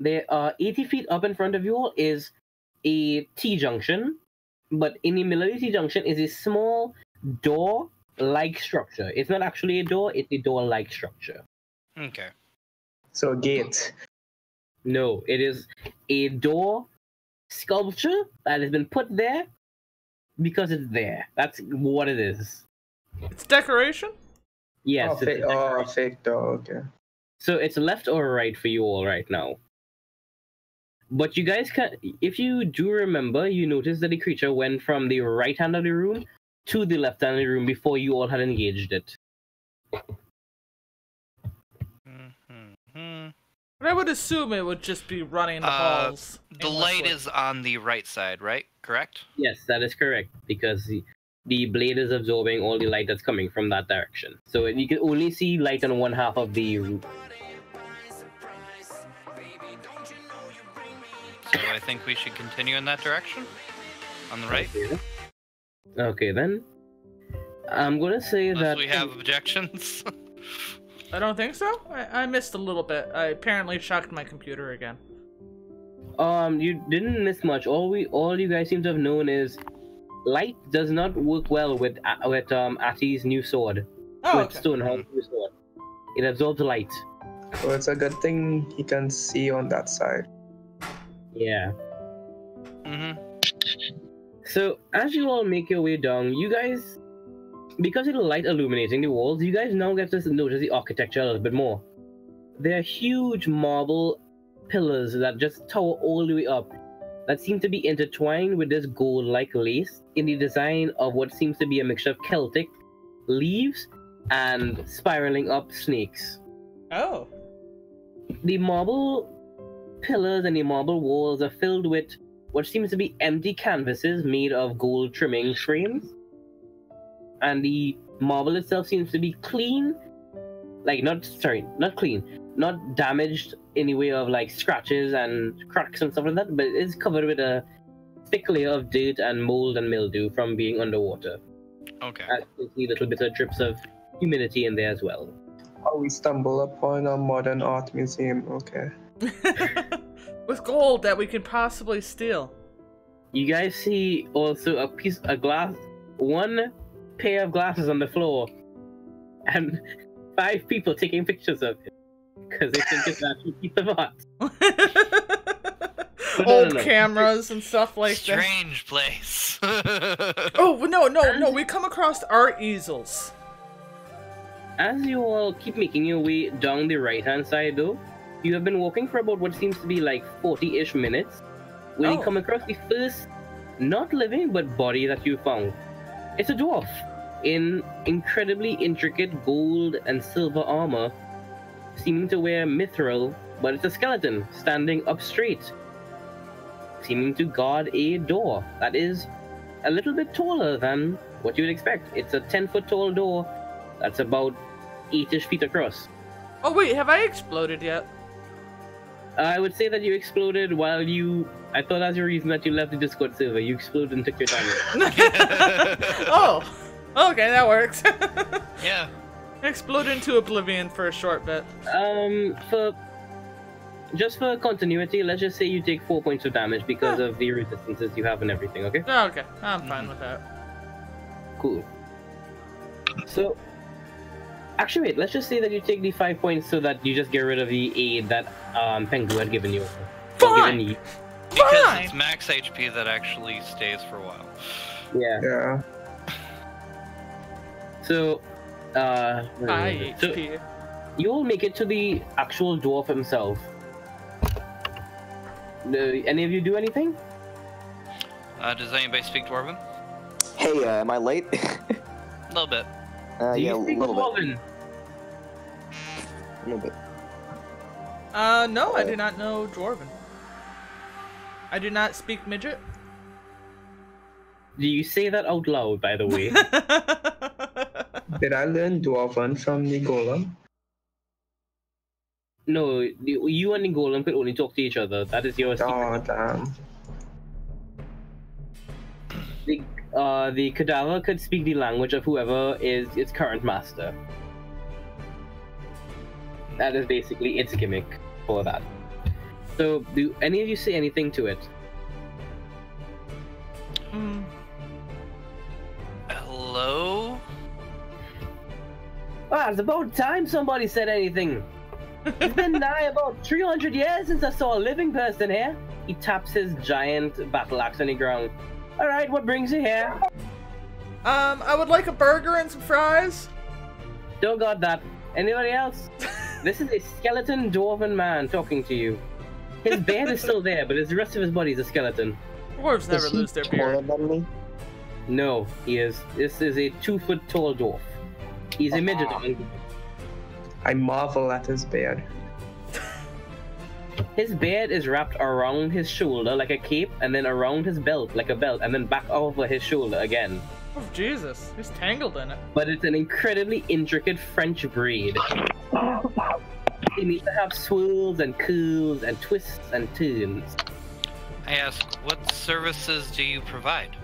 There are 80 feet up in front of you all is a T-junction, but in the middle of the T-junction is a small door-like structure. It's not actually a door, it's a door-like structure. Okay. So a gate. No, it is a door sculpture that has been put there because it's there. That's what it is. It's decoration? Yes. A fake door, okay. So it's left or right for you all right now. But you guys can, if you do remember, you notice that the creature went from the right hand of the room to the left hand of the room before you all had engaged it. But I would assume it would just be running the halls. The light is on the right side, right? Correct? Yes, that is correct, because the blade is absorbing all the light that's coming from that direction. So you can only see light on one half of the room. So I think we should continue in that direction? On the right? Okay, then. I'm gonna say Unless that... we have objections? I don't think so. I missed a little bit. I apparently shocked my computer again. You didn't miss much. All you guys seem to have known is light does not work well with Ati's new sword. Oh, with okay. Stonehound's new sword. It absorbs light. So it's a good thing he can see on that side. Yeah. Mm-hmm. So as you all make your way down, you guys, because of the light illuminating the walls, you guys now get to notice the architecture a little bit more. There are huge marble pillars that just tower all the way up that seem to be intertwined with this gold-like lace in the design of what seems to be a mixture of Celtic leaves and spiraling up snakes. Oh. The marble pillars and the marble walls are filled with what seems to be empty canvases made of gold trimming frames. And the marble itself seems to be clean. Like, not clean. Not damaged in the way of, like, scratches and cracks and stuff like that, but it's covered with a thick layer of dirt and mold and mildew from being underwater. Okay. And you see little bits of drips of humidity in there as well. Oh, we stumble upon a modern art museum, okay. With gold that we could possibly steal. You guys see also one pair of glasses on the floor, and 5 people taking pictures of it because they think it's actually a piece of art. Old cameras and stuff like that. Strange place. Oh, no, we come across art easels. As you all keep making your way down the right-hand side, though, you have been walking for about what seems to be like 40-ish minutes when you come across the first not living but body that you found. It's a dwarf in incredibly intricate gold and silver armor, seeming to wear mithril, but it's a skeleton standing up straight, seeming to guard a door that is a little bit taller than what you would expect. It's a 10-foot tall door that's about 8-ish feet across. Oh wait, have I exploded yet? I would say that you exploded while you... I thought that's the reason that you left the Discord server. You exploded and took your time. Oh, okay, that works. Yeah. Explode into oblivion for a short bit. Just for continuity, let's just say you take 4 points of damage because of the resistances you have and everything, okay? Oh, okay, I'm fine with that. Cool. So, actually wait, let's just say that you take the 5 points so that you just get rid of the aid that Pengu had given you. Fine! Because it's max HP that actually stays for a while. Yeah. So, HP. So you all make it to the actual dwarf himself. Any of you do anything? Does anybody speak Dwarven? Hey, am I late? A little bit. Yeah, a speak little Dwarven? bit. A little bit. No, I do not know Dwarven. I do not speak midget. Do you say that out loud, by the way? Did I learn Dwarven from the golem? No, you and the golem could only talk to each other. That is your secret. Oh, damn. The cadaver could speak the language of whoever is its current master. That is basically its gimmick for that. So, do any of you say anything to it? Hello? Ah, it's about time somebody said anything. It's been nigh about 300 years since I saw a living person here. He taps his giant battle axe on the ground. Alright, what brings you here? I would like a burger and some fries. Don't got that. Anybody else? This is a skeleton dwarven man talking to you. His beard is still there, but the rest of his body is a skeleton. Dwarves never lose their beard. Than me? No, he is. This is a 2-foot tall dwarf. He's a midget. I marvel at his beard. His beard is wrapped around his shoulder like a cape, and then around his belt like a belt, and then back over his shoulder again. Oh, Jesus. He's tangled in it. But it's an incredibly intricate French braid. He needs to have swirls and curls and twists and turns. I ask, what services do you provide?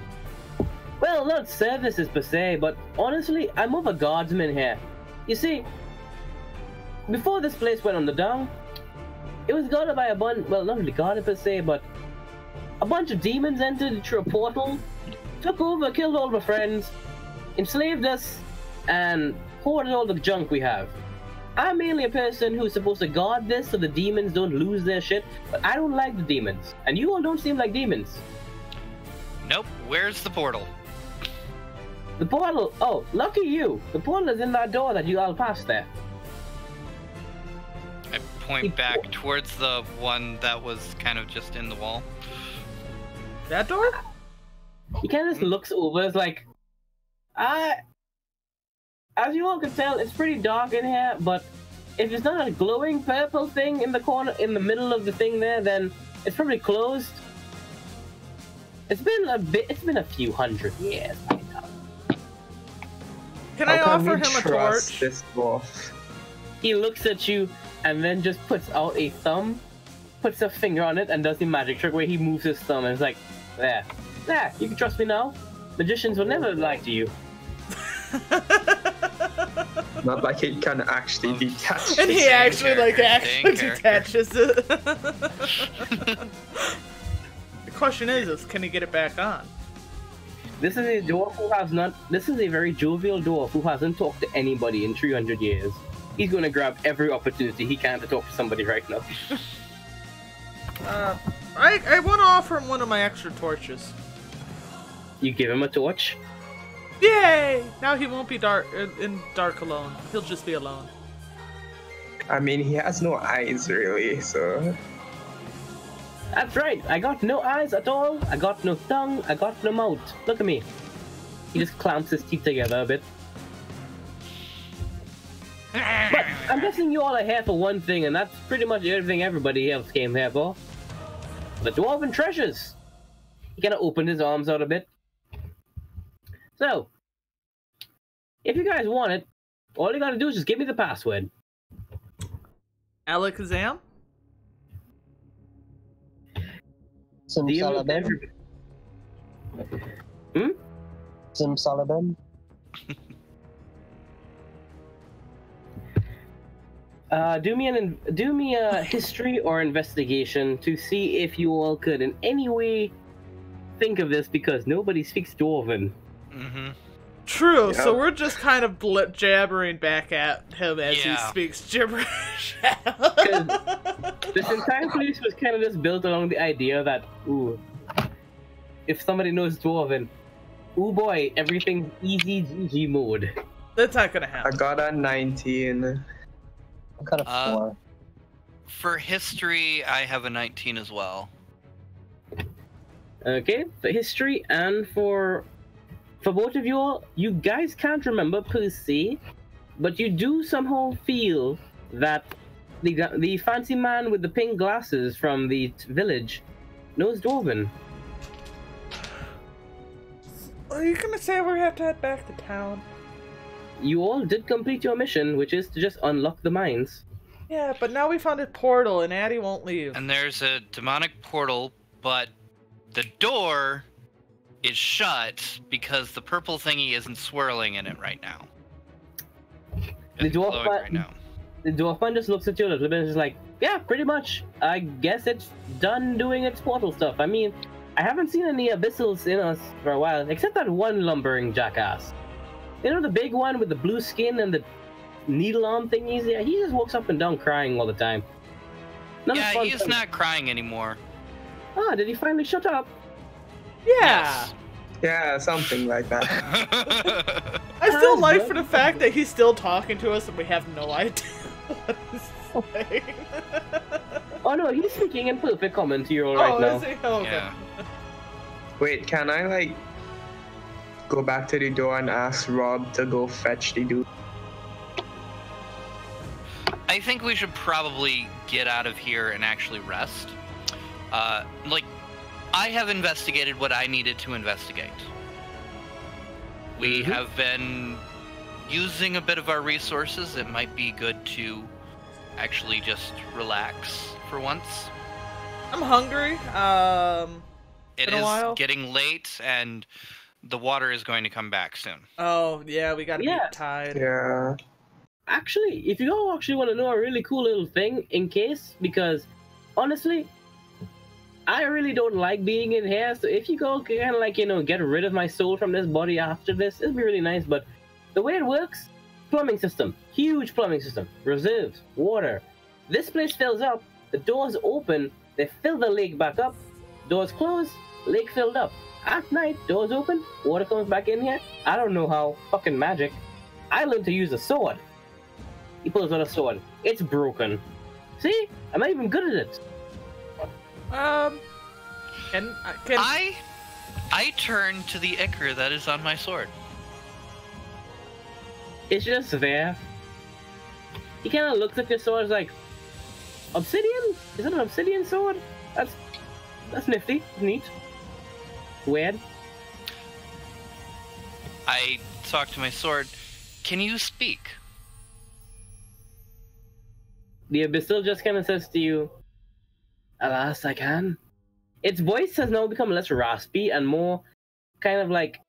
Well, not services per se, but honestly, I'm more of a guardsman here. You see, before this place went on the down, it was guarded by a bunch, well, not really guarded per se, but a bunch of demons entered through a portal, took over, killed all my friends, enslaved us, and hoarded all the junk we have. I'm mainly a person who's supposed to guard this so the demons don't lose their shit, but I don't like the demons, and you all don't seem like demons. Nope, where's the portal? The portal, oh, lucky you, the portal is in that door that you all passed there. I point back towards the one that was kind of just in the wall. That door? He kind of just looks over, it's like, as you all can tell, it's pretty dark in here, but if it's not a glowing purple thing in the corner, in the middle of the thing there, then it's probably closed. It's been a few hundred years by now. Can I offer him a torch? This dwarf? He looks at you and then just puts out a thumb, puts a finger on it, and does the magic trick where he moves his thumb and it's like, there, you can trust me now. Magicians will never lie to you. Not like he can actually detach. And he actually detaches it. The question is can he get it back on? This is a dwarf who has not. This is a very jovial dwarf who hasn't talked to anybody in 300 years. He's going to grab every opportunity he can to talk to somebody right now. I want to offer him one of my extra torches. You give him a torch. Yay! Now he won't be dark alone. He'll just be alone. I mean, he has no eyes really, so. That's right. I got no eyes at all. I got no tongue. I got no mouth. Look at me. He just clamps his teeth together a bit. But I'm guessing you all are here for one thing, and that's pretty much everything everybody else came here for. The dwarven treasures. He kind of opened his arms out a bit. So, if you guys want it, all you gotta do is just give me the password. Alakazam? Simsalabim? Simsalabim? Do me a history or investigation to see if you all could in any way think of this, because nobody speaks Dwarven. Mm-hmm. True, Yep. so we're just kind of jabbering back at him as he speaks gibberish. This entire place was kind of just built along the idea that, ooh, if somebody knows Dwarven, ooh boy, everything's easy GG mode. That's not gonna I happen. got a 19. What kind of 4? For history, I have a 19 as well. Okay, for history and for both of you all, you guys can't remember per se, but you do somehow feel that the fancy man with the pink glasses from the village knows Dwarven. Are you gonna say we have to head back to town? You all did complete your mission, which is to just unlock the mines. Yeah, but now we found a portal and Addie won't leave. And there's a demonic portal, but the door is shut because the purple thingy isn't swirling in it right now. The It's dwarf glowing right now. The dwarf man just looks at you a little bit and is like, Yeah, pretty much. I guess it's done doing its portal stuff. I mean, I haven't seen any abyssals in us for a while, except that one lumbering jackass. You know, the big one with the blue skin and the needle arm thingies? Yeah, he just walks up and down crying all the time. Yeah, he's not crying anymore. Oh, did he finally shut up? Yeah. Yes. Yeah, something like that. I still like for the fact that he's still talking to us and we have no idea what he's saying. Oh no, he's speaking in perfect common to you right now. Is he? Oh, okay. Yeah. Wait, can I like go back to the door and ask Rob to go fetch the dude? I think we should probably get out of here and actually rest. I have investigated what I needed to investigate. We have been using a bit of our resources. It might be good to actually just relax for once. I'm hungry. It been a while. is getting late, and the water is going to come back soon. Oh, yeah, we gotta be tied. Yeah. Actually, if you all actually want to know a really cool little thing, in case, because honestly, I really don't like being in here, so if you go kind of like, you know, get rid of my soul from this body after this, it'd be really nice, but the way it works, plumbing system, huge plumbing system, reserves, water. This place fills up, the doors open, they fill the lake back up, doors close, lake filled up. At night, doors open, water comes back in here. I don't know how, fucking magic. I learned to use a sword. He pulls out a sword. It's broken. See? I'm not even good at it. I turn to the ichor that is on my sword. It's just there. He kind of looks at your sword like, obsidian? Is it an obsidian sword? That's nifty. Neat. Weird. I talk to my sword. Can you speak? The abyssal just kind of says to you, alas, I can. Its voice has now become less raspy and more kind of like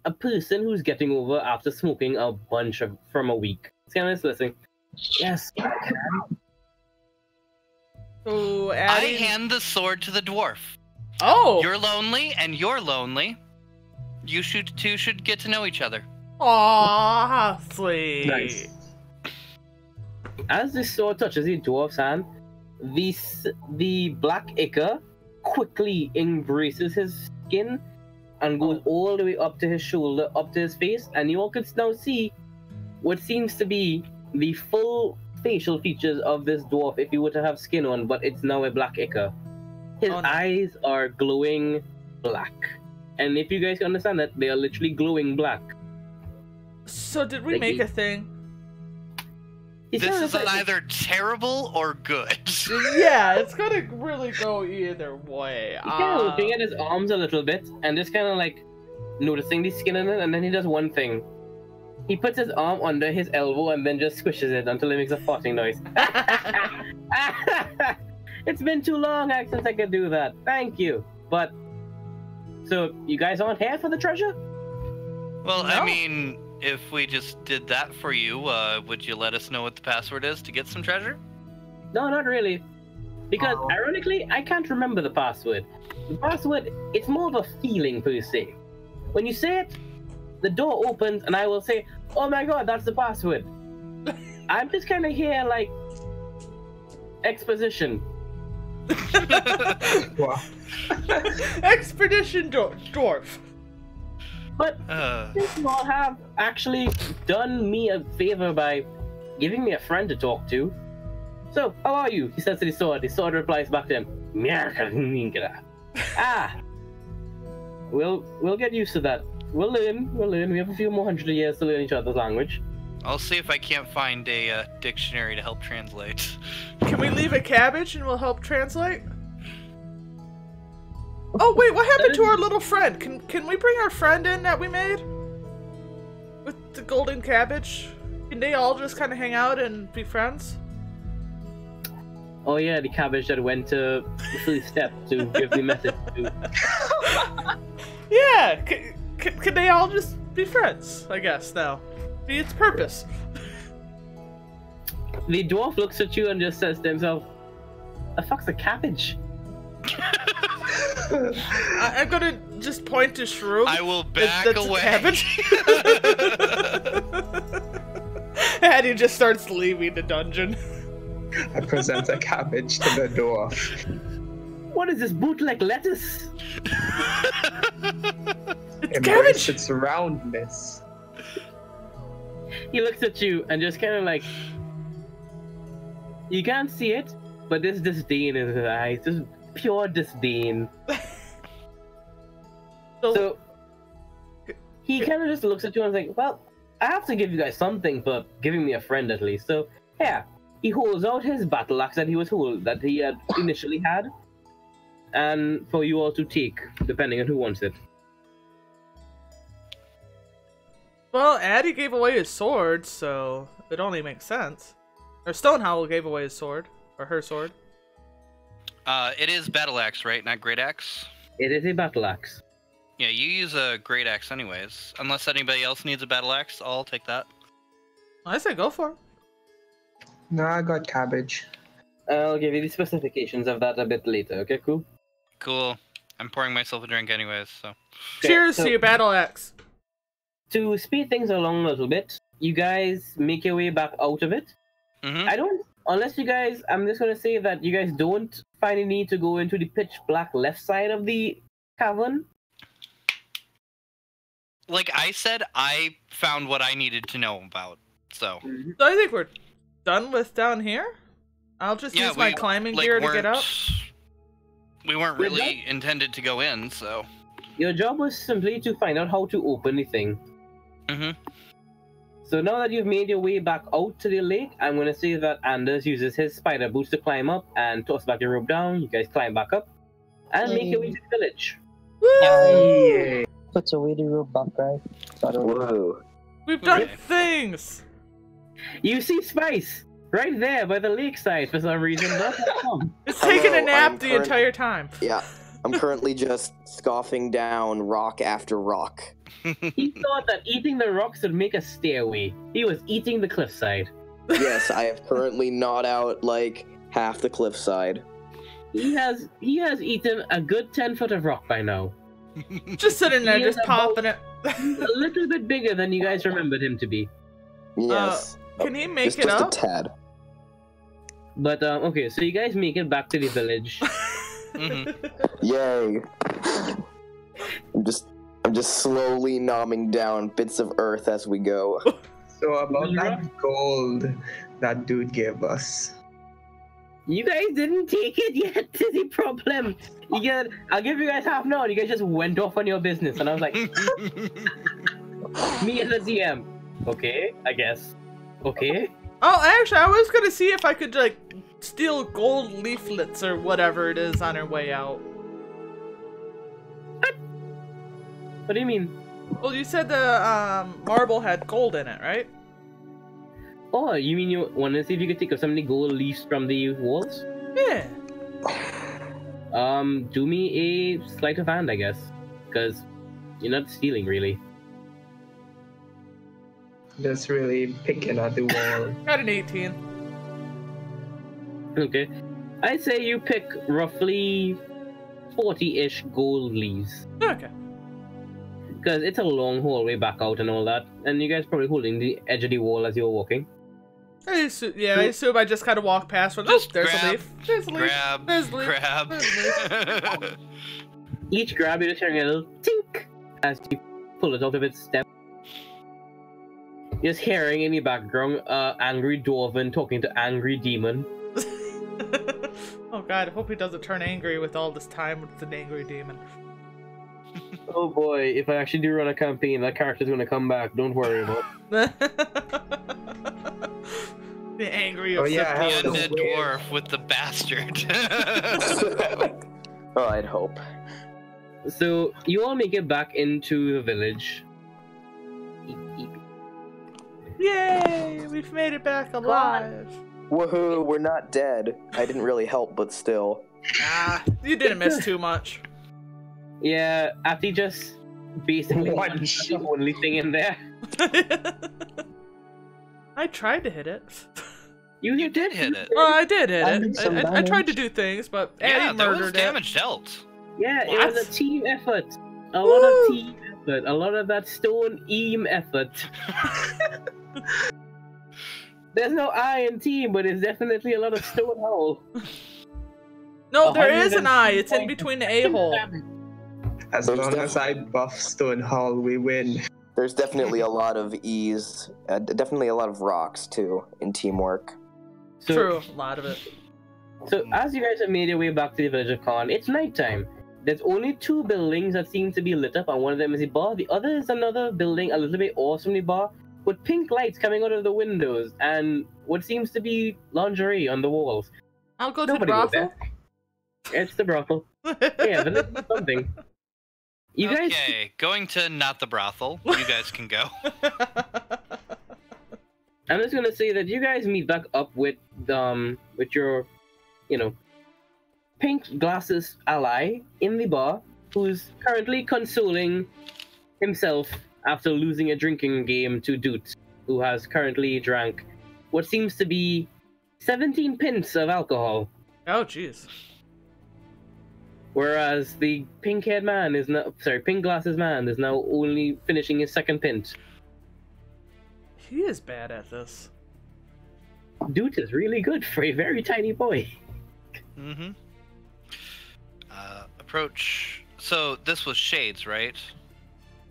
a person who's getting over after smoking a bunch from a week. It's kind of listening. Yes, I can. So, I hand the sword to the dwarf. Oh! You're lonely, and you're lonely. You two should get to know each other. Aww, sweet. Nice. As the sword touches the dwarf's hand, the black ichor quickly embraces his skin and goes all the way up to his shoulder, up to his face, and you all can now see what seems to be the full facial features of this dwarf if he were to have skin on, but it's now a black ichor. His eyes are glowing black. And if you guys can understand that, they are literally glowing black. So did we make a thing? He This sounds is like- either terrible or good. Yeah, it's gonna really go either way. He's kind of looking at his arms a little bit and just kind of like noticing the skin in it, and then he does one thing. He puts his arm under his elbow and then just squishes it until it makes a farting noise. It's been too long since I could do that. Thank you. But, so you guys aren't here for the treasure? Well, No. I mean, if we just did that for you, would you let us know what the password is to get some treasure? No, not really. Because, ironically, I can't remember the password. The password, it's more of a feeling per se. When you say it, the door opens and I will say, oh my god, that's the password. I'm just kind of here like exposition. Wow. Expedition dwarf. But you all have actually done me a favor by giving me a friend to talk to. So, how are you? He says to the sword. The sword replies back to him. We'll get used to that. We'll learn. We have a few more hundred years to learn each other's language. I'll see if I can't find a dictionary to help translate. Can we leave a cabbage and we'll help translate? Oh wait, what happened to our little friend? Can we bring our friend in that we made? With the golden cabbage? Can they all just kind of hang out and be friends? Oh yeah, the cabbage that went to the first step to give the message to. Yeah, can they all just be friends, I guess, now? Be its purpose. The dwarf looks at you and just says to himself, The fuck's a cabbage? I'm gonna just point to Shrew. I will back that's away. A cabbage. And he just starts leaving the dungeon. I present a cabbage to the dwarf. What is this bootleg lettuce? It's Embrace cabbage. its roundness. He looks at you and just kind of like, you can't see it, but there's disdain in his eyes, just pure disdain. So he kind of just looks at you and is like, well, I have to give you guys something for giving me a friend at least. So yeah, he holds out his battle axe that he had initially had, and for you all to take, depending on who wants it. Well, Addy gave away his sword, so it only makes sense. Or Stonehowl gave away his sword, or her sword. It is battle axe, right? Not great axe. It is a battle axe. Yeah, you use a great axe anyways. Unless anybody else needs a battle axe, I'll take that. I say go for it. No, I got cabbage. I'll give you the specifications of that a bit later. Okay, cool? Cool. I'm pouring myself a drink anyways, so. Okay, Cheers so to your battle axe. to speed things along a little bit, you guys make your way back out of it. Mm-hmm. I don't, unless you guys, I'm just going to say that you guys don't find a need to go into the pitch black left side of the cavern. Like I said, I found what I needed to know about, so. So I think we're done with down here. I'll just use my climbing gear to get up. We weren't really intended to go in, so. Your job was simply to find out how to open the thing. Mm-hmm. So now that you've made your way back out to the lake, I'm going to say that Anders uses his spider boots to climb up and toss back the rope down. You guys climb back up and make your way to the village. Woo! Puts a weedy rope back, right? Whoa. We've done things! You see Spice right there by the lakeside for some reason. It's taking a Hello, nap the entire time. Yeah, I'm currently just scoffing down rock after rock. He thought that eating the rocks would make a stairway. He was eating the cliffside. Yes, I have currently gnawed out like half the cliffside. He has eaten a good 10 foot of rock by now. Just sitting there, He just is popping it. A little bit bigger than you guys remembered him to be. Yes. Can he make just it up? a tad. But okay, so you guys make it back to the village. Yay. I'm just slowly nomming down bits of earth as we go. So about that gold that dude gave us. You guys didn't take it yet. Is the problem? I'll give you guys half an hour. You guys just went off on your business, and I was like, me as a DM. Okay, I guess. Okay. Oh, actually, I was gonna see if I could, like, steal gold leaflets or whatever it is on our way out. What do you mean? Well, you said the marble had gold in it, right? Oh, you mean you want to see if you could take some of the gold leaves from the walls? Yeah. Do me a sleight of hand, I guess, because you're not stealing really. Just really picking at the wall. Got an 18. Okay. I'd say you pick roughly 40-ish gold leaves. Okay. Because it's a long hallway back out and all that, and you guys probably holding the edge of the wall as you're walking. I assume I just kind of walk past one. Just there's a grab, leaf. There's a leaf. grab, There's a leaf. grab. There's a leaf. Each grab, you're just hearing a little tink as you pull it out of its stem. Just hearing in the background, angry dwarven talking to angry demon. Oh god, I hope he doesn't turn angry with all this time with an angry demon. Oh boy, if I actually do run a campaign, that character's gonna come back. Don't worry about it. The angry Oh, yeah, The I have to undead wear- dwarf with the bastard. Oh, I'd hope. So, you all make it back into the village. Yay! We've made it back alive. Woohoo, we're not dead. I didn't really help, but still. Ah, you didn't miss too much. Yeah, Ati just basically One the shot. only thing in there. I tried to hit it. You did hit it. Well, I did hit I it. did some I tried to damage. do things, but Yeah, Eddie there was murdered it. damage dealt. Yeah, it What? was a team effort. A Woo! lot of team effort. A lot of that stone eam effort. There's no I in team, but it's definitely a lot of stone hole. No, there is an 102 eye. It's in points. between the a-hole. As There's long as I buff Stone Hall, we win. There's definitely a lot of ease, definitely a lot of rocks too in teamwork. So, True, a lot of it. So as you guys have made your way back to the village of Khan, it's nighttime. There's only 2 buildings that seem to be lit up, and one of them is a bar. The other is another building a little bit off from the bar, with pink lights coming out of the windows and what seems to be lingerie on the walls. I'll go to the Nobody goes brothel. there. It's the brothel. Yeah, but it's something. You guys, Okay, going to not the brothel. You guys can go. I'm just gonna say that you guys meet back up with your, pink glasses ally in the bar, who's currently consoling himself after losing a drinking game to Doot, who has currently drank what seems to be 17 pints of alcohol. Oh, jeez. Whereas the pink-haired man is now, pink glasses man is now only finishing his 2nd pint. He is bad at this. Doot is really good for a very tiny boy. Mm-hmm. Approach. So this was Shades, right?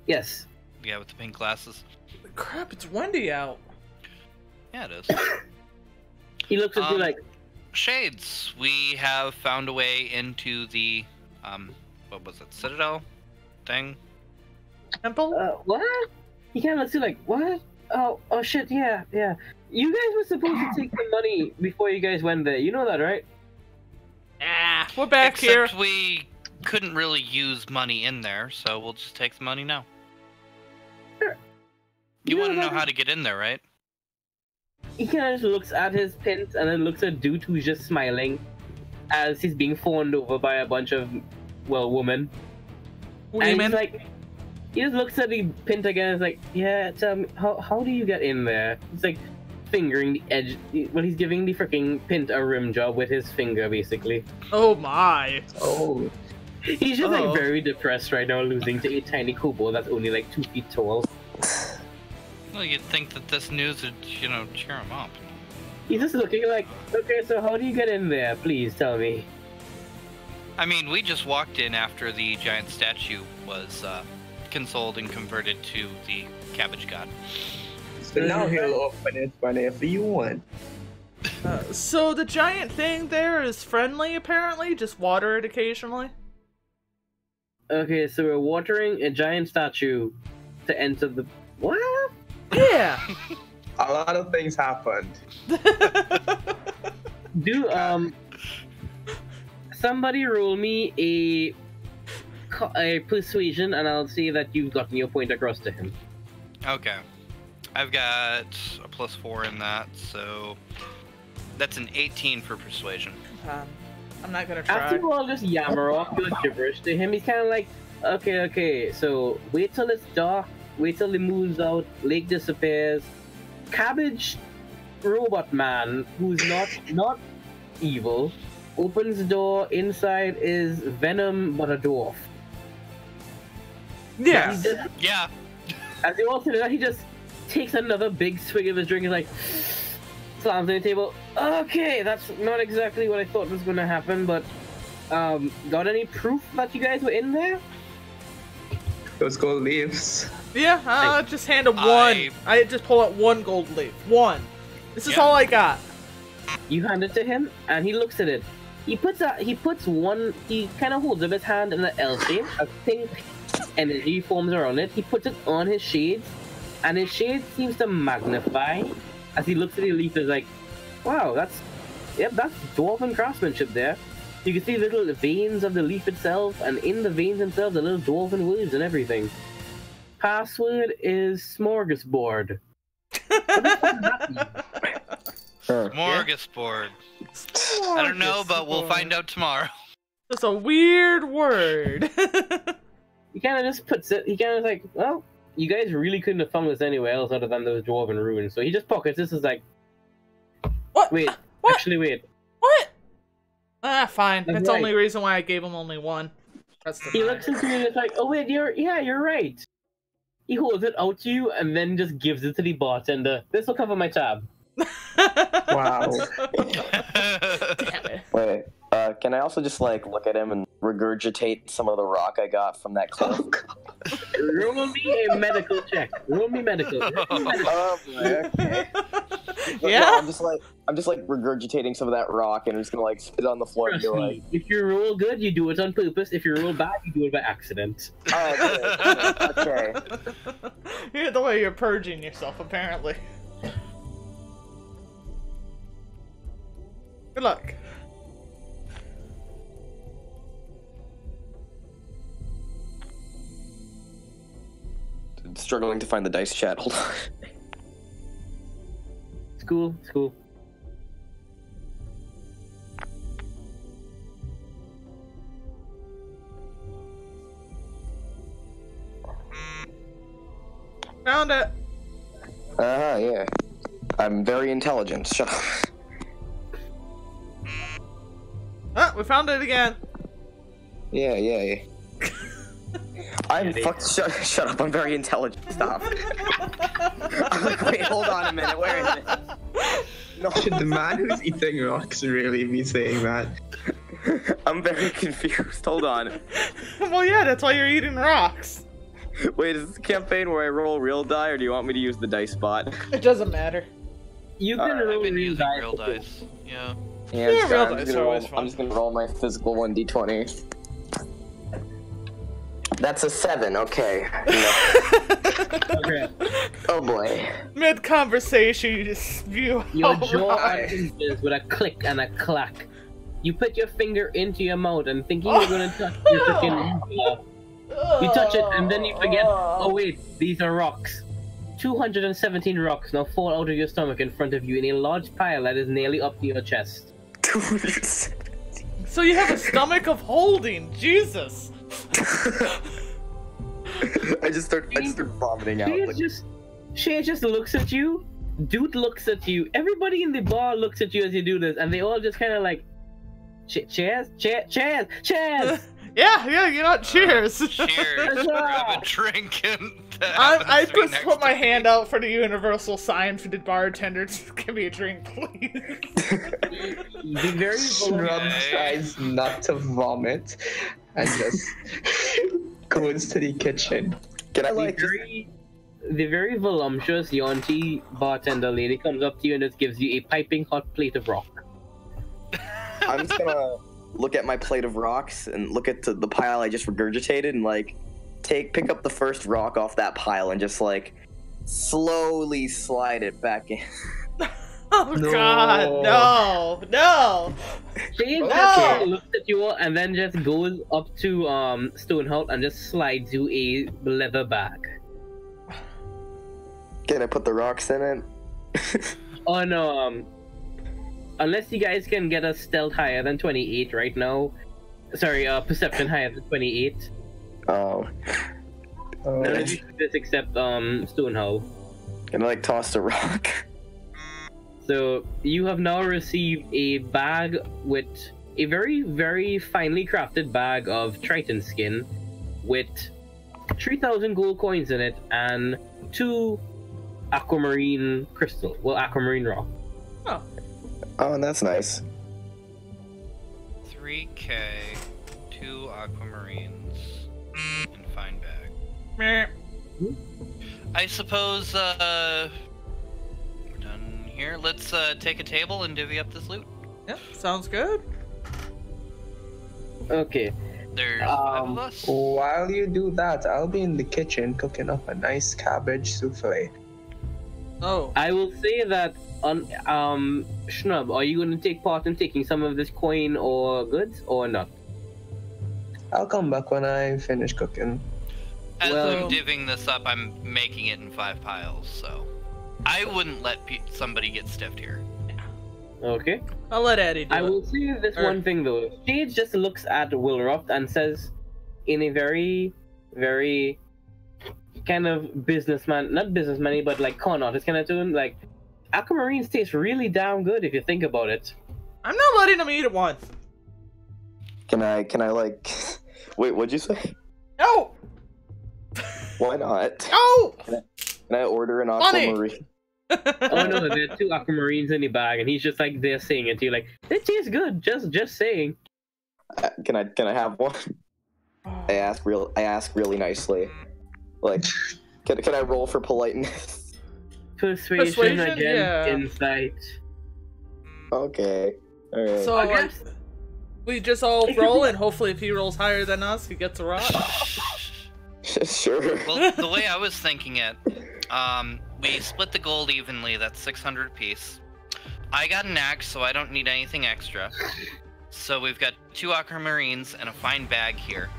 Yes. Yeah, with the pink glasses. Crap, it's windy out. Yeah, it is. He looks at you like, Shades, we have found a way into the, what was it, Citadel thing? Temple? what? He kind of looks at you like, what? Oh shit, yeah. You guys were supposed to take the money before you guys went there. You know that, right? Ah, we're back here. Except we couldn't really use money in there, so we'll just take the money now. Sure. You You want to know know that- how to get in there, right? He kind of just looks at his pint and then looks at Doot, who's just smiling as he's being fawned over by a bunch of, women. And he's Women. like, he just looks at the pint again and is like, yeah, tell me, how do you get in there? He's like fingering the edge. Well, he's giving the freaking pint a rim job with his finger, basically. Oh my. Oh, He's just Uh-oh. like very depressed right now, losing to a tiny kobold that's only like 2 feet tall. Well, you'd think that this news would, cheer him up. He's just looking like, okay, so how do you get in there? Please tell me. I mean, we just walked in after the giant statue was consoled and converted to the cabbage god. so now he'll open it whenever you want. So the giant thing there is friendly, apparently? Just water it occasionally? Okay, so we're watering a giant statue to enter the... What? Yeah. A lot of things happened. Somebody roll me a persuasion, and I'll see that you've gotten your point across to him. Okay. I've got a +4 in that, so that's an 18 for persuasion. I'm not gonna try. After you all just yammer off your gibberish to him, he's kind of like, okay, so wait till it's dark, wait till the moon's out, lake disappears, cabbage robot man, who's not evil, opens the door, inside is Venom but a dwarf. Yes. He just, Yeah. as you all see that, he just takes another big swig of his drink and like slams on the table. Okay, that's not exactly what I thought was gonna happen, but got any proof that you guys were in there? Those gold leaves. Yeah, just hand him one. I- I just pull out one gold leaf. One. This is Yeah. all I got. You hand it to him, and he looks at it. He puts one. He kind of holds up his hand in an L shape. A pink energy forms around it. He puts it on his shades, and his shade seems to magnify as he looks at the leaf. Is like, wow, that's dwarven craftsmanship there. You can see little veins of the leaf itself, and in the veins themselves, the little dwarven words and everything. Password is smorgasbord. What the fuck does that mean? Smorgasbord. I don't know, but we'll find out tomorrow. That's a weird word. He kind of just puts it. He kind of like, well, you guys really couldn't have found this anywhere else other than those dwarven ruins. So he just pockets this. Is like, What? Wait. What? Actually, wait. What? Ah, fine. That's That's the right. only reason why I gave him only one. That's the He looks into you and it's like, oh wait, you're right. He holds it out to you and then just gives it to the bartender. This will cover my tab. Wow. Damn it. Wait, can I also just like look at him and regurgitate some of the rock I got from that cliff? Roll me a medical check. Roll me medical. Oh boy, okay. But Yeah? no, I'm just like regurgitating some of that rock and I'm just gonna like spit on the floor and Trust be me, like, if you roll good, you do it on purpose. If you roll bad, you do it by accident. oh, okay. You're the way you're purging yourself, apparently. Good luck. Struggling to find the dice chat. Hold on. School. Found it. Yeah. I'm very intelligent. Shut up. Ah, we found it again. Yeah. I'm shut up. I'm very intelligent. Stop. I'm like, wait, hold on a minute. Where is it? No. Should the man who's eating rocks really be saying that? I'm very confused. Hold on. Well, yeah, that's why you're eating rocks. Wait, is this a campaign where I roll real die, or do you want me to use the dice bot? It doesn't matter. You can Alright, roll I've been real using dice. real dice. Yeah. Yeah, Yeah, real I'm dice just are gonna always roll- fun. I'm just gonna roll my physical 1d20. That's a 7. Okay. Okay. Oh boy. Mid-conversation, you just spew Your out jaw rocks. unhinges with a click and a clack. You put your finger into your mouth and thinking you're gonna touch your freaking you touch it and then you forget, oh wait, these are rocks. 217 rocks now fall out of your stomach in front of you in a large pile that is nearly up to your chest. So you have a stomach of holding, Jesus. I just start vomiting out. Shay just looks at you, Dude looks at you, everybody in the bar looks at you as you do this, and they all just kind of like, cheers. Yeah, you know, cheers. Cheers. Grab a drink and. I just put my hand out for the universal sign for the bartender to give me a drink, please. Be very Shrub tries not to vomit and just goes to the kitchen. Can I like the very voluptuous Yonti bartender lady comes up to you and just gives you a piping hot plate of rock. I'm just gonna look at my plate of rocks and look at the pile I just regurgitated and like pick up the first rock off that pile and just like slowly slide it back in. Oh No. God, no! She No. just looks at you all and then just goes up to Stonehouse and just slides you a leather bag. Can I put the rocks in it? Oh no, unless you guys can get a stealth higher than 28 right now. Sorry, perception higher than 28. Oh. None of you do this except Stonehouse. Can I like toss the rock? So you have now received a bag with a very, very finely crafted bag of Triton skin with 3,000 gold coins in it and 2 aquamarine crystal. Well, aquamarine rock. Oh, that's nice. 3K, 2 aquamarines, and fine bag. Meh. I suppose, we're done here. Let's, take a table and divvy up this loot. Yep, sounds good. Okay. There's 5 of us. While you do that, I'll be in the kitchen cooking up a nice cabbage souffle. Oh. I will say that on Schnub, are you going to take part in taking some of this coin or goods or not? I'll come back when I finish cooking. As well- I'm divvying this up, I'm making it in 5 piles, so I wouldn't let somebody get stiffed here. Okay. I'll let Eddie do I it. will say this one thing though. She just looks at Wilroft and says, in a very, very kind of businessman, not businessman-y, but like con artist kind of tone, like, aquamarines taste really damn good if you think about it. I'm not letting him eat one. Can I like? Wait, what'd you say? No. Why not? No. Can I order an Money. aquamarine? Oh no, there are 2 aquamarines in the bag, and he's just like there saying it to you, like it tastes good. Just saying. Can I have one? I ask really nicely. Like, can I roll for politeness? Persuasion against yeah. insight. Okay. All right. So I guess we just all roll, and hopefully, if he rolls higher than us, he gets a rock. Sure. Well, the way I was thinking it, we split the gold evenly. That's 600 apiece. I got an axe, so I don't need anything extra. So we've got 2 aquamarines and a fine bag here.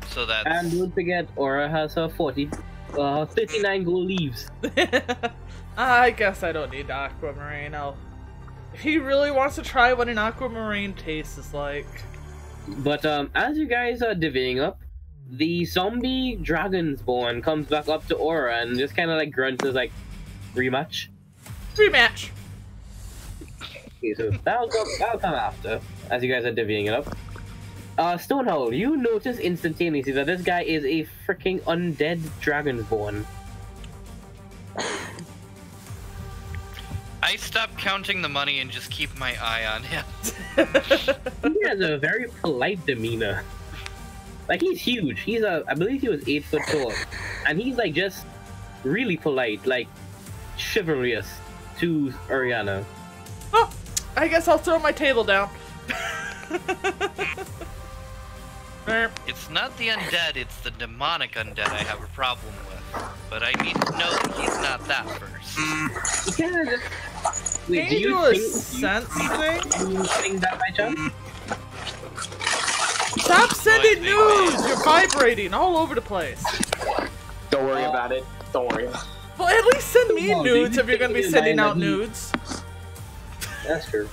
So that's... And don't forget, Aura has her 39 gold leaves. I guess I don't need aquamarine. If he really wants to try what an aquamarine tastes like. But as you guys are divvying up, the zombie dragonborn comes back up to Aura and just kind of like grunts as like, rematch? Rematch! Okay, so that'll come after, as you guys are divvying it up. Stonehowl, you notice instantaneously that this guy is a freaking undead dragonborn. I stopped counting the money and just keep my eye on him. He has a very polite demeanor. Like, he's huge. I believe he was 8 foot tall. And he's like just really polite, like chivalrous to Ariana. Oh, I guess I'll throw my table down. It's not the undead, it's the demonic undead I have a problem with. But I need to know that he's not that first. He kind of just... Wait, Can do you you do a think... sense thing? Do you think that by chance? Stop sending news! You're vibrating all over the place. Don't worry about it. Don't worry about it. Well, at least send me Well, nudes if you're gonna be sending out nudes. That's true.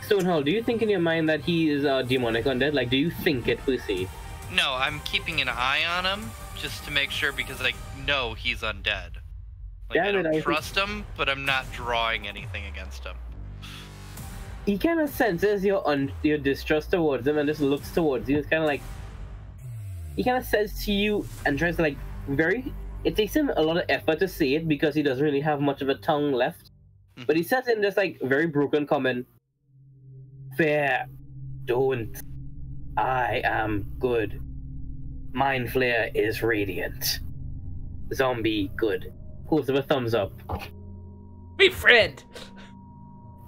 Stonehowl, do you think in your mind that he is demonic undead? Like, do you think it, pussy? No, I'm keeping an eye on him just to make sure because I know he's undead. Like, I don't trust him, but I'm not drawing anything against him. He kind of senses your distrust towards him and just looks towards you. It's kind of like... He kind of says to you and tries to like it takes him a lot of effort to say it because he doesn't really have much of a tongue left. But he says in this like very broken comment, "Fair, don't. I am good. Mind Flare is radiant. Zombie, good." Pulls up a thumbs up. Be friend!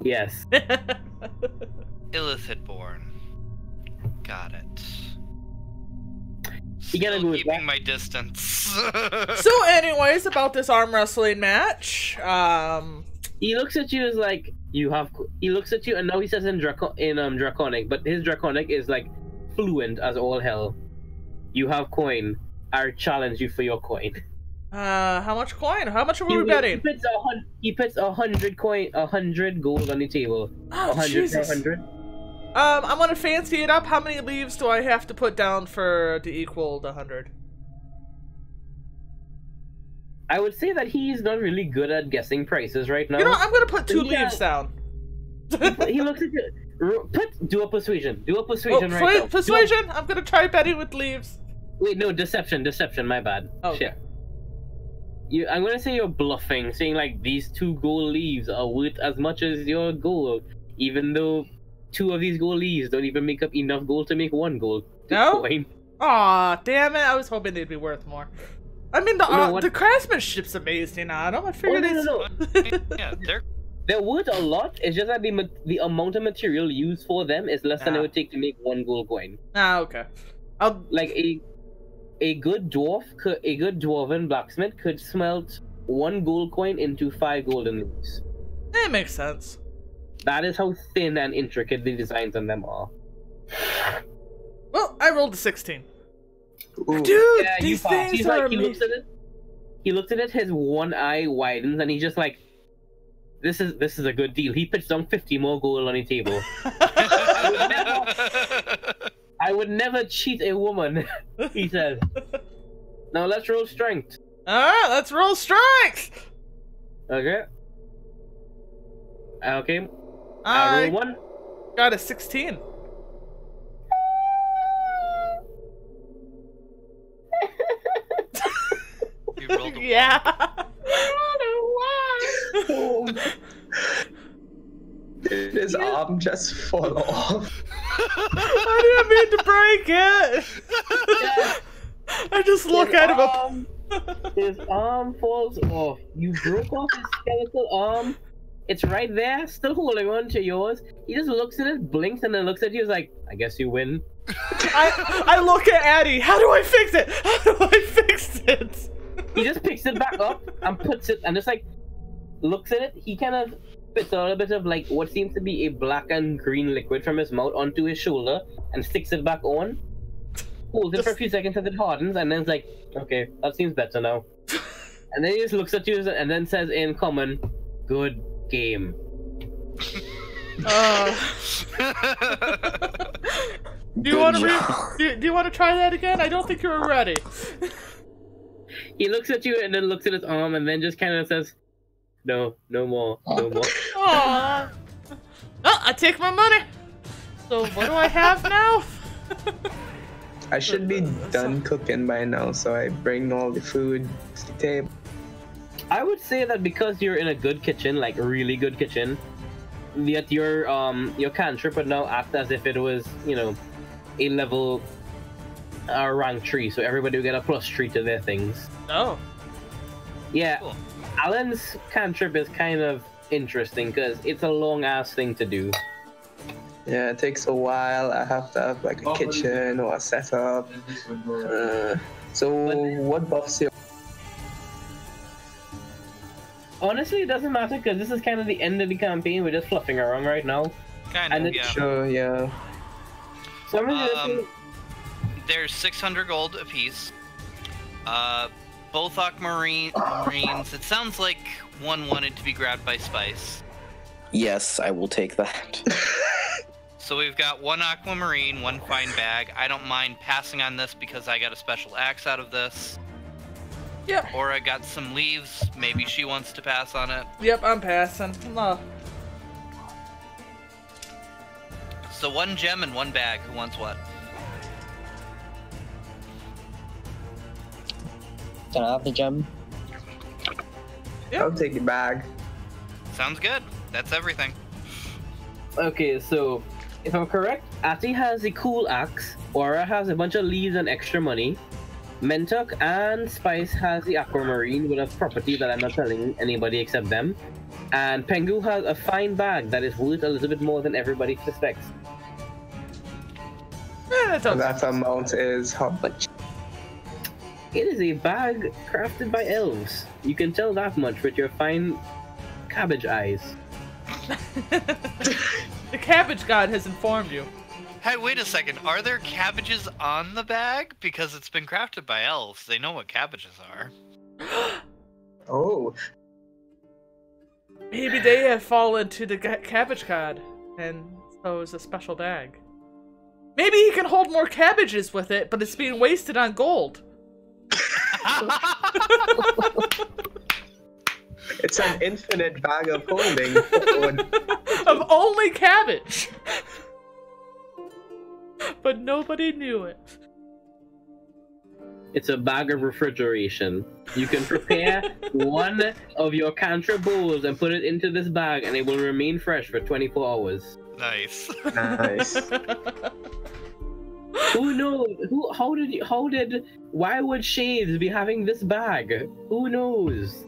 Yes. Illicit born. Got it. You gotta Still go with keeping that. my distance. So anyways, about this arm wrestling match, He looks at you as like, he looks at you and now he says in Draconic, but his Draconic is like fluent as all hell. "You have coin. I challenge you for your coin." how much coin? How much are we betting? He puts 100 gold on the table. Oh, 100 Jesus. 100. I'm gonna fancy it up. How many leaves do I have to put down to equal the 100? I would say that he's not really good at guessing prices right now. You know, I'm gonna put 2 leaves down. He looks at you. Do a persuasion. Do a persuasion right now. Persuasion? I'm gonna try betting with leaves. Wait, no, deception. My bad. Oh, shit. I'm gonna say you're bluffing, saying like these 2 gold leaves are worth as much as your gold, even though 2 of these gold leaves don't even make up enough gold to make 1 gold coin. Aw, damn it! I was hoping they'd be worth more. I mean, the craftsmanship's amazing on them. I figured no. Yeah, They're worth a lot. It's just that the amount of material used for them is less than it would take to make 1 gold coin. Ah, okay. Like a good dwarven blacksmith could smelt 1 gold coin into 5 golden leaves. That makes sense. That is how thin and intricate the designs on them are. Well, I rolled a 16. Ooh. Dude, Yeah, these things He's are like, he looks at it, his one eye widens, and he's just like, this is a good deal. He puts down 50 more gold on the table. I would never cheat a woman, he says. Now let's roll strength. Alright, let's roll strength! Okay. Okay. I Roll 1. got a 16. You rolled a Yeah. Did his arm just fall off? I didn't mean to break it. I just look at him. His arm falls off. You broke off his skeletal arm. It's right there, still holding on to yours. He just looks at it, blinks, and then looks at you. He's like, I guess you win. I look at Addie. How do I fix it? How do I fix it? He just picks it back up and puts it, and just like looks at it. He kind of spits a little bit of like what seems to be a black and green liquid from his mouth onto his shoulder and sticks it back on. Holds it for a few seconds as it hardens, and then it's like, okay, that seems better now. And then he just looks at you and then says in common, "Good game." Do you want to try that again? I don't think you're ready. He looks at you and then looks at his arm and then just kind of says, "No, no more, no more." Aww. Oh, I take my money. So what do I have now? I should be done cooking by now, so I bring all the food to the table. I would say that because you're in a good kitchen, like a really good kitchen, that your cantrip would now act as if it was, you know, a level rank 3, so everybody will get a +3 to their things. No. Yeah, Cool. Alan's cantrip is kind of interesting because it's a long ass thing to do. Yeah, it takes a while. I have to have like a kitchen or a setup. So what buffs you? Honestly, it doesn't matter because this is kind of the end of the campaign. We're just fluffing around right now. Kind And of, it- yeah. Sure, yeah. So I'm gonna There's 600 gold apiece. Both Marines. It sounds like one wanted to be grabbed by Spice. Yes, I will take that. So we've got 1 aquamarine, 1 fine bag. I don't mind passing on this because I got a special axe out of this. Yep. Or I got some leaves. Maybe she wants to pass on it. Yep, I'm passing. No. So 1 gem and 1 bag. Who wants what? Can I have the gem? Yep. I'll take the bag. Sounds good. That's everything. Okay, so if I'm correct, Ati has a cool axe, Aura has a bunch of leaves and extra money, Mentok and Spice has the aquamarine with a property that I'm not telling anybody except them, and Pengu has a fine bag that is worth a little bit more than everybody suspects. That And that amount is how much? It is a bag crafted by elves. You can tell that much with your fine cabbage eyes. The cabbage god has informed you. Hey, wait a second. Are there cabbages on the bag? Because it's been crafted by elves. They know what cabbages are. Oh, Maybe they have fallen to the cabbage god, and so it's a special bag. Maybe he can hold more cabbages with it, but it's being wasted on gold. it's an infinite bag of holding. Of only cabbage. But nobody knew it. It's a bag of refrigeration. You can prepare one of your cantrip bowls and put it into this bag and it will remain fresh for 24 hours. Nice. Nice. Who knows? Why would Shades be having this bag? Who knows?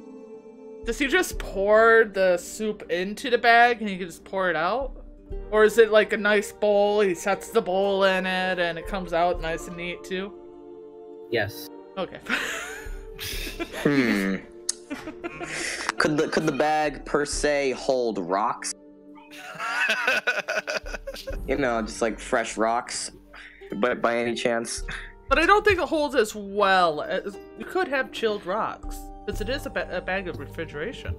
Does he just pour the soup into the bag and he can just pour it out? Or is it like a nice bowl, he sets the bowl in it and it comes out nice and neat too? Yes. Okay. Could the bag per se hold rocks? You know, just like fresh rocks, but by any chance? But I don't think it holds as well. You could have chilled rocks, because it is a bag of refrigeration.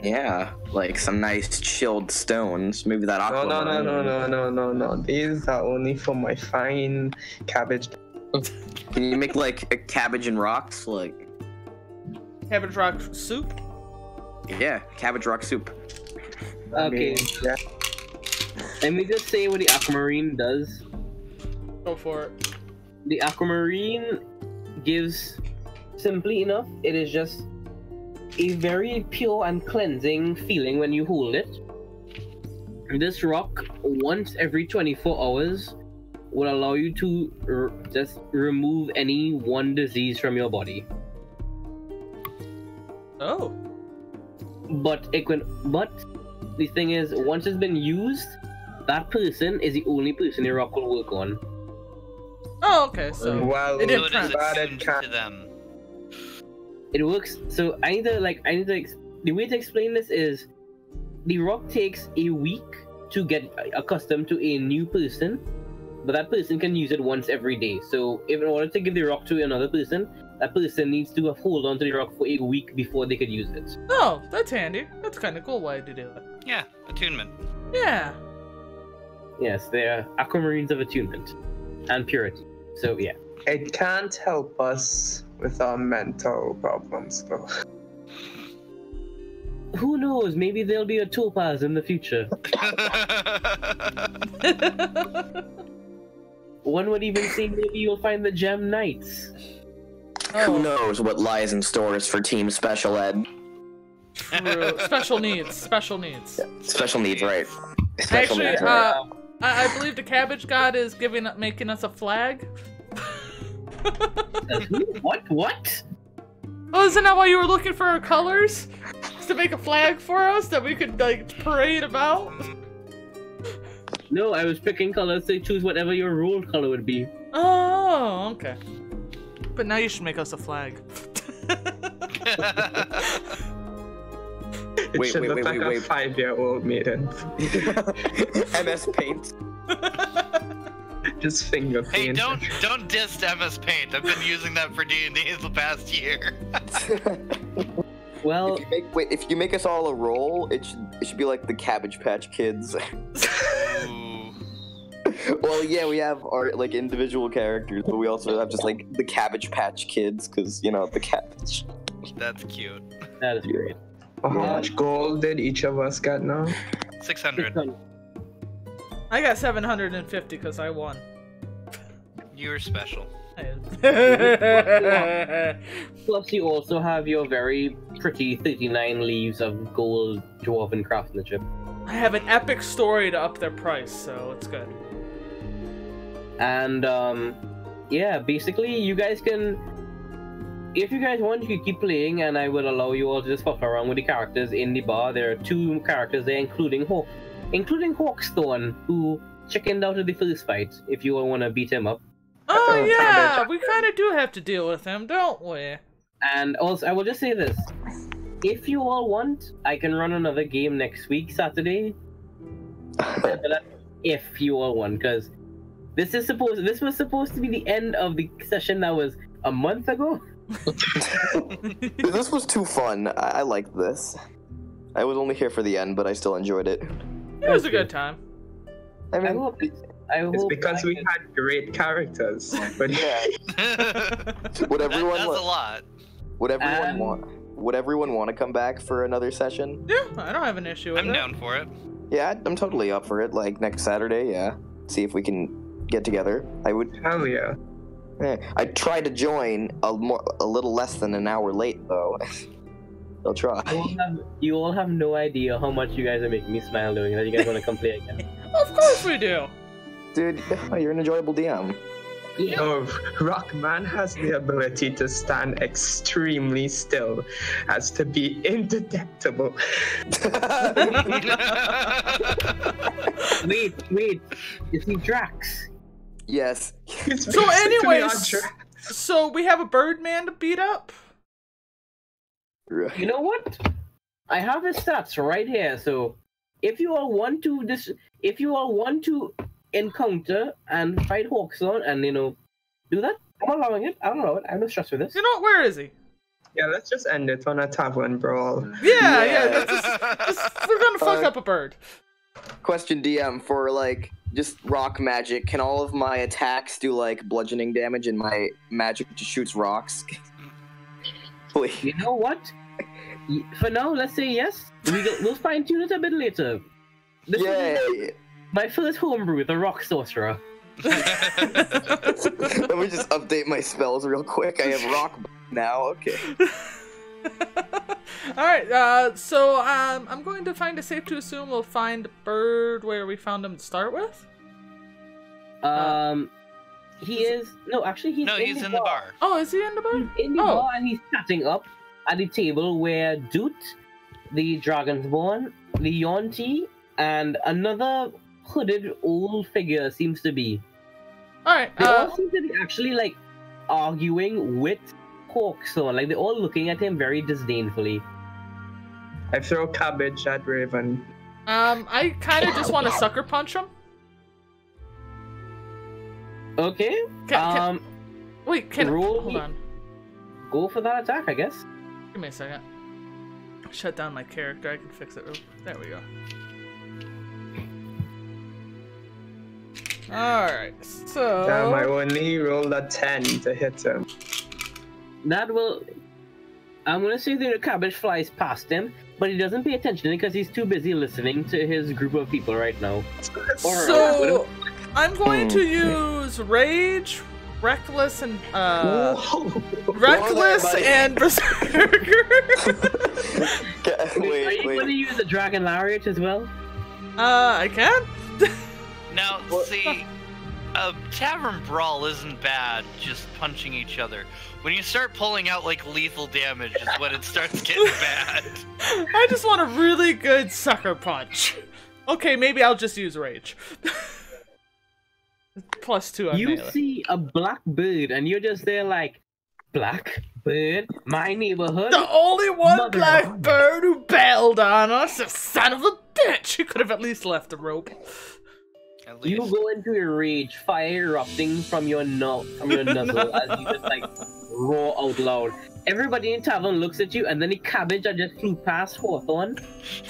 Yeah, like some nice chilled stones. Maybe that aquamarine. No. These are only for my fine cabbage. Can you make like a cabbage and rocks? Like, Cabbage rock soup? yeah, cabbage rock soup. Okay. Yeah. Let me just say what the aquamarine does. Go for it. The aquamarine gives, simply enough, it is just a very pure and cleansing feeling when you hold it. This rock, once every 24 hours, will allow you to just remove any one disease from your body. Oh. But the thing is, once it's been used, that person is the only person the rock will work on. Oh, okay. So Well, it So did it is But it attuned can't- to them. It works. So the way to explain this is, the rock takes a week to get accustomed to a new person, but that person can use it once every day. So if in order to give the rock to another person, that person needs to hold on to the rock for a week before they could use it. Oh, that's handy. That's kind of cool way to do it. Yeah, attunement. Yeah. Yes, they are aquamarines of attunement and purity. So yeah. It can't help us with our mental problems, though. Who knows? Maybe there'll be a topaz in the future. One would even say maybe you'll find the gem knights. Who Oh, knows what lies in stores for Team Special Ed? true. Special needs. Special needs. Special needs, right? Special Actually, needs, right? I believe the cabbage god is making us a flag. What? What? Oh, isn't that why you were looking for our colors? Just to make a flag for us that we could like parade about? No, I was picking colors to choose whatever your rule color would be. Oh, okay. But now you should make us a flag. It Wait, should wait, look wait, like wait, a wait. 5-year-old maiden. MS Paint. Just finger Hey, paint. don't diss MS Paint. I've been using that for D&D the past year. Well, If you make us all a roll, it should be like the Cabbage Patch Kids. Ooh. Well, yeah, we have our like individual characters, but we also have just like the Cabbage Patch Kids, because you know the cabbage. That's cute. that is great. How much gold did each of us get now? 600. I got 750 because I won. You're special. Plus, you also have your very pretty 39 leaves of gold dwarven craftsmanship. I have an epic story to up their price, so it's good. And, yeah, basically, you guys can... If you guys want, you can keep playing, and I will allow you all to just fuck around with the characters in the bar. There are 2 characters there, including Hawkstone, who chickened out of the first fight, if you all want to beat him up. Oh yeah, we kind of do have to deal with him, don't we? And also, I will just say this. If you all want, I can run another game next week, Saturday. If you all want, because this was supposed to be the end of the session that was a month ago. This was too fun. I liked this. I was only here for the end, but I still enjoyed it. It was a good time. I I mean, hope It's because we had great characters. But yeah. Would everyone That's a lot. Would everyone want to come back for another session? Yeah, I don't have an issue with I'm it. down for it. Yeah, I'm totally up for it. Like next Saturday, yeah. See if we can get together. I would. hell yeah. I tried to join a little less than an hour late though. I'll try. You all have no idea how much you guys are making me smile doing that. You guys want to come play again? Of course we do. Dude, you're an enjoyable DM. Yeah. Oh, Rockman has the ability to stand extremely still as to be indetectable. Wait. Is he Drax? Yes. He's So basically anyways, our Drax. so we have a Birdman to beat up? You know what? I have his stats right here. So, if you all want to encounter and fight Hawkstone and do that, I'm allowing it. I'm no stress for this. You know what? Where is he? Yeah, let's just end it on a tavern brawl. Yeah. We're gonna fuck up a bird. Question DM for like just rock magic. Can all of my attacks do like bludgeoning damage and my magic just shoots rocks? Please. You know what? For now, let's say yes. We'll fine tune it a bit later. This is my first homebrew with a rock sorcerer. Let me just update my spells real quick. I have rock now. Okay. Alright, so I'm going to find it safe to assume we'll find Bird where we found him to start with. He is actually he's in the bar. Oh, is he in the bar? He's in the bar and he's sitting up at the table where Doot, the Dragonsborn, the Yonti, and another hooded old figure seems to be. Alright, they all seem to be actually like arguing with Hawkstone. Like they're all looking at him very disdainfully. I throw cabbage at Raven. I kind of just want to sucker punch him. Okay. Wait, hold on. Go for that attack, I guess. Give me a second. Shut down my character. I can fix it. There we go. Alright, so... Damn, I only rolled a 10 to hit him. That will... I'm gonna say that a cabbage flies past him, but he doesn't pay attention because he's too busy listening to his group of people right now. So, I'm going to use Rage, Reckless, and Reckless and Berserker. Are you going to use a Dragon Lariat as well? I can. Now, see, a tavern brawl isn't bad, just punching each other. When you start pulling out, like, lethal damage is when it starts getting bad. I just want a really good sucker punch. Okay, maybe I'll just use Rage. +2 on You melee. see a black bird, and you're just there like, black bird, my neighborhood. The only one black bird who bailed on us, the son of a bitch! He could have at least left the rope. You go into a rage, fire erupting from your nozzle as you just like roar out loud. Everybody in tavern looks at you, and then the cabbage that just flew past Hawthorne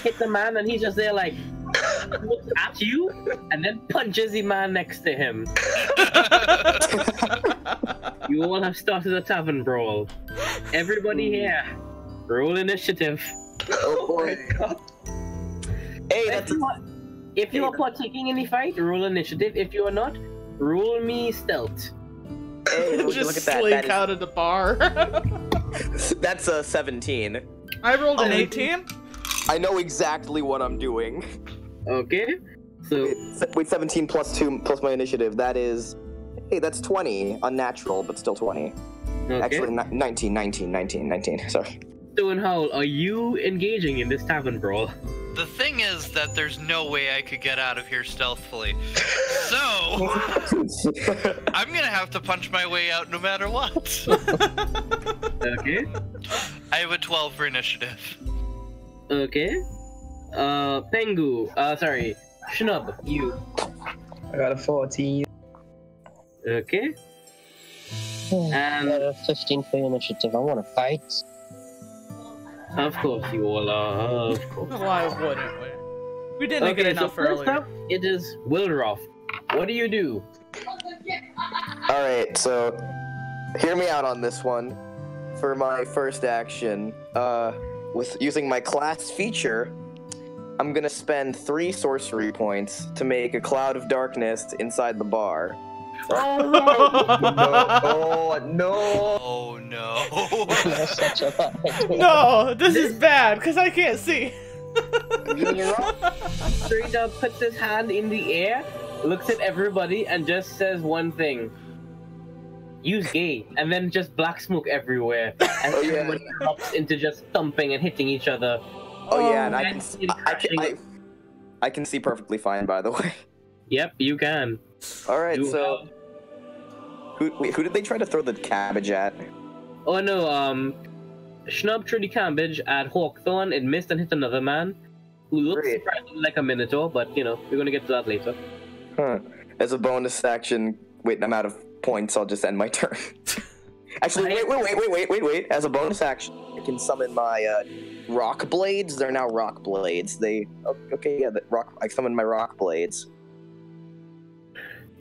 hit the man, and he's just there like looks at you, and then punches the man next to him. You all have started a tavern brawl. Everybody here, roll initiative. Oh boy. Hey, that's if you are partaking in the fight, roll initiative. If you are not, roll me stealth. Hey, just look at that. slink out of the bar. That's a 17. I rolled an 18. I know exactly what I'm doing. Okay. So wait, 17 plus 2 plus my initiative. That is, hey, that's 20. Unnatural, but still 20. Okay. Actually, 19. Sorry. So, and Howl, are you engaging in this tavern brawl? The thing is that there's no way I could get out of here stealthily. So, I'm gonna have to punch my way out no matter what. Okay. I have a 12 for initiative. Okay. Pengu. Sorry. Schnub, you. I got a 14. Okay. I got a 15 for initiative. I want to fight. Of course you all are. Of course. Why wouldn't we? We didn't get enough first earlier. up, it is Wilroth. What do you do? Alright, so hear me out on this one. For my first action, with using my class feature, I'm gonna spend 3 sorcery points to make a cloud of darkness inside the bar. Oh no! Oh no! That's such a bad idea. No, this is bad because I can't see. Wilroth straight up puts his hand in the air, looks at everybody, and just says one thing. Use gay, and then just black smoke everywhere, and everybody erupts into just thumping and hitting each other. Oh yeah, and I can see perfectly fine, by the way. Yep, you can. Alright, so who did they try to throw the cabbage at? Oh no, Schnub threw the cabbage at Hawkthorne, it missed and hit another man, who looks surprisingly like a Minotaur, but you know, we're gonna get to that later. Huh. As a bonus action, wait, I'm out of points, I'll just end my turn. Actually, wait. As a bonus action, I can summon my rock blades. They're now rock blades. I summoned my rock blades.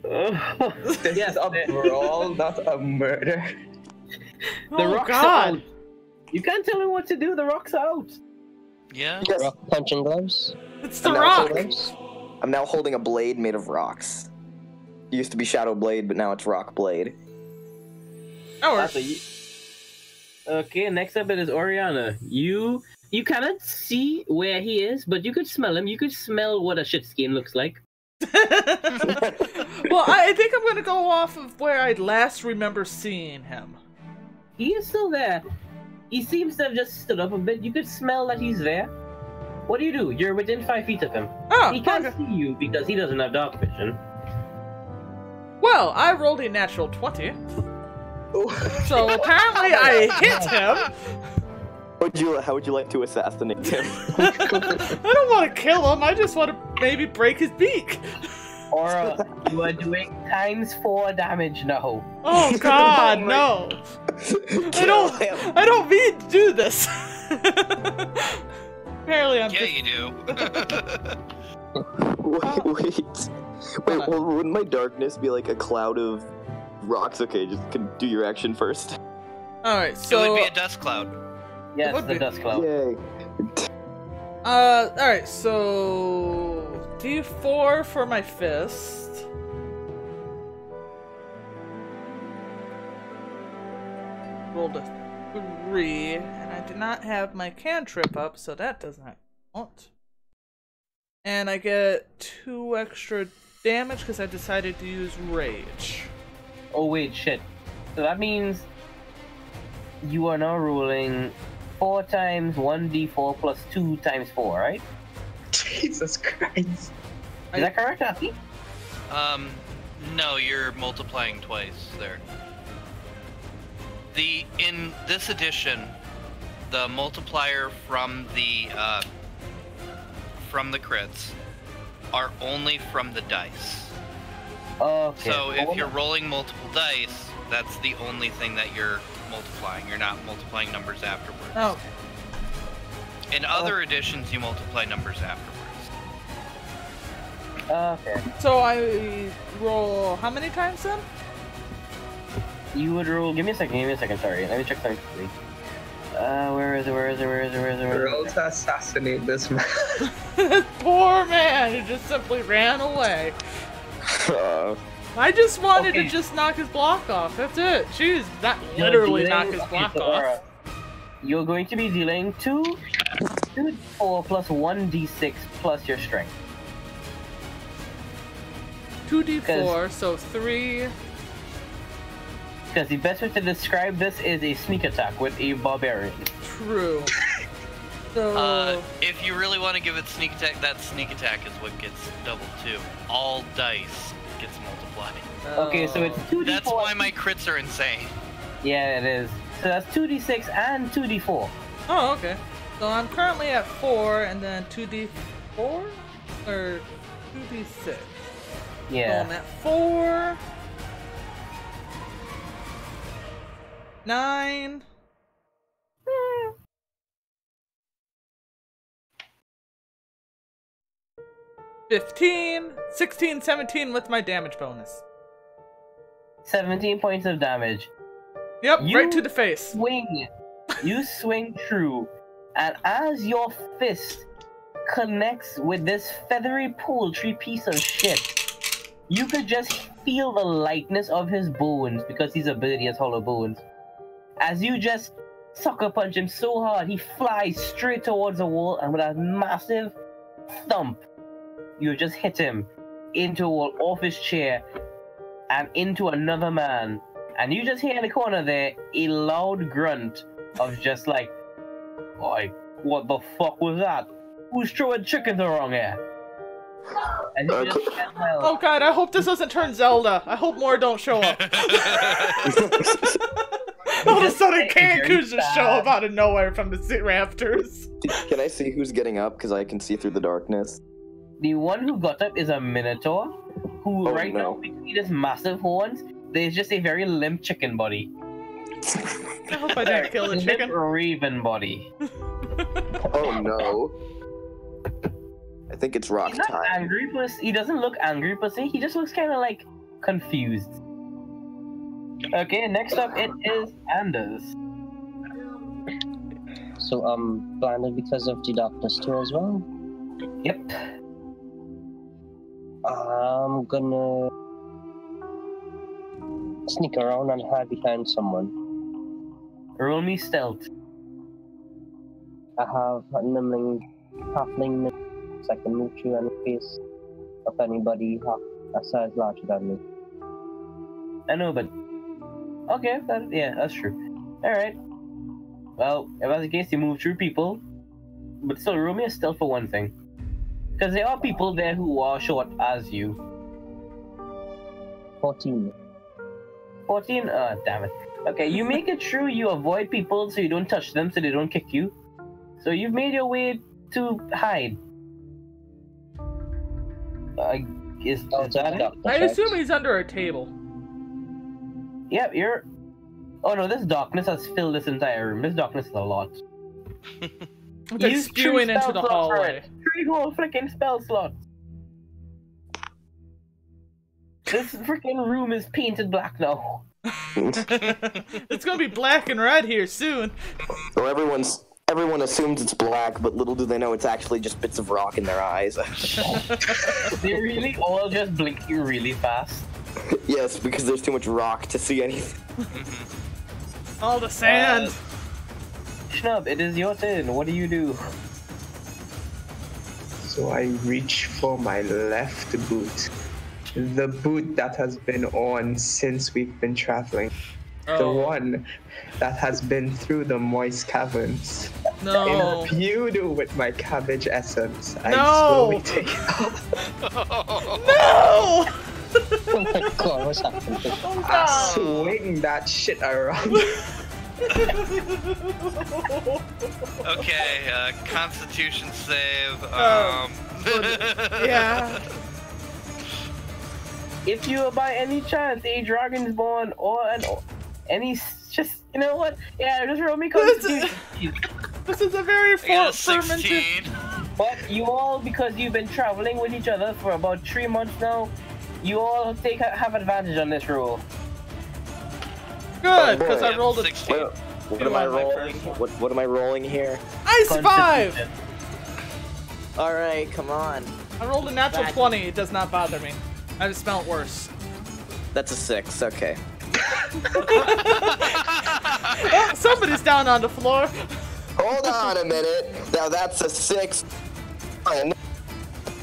This is a brawl, not a murder. The rocks God. are out. You can't tell me what to do. The rock's out. Yeah. Yes. Rock punching gloves. It's the I'm now rock. holding- I'm now holding a blade made of rocks. It used to be Shadow Blade, but now it's Rock Blade. Oh, That's okay, next up it is Oriana. You cannot see where he is, but you could smell him. You could smell what a shit skin looks like. well, I think I'm gonna go off of where I last remember seeing him. He is still there. He seems to have just stood up a bit. You could smell that he's there. What do? You're within 5 feet of him. Oh, He can't okay. see you because he doesn't have dark vision. Well, I rolled a natural 20. So apparently I hit him. How would you like to assassinate him? I don't want to kill him. I just want to maybe break his beak. Or you are doing ×4 damage now. Oh God, no! I don't mean to do this. Apparently, I'm Yeah, just... you do. Wait, well, wouldn't my darkness be like a cloud of rocks? Okay, just can do your action first. All right, It so would be a dust cloud. Yes, would the be. dust cloud. Yay. all right, so D4 for my fist. Rolled a 3, and I did not have my cantrip up, so that does not count. And I get 2 extra damage because I decided to use rage. Oh wait, shit. So that means you are now rolling 4 times 1d4 plus 2 times 4, right? Jesus Christ. Is that correct, Aki? No, you're multiplying twice there. In this edition, the multiplier from the crits are only from the dice. Okay. So if you're rolling multiple dice, that's the only thing that you're multiplying. You're not multiplying numbers afterwards. Oh, In other editions, you multiply numbers afterwards. Okay. so I roll how many times then? You would roll. Give me a second. Sorry, let me check something quickly. Where is it? Roll to assassinate this man. This poor man who just simply ran away. I just wanted to just knock his block off. That's it. Jeez, not literally knock his block off. You're going to be dealing 2d4 plus 1d6 plus your strength. 2d4, so 3. Because the best way to describe this is a sneak attack with a barbarian. True. So If you really want to give it sneak attack, that sneak attack is what gets doubled too. All dice gets multiplied. Okay, so it's 2d4. That's why my crits are insane. Yeah, it is. So that's 2d6 and 2d4. Oh, okay. So I'm currently at 4, and then 2d4 or 2d6. Yeah. So I'm at 4. 9. 15, 16, 17 with my damage bonus. 17 points of damage. Yep, You- right to the face. You swing through, and as your fist connects with this feathery poultry piece of shit, you could just feel the lightness of his bones because his ability has hollow bones. As you just sucker punch him so hard, he flies straight towards the wall, and with a massive thump, you just hit him into a wall, off his chair, and into another man. And you just hear in the corner there a loud grunt of just like, "Oi, what the fuck was that? Who's throwing chickens around here?" And you just get well. Oh god, I hope this doesn't turn Zelda. I hope more don't show up. All of a sudden, Cancun's just show up out of nowhere from the rafters. Can I see who's getting up? Because I can see through the darkness. The one who got up is a minotaur, who Oh, right now no. between his massive horns, there's just a very limp chicken body. I hope I didn't kill the Limp chicken. raven body. Oh no. I think it's rock He's not time. angry, but he doesn't look angry per se. He just looks kind of like confused. Okay, next up it is Anders. also blinded because of the darkness too as well. Yep. I'm gonna sneak around and hide behind someone. Roll me stealth. I have a halfling so I can move through any face of anybody a size larger than me. I know, but okay, yeah, that's true. All right. Well, if that's the case, you move through people, but still, roll me a stealth for one thing, because there are people there who are short as you. 14. 14? Damn it. Okay, you make it through. You avoid people so you don't touch them, so they don't kick you. So you've made your way to hide. Is that it? I assume he's under a table. Yep, you're. Oh no, this darkness has filled this entire room. This darkness is a lot. It's like spewing into the hallway. 3 whole freaking spell slots. This freaking room is painted black now. It's gonna be black and red here soon. So everyone assumes it's black, but little do they know it's actually just bits of rock in their eyes. They really all just blinking really fast. Yes, because there's too much rock to see anything. All the sand. Schnub, it is your turn. What do you do? So I reach for my left boot. The boot that has been on since we've been traveling. The one that has been through the moist caverns. No. Imbued with my cabbage essence. I No. slowly take it off. No! Oh my god, what's happening? I swing that shit around. Okay, Constitution save. Yeah. If you are by any chance a dragonborn or any, just, you know what? Yeah, just roll me Constitution. This is a very I got a fermented. 16. But you all, because you've been traveling with each other for about 3 months now, you all have advantage on this roll. Good, because I rolled a 16. What am I rolling? What am I rolling here? I survived! Constitution. Alright, come on. I rolled a natural 20, it does not bother me. I just smelled worse. That's a 6, okay. Oh, somebody's down on the floor. Hold on a minute. Now that's a 6.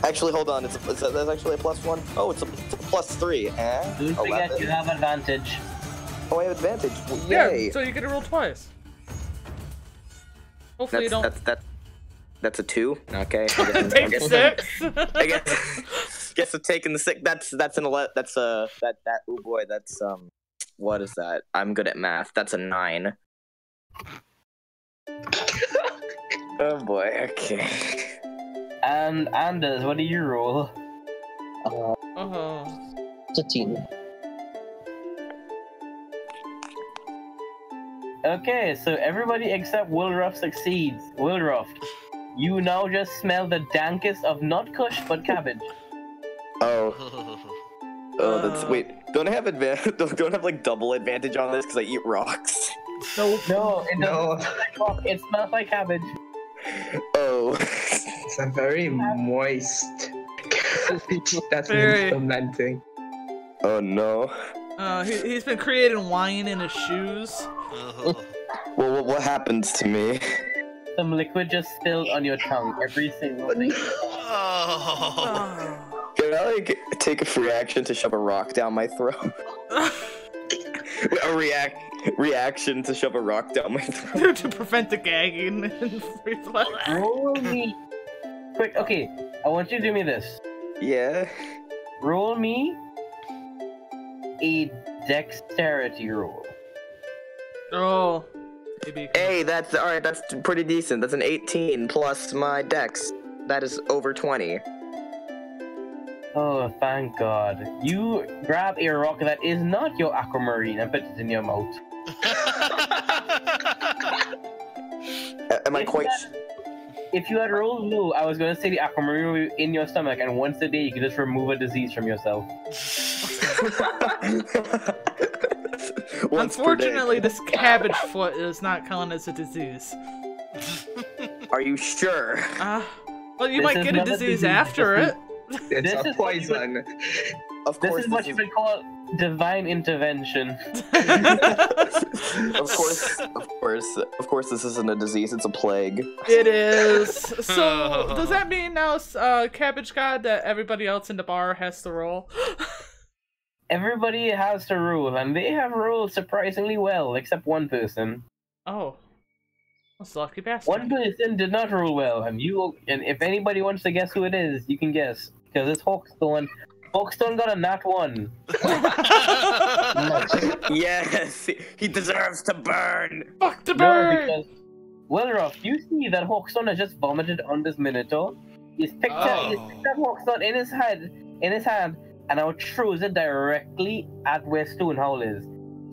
Actually, hold on. That's actually a +1. Oh, it's a +3. Don't forget you have advantage. Oh, I have advantage. Well, yay. Yeah, so you get to roll twice. Hopefully you don't That's a 2. Okay. take a 6. I guess I'm taking the 6. That's an 11. That's that. Oh boy. That's What is that? I'm good at math. That's a 9. Oh boy. Okay. And Anders, what do you roll? 13. Okay, so everybody except Wilruff succeeds. Wilruff, you now just smell the dankest of not kush but cabbage. Oh, that's wait. Don't I have advantage? Don't I have like double advantage on this because I eat rocks? No, it doesn't smell like rock. It smells like cabbage. Oh. It's a very moist cabbage that's been fermenting. Oh no. He's been creating wine in his shoes. Well, what happens to me? Some liquid just spilled on your tongue every single thing. Can I like take a free action to shove a rock down my throat? A reaction to shove a rock down my throat To prevent the gagging and reflex. Roll me. Quick, okay. I want you to do me this. Yeah. Roll me a dexterity roll. Oh. Maybe. Hey, that's alright. That's pretty decent. That's an 18 plus my dex. That is over 20. Oh, thank God. You grab a rock that is not your aquamarine and put it in your mouth. Am I quite? If you had rolled low, I was going to say the aquamarine will be in your stomach, and once a day you can just remove a disease from yourself. Unfortunately, this cabbage foot is not counted as a disease. Are you sure? Well, you This might is get a not a disease disease, after this it. It's This a is what you poison. Of This course, is what you would call divine intervention. Of course, this isn't a disease. It's a plague. It is. So, does that mean now, Cabbage God, that everybody else in the bar has to roll? Everybody has to rule, and they have ruled surprisingly well, except one person. Oh. That's a lucky bastard. One person did not rule well, and if anybody wants to guess who it is, you can guess. Because it's Hawkstone. Hawkstone got a nat 1. Yes, he deserves to burn. Fuck the No, bird! because, well, Ruff, you see that Hawkstone has just vomited on this Minotaur. He's picked up Hawkstone in his hand, and now throws it directly at where Stonehowl is.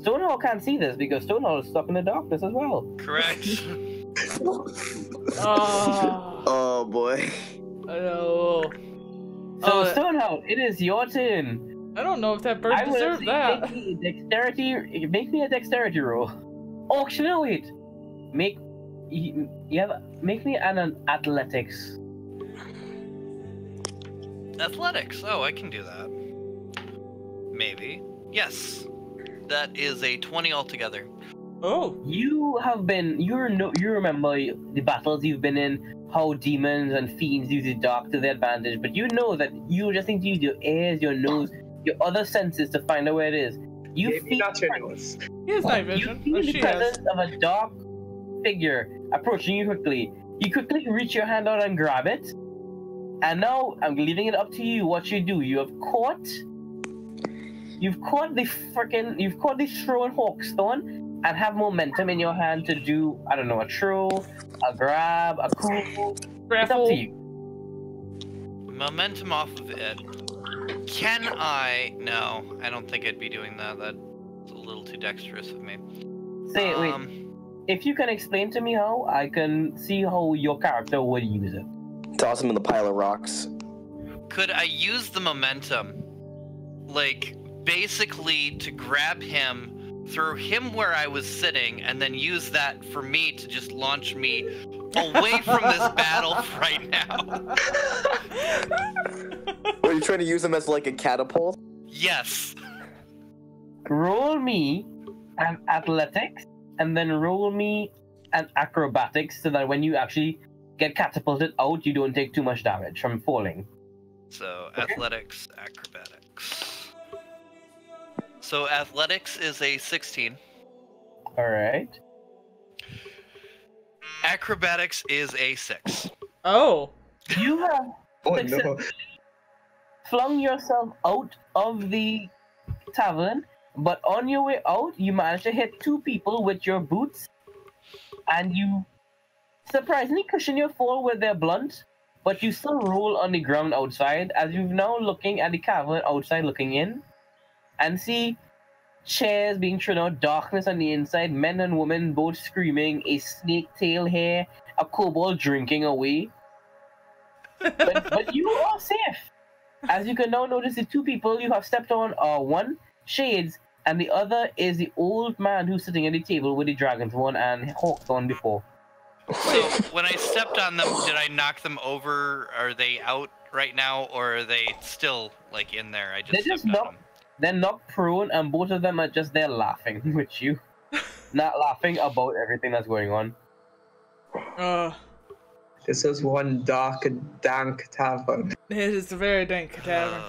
Stonehowl can't see this because Stonehowl is stuck in the darkness as well. Correct. Oh boy. Oh. So Stonehowl, it is your turn. I don't know if that bird deserved that. Make me a dexterity roll. Oh, actually, no, wait. Make me an athletics. Athletics. Oh, I can do that. Maybe. Yes. That is a 20 altogether. Oh. You remember the battles you've been in, how demons and fiends use the dark to their advantage, but you know that you just need to use your ears, your nose, your other senses to find out where it is. You feel not your nose. He has night vision. You Oh, feel the she has. presence of a dark figure approaching you quickly. You quickly reach your hand out and grab it, and now I'm leaving it up to you what you do. You've caught the thrown Hawkstone and have momentum in your hand to do, I don't know, a throw, a grab, a cool. It's up to you. Momentum off of it. Can I? No, I don't think I'd be doing that. That's a little too dexterous of me. Wait. If you can explain to me how, I can see how your character would use it. Toss him in the pile of rocks. Could I use the momentum, like, basically to grab him, throw him where I was sitting, and then use that for me to just launch me away from this battle right now? Are you trying to use him as like a catapult? Yes. Roll me an athletics, and then roll me an acrobatics, so that when you actually get catapulted out, you don't take too much damage from falling. So, athletics, acrobatics. So, athletics is a 16. Alright. Acrobatics is a 6. Oh. You have No. flung yourself out of the tavern, but on your way out, you managed to hit 2 people with your boots, and you surprisingly cushion your fall with their blunt, but you still roll on the ground outside as you're now looking at the cavern outside looking in, and see chairs being thrown out, darkness on the inside, men and women both screaming, a snake tail here, a kobold drinking away. But you are safe. As you can now notice, the 2 people you have stepped on are one, Shades, and the other is the old man who's sitting at the table with the dragon's one and Hawkthorn before. So, when I stepped on them, did I knock them over? Are they out right now, or are they still, like, in there? They're knocked prone, and both of them are just there laughing with you. Not laughing about everything that's going on. This was one dark and dank tavern. It is a very dank tavern.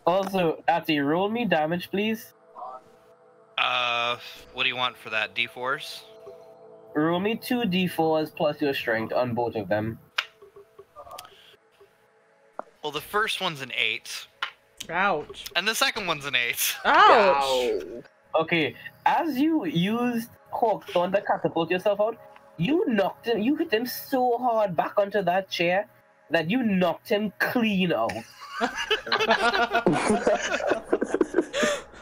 Also, Ati, roll me damage, please. What do you want for that? D4s? Roll me 2 d4s plus your strength on both of them. Well, the first one's an 8. Ouch. And the second one's an 8. Ouch! Okay, as you used Hawkthorn to catapult yourself out, you hit him so hard back onto that chair that you knocked him clean out.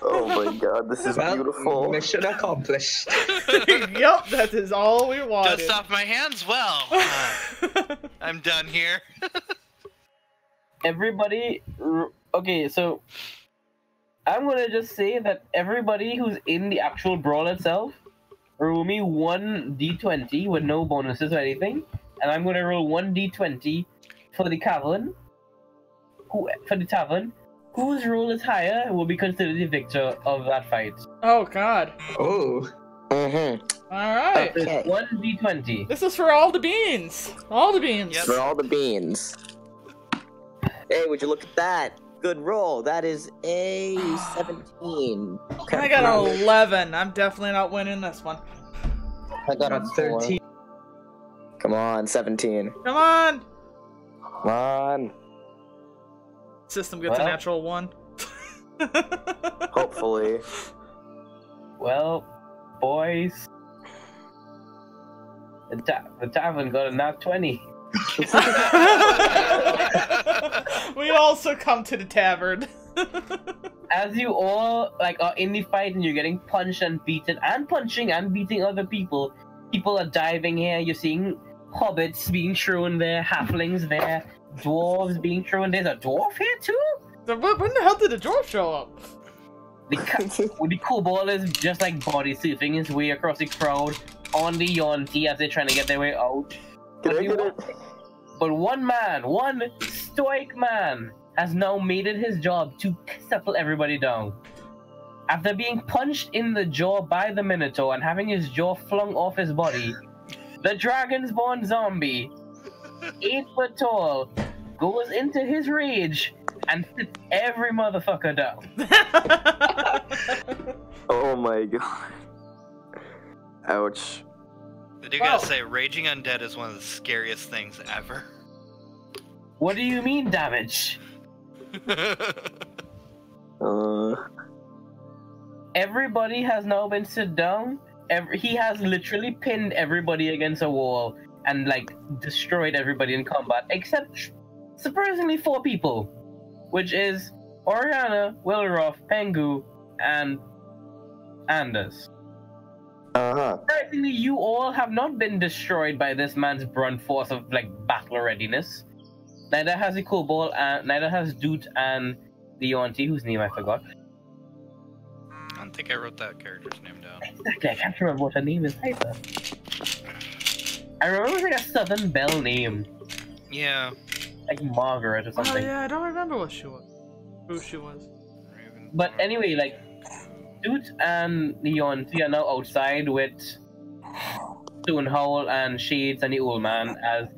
Oh my god, this is beautiful. Mission accomplished. Yup, that is all we wanted. Dust off my hands? Well, I'm done here. Everybody, okay, so I'm gonna just say that everybody who's in the actual brawl itself, roll me 1d20 with no bonuses or anything, and I'm gonna roll 1d20 for the tavern. Whose roll is higher will be considered the victor of that fight. Oh God. Oh. Mm-hmm. All right. Okay. 1d20. This is for all the beans. All the beans. Yep. For all the beans. Hey, would you look at that? Good roll. That is a 17. Okay. I got an 11. I'm definitely not winning this one. I got a 13. Come on, 17. Come on. Come on. System gets a Well. natural 1. Hopefully. Well, boys, the tavern got a nat 20. We all succumb to the tavern. As you all are in the fight and you're getting punched and beaten and punching and beating other people, people are diving here. You're seeing hobbits being thrown there, halflings there, dwarves being thrown. There's a dwarf here too? When the hell did the dwarf show up? The kobold is just body surfing his way across the crowd on the Yonti as they're trying to get their way out. Can I get it? But one stoic man, has now made it his job to settle everybody down. After being punched in the jaw by the Minotaur and having his jaw flung off his body, the Dragon's-born zombie, 8 foot tall, goes into his rage and sits every motherfucker down. Oh my god. Ouch. I do gotta say, raging undead is one of the scariest things ever. What do you mean, damage? Everybody has now been sit down. He has literally pinned everybody against a wall and destroyed everybody in combat, except surprisingly 4 people, which is Oriana, Wilroth, Pengu, and Anders. Surprisingly, you all have not been destroyed by this man's brunt force of battle readiness. Neither has the kobold, and neither has Doot and the Yonti, whose name I forgot. I don't think I wrote that character's name down. Exactly, I can't remember what her name is either. I remember it was a Southern Belle name, Yeah. like Margaret or Oh something. yeah, I don't remember what she was. Who she was. But anyway, Doot and the Yonti are now outside with Stonehowl and Shades and the old man, as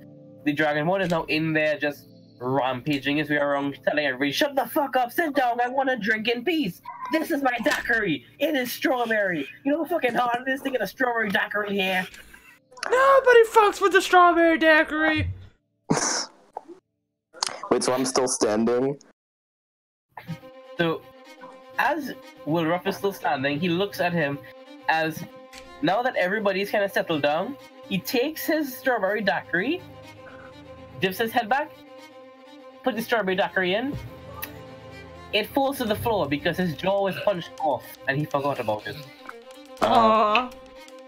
the Dragonborn is now in there just rampaging his way around, telling everybody, "Shut the fuck up, sit down, I want to drink in peace. This is my daiquiri. It is strawberry. You know how fucking hard it is to get a strawberry daiquiri here?" Nobody fucks with the strawberry daiquiri. Wait, so I'm still standing? So, as Wilruff is still standing, he looks at him as, now that everybody's kind of settled down, he takes his strawberry daiquiri, dips his head back, puts the strawberry daiquiri in. It falls to the floor because his jaw was punched off and he forgot about it. Aww.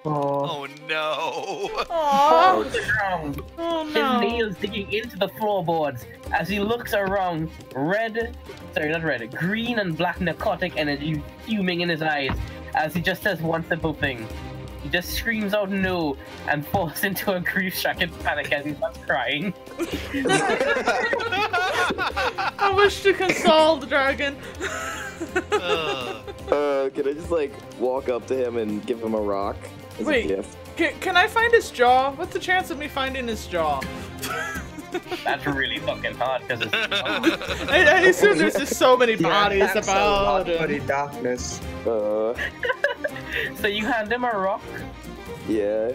Oh no! Aww. To the ground. Oh His no. nails digging into the floorboards as he looks around, green and black narcotic energy fuming in his eyes as he just says one simple thing. He just screams out no and falls into a grief-stricken panic as he starts crying. I wish to console the dragon. Can I just walk up to him and give him a rock as Wait. a gift? Can I find his jaw? What's the chance of me finding his jaw? That's really fucking hard because it's I assume there's just so many bodies thanks a lot about for the him. darkness. So you hand him a rock, Yeah.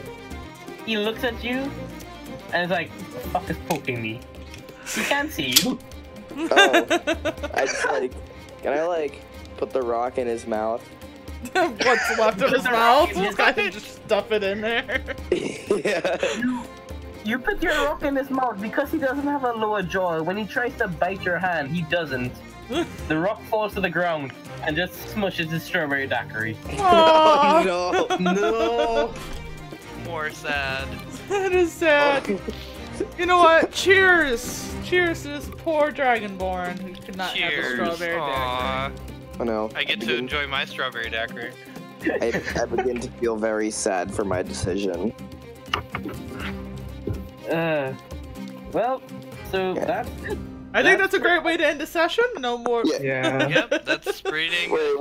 he looks at you, and is like, "The fuck is poking me?" He can't see you. Oh. I just can I put the rock in his mouth? What's left of his mouth? I can just stuff it in there. Yeah. You put your rock in his mouth because he doesn't have a lower jaw. When he tries to bite your hand, he doesn't. The rock falls to the ground and just smushes his strawberry daiquiri. Aww, No. No! More sad. that is sad. You know what? Cheers! Cheers to this poor Dragonborn who could not have a Cheers. strawberry daiquiri. Aw. Oh no. I get to enjoy my strawberry daiquiri. I begin to feel very sad for my decision. Well, so that's it. I think that's a great way to end the session. No more. Yeah. Yep, that's pretty. Wait.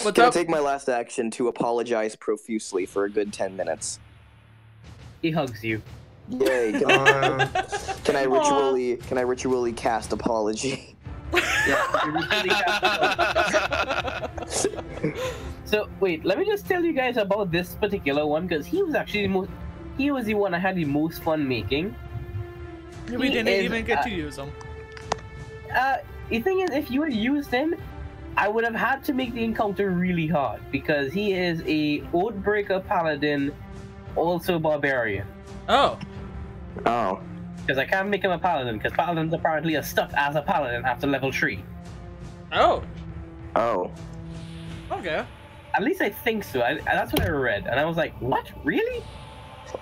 What's Can I up? take my last action to apologize profusely for a good 10 minutes? He hugs you. Yay! Can I ritually cast apology? So wait, let me just tell you guys about this particular one because he was actually the one I had the most fun making. We didn't even get to use them. The thing is, if you had used him, I would have had to make the encounter really hard because he is a Oathbreaker Paladin, also Barbarian. Oh. Because I can't make him a Paladin because Paladins apparently are stuck as a Paladin after level 3. Oh. At Okay. least I think so. That's what I read, and I was like, "What? Really?"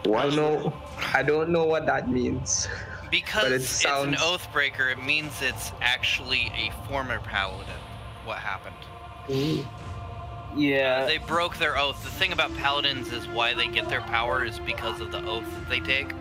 I don't know what that means. Because it's an Oathbreaker, it means it's actually a former Paladin. What happened? Yeah. They broke their oath. The thing about Paladins is why they get their power is because of the oath that they take.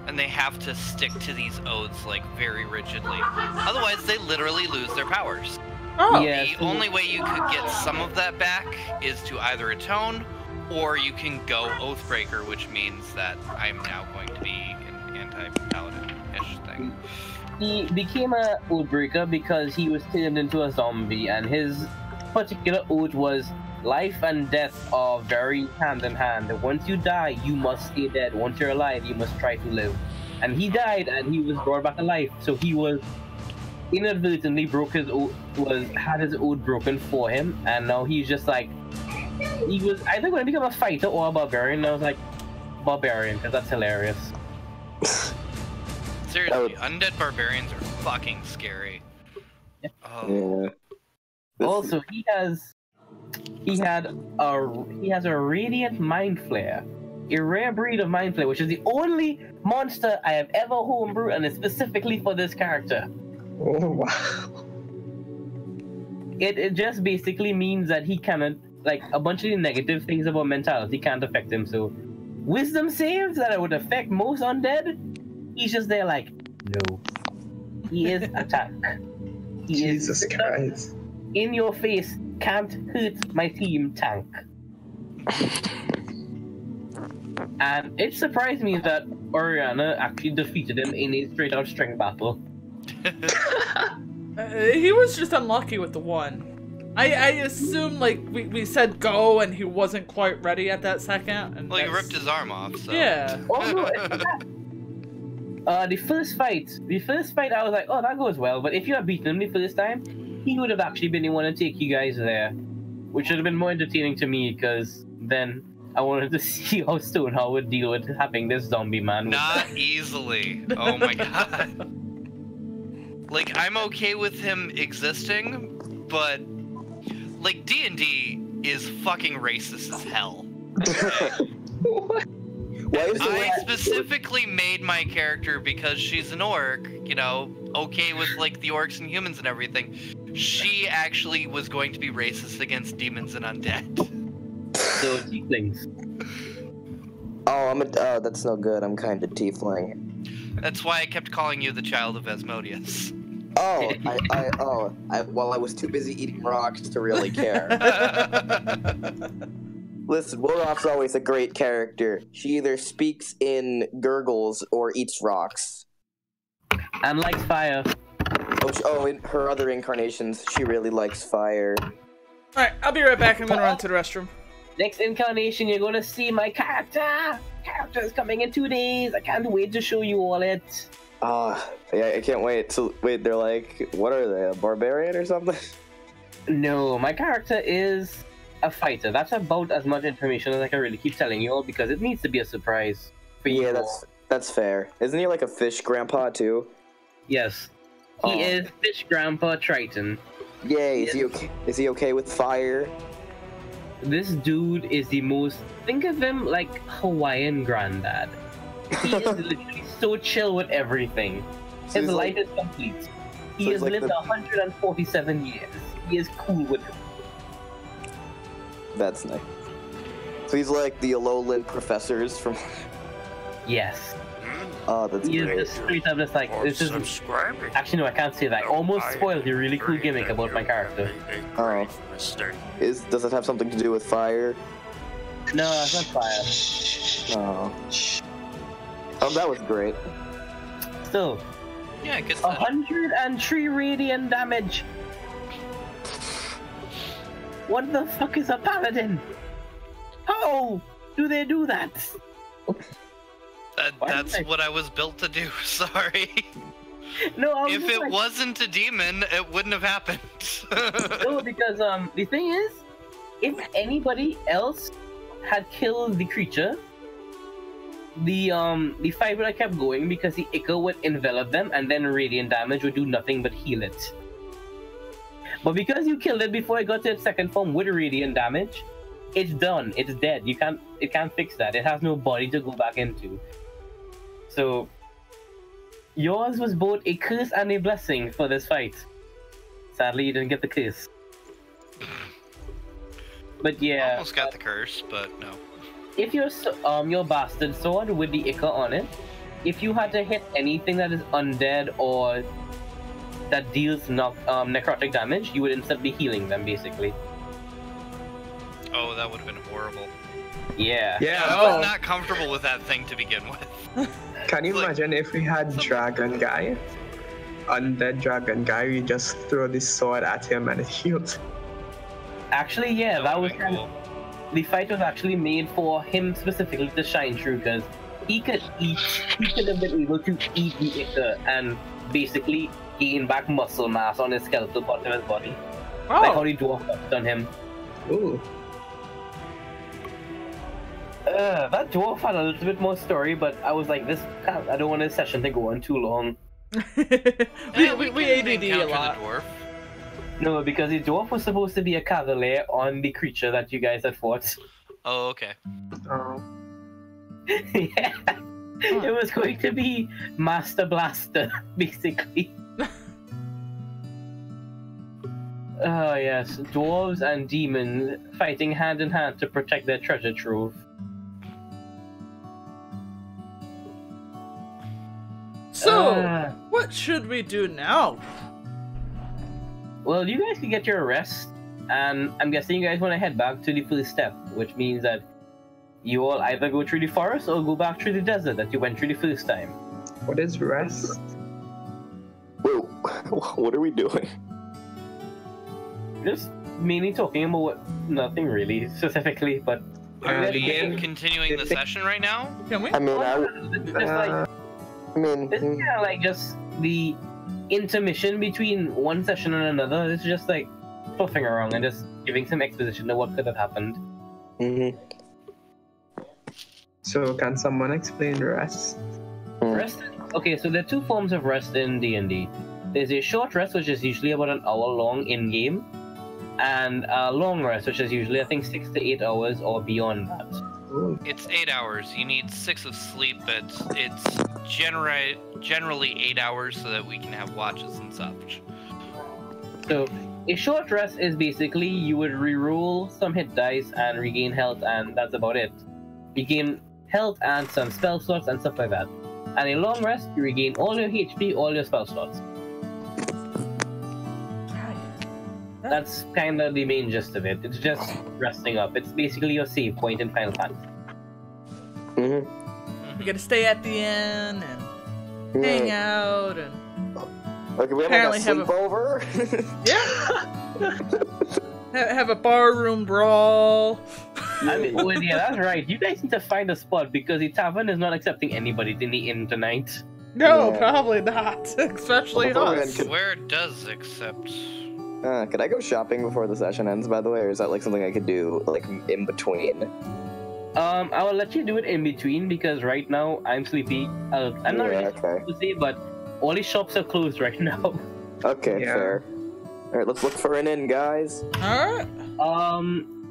And they have to stick to these oaths, like, very rigidly. Otherwise, they literally lose their powers. Oh. Yeah, The only way you could get some of that back is to either atone, or you can go Oathbreaker, which means that I'm now going to be an anti-Paladin-ish thing. He became a Oathbreaker because he was turned into a zombie, and his particular oath was life and death are very hand in hand. Once you die, you must stay dead. Once you're alive, you must try to live. And he died, and he was brought back to life. So he was inadvertently had his oath broken for him, and now he's just like he was either going to become a fighter or a barbarian. And I was like, barbarian, because that's hilarious. Seriously, undead barbarians are fucking scary. Yeah. Oh. Yeah. Also, he has a radiant mind flare, a rare breed of mind flare, which is the only monster I have ever homebrewed, and it's specifically for this character. Oh wow. It just basically means that he cannot, like, a bunch of the negative things about mentality can't affect him. So, wisdom saves that would affect most undead, he's just there like, no. He is attack. Jesus Christ. In your face, can't hurt my team tank. And it surprised me that Oriana actually defeated him in a straight out strength battle. He was just unlucky with the one. I assume, like, we said go and he wasn't quite ready at that second. And Well, you ripped his arm off, so... Yeah. Oh no, the first fight, I was like, oh, that goes well. But if you had beaten him the first time, he would have actually been the one to take you guys there, which would have been more entertaining to me, because then I wanted to see how Stonehow would deal with having this zombie man. Not easily. Oh my god. Like, I'm okay with him existing, but, like, DnD is fucking racist as hell. What? I specifically made my character because she's an orc, you know, okay with, like, the orcs and humans and everything. She actually was going to be racist against demons and undead. So, tieflings. Oh, that's no good. I'm kind of tiefling. That's why I kept calling you the child of Asmodeus. Oh, well, I was too busy eating rocks to really care. Listen, Wilroff's always a great character. She either speaks in gurgles or eats rocks. And likes fire. In her other incarnations, she really likes fire. Alright, I'll be right back. I'm gonna run to the restroom. Next incarnation, you're gonna see my character. Character is coming in 2 days. I can't wait to show you all it. Yeah, I can't wait. So, wait, they're like, what are they, a barbarian or something? No, my character is a fighter. That's about as much information as I can really keep telling you all, because it needs to be a surprise for you. Yeah, that's fair. Isn't he like a fish grandpa too? Yes. He is Fish Grandpa Triton. Yay, Yes. Is he okay with fire? This dude is the most... Think of him like Hawaiian granddad. He is literally so chill with everything. So His he's life like- is complete. He so has he's like lived the- 147 years. He is cool with it. That's nice. So he's like the Alolan professors from. Yes. Oh, that's He great. is just straight up just like, this is... Actually, no, I can't say that. I almost spoiled the really cool gimmick about my character. Oh. Does it have something to do with fire? No, that's not fire. Oh, that was great. Still, Yeah, good. 103 radiant damage. What the fuck is a paladin? How do they do that? That's what I was built to do. Sorry. No, if it wasn't a demon, it wouldn't have happened. No, because the thing is, if anybody else had killed the creature, the fight would have kept going because the ichor would envelop them, and then radiant damage would do nothing but heal it. But because you killed it before it got to its second form with radiant damage, it's done. It's dead. It can't fix that. It has no body to go back into. So yours was both a curse and a blessing for this fight. Sadly, you didn't get the curse. But yeah, Almost got the curse, but no. if your bastard sword with the ichor on it, if you had to hit anything that is undead or that deals necrotic damage, you would instantly healing them, basically. Oh, that would have been horrible. Yeah. Yeah. I was not comfortable with that thing to begin with. Can you Like- imagine if we had Dragon Guy? Undead Dragon Guy, we just throw this sword at him and it heals. Actually, yeah, that was would've kind been of... The fight was actually made for him specifically to shine through, because he could have been able to eat the ichor and basically gain back muscle mass on his skeletal part of his body. Like how the dwarf has done him. Ooh. That dwarf had a little bit more story, but I was like, I don't want this session to go on too long. we can ADD a encounter lot. the dwarf. No, because the dwarf was supposed to be a cavalier on the creature that you guys had fought. Oh, okay. Oh. Yeah. It was going to be Master Blaster, basically. Oh yes, dwarves and demons fighting hand in hand to protect their treasure trove. So, what should we do now? Well, you guys can get your rest, and I'm guessing you guys want to head back to the first step, which means that you all either go through the forest or go back through the desert that you went through the first time. What is rest? Wait, what are we doing? Just mainly talking about nothing really specifically, but Are the we game- continuing the session right now? Can we? I mean, this is kind of like just the intermission between one session and another. It's just like fluffing around and just giving some exposition to what could have happened. So can someone explain rest? Rest. Okay, so there are two forms of rest in D&D. There's a short rest, which is usually about an hour long in game, and a long rest, which is usually I think 6 to 8 hours or beyond that. Ooh. It's 8 hours. You need 6 of sleep, but it's generally 8 hours so that we can have watches and such. So a short rest is basically you would reroll some hit dice and regain health, and that's about it. You gain health and some spell slots and stuff like that. And a long rest, you regain all your HP, all your spell slots. That's kind of the main gist of it. It's just resting up. It's basically your save point in Final Fantasy. We gotta stay at the inn and hang out and Okay, we have Apparently like have a a- sleepover. have a barroom brawl. I mean, well, yeah, that's right. You guys need to find a spot because the tavern is not accepting anybody in the inn tonight. No, Yeah. probably not. Especially Well, us. Where it does accept. Could I go shopping before the session ends, by the way, or is that like something I could do like in between? I will let you do it in between because right now I'm sleepy. I'm not really okay. to say, but all the shops are closed right now. Okay, Yeah. fair. All right, let's look for an inn, guys. Alright.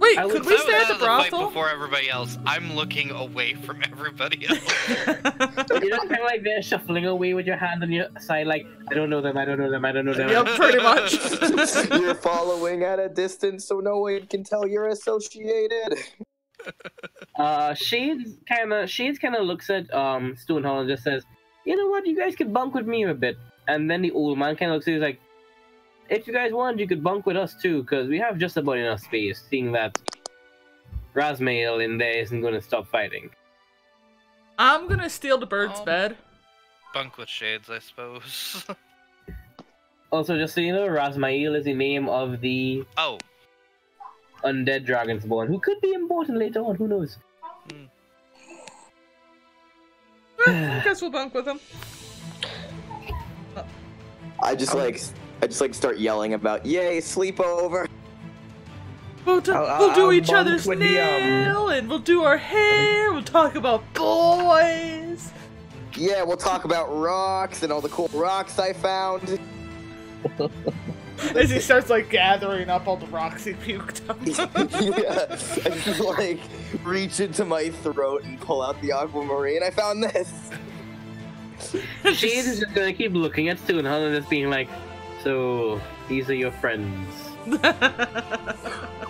Wait, could we stay at the fight brothel? before everybody else. I'm looking away from everybody else. You're just kind of like there shuffling away with your hand on your side, like, I don't know them, I don't know them, I don't know them. Yep, pretty much. You're following at a distance so no one can tell you're associated. Shades kind of looks at Stonehall and just says, you know what, you guys could bunk with me a bit. And then the old man kind of looks at you like, if you guys want, you could bunk with us too, because we have just about enough space, seeing that Razmael in there isn't going to stop fighting. I'm gonna steal the bird's bed. Bunk with Shades, I suppose. Also, just so you know, Razmael is the name of the undead Dragonsborn, who could be important later on, who knows? I guess we'll bunk with him. I just start yelling about, yay, sleepover! We'll do each other's nail, and we'll do our hair, we'll talk about boys! Yeah, we'll talk about rocks and all the cool rocks I found. As he starts, like, gathering up all the rocks he puked up. Yeah, I just, like, reach into my throat and pull out the aquamarine. I found this! Shades is just gonna keep looking at Stonehall and just being like, so, these are your friends.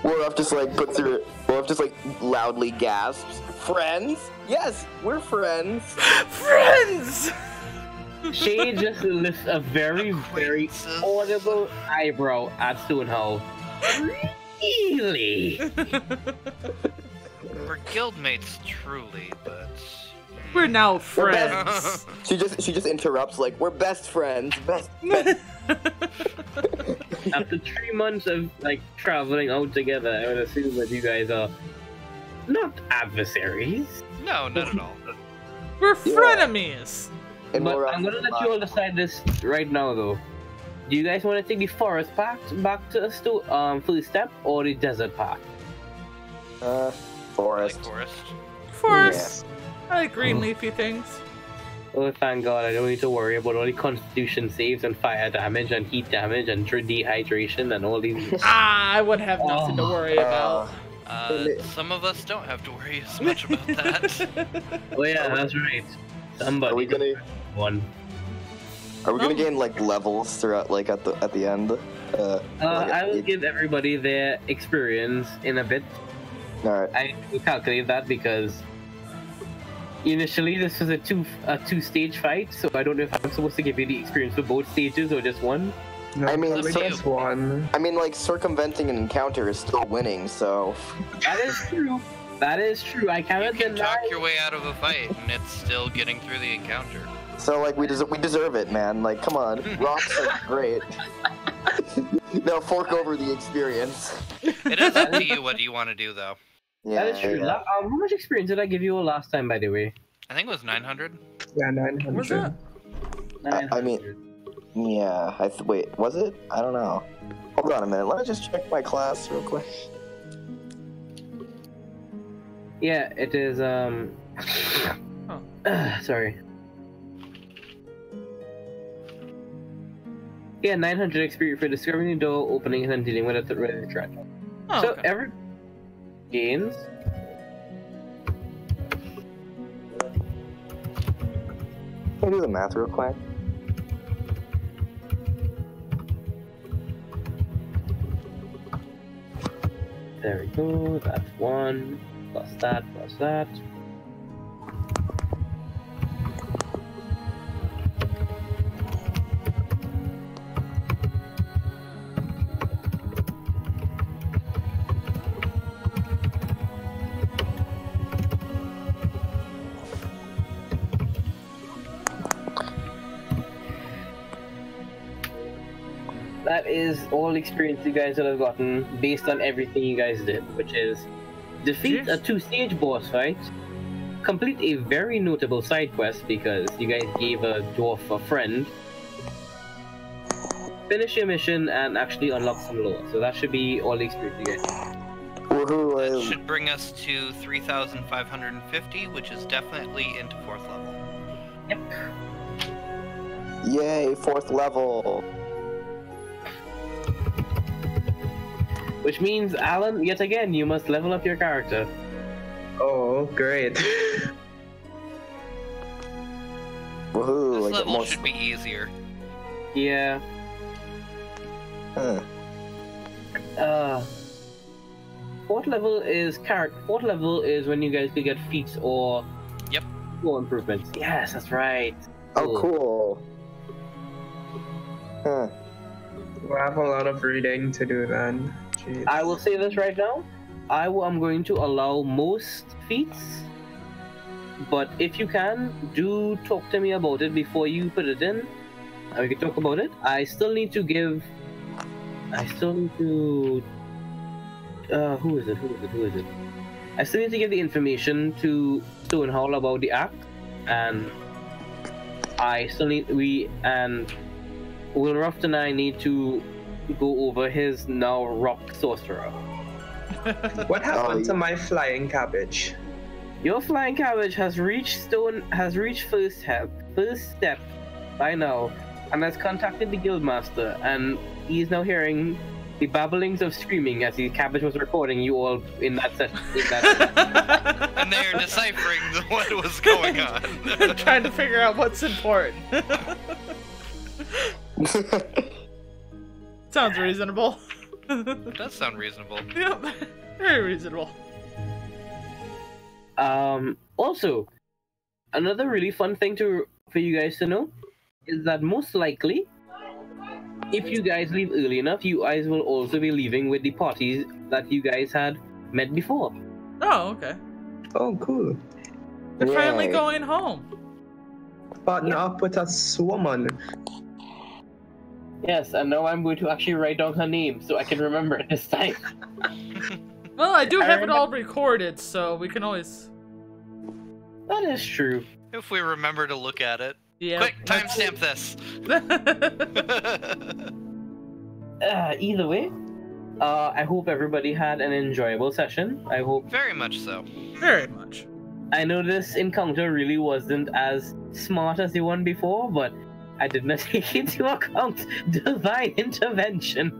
Warruff just like puts her. Warruff just like loudly gasps. Friends? Yes, we're friends. Friends! Shade just lifts a very, very audible eyebrow at Stonehall. Really? We're guildmates, truly, but we're now friends. She just interrupts like, we're best friends. Best. After 3 months of like traveling out together, I would assume that you guys are not adversaries. No, not at all. We're frenemies. But I'm gonna let you all decide this right now, though. Do you guys want to take the forest path back to First Step or the desert path? Forest. Like forest. Forest. I like green leafy things. Oh, thank God, I don't need to worry about all the constitution saves and fire damage and heat damage and dehydration and all these. I would have nothing to worry about. Some of us don't have to worry as much about that. Oh yeah, that's right. Somebody. Are we gonna gain like levels throughout, like at the end? I will give everybody their experience in a bit. Alright. I will calculate that because initially this was a two-stage fight, so I don't know if I'm supposed to give you the experience for both stages or just one. No, I mean, just one. I mean, like circumventing an encounter is still winning, so. That is true. That is true. I cannot You can deny. talk your way out of a fight, and it's still getting through the encounter. So like we deserve it, man. Like, come on, rocks are great. They'll fork over the experience. It is up to you. What do you want to do, though? Yeah, That is true. yeah. How much experience did I give you all last time, by the way? I think it was 900. Yeah, 900. What's that? I mean, yeah. Wait, was it? I don't know. Hold on a minute. Let me just check my class real quick. Yeah, it is. Sorry. Yeah, 900 experience for discovering the door, opening, and then dealing with the threat. Oh, So okay. every gains. Can I do the math real quick? There we go. That's 1 plus that plus that. That is all experience you guys would have gotten based on everything you guys did, which is defeat a 2-stage boss fight, complete a very notable side quest because you guys gave a dwarf a friend, finish your mission, and actually unlock some lore. So that should be all the experience you guys have. That should bring us to 3,550, which is definitely into 4th level. Yep. Yay, 4th level. Which means, Alan, yet again, you must level up your character. Oh, great. Woohoo! This I get level more. should be easier. Yeah. Huh. Fourth level is Fourth level is when you guys could get feats or skill improvements. Yes, that's right. Oh, cool. Huh. We have a lot of reading to do then. Jeez. I will say this right now. I'm going to allow most feats, but if you can, do talk to me about it before you put it in. We can talk about it. I still need to. Who is it? I still need to give the information to Stonehall about the act, and I still need Wilruft and I need to go over his now rock sorcerer. What happened to my flying cabbage? Your flying cabbage has reached first step by now, and has contacted the guildmaster, and he is now hearing the babblings of screaming as the cabbage was recording you all in that session. And they are deciphering what was going on. Trying to figure out what's important. Sounds reasonable. It does sound reasonable. Yep, very reasonable. Also, another really fun thing for you guys to know is that most likely, if you guys leave early enough, you guys will also be leaving with the parties that you guys had met before. Oh, okay. Oh, cool. They're finally Yay. going home. Partner up with a woman. Yes, and now I'm going to actually write down her name so I can remember it this time. Well, I do have it all recorded, so we can always... That is true. If we remember to look at it. Yeah. Quick, timestamp this. Either way, I hope everybody had an enjoyable session. I hope. Very much so. Very much. I know this encounter really wasn't as smart as the one before, but I did not take into account divine intervention.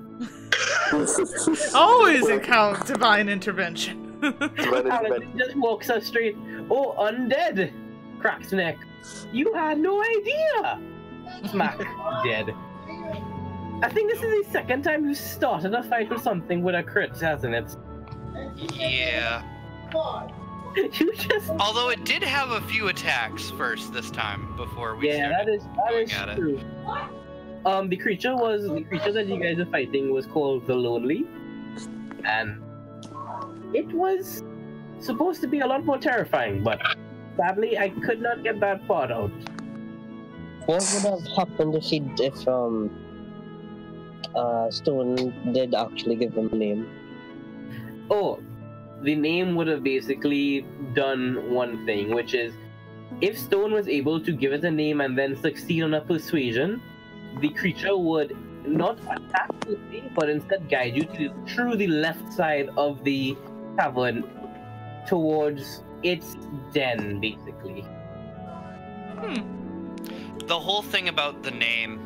Always account divine intervention. Alan just walks us straight. Oh, undead! Cracks neck. You had no idea! Smack. Dead. I think this is the second time you started a fight with something with a crit, hasn't it? Yeah. You just... Although it did have a few attacks first this time before we started that going is at true. The creature that you guys are fighting was called the Lonely, and it was supposed to be a lot more terrifying, but sadly I could not get that part out. What would have happened if Stone did actually give him a name? Oh, the name would have basically done one thing, which is if Stone was able to give it a name and then succeed on a persuasion, the creature would not attack the thing, but instead guide you through the left side of the cavern towards its den, basically. The whole thing about the name,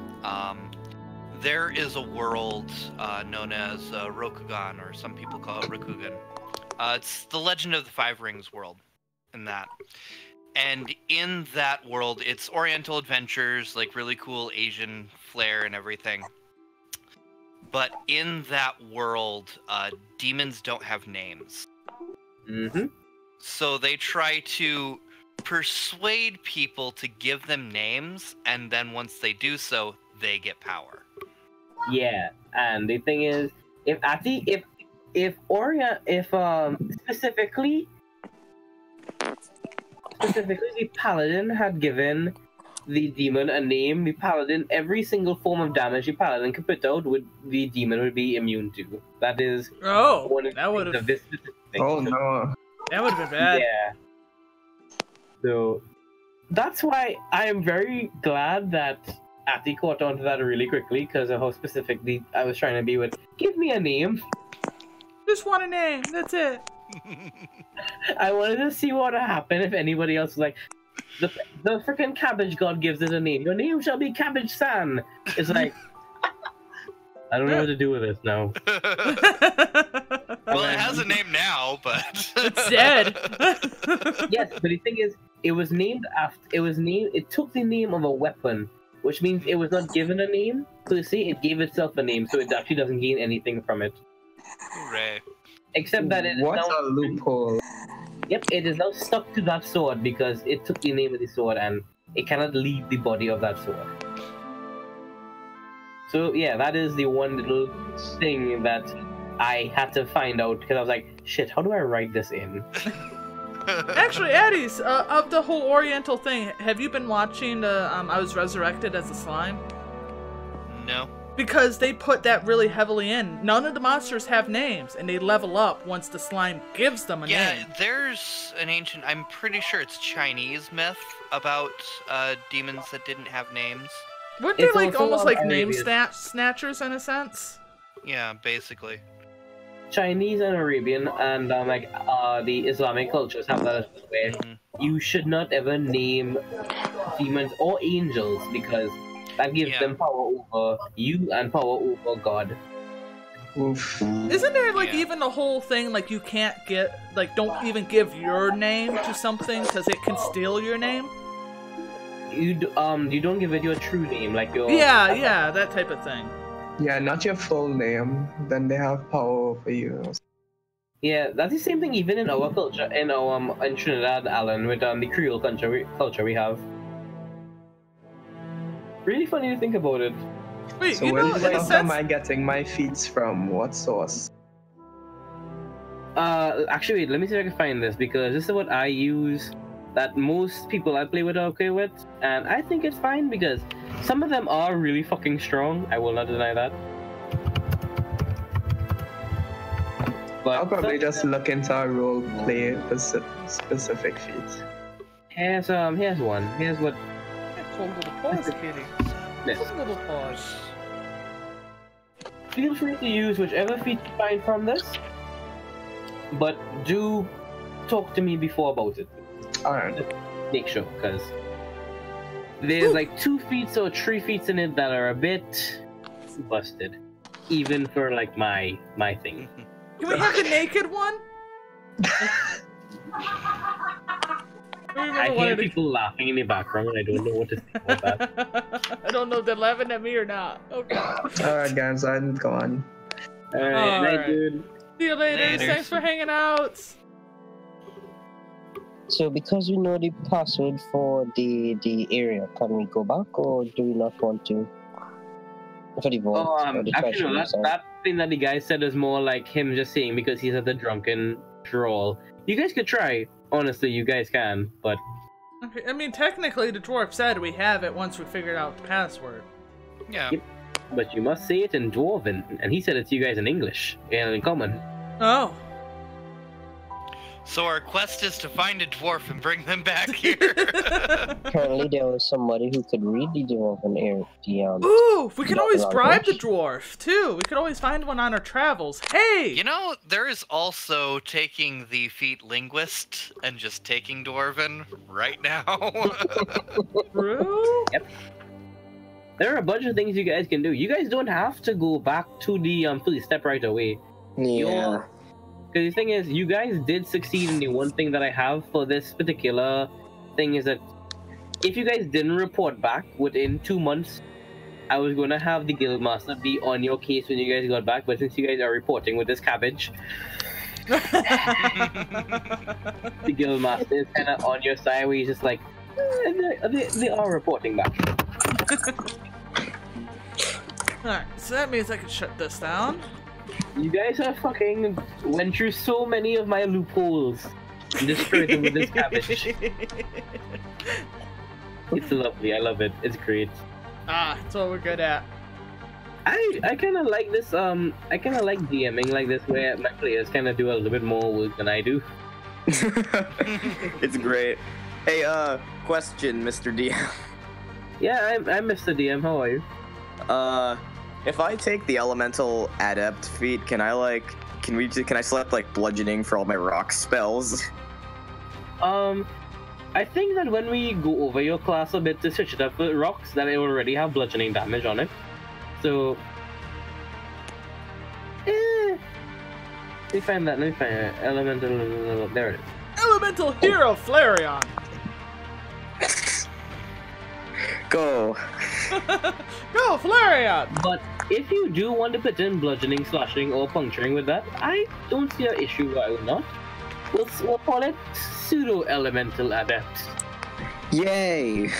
there is a world known as Rokugan, or some people call it Rokugan. It's the Legend of the Five Rings world, in that. And in that world, it's Oriental adventures, like really cool Asian flair and everything. But in that world, demons don't have names. Mm-hmm. So they try to persuade people to give them names, and then once they do so, they get power. Yeah, and the thing is, specifically the paladin had given the demon a name, the paladin, every single form of damage the paladin could put out, the demon would be immune to. That is one of that would have. this specific thing. Oh no. That would have been bad. Yeah. So that's why I am very glad that Ati caught on to that really quickly, because of how specifically I was trying to be with, give me a name. Just want a name, that's it. I wanted to see what would happen if anybody else was like, the freaking cabbage god gives it a name. Your name shall be Cabbage San. It's like, I don't know what to do with this now. Well, it has a name now, but It's dead. Yes, but the thing is, it was named after. It took the name of a weapon, which means it was not given a name. So see, it gave itself a name, so it actually doesn't gain anything from it. hooray. Except that it is What now. a loophole. Yep, it is now stuck to that sword because it took the name of the sword and it cannot leave the body of that sword. So yeah, that is the one little thing that I had to find out because I was like, shit, how do I write this in? Actually, Addie's, of the whole Oriental thing, have you been watching I Was Resurrected as a Slime? No. Because they put that really heavily in. None of the monsters have names, and they level up once the slime gives them a name. Yeah, there's an ancient, I'm pretty sure it's Chinese myth about demons that didn't have names. Weren't they It's like also almost like name Arabian. snatchers in a sense? Yeah, basically. Chinese and Arabian and the Islamic cultures have that as where you should not ever name demons or angels because that gives them power over you and power over God. Oof. Isn't there like Yeah. even the whole thing like you can't get like don't even give your name to something because it can steal your name? You don't give it your true name like your Yeah, that type of thing. Yeah, not your full name. Then they have power over you. Yeah, that's the same thing even in our culture in Trinidad, Alan, with the Creole culture we have. Really funny to think about it. Wait, So you where know, the in a fuck am sense, I getting my feeds from? What source? Actually, wait, let me see if I can find this because this is what I use that most people I play with are okay with, and I think it's fine because some of them are really fucking strong. I will not deny that. But I'll probably just look into our role play specific feeds. here's one. Here's what cold little paws, kitty. this. Cold little paws. Feel free to use whichever feed you find from this, but do talk to me before about it. Alright. Make sure, because there's like 2 feats or 3 feats in it that are a bit busted, even for like my thing. Can we have the naked one? I hear people laughing in the background, and I don't know what to think about that. I don't know if they're laughing at me or not. Okay. Alright, guys, I'm gone. Alright, Alright. night, dude. See you later. Later. Thanks for hanging out. So because we know the password for the area, can we go back or do we not want to? For the vault or the Actually, treasure, no, sorry. that thing that the guy said is more like him just saying because he's at the drunken drawl. You guys could try. Honestly, you guys can, but Okay, I mean, technically, the dwarf said we have it once we figured out the password. Yeah. Yep. But you must say it in Dwarven, and he said it to you guys in English and in common. Oh. So our quest is to find a dwarf and bring them back here. Apparently there was somebody who could read the dwarven air. Ooh, we can Not always the bribe the language. dwarf, too. We could always find one on our travels. Hey! You know, there is also taking the feat linguist and just taking dwarven right now. True? There are a bunch of things you guys can do. You guys don't have to go back to the police step right away. Yeah. Because the thing is, you guys did succeed in the one thing that I have for this particular thing is that if you guys didn't report back within 2 months, I was going to have the guildmaster be on your case when you guys got back, but since you guys are reporting with this cabbage, the guildmaster is kind of on your side where he's just like, they are reporting back. Alright, so that means I can shut this down. You guys are fucking went through so many of my loopholes and destroyed them with this cabbage. It's lovely. I love it. It's great. Ah, that's what we're good at. I kind of like this. I kind of like DMing like this, where my players kind of do a little bit more work than I do. It's great. Hey, question, Mr. DM. Yeah, I'm Mr. DM. How are you? If I take the elemental adept feat, can I select like bludgeoning for all my rock spells? I think that when we go over your class a bit to switch it up with rocks, that it already have bludgeoning damage on it. So Let me find that. Let me find it. Elemental. There it is. Elemental Hero Flareon. Go. Go Flareon. But if you do want to put in bludgeoning, slashing, or puncturing with that, I don't see an issue why I would not. We'll call it pseudo-elemental adept. Yay!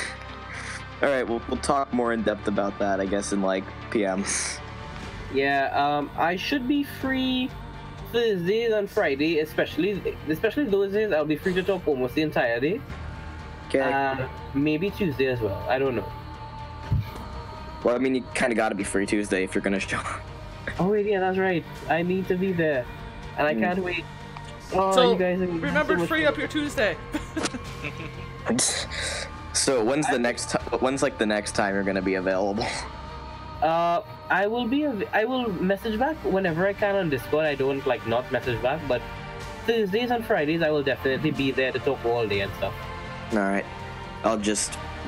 Alright, we'll talk more in depth about that, I guess, in like PM. Yeah, I should be free Thursdays and Friday, especially those days. I'll be free to talk almost the entire day. Okay. Maybe Tuesday as well. I don't know. Well, I mean, you kind of got to be free Tuesday if you're gonna show. Oh wait, yeah, that's right. I need to be there, and I can't wait. Oh, So, you guys are remember to free up your Tuesday. So when's the next? When's like the next time you're gonna be available? I will message back whenever I can on Discord. I don't like not message back, but Thursdays and Fridays I will definitely be there to talk all day and stuff. All right,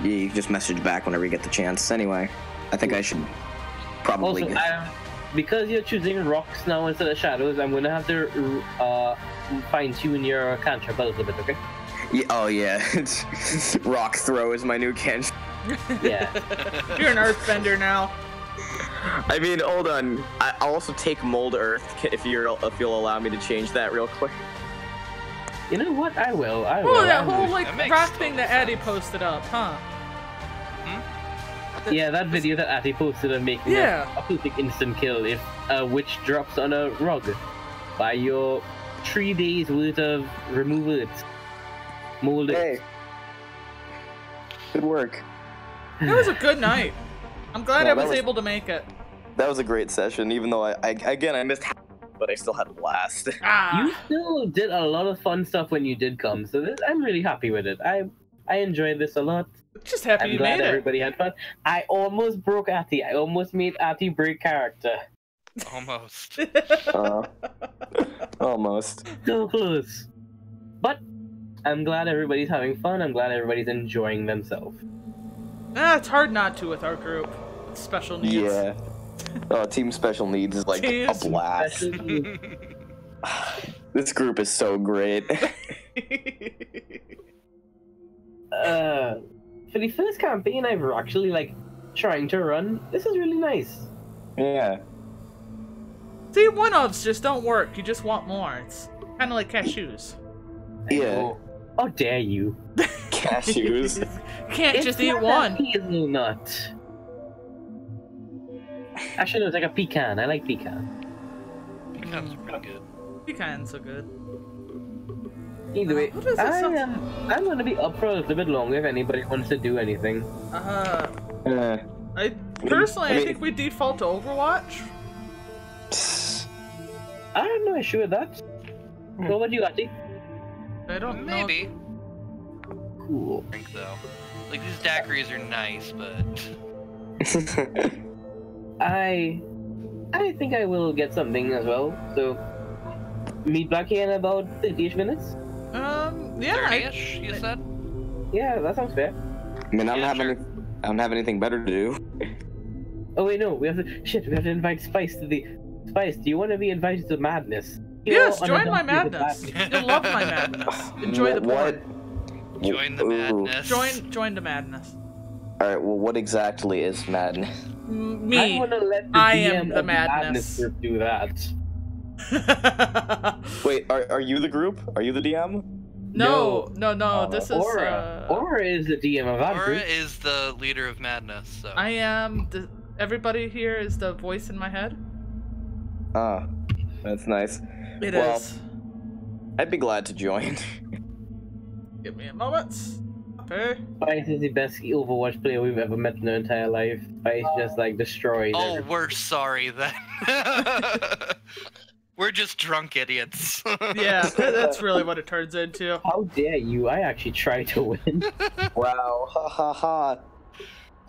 you just message back whenever you get the chance. Anyway, I think I should probably. Also, because you're choosing rocks now instead of shadows, I'm gonna have to fine tune your cantrip a little bit, okay? Yeah, oh yeah, rock throw is my new cantrip. Yeah. You're an earthbender now. I mean, hold on. I'll also take mold earth if you'll allow me to change that real quick. You know what? I will. Oh, that whole That like makes rock total thing that Addy posted up, huh? Yeah, that video that Atty posted of making a perfect instant kill if a witch drops on a rug by your 3 days worth of removal. Mold it. Hey, good work. It was a good night. I'm glad Yeah, I was that was- able to make it. That was a great session, even though I missed, but I still had a blast. Ah, You still did a lot of fun stuff when you did come, so I'm really happy with it. I enjoyed this a lot. just happy I'm you glad made it. everybody had fun. I almost broke Atty. I almost made Atty break character. Almost. Almost. So close. But I'm glad everybody's having fun. I'm glad everybody's enjoying themselves. It's hard not to with our group. With special needs. Yeah. Oh, team special needs is like a Team blast. This group is so great. For the first campaign I've actually like trying to run, this is really nice. Yeah. See, one-offs just don't work. You just want more. It's kind of like cashews. Yeah. How dare you? Cashews. Can't just eat not one. A hazelnut. Actually, no, it's like a pecan. I like pecan. Pecans are pretty good. Pecans are good. Either way, What is this? I'm gonna be up for a little bit longer if anybody wants to do anything. I personally, I mean- I think we default to Overwatch. I have no issue with that. What about you, Atty? I don't know. Maybe. Cool. Drink though. Like these daiquiris are nice, but I think I will get something as well. So meet back here in about 30-ish minutes. Yeah. 30-ish, you said? Yeah, that sounds fair. I mean, I Yeah, don't have anything better to do. Oh wait, no, we have to invite Spice to the. Spice, do you want to be invited to madness? Yes, You're join my unadopted madness. madness. You'll love my madness. Enjoy the What? porn. Join the Ooh. madness. Join the madness. All right. Well, what exactly is madness? I Me. want to let the I DM am the of madness. group do that. Wait, are you the group? Are you the DM? No. This is. Aura is the DM of that Aura group. is the leader of madness, so I am. Everybody here is the voice in my head. Ah, that's nice. It Well- is. I'd be glad to join. Give me a moment. Okay. Spice is the best Overwatch player we've ever met in our entire life. Spice just like destroys. Oh, everything. we're sorry then. We're just drunk idiots. Yeah, that's really what it turns into. How dare you? I actually try to win. Wow, ha ha ha.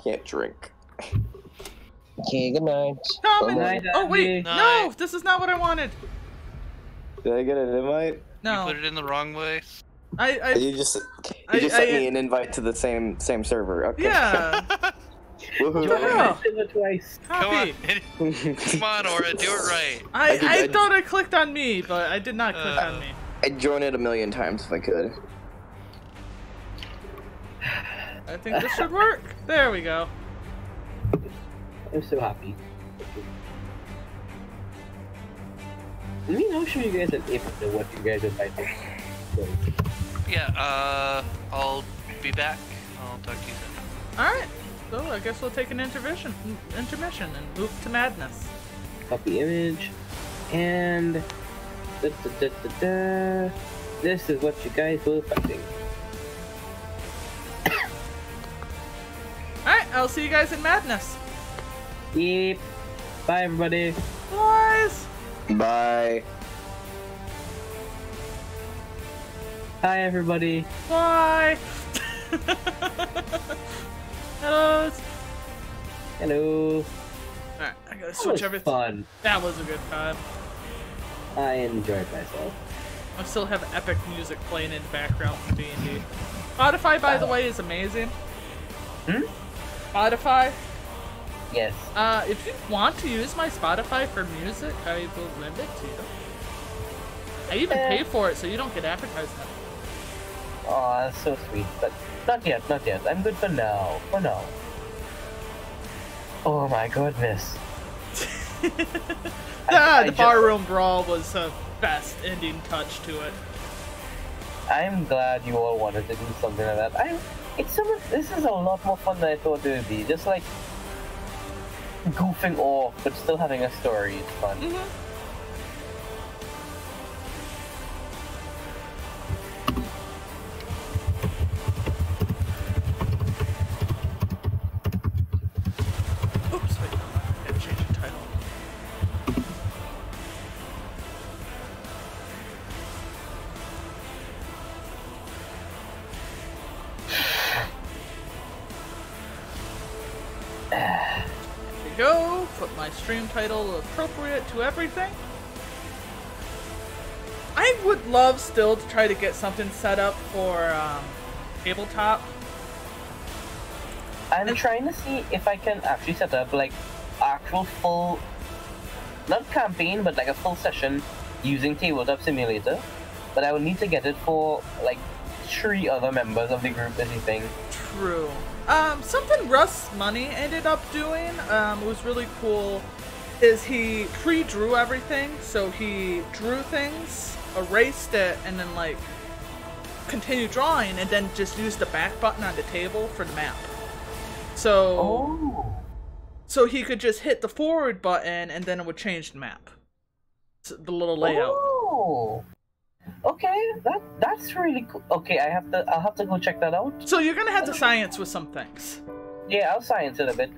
Can't drink. Okay, good night. Come Night, in. Oh wait, Night. no, this is not what I wanted. Did I get an invite? No, You put it in the wrong way. I You just I- sent me an invite to the same server. Okay. yeah. Woohoo. Twice. Come Happy. on. Come on, Aura, do it right. I thought I clicked on me, but I did not click on me. I'd join it 1,000,000 times if I could. I think this should work. There we go. I'm so happy. Let me know, show you guys an April what you guys are fighting. Yeah, I'll be back. I'll talk to you soon. Alright, so I guess we'll take an intermission and move to madness. Copy image. And... This is what you guys were fighting. Alright, I'll see you guys in madness. Yep. Bye, everybody. Boys! Bye. Hi, everybody. Bye! Hello! Hello. Alright, I gotta That switch was everything. fun. That was a good time. I enjoyed myself. I still have epic music playing in the background from D&D. Spotify, by the way, is amazing. Hmm? Spotify. Yes. If you want to use my Spotify for music, I will lend it to you. I even pay for it so you don't get advertisement. Oh, that's so sweet. But not yet, not yet. I'm good for now. For now. Oh my goodness. The barroom brawl was the best ending touch to it. I'm glad you all wanted to do something like that. This is a lot more fun than I thought it would be. Just like goofing off, but still having a story. It's fun. Oops, wait, I gotta change the title. There we go. Put my stream title appropriate to everything. I would love still to try to get something set up for tabletop. I'm trying to see if I can actually set up like actual full, not campaign, but like a full session using Tabletop Simulator. But I would need to get it for like 3 other members of the group, as you think. True. Something Russ Money ended up doing, was really cool, is he pre-drew everything, so he drew things, erased it, and then like continued drawing, and then just used the back button on the table for the map. So, so he could just hit the forward button, and then it would change the map, so the little layout. Oh. Okay, that's really cool. Okay, I'll have to go check that out. So you're gonna have to science with some things. Yeah, I'll science it a bit.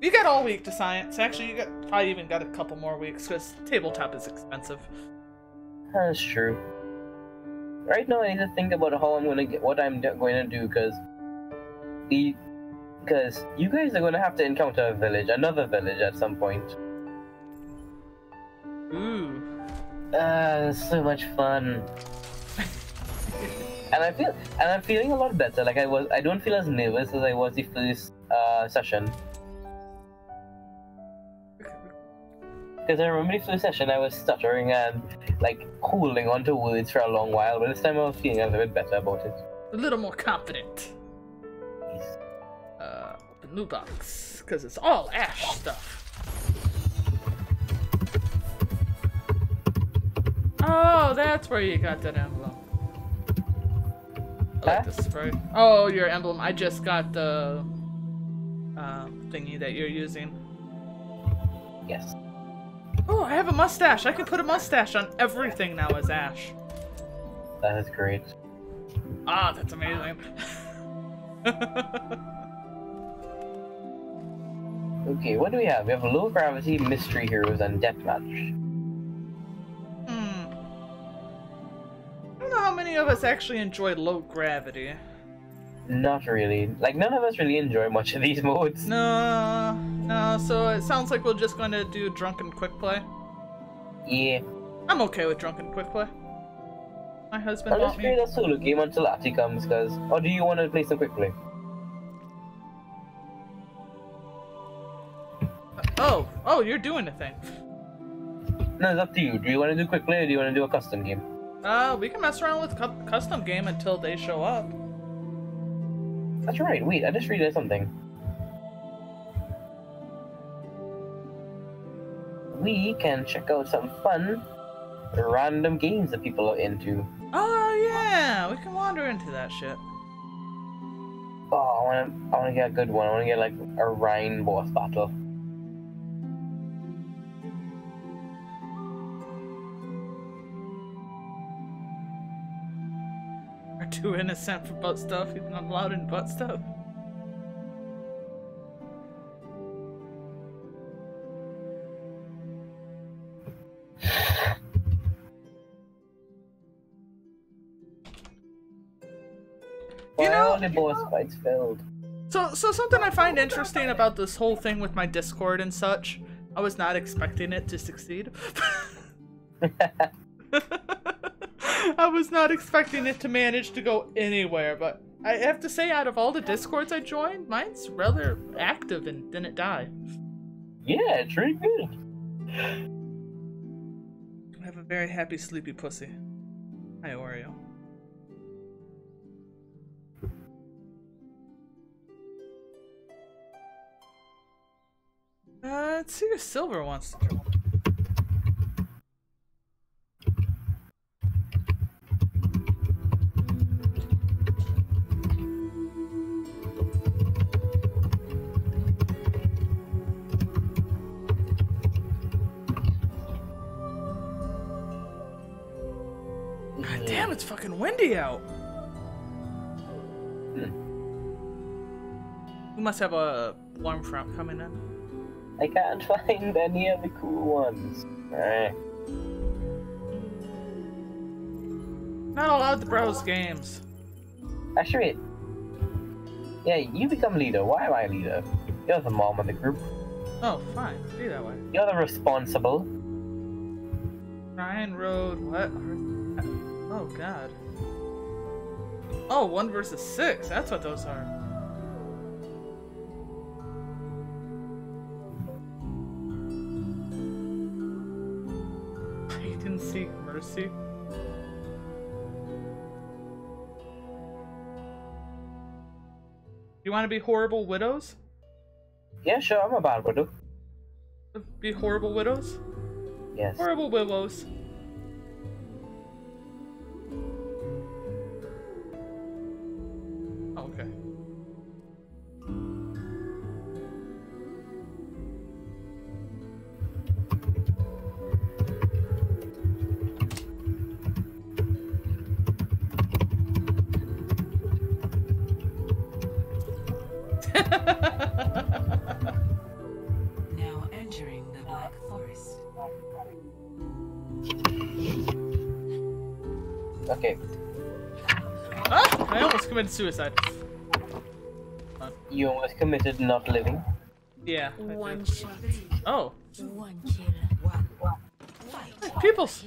You got all week to science. Actually, you probably even got a couple more weeks because tabletop is expensive. That's true. Right now, I need to think about how I'm gonna get what I'm going to do because you guys are gonna have to encounter another village at some point. Ooh. So much fun. and I'm feeling a lot better. Like I don't feel as nervous as I was the first session. Because I remember the first session I was stuttering and like holding onto words for a long while, but this time I was feeling a little bit better about it. A little more confident. Open new box, because it's all Ash stuff. Oh, that's where you got that emblem. I like the spray. Oh, your emblem. I just got the thingy that you're using. Yes. Oh, I have a mustache. I can put a mustache on everything now as Ash. That is great. Ah, that's amazing. Okay, what do we have? We have low gravity, mystery heroes, and deathmatch. I don't know how many of us actually enjoy low gravity. Not really. Like, none of us really enjoy much of these modes. No, so it sounds like we're just going to do drunken quick play. Yeah. I'm okay with drunken quick play. My husband I'll bought just me. create a solo game until Lati comes, or do you want to play some quick play? Oh, you're doing the thing. No, it's up to you. Do you want to do quick play or do you want to do a custom game? We can mess around with custom game until they show up. That's right. Wait, I just realized something. We can check out some fun, random games that people are into. Oh yeah, we can wander into that shit. Oh, I wanna get a good one. I wanna get like a Rhine boss battle. Are too innocent for butt stuff. He's not allowed in butt stuff. You know, the boss fights failed. So something I find interesting about this whole thing with my Discord and such, I was not expecting it to succeed. I was not expecting it to manage to go anywhere, but I have to say, out of all the Discords I joined, mine's rather active and didn't die. Yeah, it's really good. I have a very happy sleepy pussy. Hi, Oreo. Let's see if Silver wants to join. God damn, it's fucking windy out. We must have a warm front coming in. I can't find any of the cool ones. Alright. Not allowed to browse games. Actually, wait. Yeah, you become leader. Why am I leader? You're the mom of the group. Oh, fine. Be that way. You're the responsible. Ryan Road, what? Oh, God. Oh, 1 versus 6. That's what those are. Hide and seek mercy. You want to be horrible widows? Yeah, sure, I'm a bad widow. Be horrible widows? Yes. Horrible willows. Oh, okay. Now entering the Black Forest. Okay. Ah! I almost committed suicide. You almost committed not living. Yeah. I One did. shot. Oh. One kill. Fight. Peoples!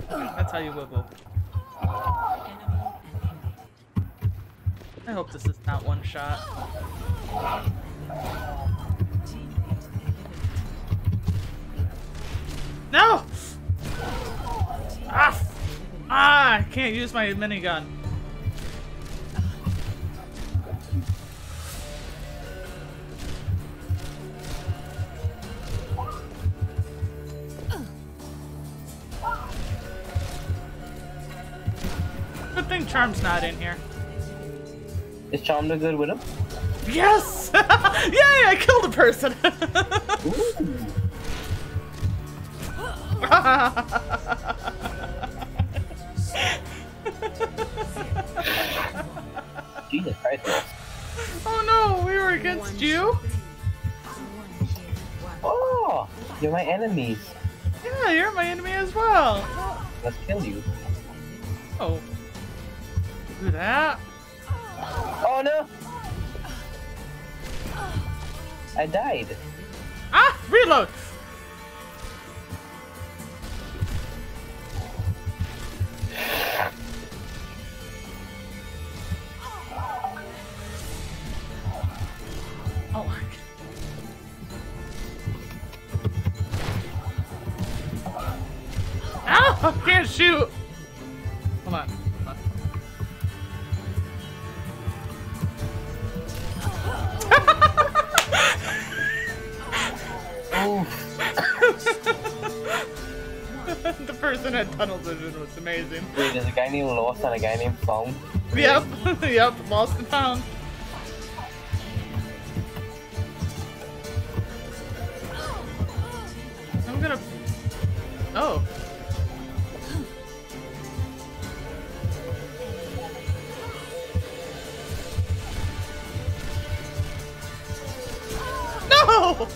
That's how you wibble. Enemy eliminated. I hope this is not one shot. Teammate eliminated. No! Ah! Ah! I can't use my minigun. Good thing Charm's not in here. Is Charmed a good widow? Yes! Yay! I killed a person! Jesus Christ. Oh no, we were against you? Oh! You're my enemies. Yeah, you're my enemy as well. Let's kill you. Oh. Do that? Oh no! I died. Ah! Reload! I can't shoot! Hold on. The person had tunnel vision was amazing. Wait, there's a guy named Lost and a guy named Found. Yep, yep, lost and found. I'm gonna... Oh. No!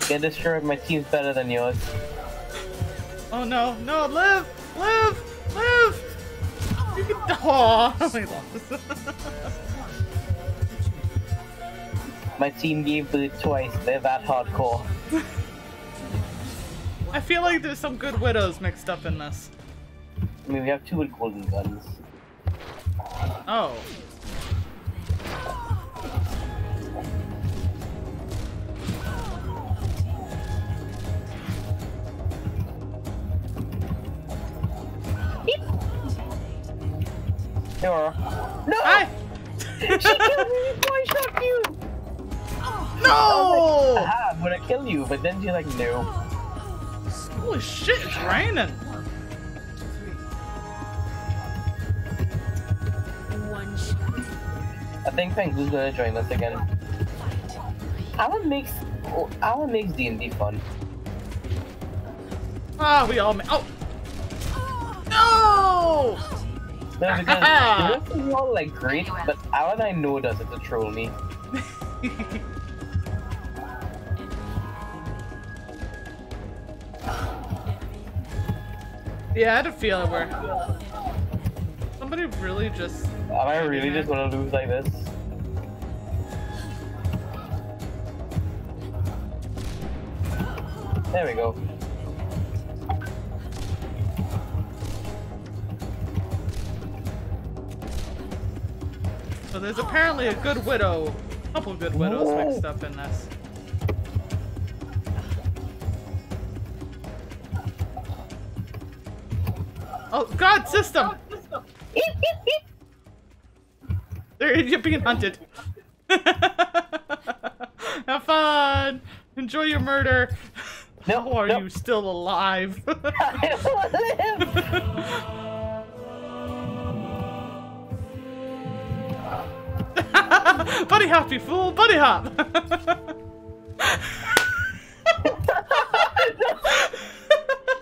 Get destroyed, my team's better than yours. Oh no, no, live! Live! Live! You can... Aww, we lost. My team gave birth twice, they're that hardcore. I feel like there's some good widows mixed up in this. I mean, we have 2 with golden guns. Oh. There are. No! Hi! She killed me before I shot you! No! Haha, I'm gonna kill you, but then she's like, no. Holy shit, it's raining! One shot. I think Pengu's gonna join us again. Alan makes DnD fun. Ah, we all oh! No! No, because the rest of you all like great, but Alan I know does it to troll me. Yeah, I had a feeling where somebody really just... Am I really just gonna lose like this? There we go. So there's apparently a good widow, a couple good widows mixed up in this. Oh God, system! There, you're being hunted. Have fun. Enjoy your murder. No, How are no. you still alive? I don't live! Buddy hop, you fool! Buddy hop!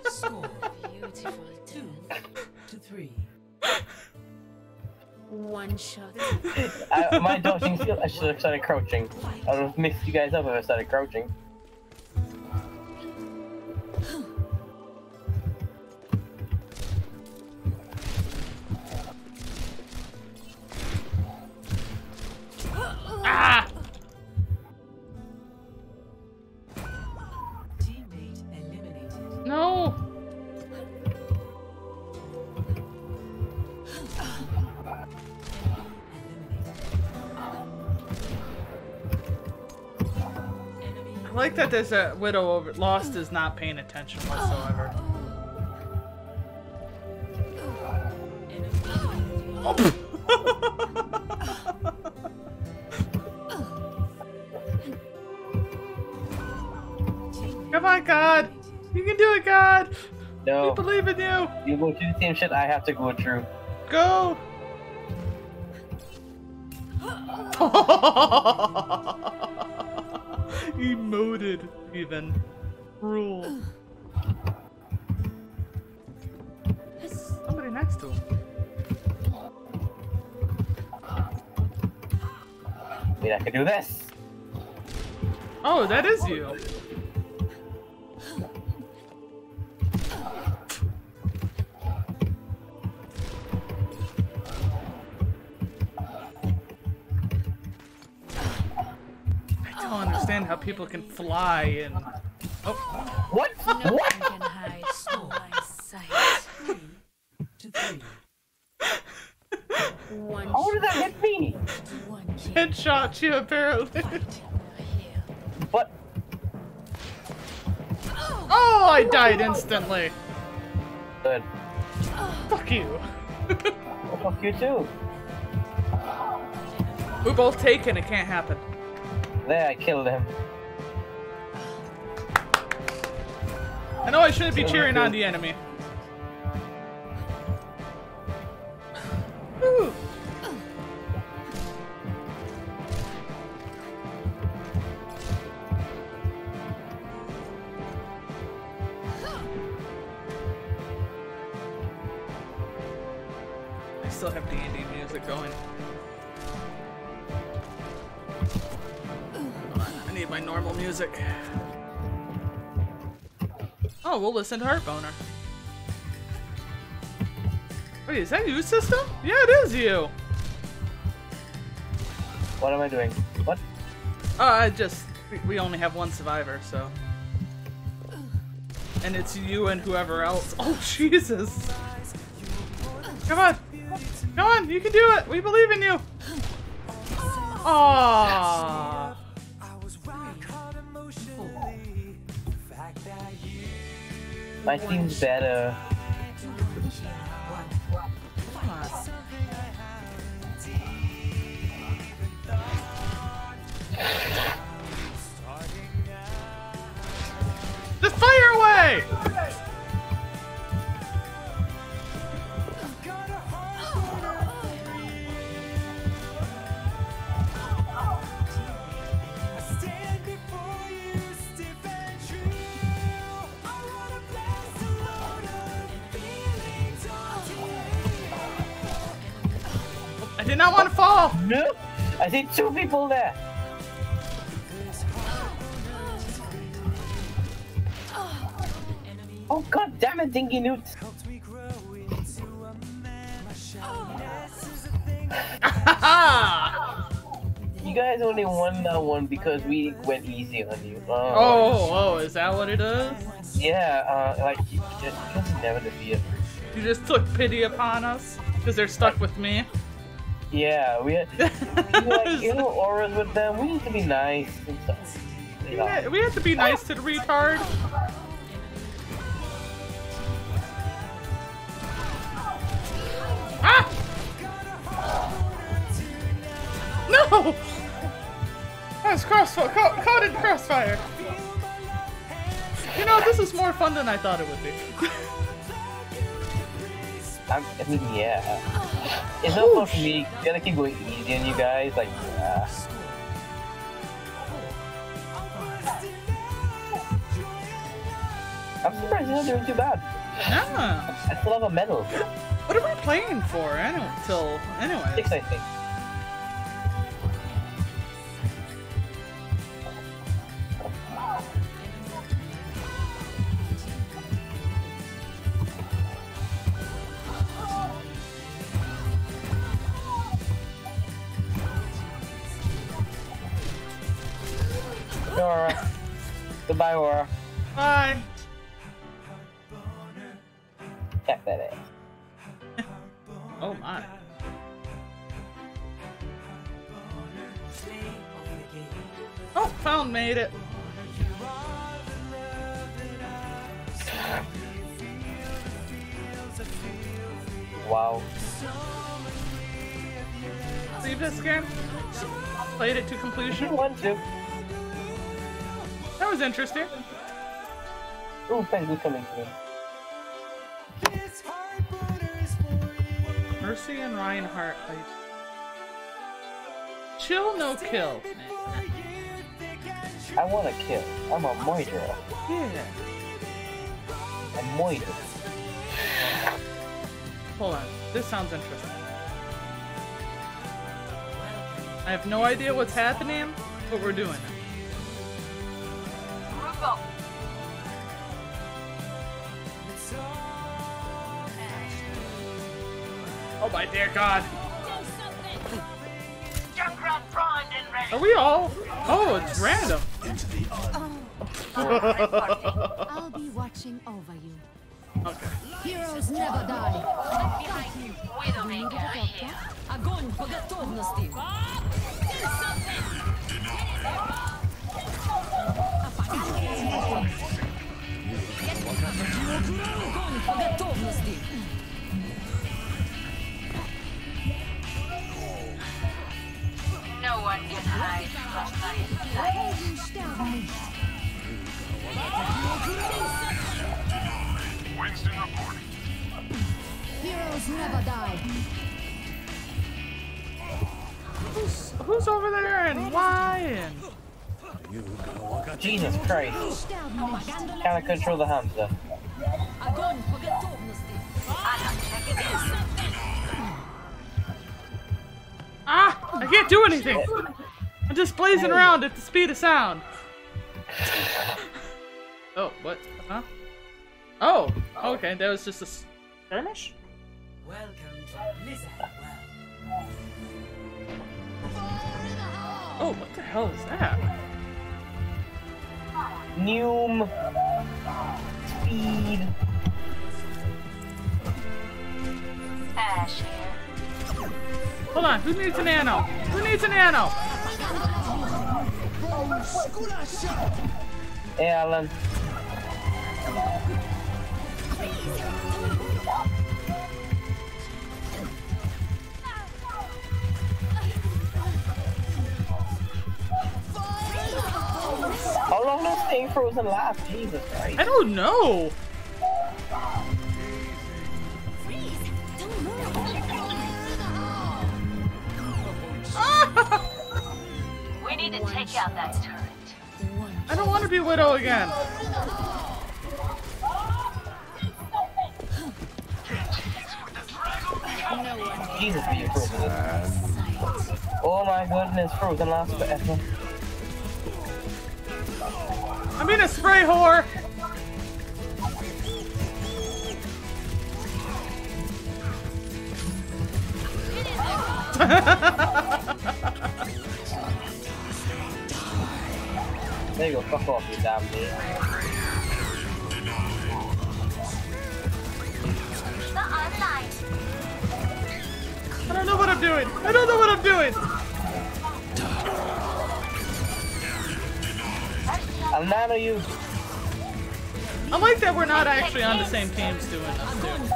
Score. Beautiful. 2-3. One shot. My dodging skill, I should have started crouching. I would have mixed you guys up if I started crouching. Ah! Teammate eliminated. No! I like that there's a widow over. Lost is not paying attention whatsoever. Come on, God! You can do it, God! No. We believe in you! You go through the same shit I have to go through. Go! Emoted, even. Cruel. Somebody next to him. Wait, I can do this. Oh, that is you. I don't understand how people can fly and... Oh. What? No What? one can hide from my sight. 3-3. One How did that hit me? one kill. headshot you apparently. What? Oh, I died instantly. Good. Fuck you. Well, fuck you too. We're both taken. It can't happen. There, I killed him. I know I shouldn't be cheering on the enemy. Woo. I still have D&D music going. Hold on, I need my normal music. Oh, we'll listen to Heartboner. Wait, is that you, system? Yeah, it is you. What am I doing? What? We only have one survivor, so. And it's you and whoever else. Oh, Jesus. Come on. Come on, you can do it. We believe in you. Aww. My team's better. Come on. Just fire away! I did not want to fall! No! I see two people there! Oh god damn it, Dinky Newt! You guys only won that one because we went easy on you. Oh, is that what it is? Yeah, like, you just never defeated. You just took pity upon us? Because they're stuck with me? Yeah, we had, like, you know, auras with them, we need to be nice and stuff. Yeah, we have to be nice to the retard. Ah! No! That was caught in crossfire. You know, this is more fun than I thought it would be. I mean, yeah. It's not fun for me. You gotta keep going easy on you guys, like, yeah. I'm surprised you're not doing too bad. Nah. I still have a medal. What are we playing for anyway? Anyway. 6, I think. Aura. Goodbye, Aura. Bye. Check that ass. Oh my. Oh, found made it. Wow. Leave this game. Played it to If completion. you want to. That was interesting. Ooh, Penguin coming to me. Mercy and Reinhardt. Like, chill, no kill. I want to kill. I'm a Moidra. Yeah. A Moidra. Hold on. This sounds interesting. I have no idea what's happening, but we're doing it. Oh my dear God. Are we all? Oh, it's random. I'll be watching over you. Okay. Heroes never die. Widowmaker here. Огонь по готовности. No one can hide from my sight. Winston reporting. Heroes never die. Who's over there and why? And Jesus Christ. Can't control the hamster. ah! I can't do anything. I'm just blazing around at the speed of sound. Oh, what? Huh? Oh, okay. That was just a skirmish. Welcome to Blizzard World. Oh, what the hell is that? Noom. Speed. Ash here. Hold on. Who needs an nano? Who needs an nano? Hey, Alan. How long does staying frozen last? Jesus Christ. I don't know. We need to take out that turret. I don't want to be Widow again. Jesus, be you frozen. Oh my goodness, frozen lasts forever. I'm in a spray whore. There you go, fuck off, you damn bitch. I don't know what I'm doing. I don't know what I'm doing. I'll nano you. I like that we're not actually on the same teams doing this, dude.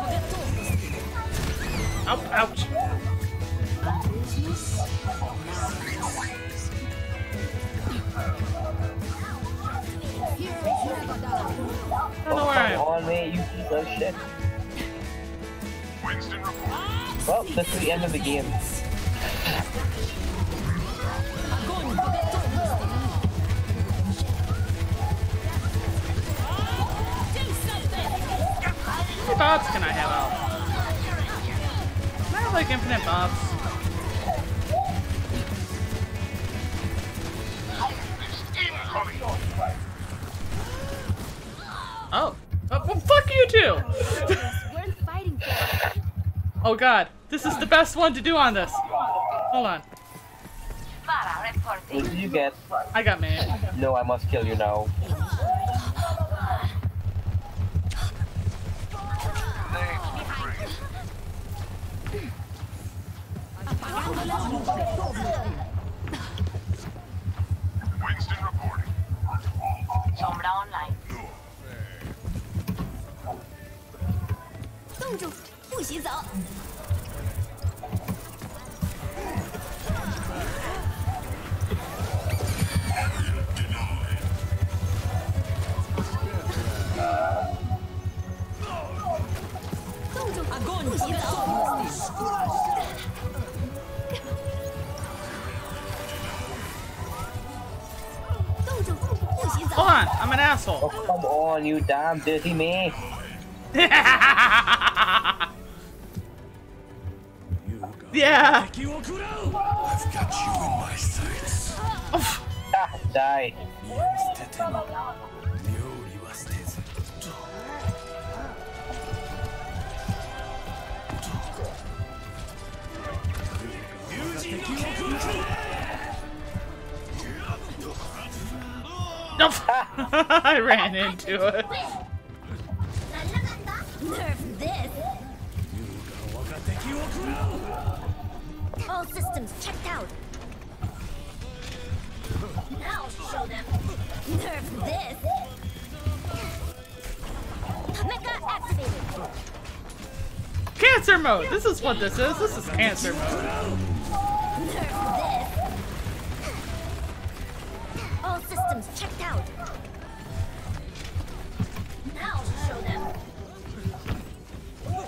Ouch. I don't know where I am. On me, you piece of shit. Winston reporting. Well, this is the end of the game. How many bobs can I have out? Can I have like infinite bobs? Oh. Well, fuck you too! Worth fighting for. Oh god, this is the best one to do on this. Hold on. What did you get? I got man. No, I must kill you now. Winston reporting. Sombra online. 冻住，不许走。冻住，不许走。冻住，不许走。 Hold on, I'm an asshole. Oh, come on, you damn dirty me. Yeah. I've got you in my sights. Oof. Ah, die. Nope. I ran into it. Nerf this. All systems checked out. Now show them. Nerf this. Mecha cancer mode. This is what this is. This is cancer mode. All systems checked out. Now to show them. No.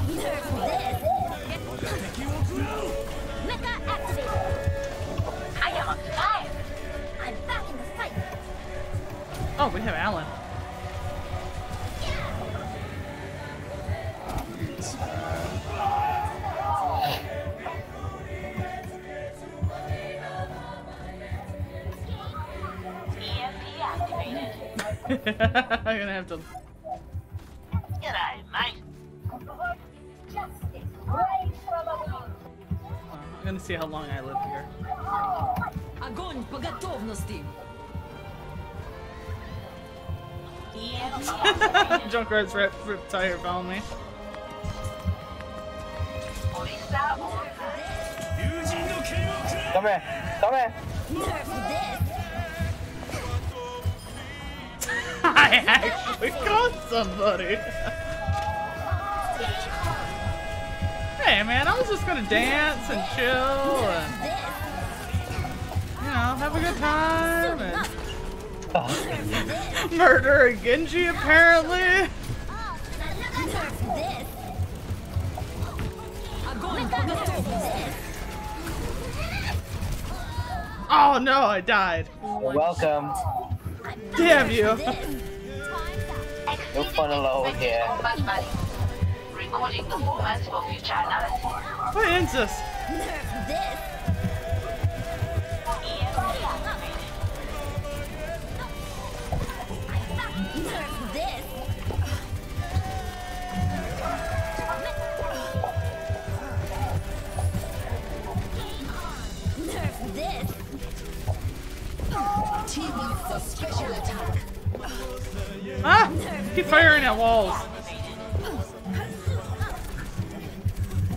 Nerf this. Mecha activated. I am alive. I'm back in the fight. Oh, we have Alan. EMP activated. I'm gonna have to. G'day, mate. I'm gonna see how long I live here. Огонь по готовности. EMP activated. Junkrat's rip tire found me. Orisa order. Come here. Come here. Nerf this. I actually caught somebody. Hey man, I was just gonna dance and chill and, you know, have a good time and murder a Genji apparently. Nerf this. Огонь по готовности. Oh no, I died. You're welcome. Damn you. No fun alone here. Combat buddy. Recording performance for future analysis. What ends this? Nerf this. EMP activated. Nerf this. Nerf this. Team up for special attack. Ah! Keep firing at walls.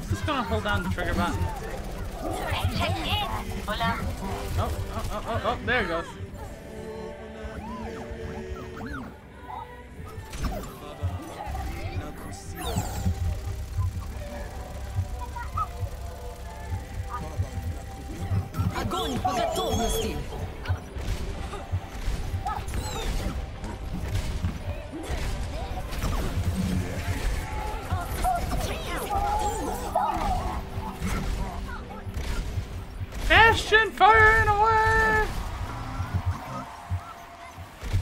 Just gonna hold down the trigger button. Check in. Hola. Oh, there it goes. Огонь по готовности. Bastion firing away!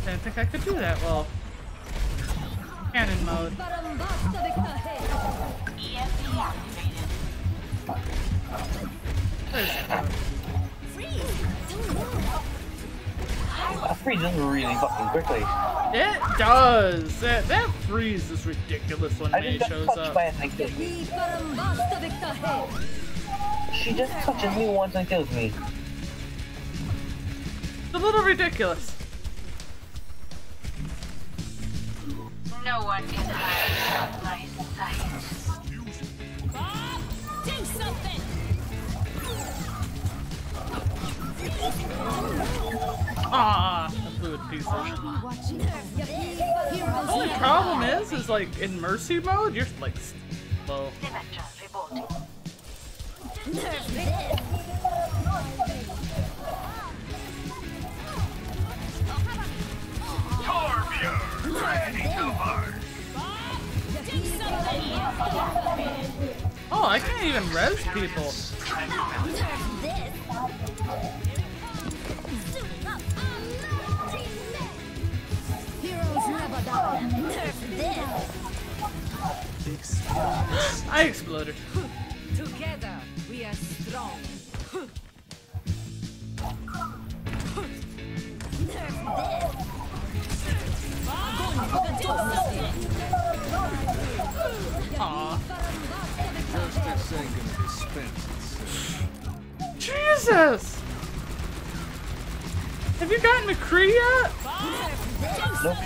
Didn't think I could do that well. Cannon mode. EMP activated. There's the code. That freezes really fucking quickly. It does! That freeze is ridiculous when I May just shows got touched up. by a thing. She just touches me once and kills me. It's a little ridiculous. No one can hide from my sight. Do something. Ah, I blew it to pieces. The only problem is like in mercy mode, you're like slow. Symmetra reporting. Nerf this. Oh, I can't even res people. Nerf this. Heroes never die. Nerf this. I exploded. Together we are strong. Nerf this. Огонь по готовности. Aw. Jesus! Have you gotten McCree yet? Nope.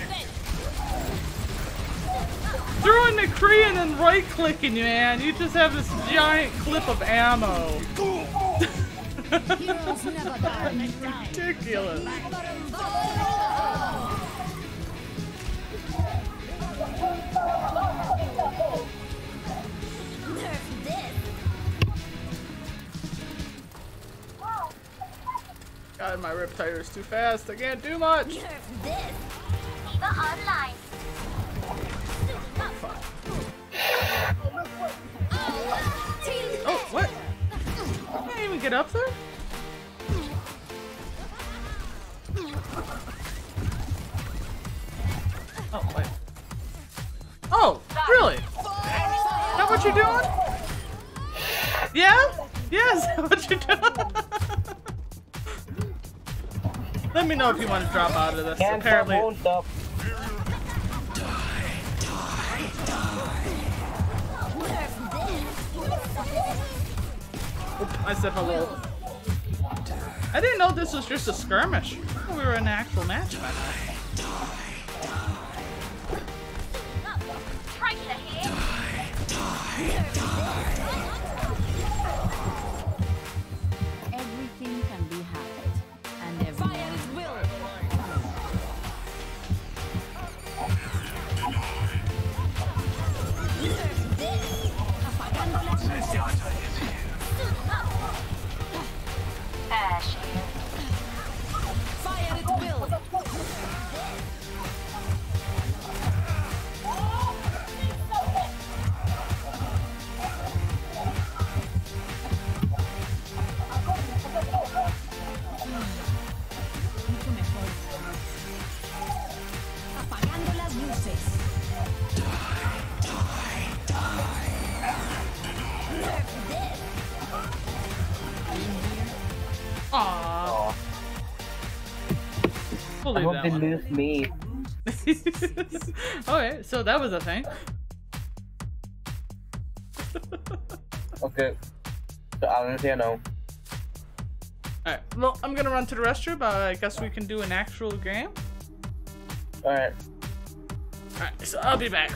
throwing McCree and then right-clicking you, man. You just have this giant clip of ammo. Heroes never die. Ridiculous. God, my Riptide is too fast. I can't do much. Nerf this. Viva Online. Fuck. Oh, what? I can't even get up there? Oh, wait. Oh, really? Is that what you're doing? Yeah? Yeah, is that what you're doing? Let me know if you want to drop out of this. Can't Apparently. stop, won't stop. Oops, I said hello. I didn't know this was just a skirmish. We were in an actual match by now. Try to hit. Everything can be hacked, and everyone Fire at will. Apagando las luces. Fire at will. Apagando las luces. Aww. We'll I leave hope they that lose me. one. Okay, so that was a thing. Okay. So Alan's here now. Alright, well, I'm gonna run to the restroom, but I guess we can do an actual game. Alright. Alright, so I'll be back.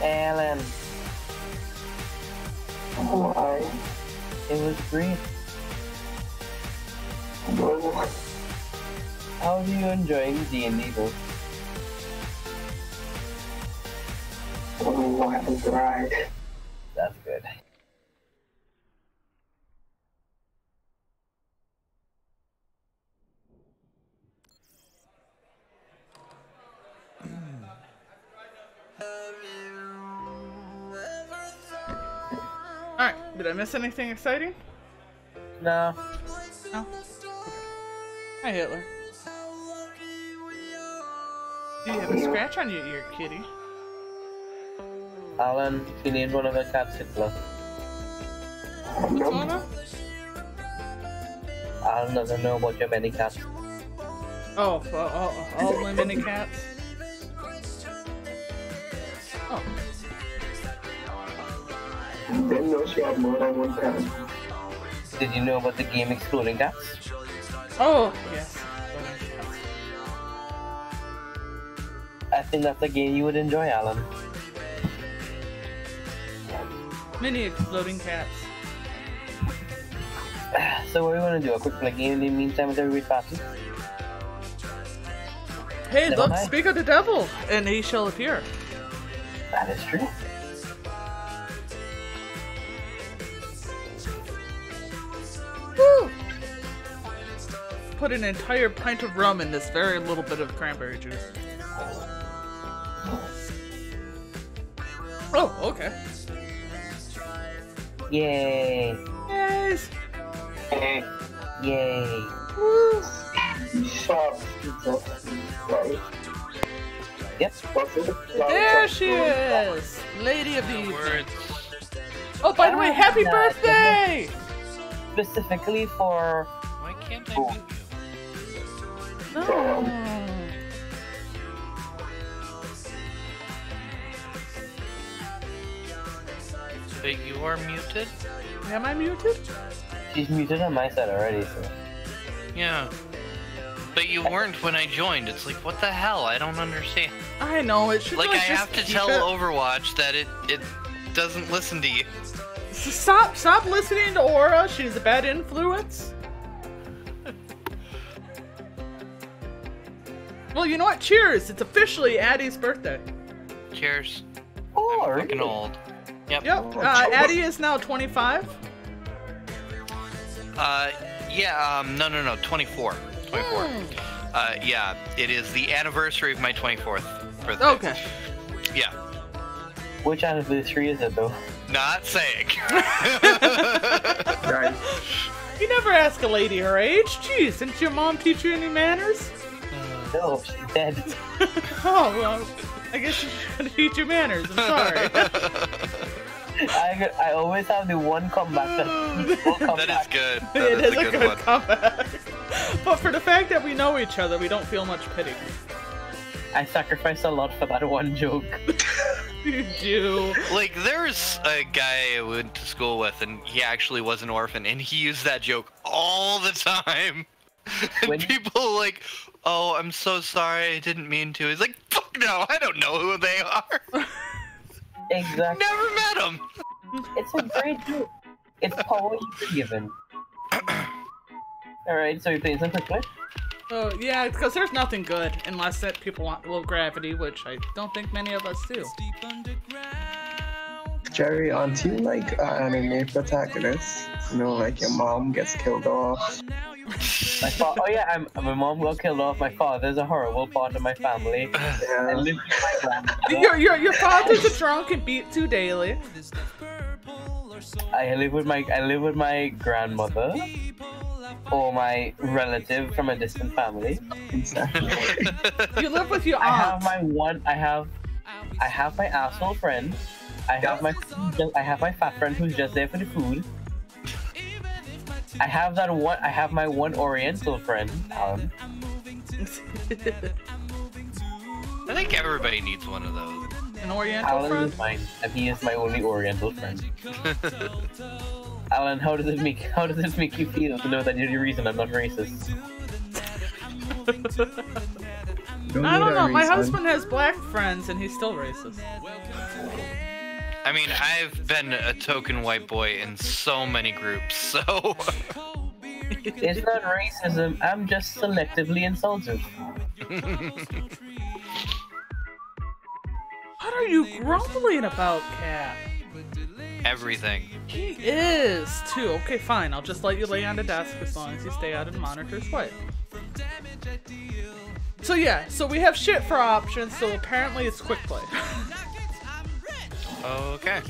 Alan. Why? It was great. No. How are you enjoying D&D though? Oh, I haven't tried. That's good. Alright, did I miss anything exciting? No. No? Okay. Hi, Hitler. Do you have a scratch on your ear, kitty? Alan, she needs one of her cats to play. What's going on? Alan doesn't know about your many cats. Oh, all my mini cats? Oh. Didn't know she had more than one cat. Did you know about the game Exploding Cats? Oh, yes. I think that's a game you would enjoy, Alan. Mini exploding cats. So what do we want to do? A quick play game in the meantime with everybody passing? Hey, Never look, mind. speak of the devil, and he shall appear. That is true. Woo! Put an entire pint of rum in this very little bit of cranberry juice. Oh, okay. Yay! Yes! Yay! Woo! Yep. There she is! Lady of the evening. Words. Oh, by the way, happy Nice. birthday! Specifically for... Why can't I mute you? No. But you are muted? Am I muted? She's muted on my side already, so... Yeah. But you weren't when I joined. It's like, what the hell? I don't understand. I know, it should Like, I just have to keep tell it- Overwatch that it doesn't listen to you. Stop listening to Aura, she's a bad influence. Well, you know what? Cheers! It's officially Addie's birthday. Cheers. Oh, I'm fucking really? old. Yep. Yep, Addie is now 25. No, 24. 24. Yeah, it is the anniversary of my 24th birthday. Okay. Yeah. Which anniversary is it, though? Not saying. Guys, You never ask a lady her age. Jeez, didn't your mom teach you any manners? No, she's dead. Oh, well, I guess she's gonna teach you manners. I'm sorry. I always have the one comeback that will come That is back. good. It That is is a good one. comeback. But for the fact that we know each other, we don't feel much pity. I sacrificed a lot for that one joke. You do. Like, there's a guy I went to school with, and he actually was an orphan, and he used that joke all the time. And When- people like, oh, I'm so sorry, I didn't mean to. He's like, fuck no, I don't know who they are. Exactly. Never met them. It's a great joke. It's power you're given. Alright, so you're playing some quick play? Oh, yeah, because there's nothing good unless that people want low gravity, which I don't think many of us do. Jerry, aren't you like an anime protagonist? You know, like your mom gets killed off. Oh yeah, my mom got killed off. My father's a horrible part of my family. I Yeah. live with my grandmother. Your father's a drunk and beat too daily. I live with my grandmother, or my relative from a distant family. You live with your I have aunt. my I have my asshole friend. I have my fat friend who's just there for the food. I have my one Oriental friend, Alan. I think everybody needs one of those. An Oriental Alan friend? is mine, and he is my only Oriental friend. Alan, how does this make you feel to know that you're the reason I'm not racist? I don't know. My husband has black friends and he's still racist. I mean, I've been a token white boy in so many groups, so... It's not racism, I'm just selectively insulted. What are you grumbling about, Cat? Everything. He is, too. Okay, fine. I'll just let you lay on the desk as long as you stay out of the monitor's way. So yeah, so we have shit for options, so apparently it's quick play. Okay.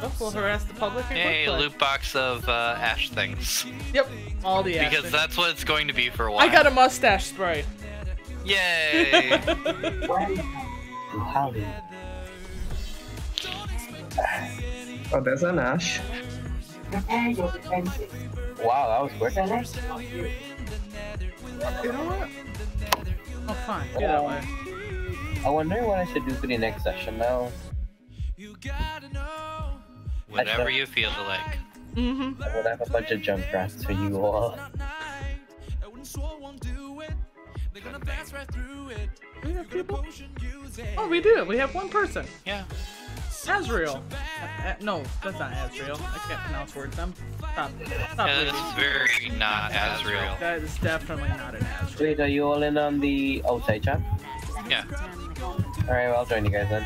Oh, we'll harass the public and Hey, quick play. loot box of Ash things. Yep, all the action. Because that's what it's going to be for a while. I got a mustache spray. Yay! Howdy. Oh, there's an Ash. Wow, that was quick. You know what? Oh, fine. Get that way. I wonder what I should do for the next session now. Whatever you feel like. Mm-hmm. I would have a bunch of junk rats for you all. We have people? Oh, we do. We have one person. Yeah. Azrael. No, that's not Azrael. I can't pronounce words. Stop Yeah, reading. that's very not Azrael. That is definitely not an Azrael. Wait, are you all in on the outside chat? Yeah, Alright, well, I'll join you guys then.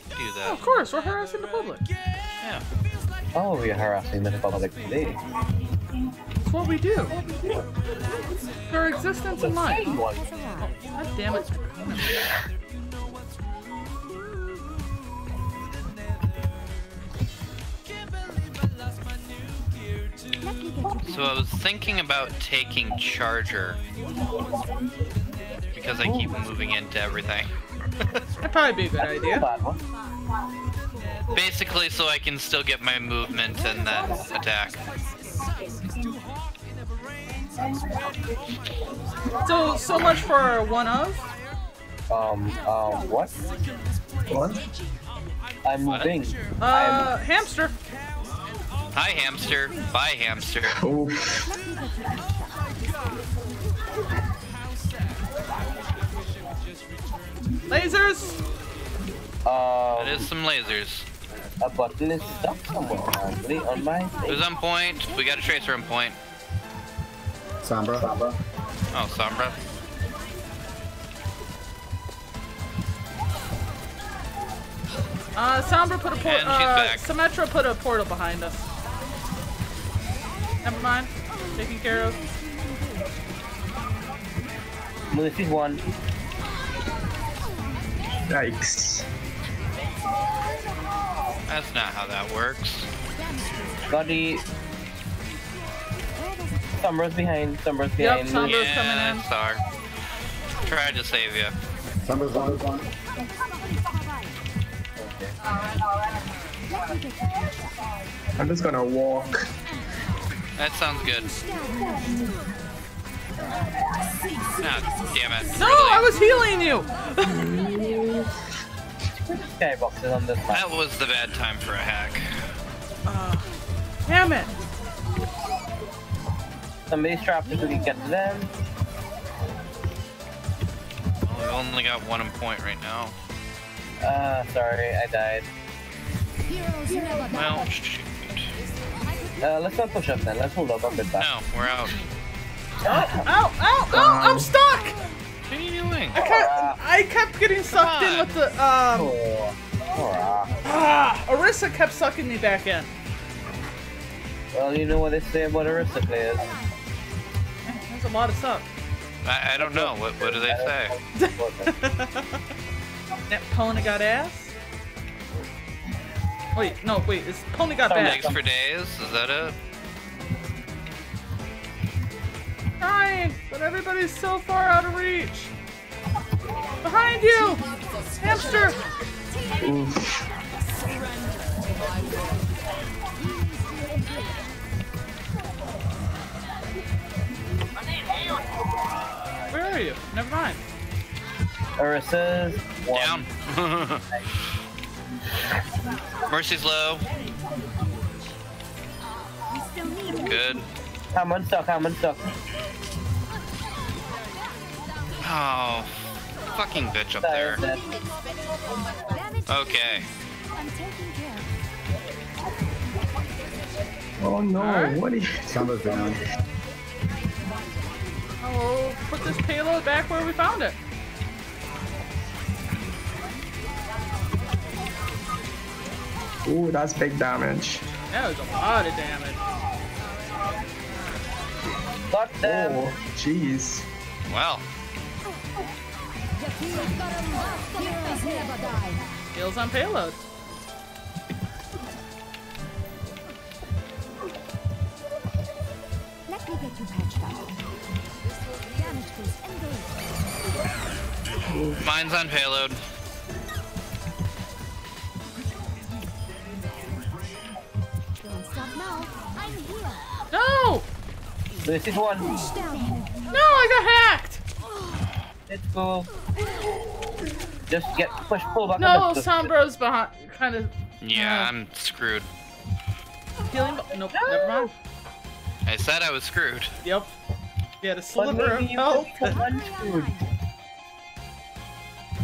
do Oh, that. of course, we're harassing the public. Yeah. Oh, we are harassing the public today. It's what we do. Their existence in life. Oh, God damn it. So I was thinking about taking Charger because I keep moving into everything. That'd probably be a good idea. Bad one. Basically, so I can still get my movement and then attack. So much for one of. What? What? I'm moving. Hamster. Hi, hamster. Bye, hamster. Oh, Lasers. That is some lasers. A button is stuck somewhere apparently on my thing. Who's on point? We got a tracer on point. Sombra. Oh, Sombra. Sombra put a And she's back. Symmetra put a portal behind us. Never mind. Taken care of. Melissa's one. yikes. That's not how that works. Got the... Sombra's behind. Sombra's Yep, behind. Sombra's Yeah, coming in. Star. Tried to save you. Sombra's on. I'm just gonna walk. That sounds good. Ah, damn it. No, Really? I was healing you. Skyboxes on this map. That was the bad time for a hack. Damn it. Somebody's trapped if we can get to them. Well, we've only got one on point right now. Sorry, I died. Well, shoot. Let's not push up then. Let's hold up a bit back. No, we're out. Ow, I'm stuck. What are you doing? I kept getting sucked in with the, Orisa kept sucking me back in. Well, you know what they say about Arista players. There's a lot of stuff. I don't know. What do they say? That pony got ass? Wait, it's pony got back. Legs for days? Is that it? Trying, but everybody's so far out of reach. Behind you! Hamster! Where are you? Never mind. Arista's one. Down. Mercy's low. Good. I'm unstuck. Oh, fucking bitch up there. Okay. Oh no, Alright. what are you... Sombra's down. Oh, put this payload back where we found it. Ooh, that's big damage. That was a lot of damage. Got them. Oh, jeez. Well, Heals on payload. Let me get you patched up. Damage boost engaged. mine's on payload. Don't stop now. I'm here. No! This is one. No, I got hacked! Let's go. Just pull back. No, a bit. Sombra's behind, kind of Yeah, I'm screwed. healing. Nope, never mind. I said I was screwed. Yep. He had a But sliver of maybe you health. could come unscrewed.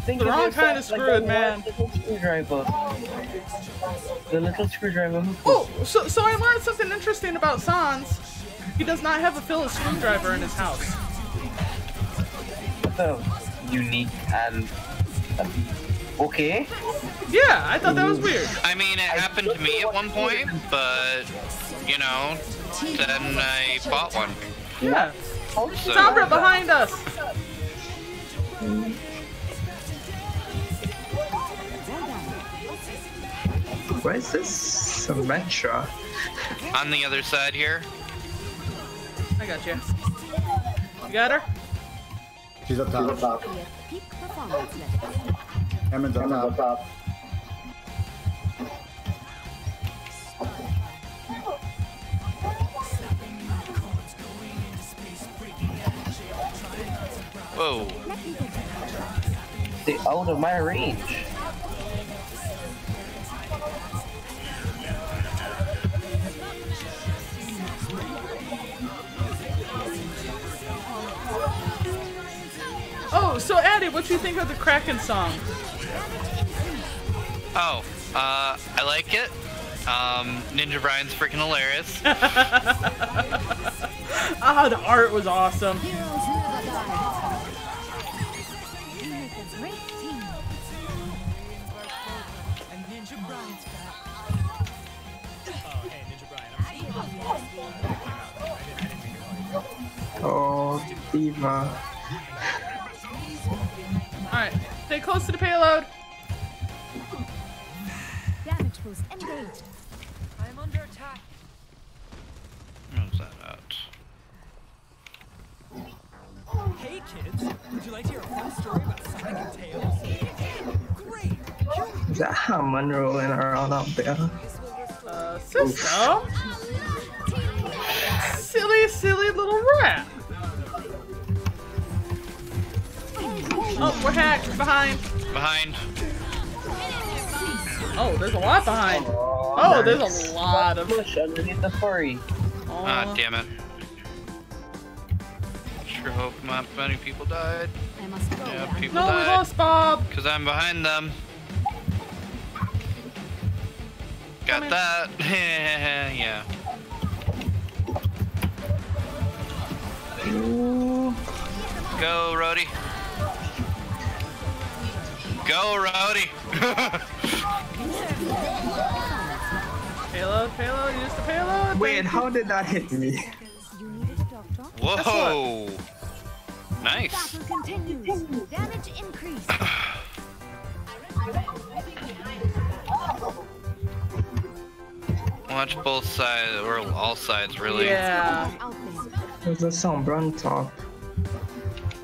Think The of wrong yourself kind of like screwed, a man. little screwdriver. The little screwdriver who Oh, so I learned something interesting about Sans. He does not have a Phillips screwdriver in his house. so unique and okay. Yeah, I thought that was weird. I mean, it happened to me at one point, but you know, then I bought one. Yeah. So, Sombra behind us. Where's this Symmetra? on the other side here. I got you. You got her? She's up top. Peak performance level. Hammond's up top. Whoa. They're out of my range. Oh, so Addie, what do you think of the Kraken song? Oh, I like it. Ninja Brian's freaking hilarious. Ah, the art was awesome. Heroes never die. You make a great team. And Ninja Brian's back. Oh, hey, Ninja Brian. Oh, Diva. Alright, stay close to the payload. Damage boost engaged. I'm under attack. Where's that at? Hey, kids. Would you like to hear a fun story about Sonic and Tails? Great. Is that Hammond rolling around up there? Cisco? Silly little rat. Oh, we're hacked. Behind. Behind. Oh, there's a lot behind. Oh, there's a lot of push underneath the furry. Ah, damn it. Sure hope not many people died. I must go. Yeah, people No, we died. lost Bob. Because I'm behind them. Got that. Yeah. Go, Rhodey. Go, Rowdy! Payload, use the payload. Wait, how did that hit me? You needed a doctor? Whoa! Nice. Battle continues. Damage increased. Watch both sides, or all sides, really. Yeah. There's a Sombra on top.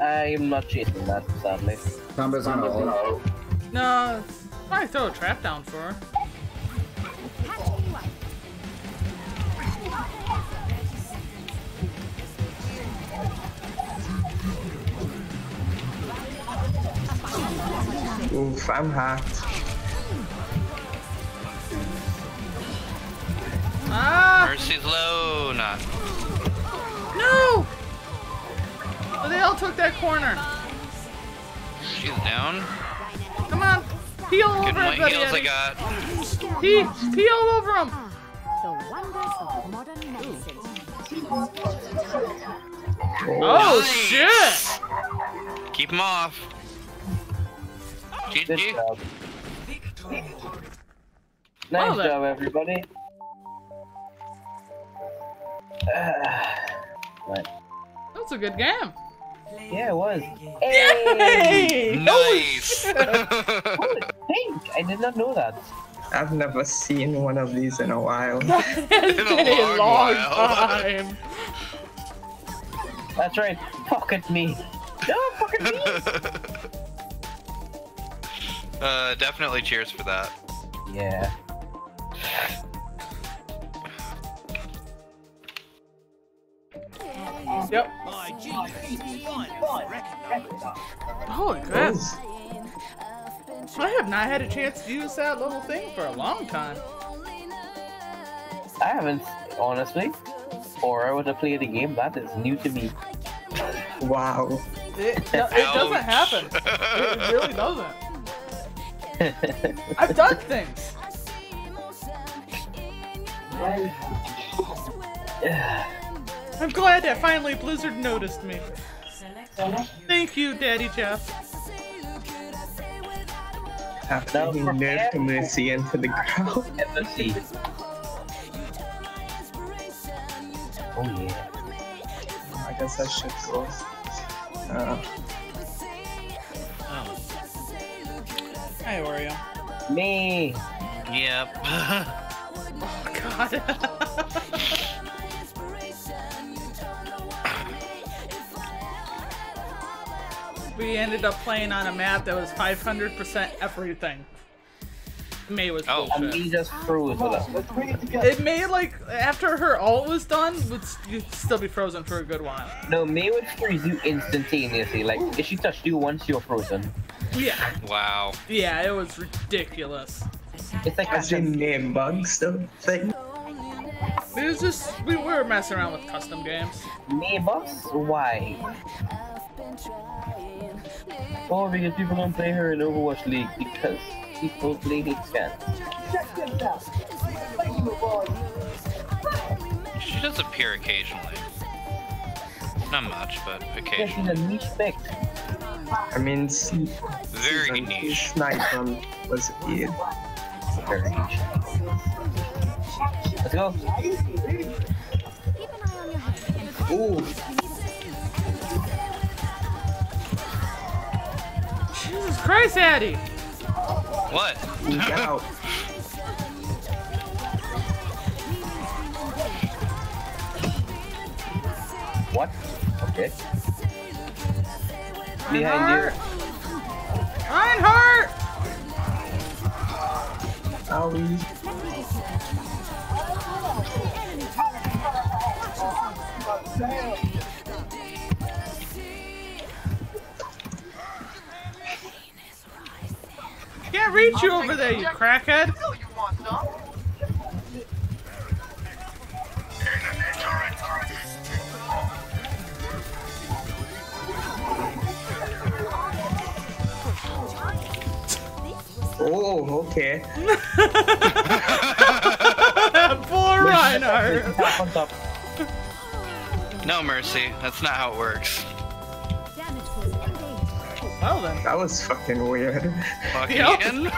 I'm not chasing that, sadly. Sombra's on hold. No, probably throw a trap down for her. Oof, I'm hacked. Ah! Mercy's low, not. No! Oh, they all took that corner. She's down. Come on, peel over Getting what everybody. heals I Eddie. got. Peel over them. The wonders of modern medicine. Oh Nice. shit! Keep them off. Good GG. job. Nice that- job, everybody. Right. That's a good game. Yeah, it was. Yay! Nice. Holy pink! I did not know that. I've never seen one of these in a while. It's Been a been a long while. time. That's right. Pocket me. No, pocket me. Definitely cheers for that. Yeah. Yep. My GP1 recognized. Holy crap. I have not had a chance to use that little thing for a long time. I haven't, honestly. Or I would have played the game. That is new to me. Wow. It doesn't happen. It really doesn't. I've done things. I'm glad that finally Blizzard noticed me. Thank you, Daddy Jeff. After he nerfed Mercy into the ground. Let's see. Oh yeah. I guess I should go. Hi, Oreo. Me. Yep. Oh God. We ended up playing on a map that was 500% everything. May was bullshit. And me just froze with it. It May, like, after her ult was done, you'd still be frozen for a good while. No, May would freeze you instantaneously. Like, if she touched you once, you're frozen. Yeah. Wow. Yeah, it was ridiculous. It's like as in name bugs, the thing. It was just, we were messing around with custom games. May bugs? Why? Oh, because people don't play her in Overwatch League because people play hate scan. She does appear occasionally. Not much, but occasionally. She's a niche spec. I mean, very niche. Sniper was weird. Very niche. Let's go. Ooh. Jesus Christ, Addy! What? Get out. What? Okay. Behind you. Reinhardt! Owie. Can't reach you over there, you crackhead! Oh, okay. Poor Reinhardt! No mercy. That's not how it works. Well then. That was fucking weird. Fucking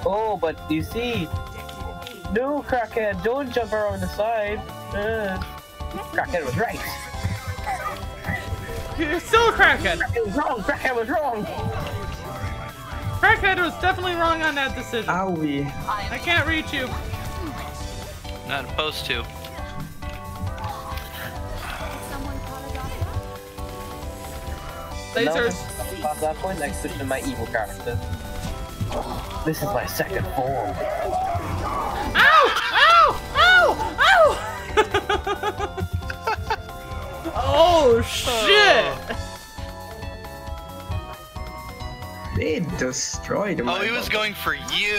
Oh, but you see, no, crackhead, don't jump around the side. Crackhead was right. You're still a crackhead. Crackhead was wrong. Crackhead was wrong. Crackhead was definitely wrong on that decision. Owie. I can't reach you. not supposed to. Lasers. At that point, I switched to my evil character. This is my second form. Ow! Ow! Ow! Ow! Oh shit! They destroyed him. Oh, he was going for you.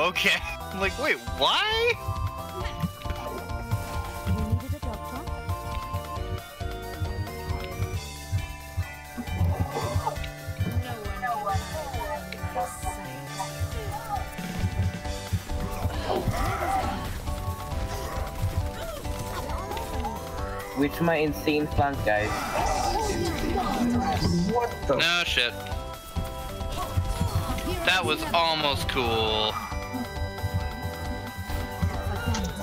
Okay. I'm like, wait, why? Which my insane flank, guys. What the? No shit. That was almost cool.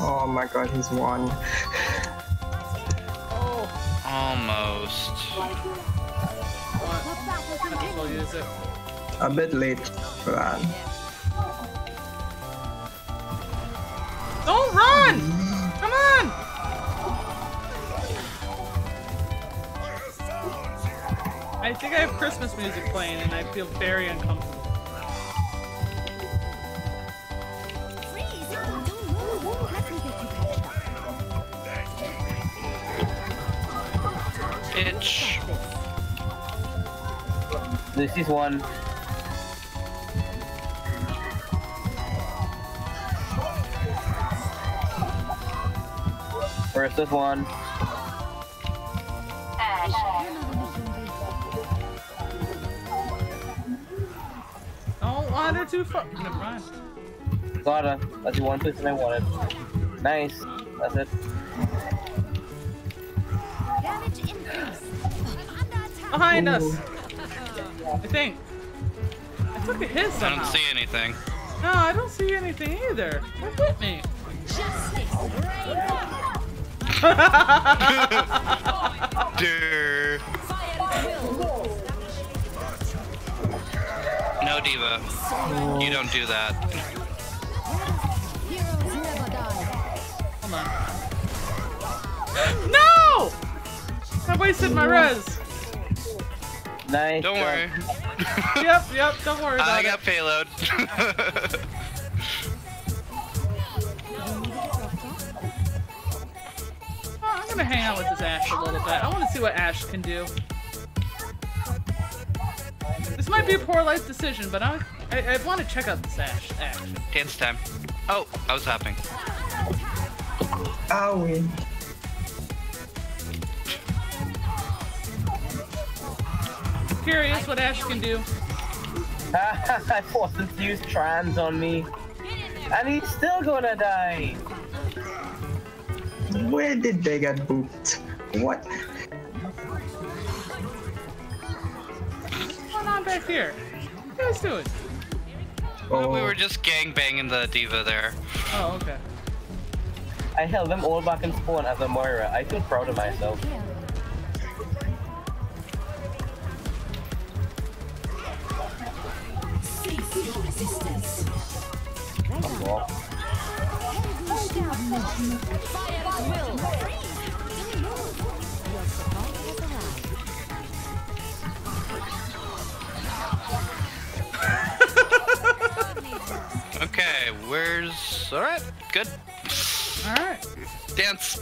Oh my god, he's won. Almost. I'll use it. A bit late for that. Don't run! Come on! I think I have Christmas music playing and I feel very uncomfortable. Bitch. This is one. First is one. wander too far. Never mind. Got her. That's the one person I wanted. Nice. That's it. Damage increase. Behind us. I think. I took a hit I somehow. don't see anything. No, I don't see anything either. What hit me? Durr. No, Diva. You don't do that. Heroes never die. Hold on. No! I wasted my res. Nice. Don't worry. Yep, don't worry about I it. got payload. Oh, I'm gonna hang out with this Ashe a little bit. I want to see what Ashe can do. This might be a poor life decision, but I want to check out this Ashe. Dance time. Oh, I was hopping. Owie. Curious what Ashe can do. I forced him to use trans on me. And he's still gonna die. Where did they get booped? What? What's going on back here? What are you guys doing? Well, we were just gangbanging the Diva there. Oh, okay. I held them all back in spawn as a Moira. I feel proud of myself. Okay, where's... Alright, good. Alright. Dance.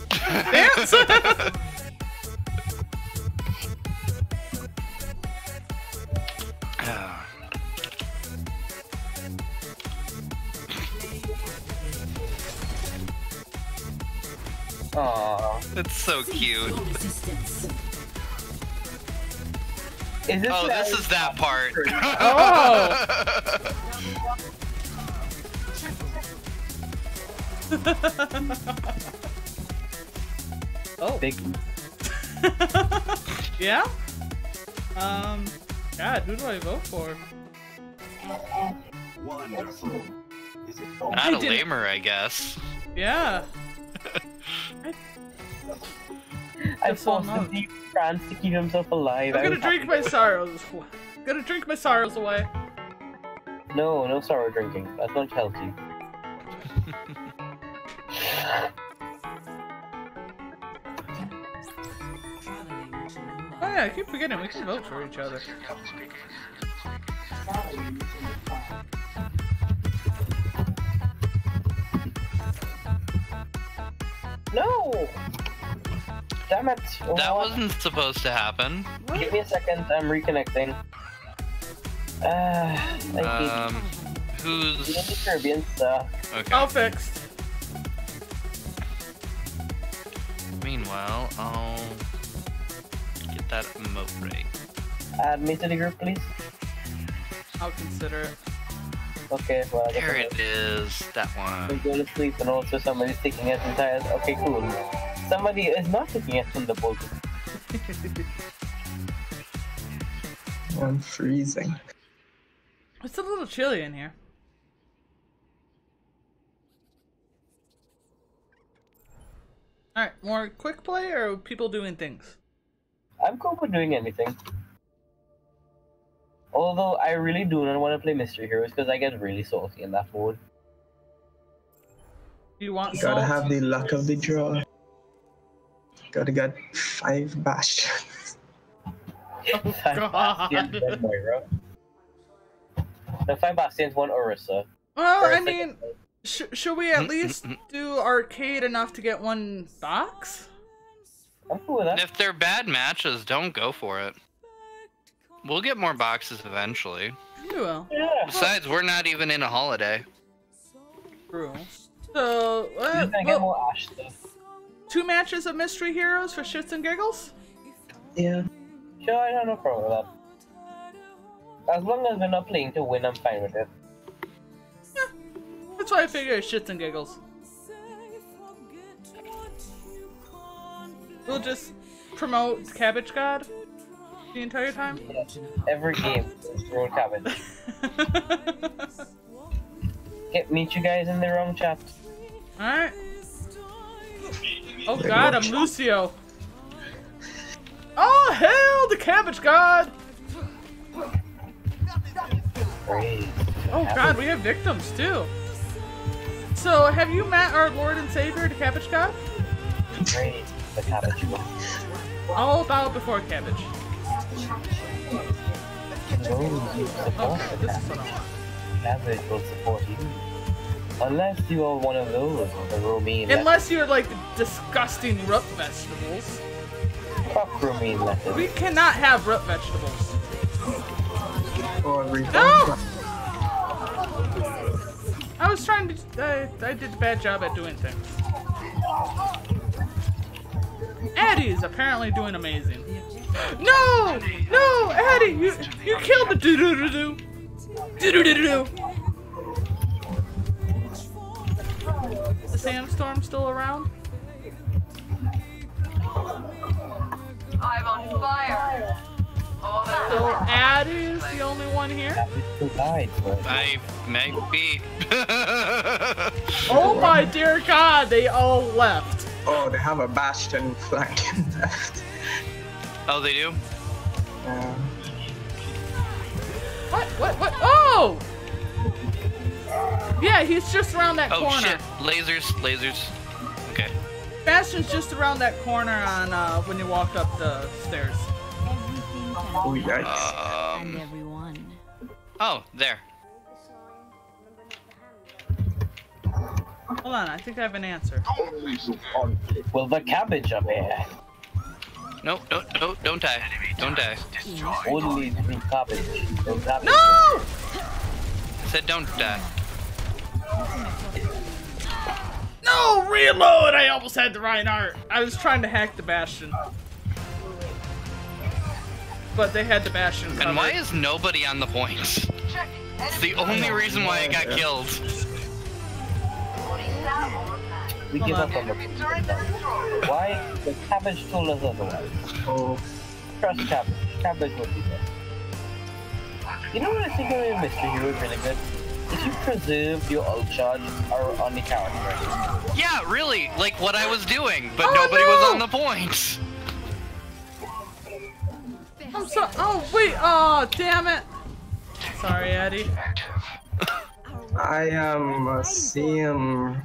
Dance! Aww. That's so cute. Is this Oh, this is that part. Oh. Big. Yeah? God, who do I vote for? Wonderful. Is it Not a lamer, I guess. Yeah. I forced him to use trans to keep himself alive. I'm gonna drink my sorrows. Gonna drink my sorrows away. No sorrow drinking. That's not healthy. Oh yeah, I keep forgetting we can vote for each other. No! Damn it! That wasn't supposed to happen. Give me a second, I'm reconnecting. Who's... The Caribbean stuff. Okay. All fixed. Meanwhile, I'll get that emote right. Add me to the group, please. I'll consider it. Okay, well, There it is. That I'm one. going to sleep and also somebody's taking it entire. Okay, cool. Somebody is not taking it from the boat. I'm freezing. It's a little chilly in here. Alright, more quick play or people doing things? I'm cool with doing anything. Although I really do not want to play Mystery Heroes because I get really salty in that mode. You want Gotta salt? have the luck of the draw. Gotta get 5 bastions. Oh, God. Then Moira. No, 5 Bastions, 1 Orisa. Well, I Orisa mean, should we at least do arcade enough to get 1 box? I'm cool with that. If they're bad matches, don't go for it. We'll get more boxes eventually. You will. Yeah. Besides, we're not even in a holiday. True. So, You're gonna get more Ash stuff. 2 matches of Mystery Heroes for shits and giggles? Yeah. Sure, I have no problem with that. As long as we're not playing to win, I'm fine with it. That's why I figure it's shits and giggles. We'll just promote Cabbage God the entire time. Yeah, every game, throw cabbage. Meet you guys in the wrong chat. Alright. Oh god, I'm Lucio. Oh hell, the Cabbage God! Oh god, we have victims too. So, have you met our Lord and Savior, the Cabbage God? Praise the Cabbage God. All about before Cabbage. Okay, this is what I want. Cabbage will support you. Unless you are one of those, the romaine. Unless you're like the disgusting root vegetables. Fuck romaine lettuce. We cannot have root vegetables. No! I was trying to. I did a bad job at doing things. Eddie's apparently doing amazing. No! No! Eddie! You killed the doo-doo-doo-doo! Doo-doo-doo-doo! The sandstorm still around? I'm on fire. So Addie's the only one here? I might be. Oh my dear god, they all left. Oh, they have a bastion flanking left. Oh, they do? What? Oh! Yeah, he's just around that corner. Oh shit, lasers. Okay. Bastion's just around that corner on when you walk up the stairs. Oh, yikes. And everyone. Oh, there. Hold on, I think I have an answer. Well, the cabbage up here. No, don't die. Don't die. Only through cabbage. No! Cabbage. No! I said don't die. No, reload! I almost had the Reinhardt. I was trying to hack the Bastion. But they had the Bastion covered. And why is nobody on the points? It's the only reason why I got killed. We give up on the Why? The cabbage told us otherwise. Oh. Trust cabbage. Cabbage would be there. You know what I think of Mr. Hero is really good? If you preserve your ult charge on the character. Yeah, really, like what I was doing, but nobody was on the points. I'm so. Oh wait! Oh damn it! Sorry, Eddie. I am seeing.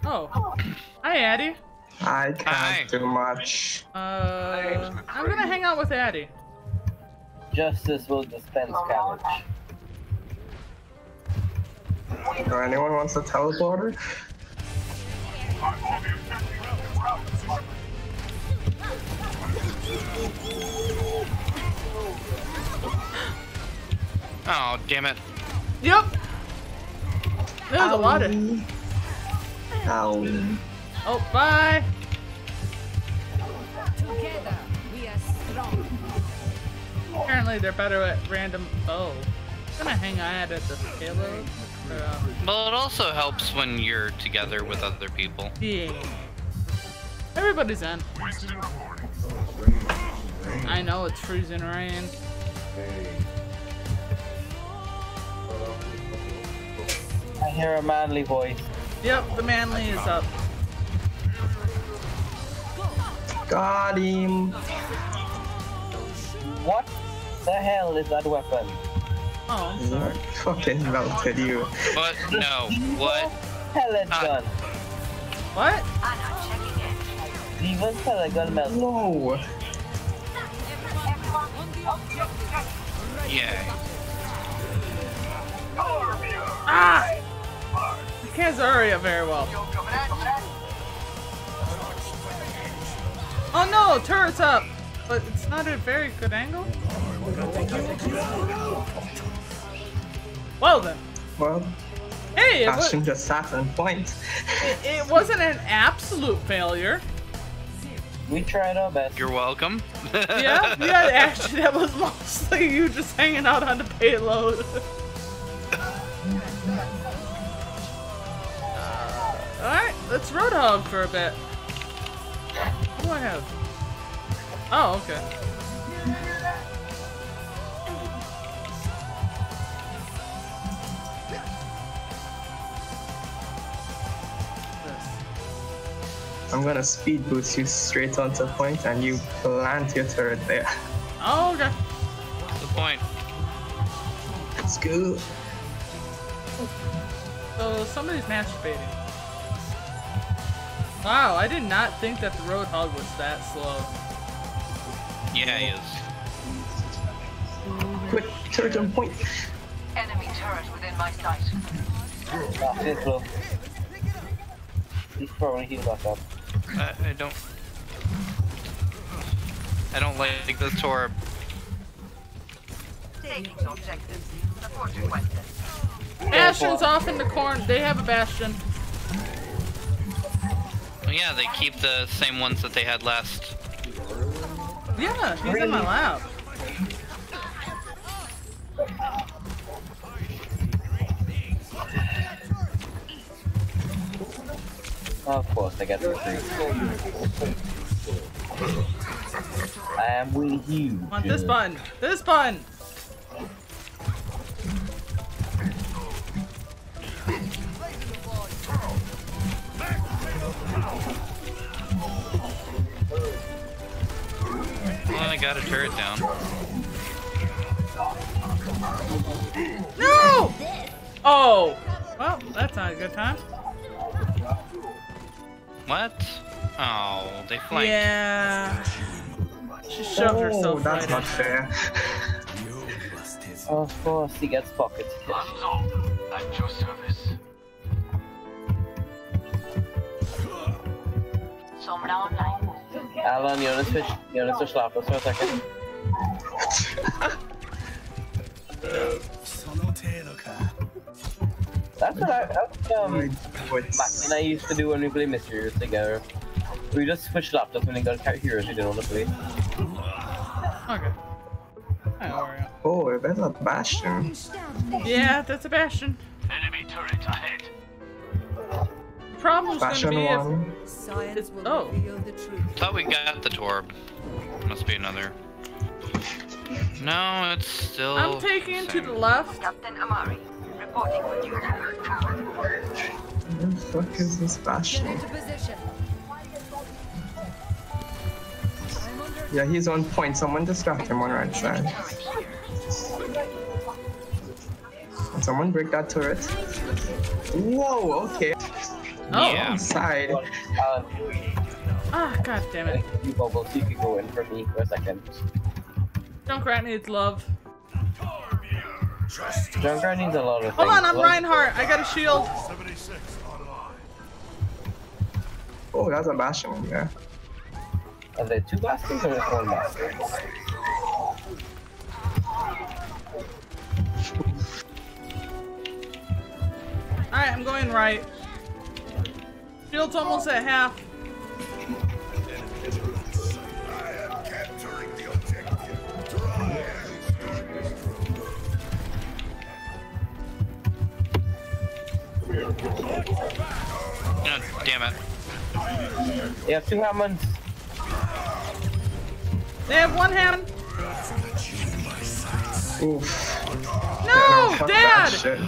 Oh, hi, Addie. I can't do much. I'm gonna hang out with Addie. Justice will dispense cabbage. Anyone wants a teleporter? Oh, damn it. Yep. There's a lot of. Ow. Oh, bye. Together, we are strong. Apparently, they're better at random. Oh, I'm gonna hang out at the payload. Well, it also helps when you're together with other people. Yeah. Everybody's in. I know it's freezing rain. I hear a manly voice. Yep, the manly is up. Got him. What the hell is that weapon? Oh, I'm sorry. Fucking melted you. What? No. What? Pellet gun. What? I'm not checking it. Even pellet gun melt. No. Yeah. Ah! I can't Zarya very well. Oh no, turret's up! But it's not a very good angle. Well then. Well, hey, Bastion just sat on point. It wasn't an absolute failure. We tried our best. You're welcome. Yeah, actually, that was mostly you just hanging out on the payload. Alright, let's Roadhog for a bit. What do I have? Oh, okay. I'm gonna speed boost you straight onto point and you plant your turret there. Oh, okay. What's the point? Let's go. So somebody's masturbating. Wow, I did not think that the Roadhog was that slow. Yeah, he is. Quick, turret on point. Enemy turret within my sight. That's it, bro. He's probably healed back up. I don't like this torp. Taking objectives. Support requested. Bastion's off in the corner. They have a Bastion. Well, yeah, they keep the same ones that they had last. Yeah, he's in my lap. Of course, I got the tree. I am with you. On this button. This button. Well, I got a turret down. No! Oh! Well, that's not a good time. What? Oh, they flanked. Yeah. She shoved herself that's right not in. fair. Of course, he gets pockets. At your service. Someone online. Alan, you wanna switch laptops for a second? That's what Mac and I used to do when we play Mysteries together. We just switched laptops when we got heroes we didn't want to play. Okay. I know where Oh, that's a Bastion. Yeah, that's a Bastion. Enemy turret ahead. Problem's Bastion gonna be one. if Science will oh. reveal the truth. Thought we got the torb. Must be another. No, it's still. I'm taking to the left. Captain Amari, reporting for duty. Where the fuck is this Get Bastion? into position. Yeah, he's on point. Someone distract him on right side. Can someone break that turret? Whoa, okay. Oh. Yeah. Side. Ah, god damn it. You bubbles, you could go in for me for a second. Junkrat needs love. Junkrat needs a lot of Hold things. on, I'm Reinhardt. I got a shield. Oh, that's a Bastion in there. Are there two baskets or just one basket? Alright, I'm going right. Shield's almost at half. God damn it. You have two Hammonds. They have one hand. Oof. No, fuck Dad! that shit.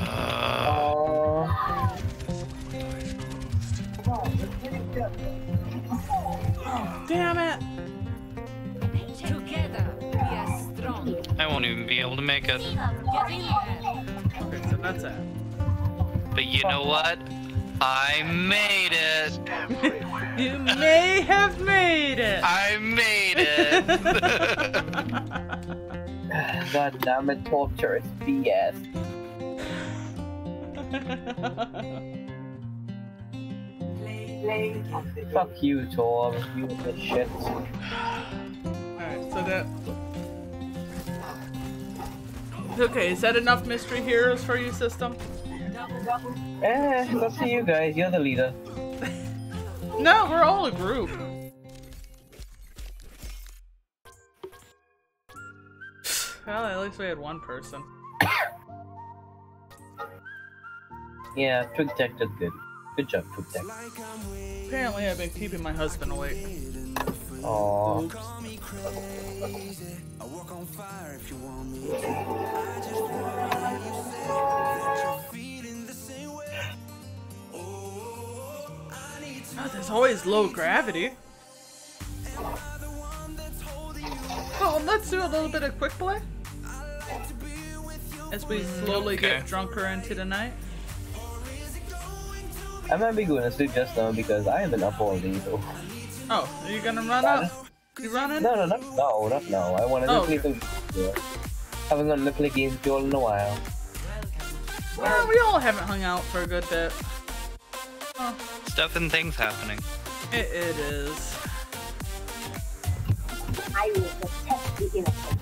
Damn it. Together, we are strong. I won't even be able to make it. Get in there. Okay, so that's it. But you know what? I made it. You may have made it. I made it. God damn it, torture, it's BS. Fuck you, Tor, you the shit. Alright, so that... Okay, is that enough mystery heroes for you, system? It's up to you guys, you're the leader. No, we're all a group. Well, at least we had one person. Yeah, Twig Tech did good. Good job, Twig Tech. Apparently, I've been keeping my husband awake. Aww. Oh, there's always low gravity. Oh, let's do a little bit of quick play as we slowly get drunker into the night. I might be going to sleep just now because I have been up all day though. Oh, are you gonna run up? You running? No, not now. I wanted to play some games. Haven't gone to play games with you all in a while. Yeah, we all haven't hung out for a good bit. Oh. Stuff and things happening. It is. I will protect the innocent.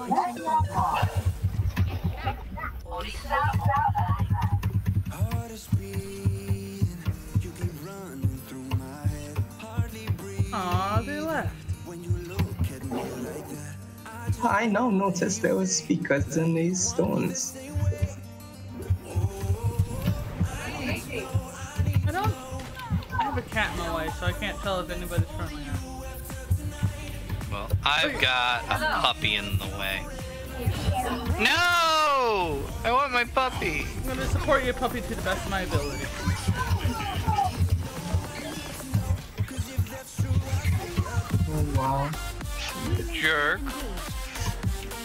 That's not hard. Aw, they left. I now noticed there were speakers in these stones. I have a cat in my way, so I can't tell if anybody's friendly or not. Well, I've got a puppy in the way. No! I want my puppy! I'm gonna support your puppy to the best of my ability. Oh wow. Jerk.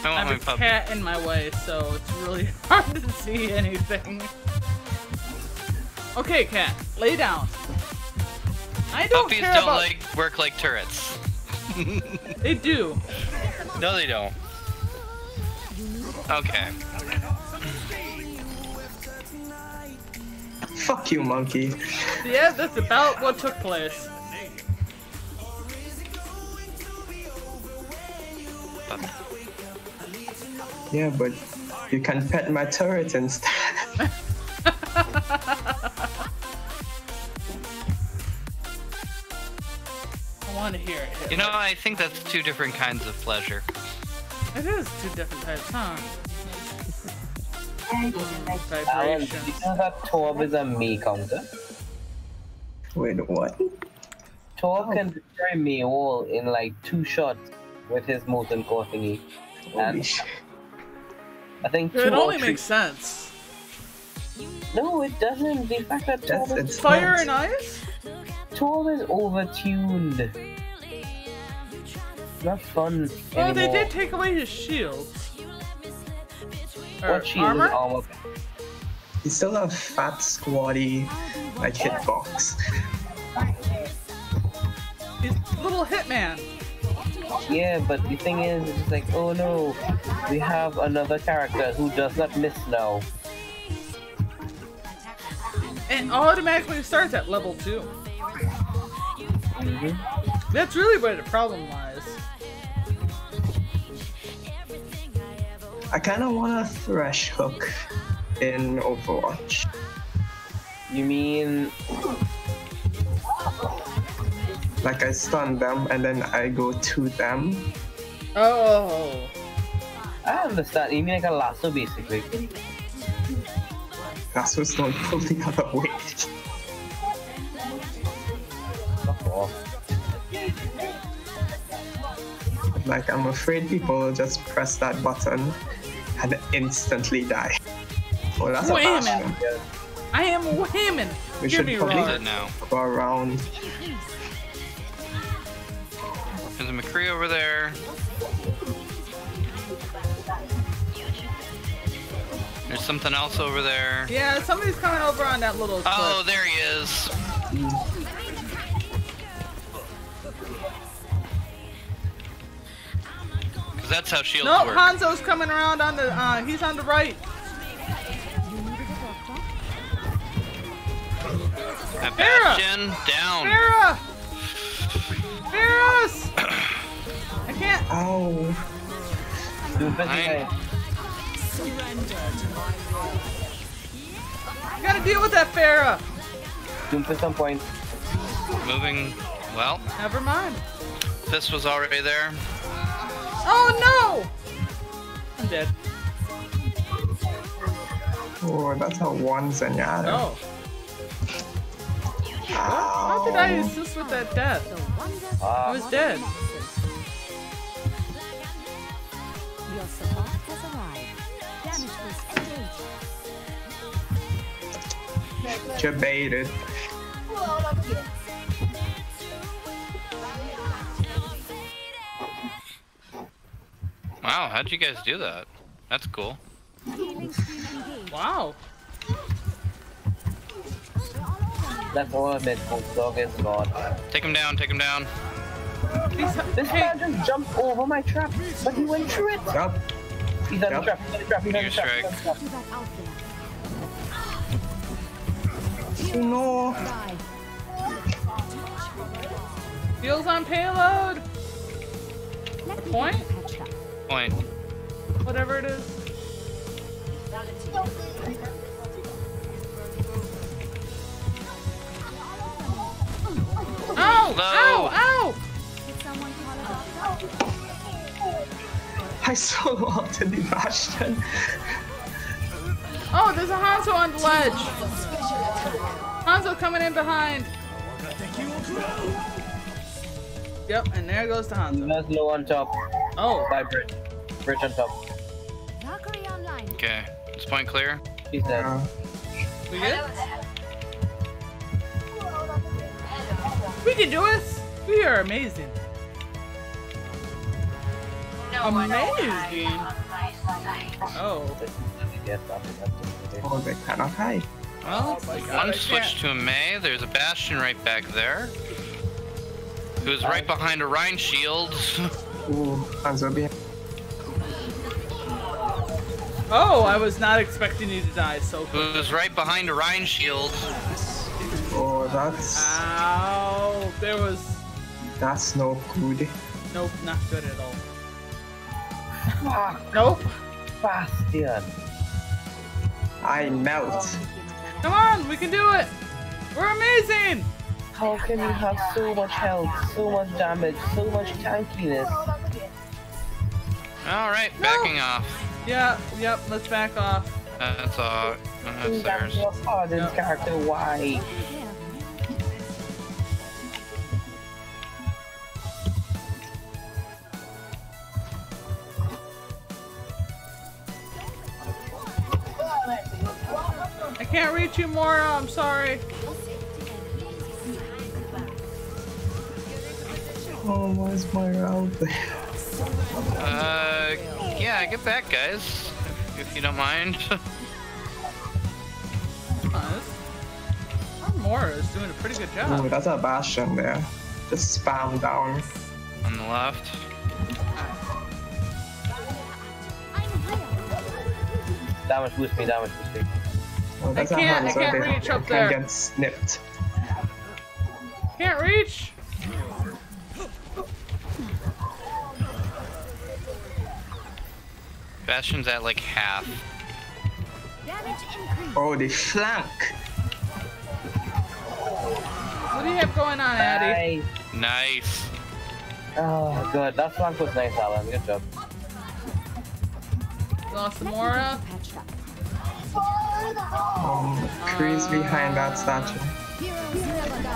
I want have my a puppy. cat in my way, so it's really hard to see anything. Okay, cat, lay down. I don't Puppies care don't about... like work like turrets. They do. No, they don't. Okay. Fuck you, monkey. Yeah, that's about what took place. Yeah, but you can pet my turret instead. I want to hear it. You know, I think that's two different kinds of pleasure. It is two different types, huh? Alan, Vibration. did you know that Torb is a me counter? Wait, what? Torb can destroy me all in like 2 shots with his molten core thingy. Holy shit. I think It only makes sense. No, it doesn't. The fact that Torb is Fire and ice? Torb is overtuned. Not fun Well, anymore. they did take away his shields. What shield armor? is armor? He's still a fat, squatty, like hitbox. He's little hitman. Yeah, but the thing is, it's like, oh no, we have another character who does not miss now. And automatically starts at level 2. That's really where the problem lies. I kind of want a thresh hook in Overwatch. You mean... Like I stun them and then I go to them. Oh. I understand. You mean like a lasso, basically. Lassos don't pull the other way. Like, I'm afraid people will just press that button and instantly die. Oh, that's a fast one. I am whamming. We Give should me probably now. go around. There's a McCree over there. There's something else over there. Yeah, somebody's coming over on that little clip. Oh, there he is. Because that's how shields No, work. Hanzo's coming around on the, he's on the right. At Bastion, down. Farah! Farah's! I can't. Ow. You gotta deal with that Farah. Doom at some point. Moving, well. Never mind. This was already there. Oh no! I'm dead. Oh, that's a one zenyatta. Oh. How did I assist with that death? I was dead. Your support has arrived. Damage was engaged. Debated. Wow, how'd you guys do that? That's cool. Wow. That's all of it. Dog is gone. Take him down, take him down. This man just jumped over my trap, but he went through it. Yup. He's on the trap, he's on the trap, he's on the trap. Oh, no. Heals on payload. A point? Point. Whatever it is. Ow! Ow! Ow! I solo ulted the Bastion. Oh, there's a Hanzo on the ledge. Hanzo coming in behind. Yep, and there goes the Hanzo. There's low on top. Oh. By bridge. Bridge on top. Okay, is point clear? He's dead. We good? We can do it! We are amazing. Amazing! Oh. Oh, they cannot hide. Oh, One switch to a Mei. There's a Bastion right back there. Who's right behind a Rhine shield. Ooh, Hanzo behind. Oh, I was not expecting you to die so quick. Who's right behind a Rhine shield. Oh, that's... Ow, there was... That's no good. Nope, not good at all. Nope. Bastion. I melt. Come on, we can do it! We're amazing! How can you have so much health, so much damage, so much tankiness? Alright, backing off. Yeah, yep, let's back off. That's all. That's theirs. Oh, this character, why? I can't reach you, Mora, I'm sorry. Oh, where's my route there? Yeah, get back, guys. If you don't mind. Mora is doing a pretty good job. Oh, that's a Bastion there. Just spam down. On the left. Damage boost me, damage boost me. Oh, that's I can't reach up there. Can get snipped. Can't reach. Bastion's at like half. Oh, they flank. What do you have going on, Addy? Nice. Oh, good. That flank was nice, Alan. Good job. Lost the Mora. Trees behind that statue.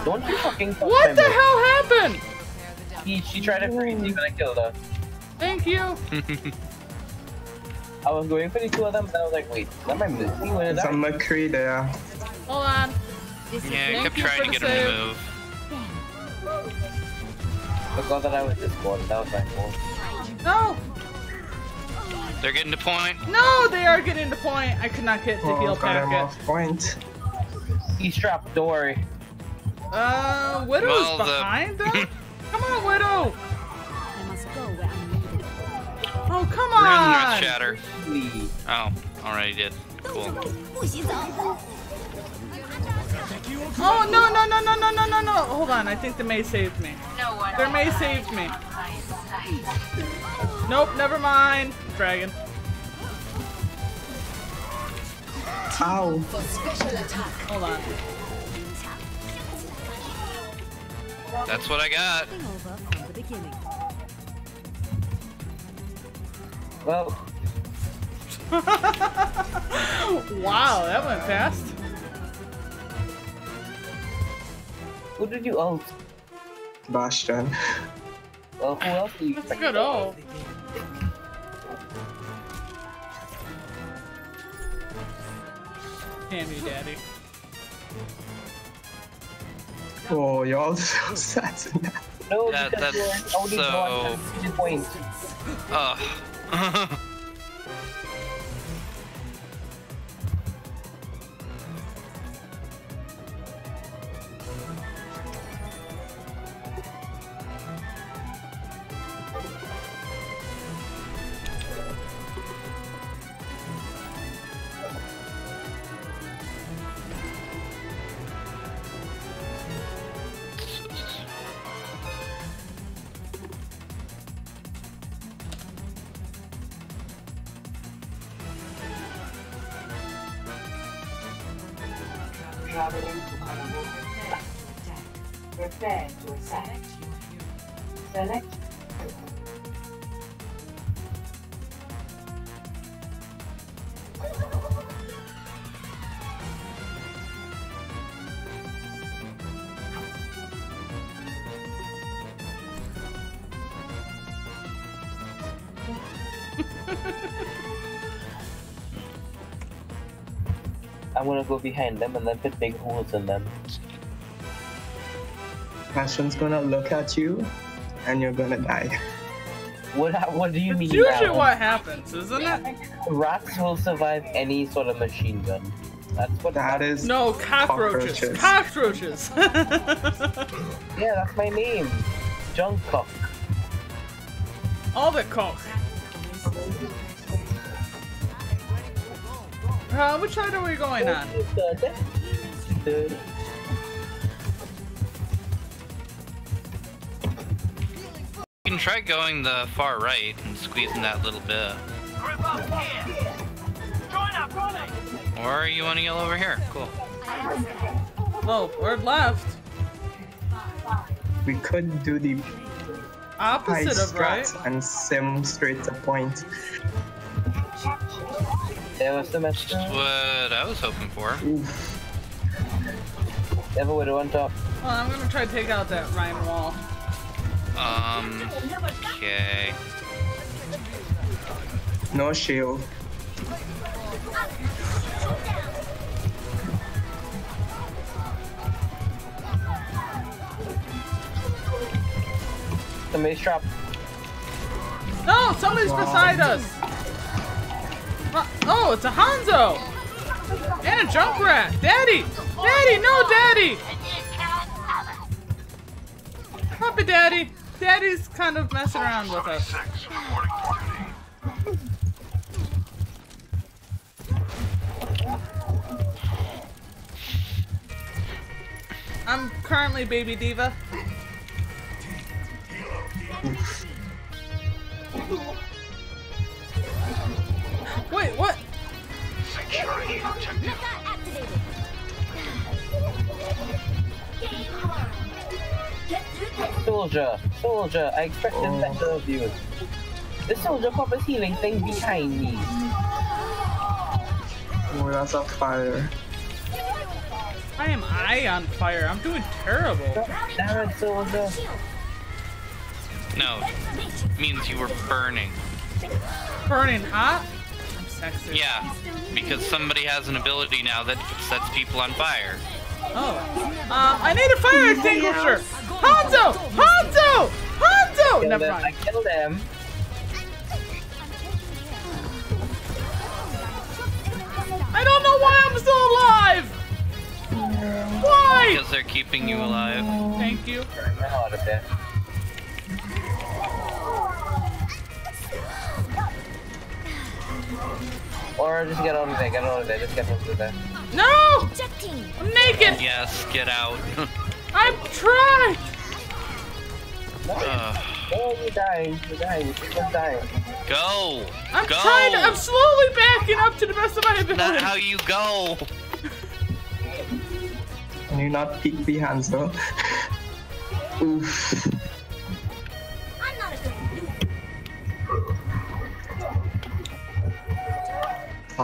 Don't you fucking touch What him, the hell happened? She tried to freeze me, but I killed her. Thank you. I was going for the two of them, but I was like, wait, am I missing? When There's a McCree there. Hold on. Yeah, I kept trying to get him to move. Forgot that I was this one. That was my fault. No. They're getting to point. No, they are getting to point. I could not get the heal got him packet. off point. He's trapped, don't worry. Widow's Well, behind them? Come on, Widow! I must go where I'm needed. Oh, come We're in on! the shatter. Oh, already did. Cool. Oh, no. Hold on, I think the Mei saved me. Their Mei saved me. Nope, never mind. Dragon. Ow. Hold on. That's what I got. Over from the beginning. Well, Wow, that went fast. Who did you ult? Bastion. Well, who else do you That's a good ult. Damn you, Daddy. Oh, y'all so sad tonight. No, That's only so... 2 points. Ugh. Prepare to attack. Select. I'm gonna go behind them and then put big holes in them. Bastion's gonna look at you, and you're gonna die. What do you mean? It's usually Alan? what happens, isn't it? Rats will survive any sort of machine gun. That's what. That is. No, cockroaches. Cockroaches. Yeah, that's my name. Junk cock. All the cock. Which side are we going on? You can try going the far right and squeezing that little bit. Or you want to yell over here. Cool. Oh, we're left. We could do the Opposite of right. and sim straight to point. There was the mess. That's what I was hoping for. Never would have went up. Well, I'm gonna try to take out that Rhine wall. Okay. No shield. Somebody's trapped. No, somebody's beside us. Oh, it's a Hanzo! And a Junkrat! Daddy! Daddy, no Daddy! Happy Daddy! Daddy's kind of messing around with us. I'm currently Baby Diva. Wait, what? Security objective activated. Soldier, I expected better of you. The soldier pop is healing thing behind me. Oh, that's a fire. Why am I on fire? I'm doing terrible. Damn it, soldier. No, it means you were burning. Burning hot? I'm sexy. Yeah, because somebody has an ability now that sets people on fire. Oh. I need a fire extinguisher! Hanzo! Hanzo! Hanzo! Never mind. I killed him. I don't know why I'm still alive! Why? Because they're keeping you alive. Thank you. Out of there. Or just get out of there, just get out of there. No! I'm naked! Yes, get out. I'm trying! Oh, you're dying, you're dying. Go! I'm go! trying to, I'm slowly backing up to the best of my ability. Not how you go! Can you not peek behind her? Oof. I'm not a good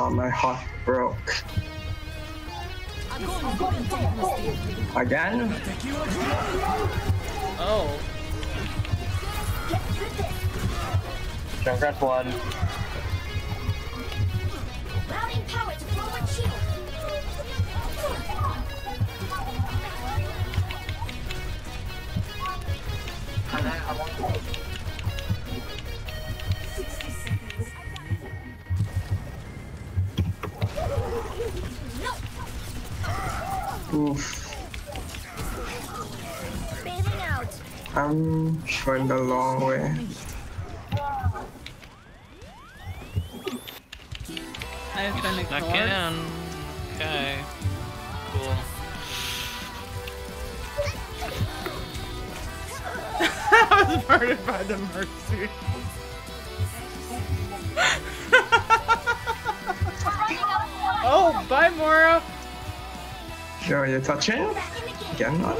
Oh, my heart broke. Again? Oh. Junkrat's one. Routing power to forward shield. Oof. Bailing out. I'm going the long way. I've been Snuck ignored. in. Okay. Cool. I was murdered by the mercy. Oh, bye, Mora. Yo, you touching? Again, man?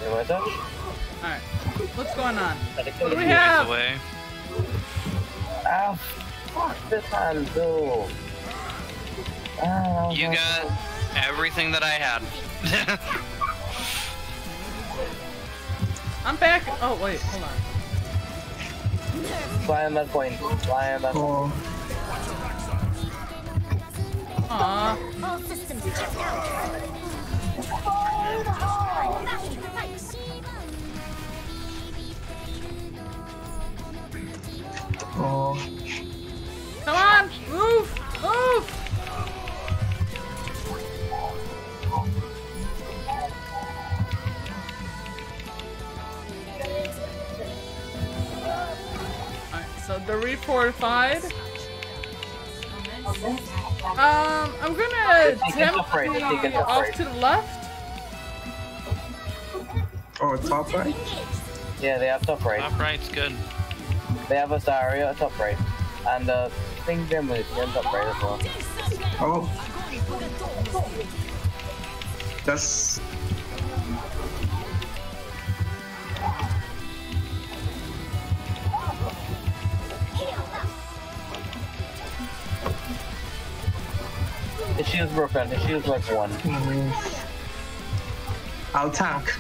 You want to touch? Alright, what's going on? What do we He's have? away. Ah, fuck this hand, though. Ah, You got everything that I had. I'm back. Oh, wait, hold on. Fly on that point. Fly on that point. Aww. All systems checked out. Back to the fight. Oh. Come on! Move! Move! Alright, so they're refortified. I'm gonna attempt the off to the left. Oh, top right? Yeah, they have top right. Top right's good. They have a Zarya top right. And I think they're Mercy on top right as well. Oh. That's... The shield's broken. The shield's like one. I'll tank.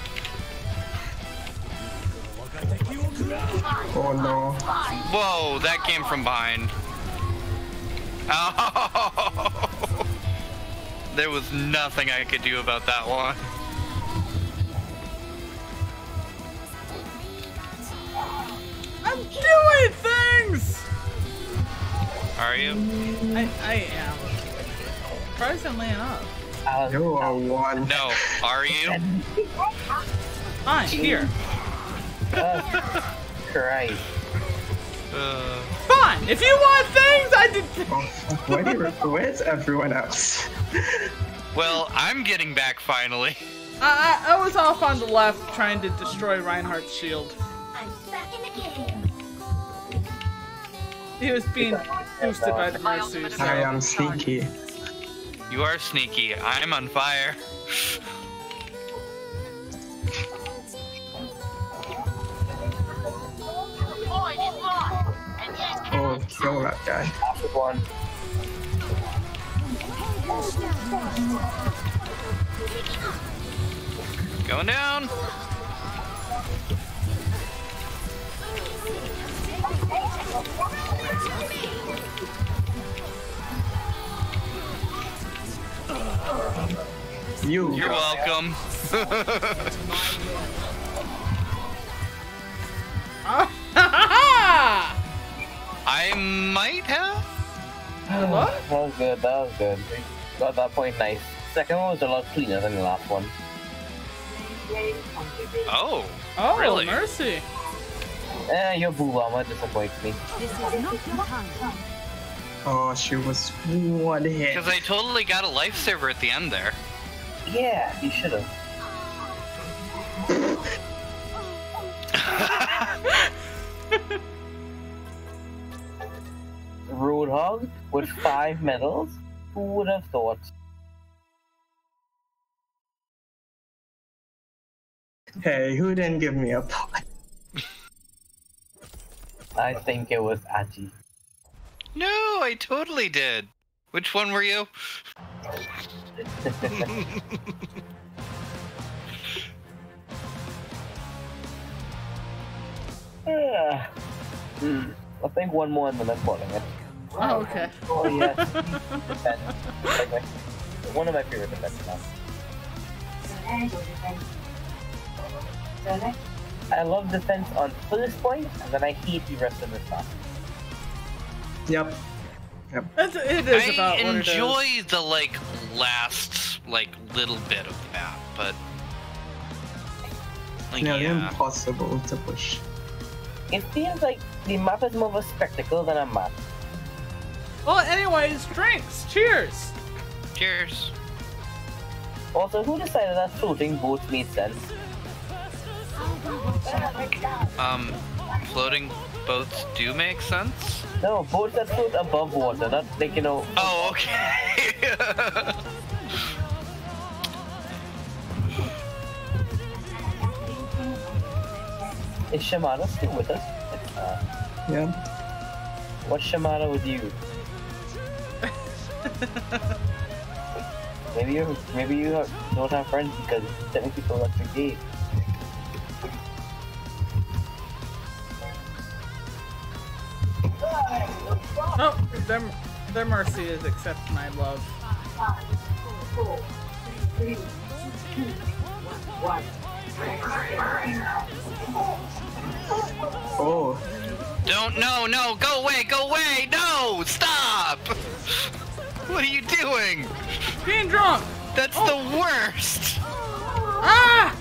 Oh no. Whoa, that came from behind. Oh, there was nothing I could do about that one. I'm doing things! Are you? I am. Surprised I'm laying up. You are one. No, are you? Fine, here. Christ. Fine, if you want things, I did. Where's everyone else? Well, I'm getting back finally. I was off on the left trying to destroy Reinhardt's shield. I'm back in the game. He was being boosted by the Mercy. So. I am sneaky. You are sneaky. I'm on fire. Oh, kill that guy. After one. Going down. You're welcome. I might have. What? That was good. That was good. Got that point nice. Second one was a lot cleaner than the last one. Oh. Oh, really? Mercy. Your boo bomber disappoints me. This is not your time. Oh, she was one hit. Because I totally got a lifesaver at the end there. Yeah, you should have. Roadhog with 5 medals? Who would have thought? Hey, who didn't give me a pot? I think it was Aji. No, I totally did. Which one were you? I think one more and then I'm calling it. Oh, okay. Oh, yes. Defense. Like one of my favorite defense now. I love defense on first point, and then I hate the rest of the stuff. Yep. Yep. It is about I what it is. enjoy the like last like little bit of the map, but like, Yeah, yeah. impossible to push. It feels like the map is more of a spectacle than a map. Well, anyways, drinks. Cheers. Cheers. Also, who decided that floating boats made sense? Floating boats do make sense? No, boats that float above water, not like, you know... Oh, okay. Is Shimada still with us? Yeah. What's Shimada with you? maybe you don't have friends because technically people like to gay. Oh, their mercy is accept my love. 5, 4, 3, 2, 1. Oh. No, go away, no, stop! What are you doing? Being drunk! That's the worst! Ah!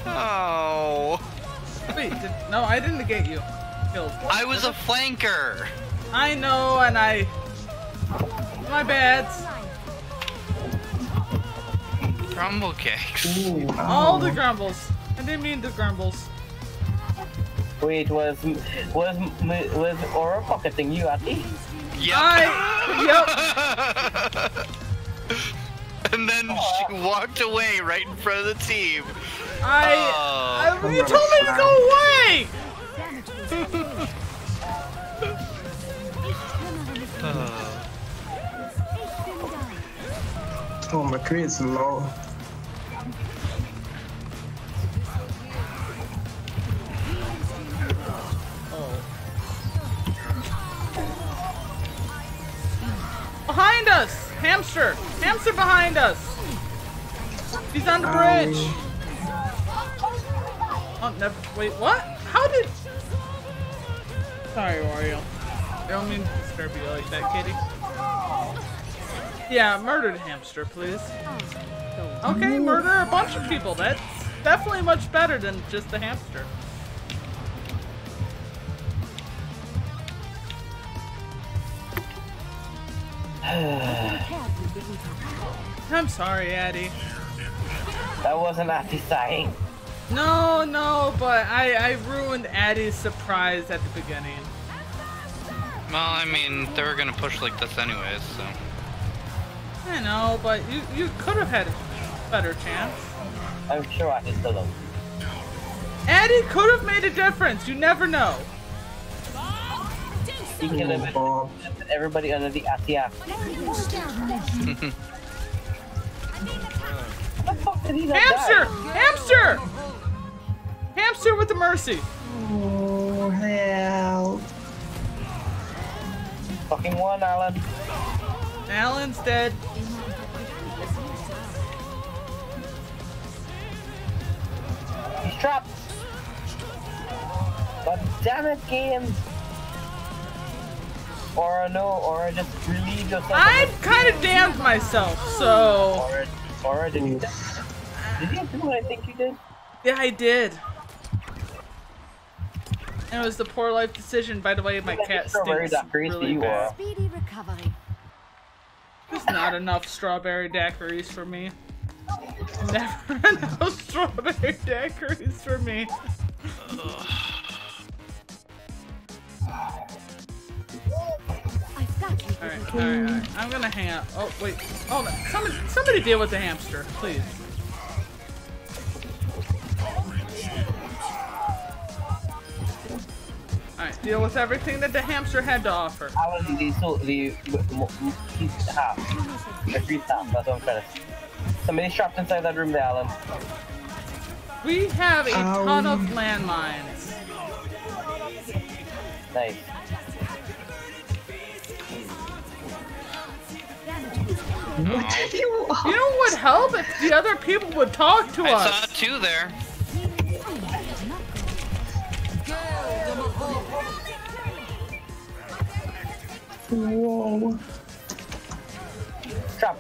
Oh. Wait, no, I didn't negate you. Killed. I was a flanker! I know, and my bad. Crumble cakes. Ooh, All the grumbles. I didn't mean the grumbles. Wait, was Aura pocketing you at least? Yep. Yep. And then she walked away right in front of the team. You told me to go away! Oh, McCree is low. Behind us! Hamster! Hamster behind us! He's on the bridge! Oh, never. Wait, what? How did. Sorry, Wario. I don't mean to disturb you like that, kitty. Yeah, murder the hamster, please. Okay, murder a bunch of people. That's definitely much better than just the hamster. I'm sorry, Addie. That wasn't Addie sighing. No, but I ruined Addie's surprise at the beginning. Well, I mean, they were gonna push like this anyways, so. I know, but you could have had a better chance. I'm sure Addie's still low. Addie could have made a difference. You never know. He could have been everybody under the Addie app. What the fuck did he not Hamster! die? Hamster! Hamster with the mercy. Oh, hell. Fucking one, Alan. Alan's dead. He's trapped. God damn it, game. Or no, or just relieve yourself. I've kind of damned myself, so. Or did you? Did you do what I think you did? Yeah, I did. And it was the poor life decision. By the way, my cat stinks really bad. Speedy recovery. There's not enough strawberry daiquiris for me. Never enough strawberry daiquiris for me. Alright. I'm gonna hang out. Oh, wait. Oh, no. Somebody deal with the hamster, please. Alright, deal with everything that the hamster had to offer. Alan, he's half. McCree's half, that's what I'm trying to say. Somebody's trapped inside that room there, Alan. We have a ton of landmines. Nice. What You know what would help if the other people would talk to us? I saw two there. Whoa. Trap.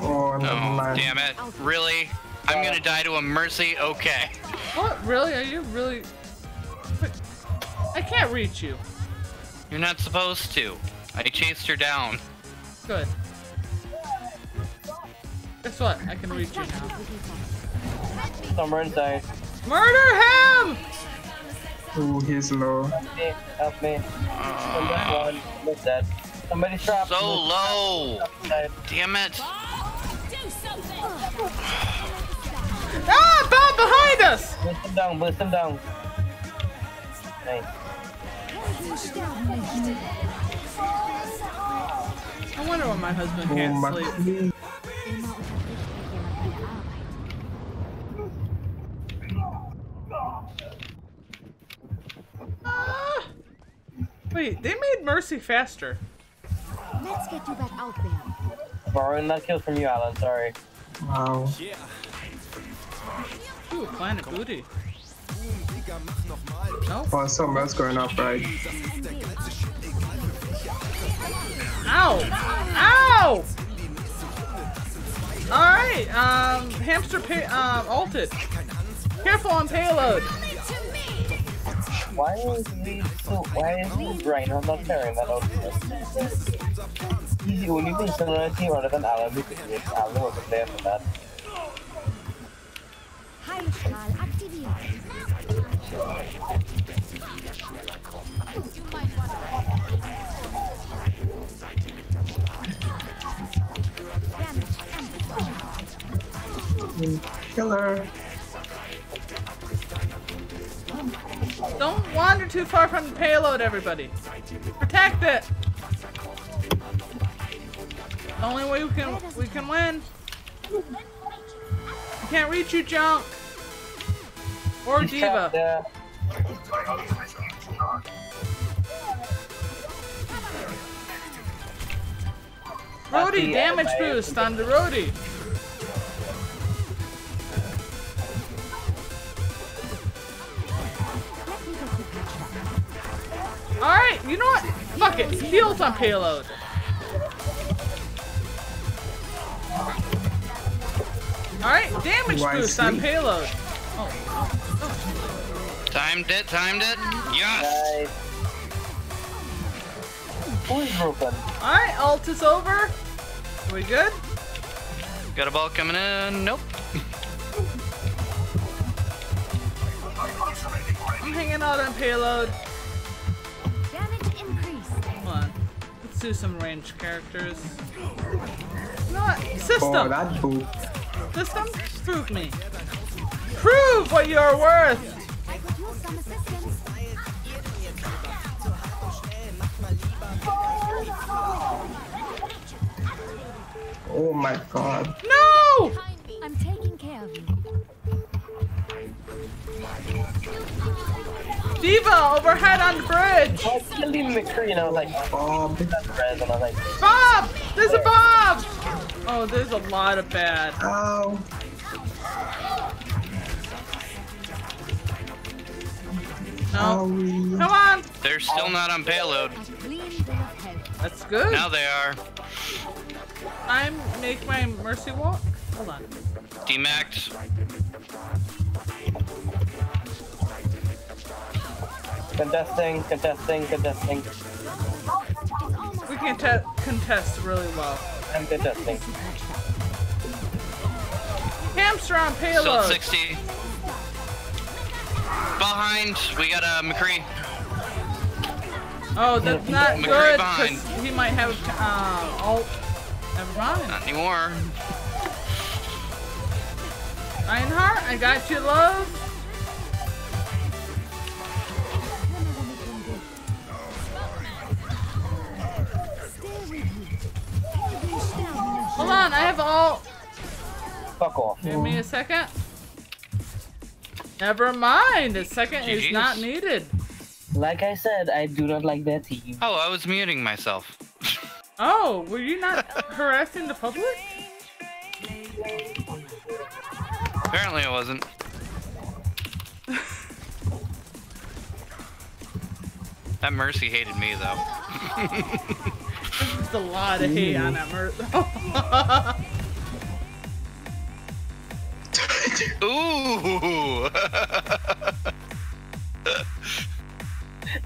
Oh, no, man. Damn it. Really? I'm gonna die to a mercy? Okay. What? Really? Are you really... Wait, I can't reach you. You're not supposed to. I chased her down. Good. Guess what? I can reach you now. Somewhere inside. Murder him! Oh, he's low. Help me. Somebody what's that? Somebody's trapped. So low. Damn it. Ah! Bob behind us! Blitz him down. Nice. I wonder why my husband can't sleep. Wait, they made Mercy faster. Let's get you back out there. Borrowing that kill from you, Alan. Sorry. Wow. Ooh, Planet Booty. Nope. Oh, something else going up, right? Ow! Ow! Alright, hamster ulted. Careful on payload. Why is Rhino not carrying that out? He's the only person on our team other than Alan because Alan wasn't there for that. Heilstrahl aktiviert. Killer. Don't wander too far from the payload, everybody. Protect it. The only way we can win. I can't reach you, Junk. Or He's Diva. Rhodey, damage boost on the Rhodey. Alright, you know what? Fuck it. Heals on payload. Alright, damage boost on payload. Oh. Timed it. Yes! Nice. Who's broken? Alright, ult is over. Are we good? Got a ball coming in. Nope. I'm hanging out on payload. Damage increase. Come on. Let's do some ranged characters. You know what? System. Oh, that boop. System, prove me. Prove what you're worth. I could use some assistance. Oh my god. No! I'm taking care of you. Diva, overhead on the bridge. I killed him McCree and I was like, Bob. that's red, and I was like, Bob! There's a Bob! Oh, there's a lot of bad. Ow. No. Come on! They're still not on payload. That's good. Now they are. I make my mercy walk. Hold on. Demaxed. contesting. We can contest really well. I'm contesting. Hamster on Still payload. at 60. Behind, we got McCree. Oh, that's not McCree good behind. because he might have ult. Never mind. Not anymore. Reinhardt, I got you, love. fault. Fuck off. Give me a second. Never mind. A second is GG's. not needed. Like I said, I do not like that team. Oh, I was muting myself. Oh, were you not harassing the public? Apparently I wasn't. That Mercy hated me, though. There's a lot of hate on that Ooh!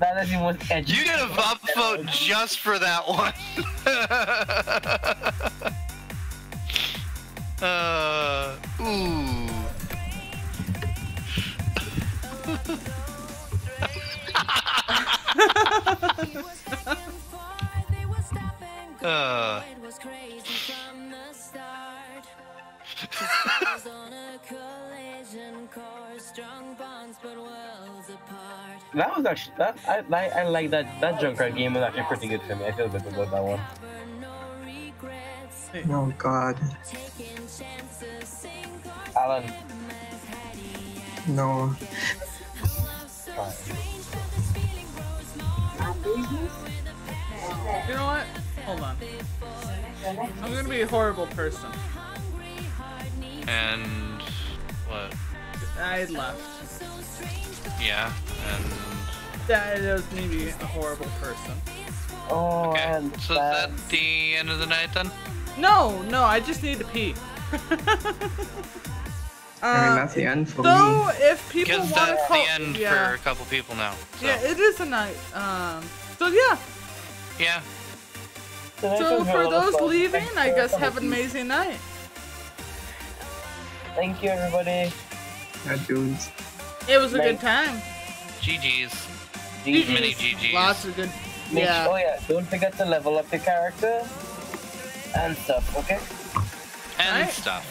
That is the most edgy. You get a upvote just for that one. Ooh. That was actually I like that Junkrat game was actually pretty good for me. I feel good about that one. Oh God. Alan. No. You know what? Hold on. I'm gonna be a horrible person. And what? I left. Yeah, and That was me being a horrible person. Oh, okay. So is that the end of the night then? No, I just need to pee. I mean, that's the end for so me. if people Because want to that's call, the end for a couple people now. So. Yeah, it is a night. So yeah. Yeah. So for those leaving, I guess have an amazing night. Thank you, everybody. Dudes. It was a good time. GG's. GG's. Many GG's. Lots of good. Oh yeah, don't forget to level up your character and stuff, okay? And stuff.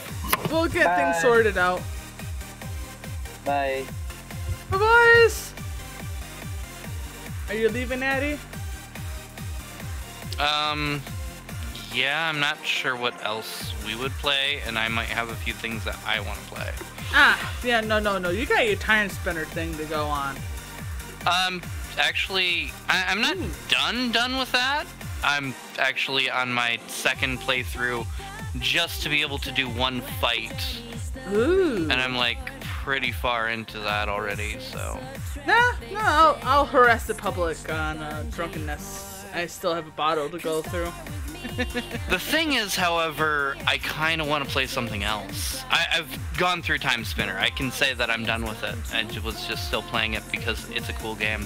We'll get things sorted out. Bye. Bye, boys. Are you leaving, Addie? Yeah, I'm not sure what else we would play, and I might have a few things that I want to play. Yeah, no. You got your time spinner thing to go on. Actually, I'm not done with that. I'm actually on my second playthrough just to be able to do one fight. Ooh. And I'm like pretty far into that already, so. No, I'll harass the public on drunkenness. I still have a bottle to go through. The thing is, however, I kind of want to play something else. I've gone through Time Spinner. I can say that I'm done with it. I was just still playing it because it's a cool game.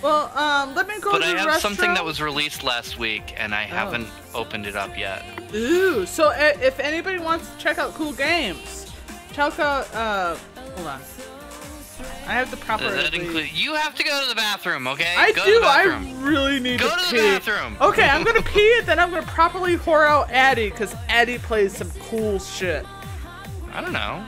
Well, let me go to the restroom. But I have something that was released last week, and I haven't opened it up yet. Ooh, so if anybody wants to check out cool games, check out, hold on. I have the proper. You have to go to the bathroom, okay? I go do. To the bathroom. I really need to pee. Go to the bathroom. Okay, I'm gonna pee, and then I'm gonna properly whore out Addie, because Addie plays some cool shit. I don't know.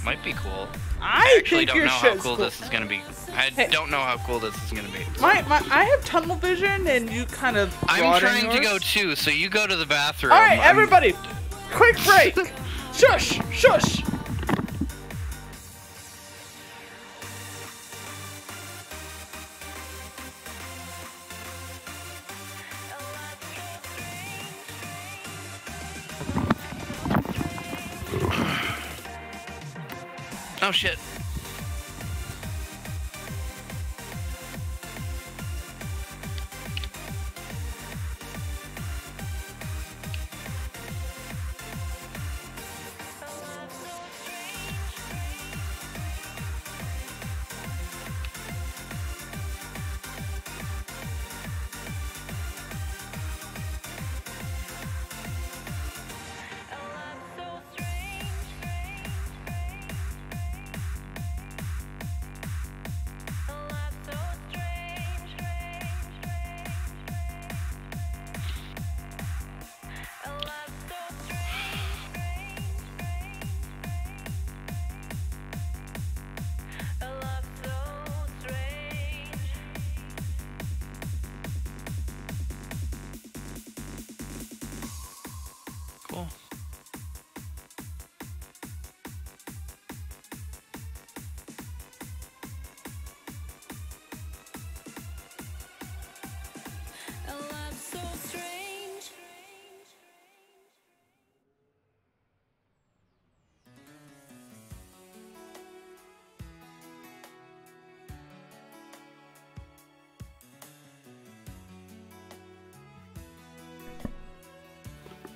Might be cool. I actually think don't your know how shit's cool cool. this is gonna be. I don't know how cool this is gonna be. So. I have tunnel vision, and you kind of. I'm trying to go too, so you go to the bathroom. All right, everybody, quick break. Shush. Oh shit.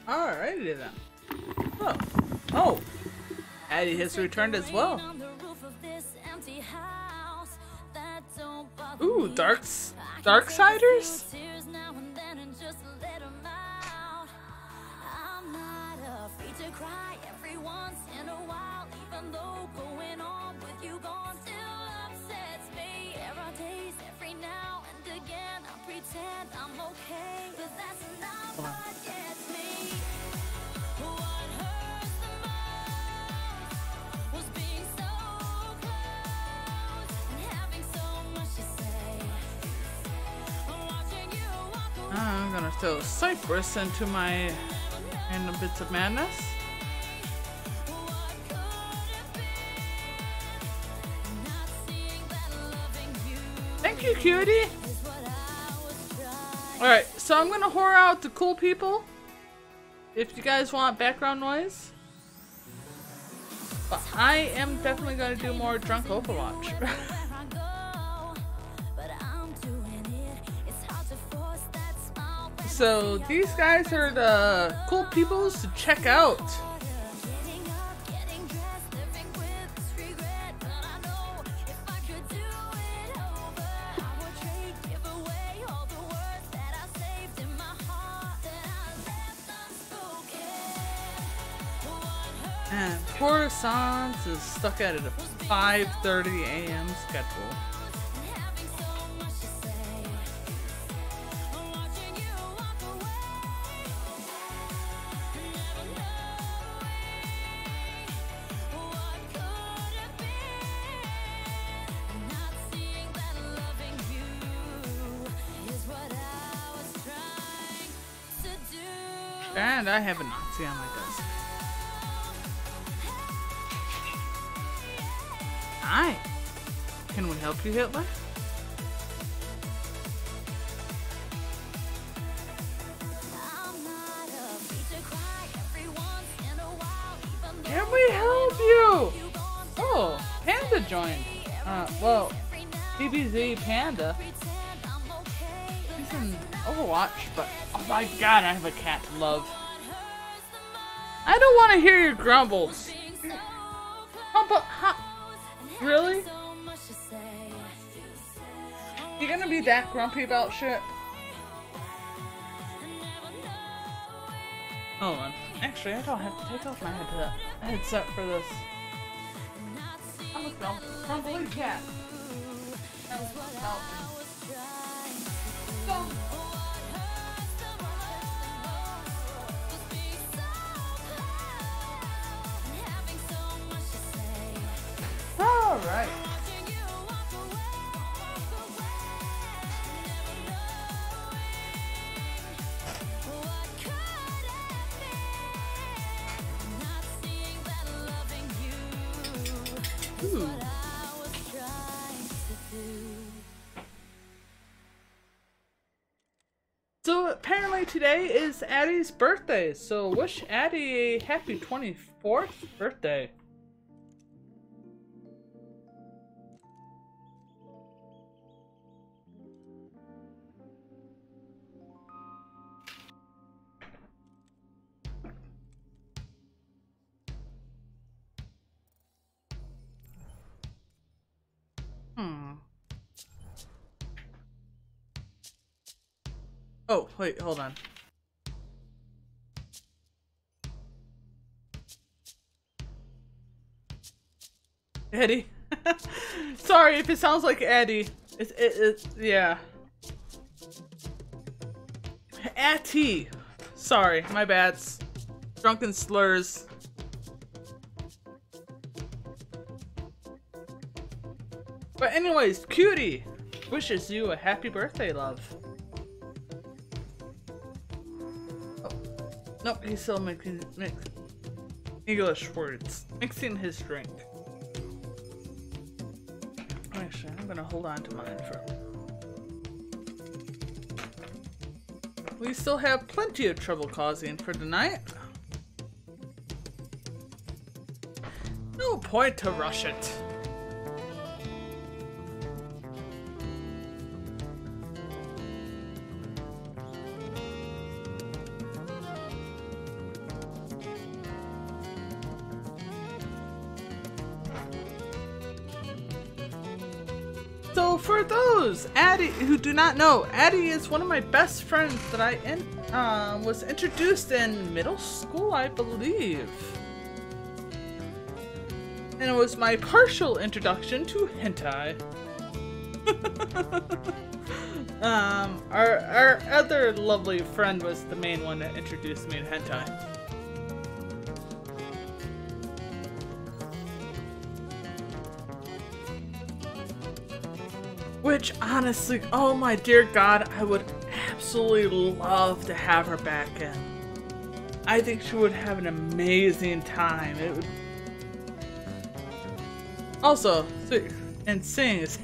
Alrighty then. Oh. Oh! Addie has returned as well. Ooh, Darksiders? I'm okay, but that's not what gets me. What hurts the most was being so close and having so much to say. Watching you walk away. I'm gonna throw Cypress into my random bits of madness. Thank you, cutie! Alright, so I'm gonna whore out the cool people. If you guys want background noise. But I am definitely gonna do more drunk Overwatch. So these guys are the cool peoples to check out. And Coruscant is stuck at a 5:30 a.m. schedule. And I have a Nazi on my desk. Hi. Can we help you, Hitler? Can we help you? Oh, Panda joined. Well, DBZ Panda. He's in Overwatch, but oh my god, I have a cat to love. I don't want to hear your grumbles. Really? You gonna be that grumpy about shit? Hold on. Actually, I don't have to take off my headset for this. I'm a grumbly cat. Alright. Ooh. So apparently today is Addie's birthday, so wish Addie a happy 24th birthday. Oh, wait, hold on. Eddie? Sorry if it sounds like Eddie. Yeah. Atty. Sorry, my bad. Drunken slurs. But anyways, Cutie wishes you a happy birthday, love. Nope, he's still mixing English words. Mixing his drink. Actually, I'm gonna hold on to mine for... We still have plenty of trouble causing for tonight. No point to rush it. So for those Addie who do not know, Addie is one of my best friends that I was introduced in middle school, I believe. And it was my partial introduction to hentai. Our other lovely friend was the main one that introduced me to hentai. Which, honestly, oh my dear God, I would absolutely love to have her back in. I think she would have an amazing time. It would. Also, and sings,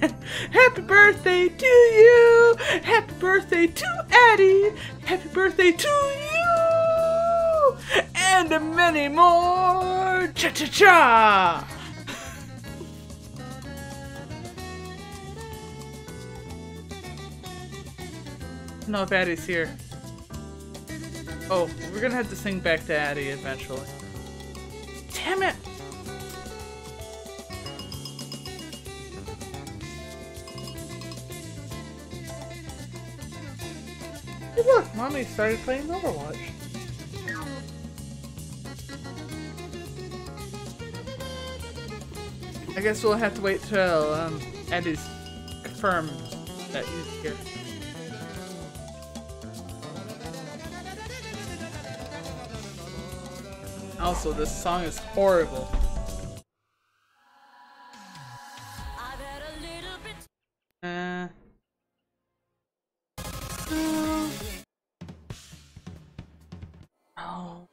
"Happy birthday to you! Happy birthday to Addie! Happy birthday to you! And many more! Cha-cha-cha!" No, if Addie's here. Oh, we're gonna have to sing back to Addie eventually. Damn it! Hey look, Mommy started playing Overwatch. I guess we'll have to wait till Addie's confirmed that he's here. Also, this song is horrible. Oh.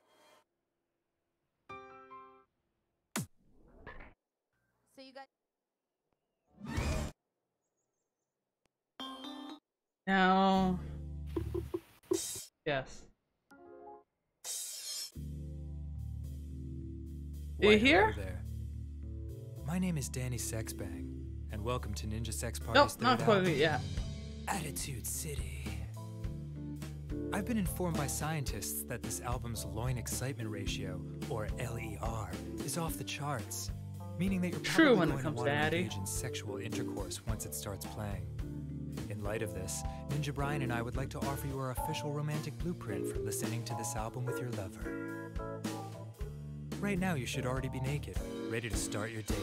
So you got. No. Yes. Are you here? There. My name is Danny Sexbang, and welcome to Ninja Sex Party's Nope, third not quite album, yet. Attitude City. I've been informed by scientists that this album's loin excitement ratio, or LER, is off the charts, meaning that you're True probably when it going to comes want to to Addie. engage in sexual intercourse once it starts playing. In light of this, Ninja Brian and I would like to offer you our official romantic blueprint for listening to this album with your lover. Right now, you should already be naked, ready to start your date.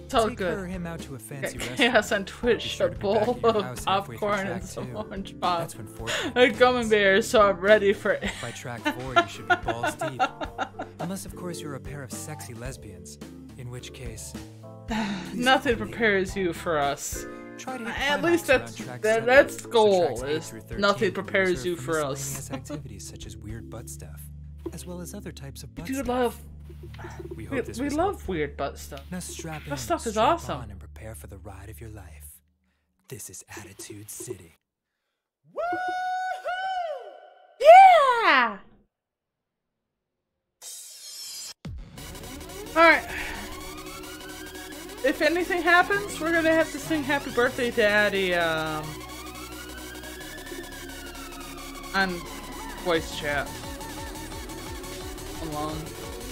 It's all Take good. her or him out to a fancy restaurant. Chaos on Twitch, Be a sure to be bowl back at your of house halfway through popcorn track and some 2. orange pop. That's when fortune A gummy bear, so I'm ready for it. By track 4, you should be balls deep. Unless, of course, you're a pair of sexy lesbians. In which case... Nothing prepares you for us. Try to hit At least climax that's around track 7. that's the So goal, tracks 8 is through 13 nothing will be prepares reserved you for miscellaneous us. activities such as weird butt stuff, as well as other types of butt We do stuff. love... We hope this We was love weird butt stuff. Now strap in, That stuff is strap awesome. on, and prepare for the ride of your life. This is Attitude City. Yeah! Alright. If anything happens, we're gonna have to sing Happy Birthday to Addie, on voice chat. Alone.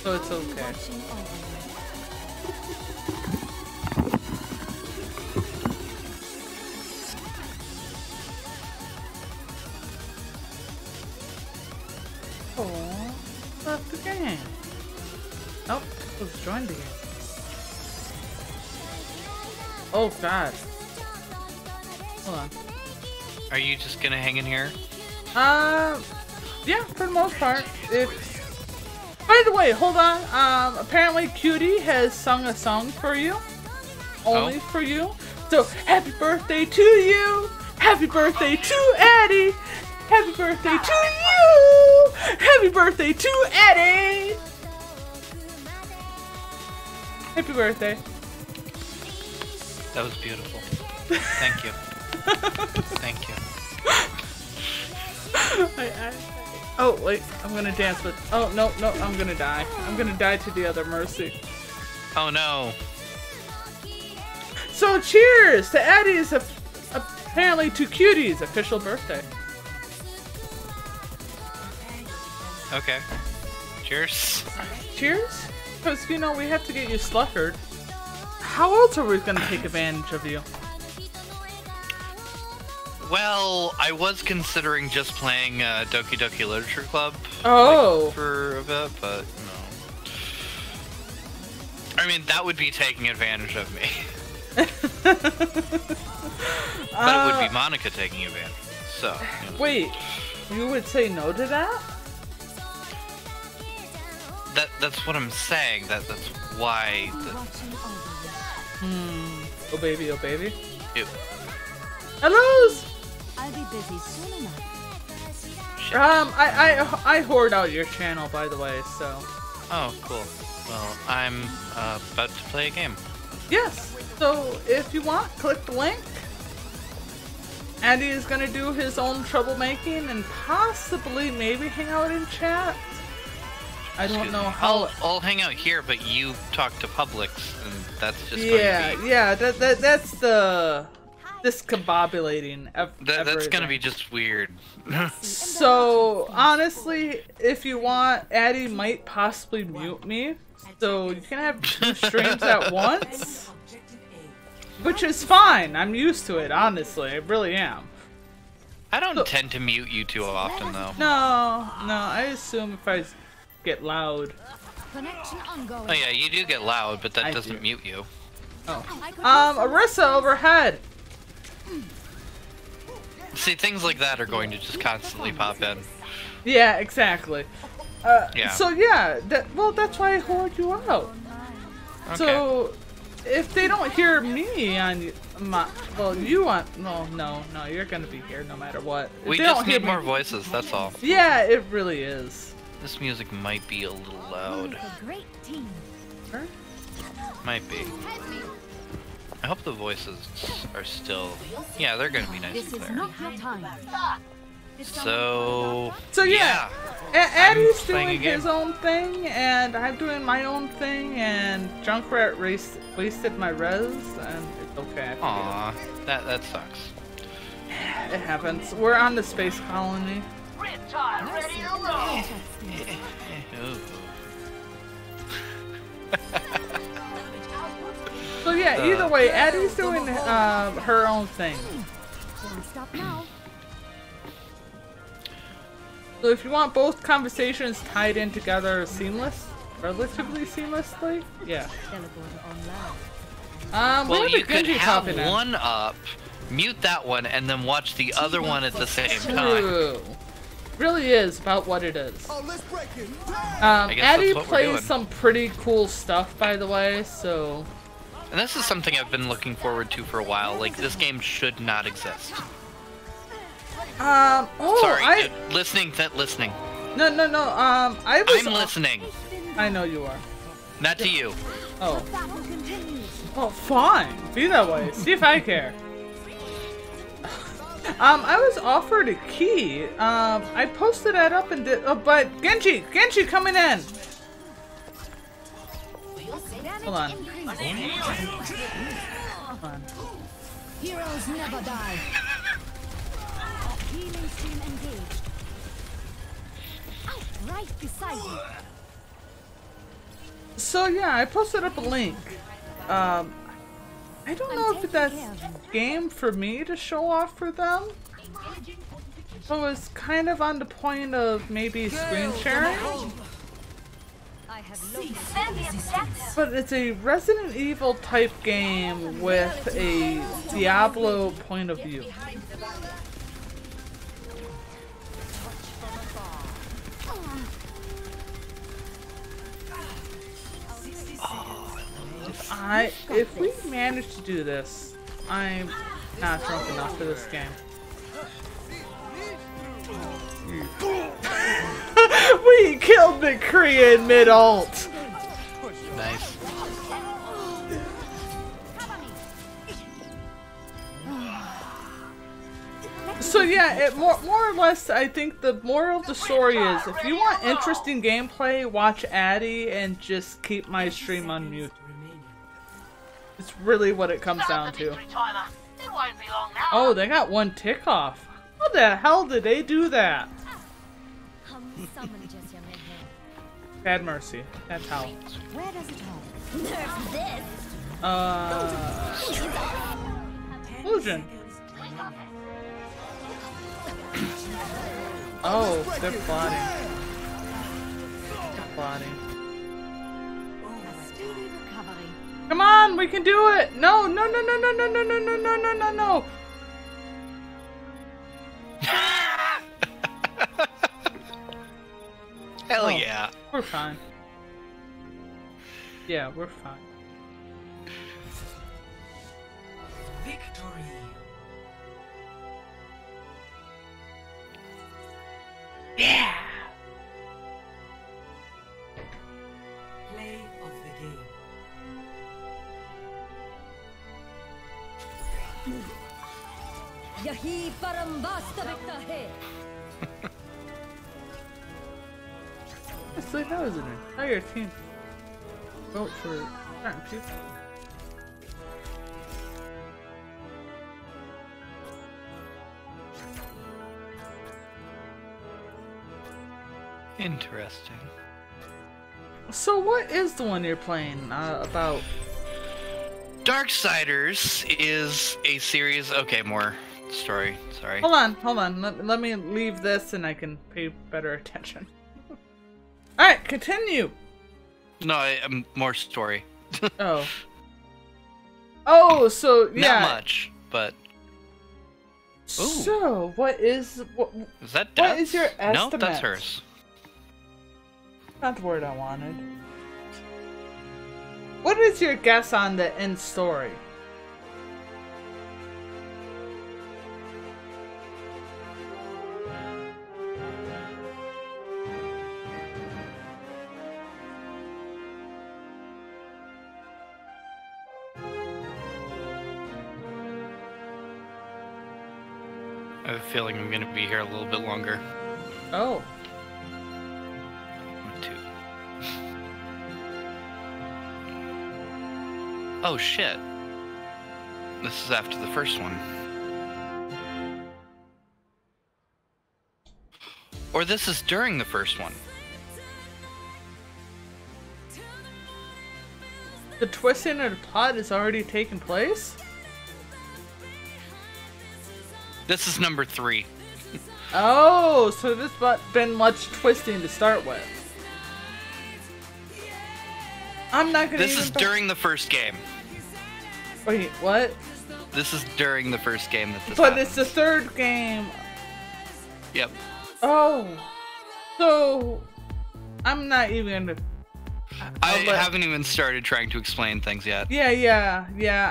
So it's okay. Oh, left the game. Nope, let's join the game. Oh god. Hold on. Are you just gonna hang in here? Yeah, for the most part. By the way, hold on. Apparently Cutie has sung a song for you. Only for you. So, happy birthday to you! Happy birthday to Addie! Happy birthday to you! Happy birthday to Addie! Happy birthday. That was beautiful. Thank you. Thank you. Oh, wait. I'm gonna dance with... Oh, no, no. I'm gonna die. I'm gonna die to the other Mercy. Oh, no. So, cheers to Addie's... apparently to Cutie's official birthday. Okay. Cheers. Cheers? Because, you know, we have to get you sluckered. how else are we gonna take advantage of you? Well, I was considering just playing Doki Doki Literature Club for a bit, but no. I mean, that would be taking advantage of me. But it would be Monica taking advantage. So. You know. Wait, you would say no to that? That's what I'm saying. That's why. Oh baby, oh baby. Ew. Hellos. I'll be busy soon enough. I hoard out your channel, by the way, so. Oh, cool. Well, I'm about to play a game. Yes. So if you want, click the link. Andy is gonna do his own troublemaking and possibly maybe hang out in chat. I don't know how. I'll hang out here, but you talk to Publix, and that's just yeah, going to be... yeah. That's the discombobulating. That's gonna be just weird. So honestly, if you want, Addy might possibly mute me, so you can have 2 streams at once, which is fine. I'm used to it. Honestly, I really am. I don't tend to mute you too often, though. No. I assume if I get loud. Oh yeah, you do get loud, but that doesn't mute you. Oh. Arissa overhead. See, things like that are going to just constantly pop in. Yeah, exactly. Yeah. So yeah, that's why I hoard you out. Okay. So if they don't hear me on no, you're gonna be here no matter what. If We they just don't hear need more me- voices, that's all. Yeah, it really is. This music might be a little loud. Great team. Might be. I hope the voices are still... Yeah, they're gonna be nice This and is clear. not your time. So yeah, Addy's playing a doing game. his own thing, and I'm doing my own thing, and Junkrat wasted my res, and it's okay. Aw, that sucks. It happens. We're on the space colony. So yeah, either way, Addy's doing her own thing. Stop now. So if you want both conversations tied in together relatively seamlessly, yeah. Well, we you have a could Genji have popping in. one up, mute that one, and then watch the other one at the same time. True. Really is about what it is. I guess Addy that's what we're doing. plays some pretty cool stuff, by the way, so... And this is something I've been looking forward to for a while. Like, this game should not exist. Sorry, dude, listening. No, I'm listening. I know you are. Not to you. Oh. Well, fine. Be that way. See if I care. I was offered a key. I posted that up and did. Oh, but Genji coming in. Hold on. Heroes never die. Healing stream engaged. Right beside you. So yeah, I posted up a link. I don't know if that's game for me to show off for them. I was kind of on the point of maybe screen sharing. But it's a Resident Evil type game with a Diablo point of view. If we manage to do this, I'm not drunk enough for this game. We killed McCree in mid-ult! Nice. So yeah, more or less, I think the moral of the story is, if you want interesting gameplay, watch Addy and just keep my stream on mute. It's really what it comes down to. Oh, they got one tick off. How the hell did they do that? Bad mercy. That's how. Where does it all? Nerf this. Illusion. Oh, they're plotting. They're plotting. Speedy recovery. Come on, we can do it! No, no, no, no, no, no, no, no, no, no, no, no, no. Hell yeah. We're fine. Yeah, we're fine. Victory. Yeah! Play of the game. यही परम वास्तविकता है. Honestly, that was an entire team. Vote for certain people. Interesting. So what is the one you're playing about? Darksiders is a series. Okay, more story. Sorry. Hold on. Let me leave this and I can pay better attention. Alright, continue! No, more story. Oh. Oh, so, yeah. Not much, but... Ooh. So, what is... Is that what Deb's? is your estimate? No, that's hers. Not the word I wanted. What is your guess on the end story? I have a feeling I'm gonna be here a little bit longer. Oh. Oh shit. This is after the first one. Or this is during the first one. The twisting of the plot has already taken place? This is number 3. Oh, so this been much twisting to start with. I'm not gonna. This is during the first game. Wait, what? This is during the first game that this But happens. it's the third game. Yep. Oh, so I'm not even gonna. I haven't even started trying to explain things yet. Yeah.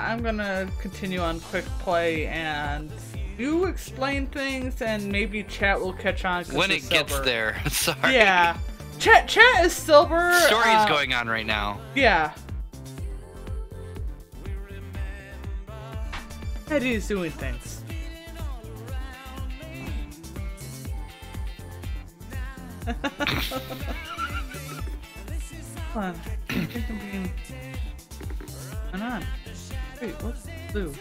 I'm gonna continue on quick play and you explain things, and maybe chat will catch on. When it gets there. Sorry. Yeah. Chat is silver. Story's going on right now. Yeah. Eddie's doing things. Hold on. I think I'm being... Hang on. Wait, what's blue?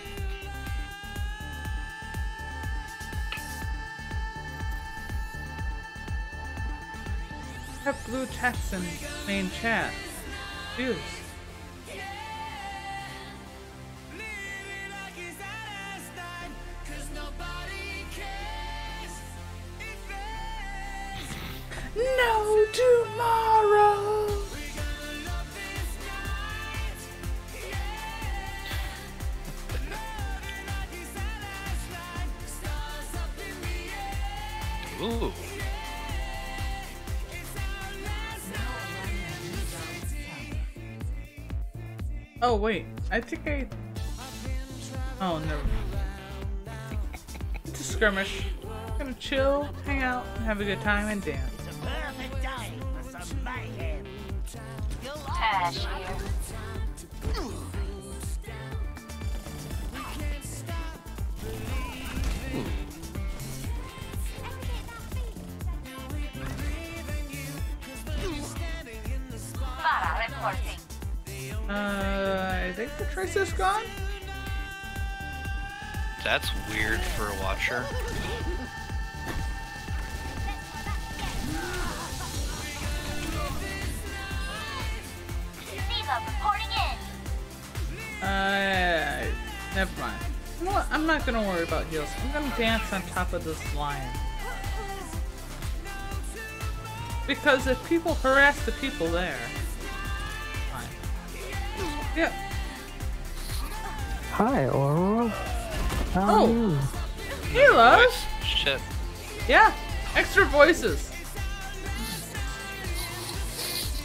Have blue text in main chat. Views. No tomorrow. Ooh. Oh wait, I think I. Oh no. It's a skirmish. Gonna chill, hang out, and have a good time and dance. Perfect day for some mayhem. Ash here. Para reporting. I think the trace is gone. That's weird for a watcher. Never mind. You know what? I'm not gonna worry about heals. I'm gonna dance on top of this lion. Because if people harass the people there, fine. Yep. Hi, Aurora. How are you? Hey, love. Shit. Yeah. Extra voices.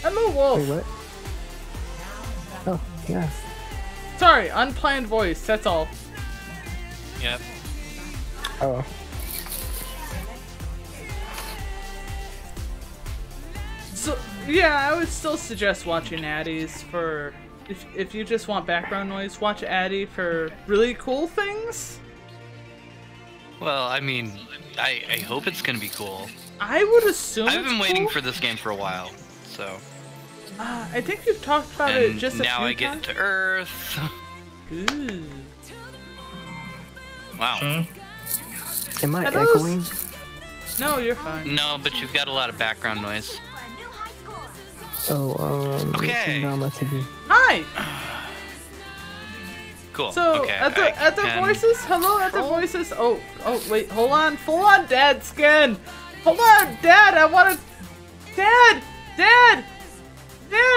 I'm a wolf. Wait, what? Oh, yeah. Sorry, unplanned voice. That's all. Yep. Oh. So yeah, I would still suggest watching Addies for if you just want background noise. Watch Addie for really cool things. Well, I mean, I hope it's gonna be cool. I would assume. I've been it's waiting cool. for this game for a while, so. I think you've talked about And it just a few now I times. get to Earth. Ooh. Wow. Am I Are those- echoing? No, you're fine. No, but you've got a lot of background noise. Oh, Okay. Drama TV. Hi. Cool. So okay. other voices. Hello, other voices. Oh, wait, hold on, full on dad skin. Hold on, Dad. I want to. Dad,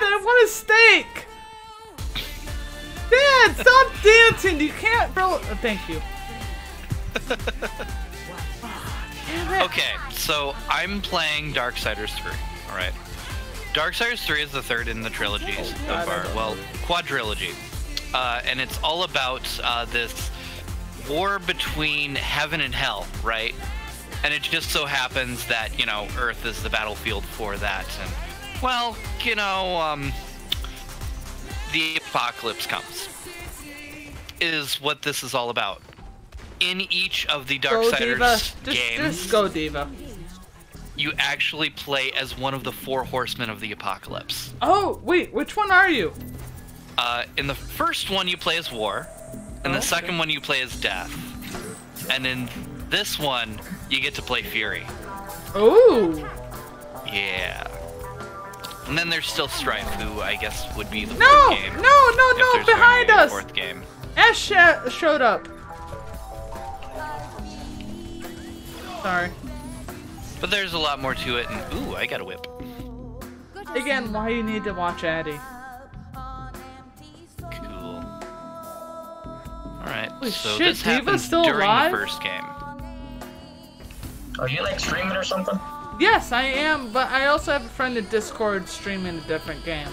I want a steak. Dad, stop dancing. You can't, bro. Thank you. Damn it. Okay, so I'm playing Darksiders 3. All right. Darksiders 3 is the third in the trilogy of our, well, quadrilogy. And it's all about this war between heaven and hell, right? And it just so happens that, you know, Earth is the battlefield for that. And, well, you know, the apocalypse comes. Is what this is all about. In each of the Darksiders games, just go, Diva. you actually play as one of the 4 horsemen of the apocalypse. Oh, wait, which one are you? In the first one, you play as War. In the second one, you play as Death. And in this one, you get to play Fury. Ooh. Yeah. And then there's still Strife, who I guess would be the No, fourth game. no, if there's going to behind be a us. Fourth game. Ash showed up. Sorry. But there's a lot more to it, and ooh, I got a whip. Again, why you need to watch Addie. Cool. Alright, Holy so shit, this happened Diva's still during alive? the first game. Are you like streaming or something? Yes, I am, but I also have a friend in Discord streaming a different game.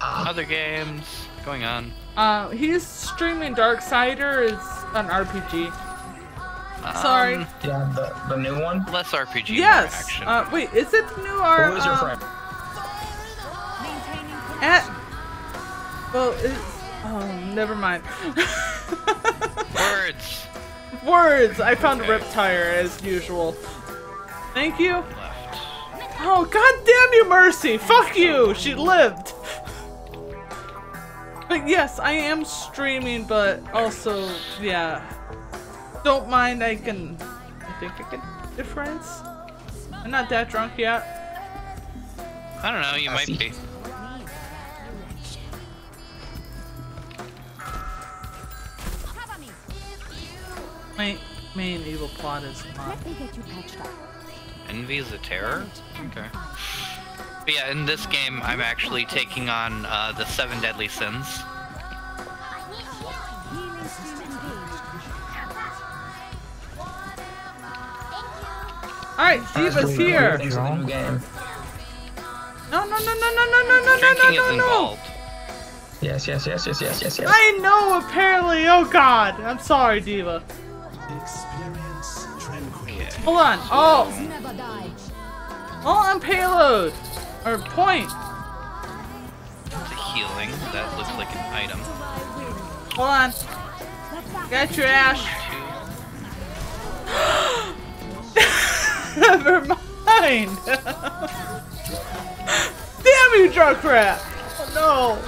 Other games going on. He's streaming Darksider. It's an RPG. Sorry. Yeah, the new one? Less RPG, Yes. more action. Wait, is it the new or? Who is your friend? Well, oh, never mind. Words. Words. I found a Riptire as usual. Thank you. Oh, goddamn you, Mercy! Fuck you. She lived. But yes, I am streaming, but also, yeah. Don't mind, I think I can difference. I'm not that drunk yet. I don't know, you might be. My main evil plot is Let me get you patched up. Envy is a terror? Okay. But yeah, in this game, I'm actually taking on the 7 deadly sins. Alright, Diva's here! Things in the new game. No. Drinking is involved. Yes. I know, apparently! Oh god! I'm sorry, Diva. Hold on. Oh! On payload! Or point! It's a healing. That looks like an item. Hold on. Got your Ash. Never mind! Damn you, drunk rat! Oh no!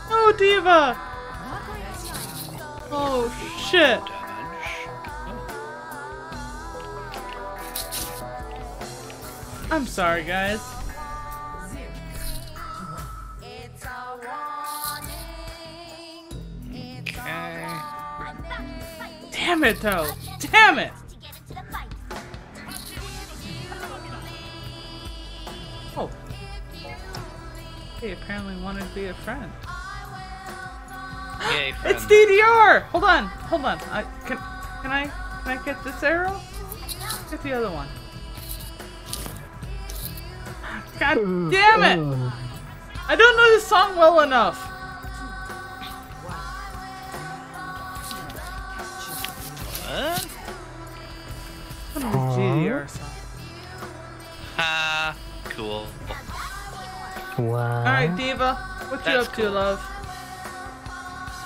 No, Diva! Oh shit! I'm sorry, guys. Okay. Damn it, though. Damn it. Oh. He apparently wanted to be a friend. Yay, friend. It's DDR! Hold on. Can I get this arrow? Get the other one. God damn it! I don't know this song well enough. What? What is DDR song? Ah, cool. Wow. Alright, Diva. What you up to, love?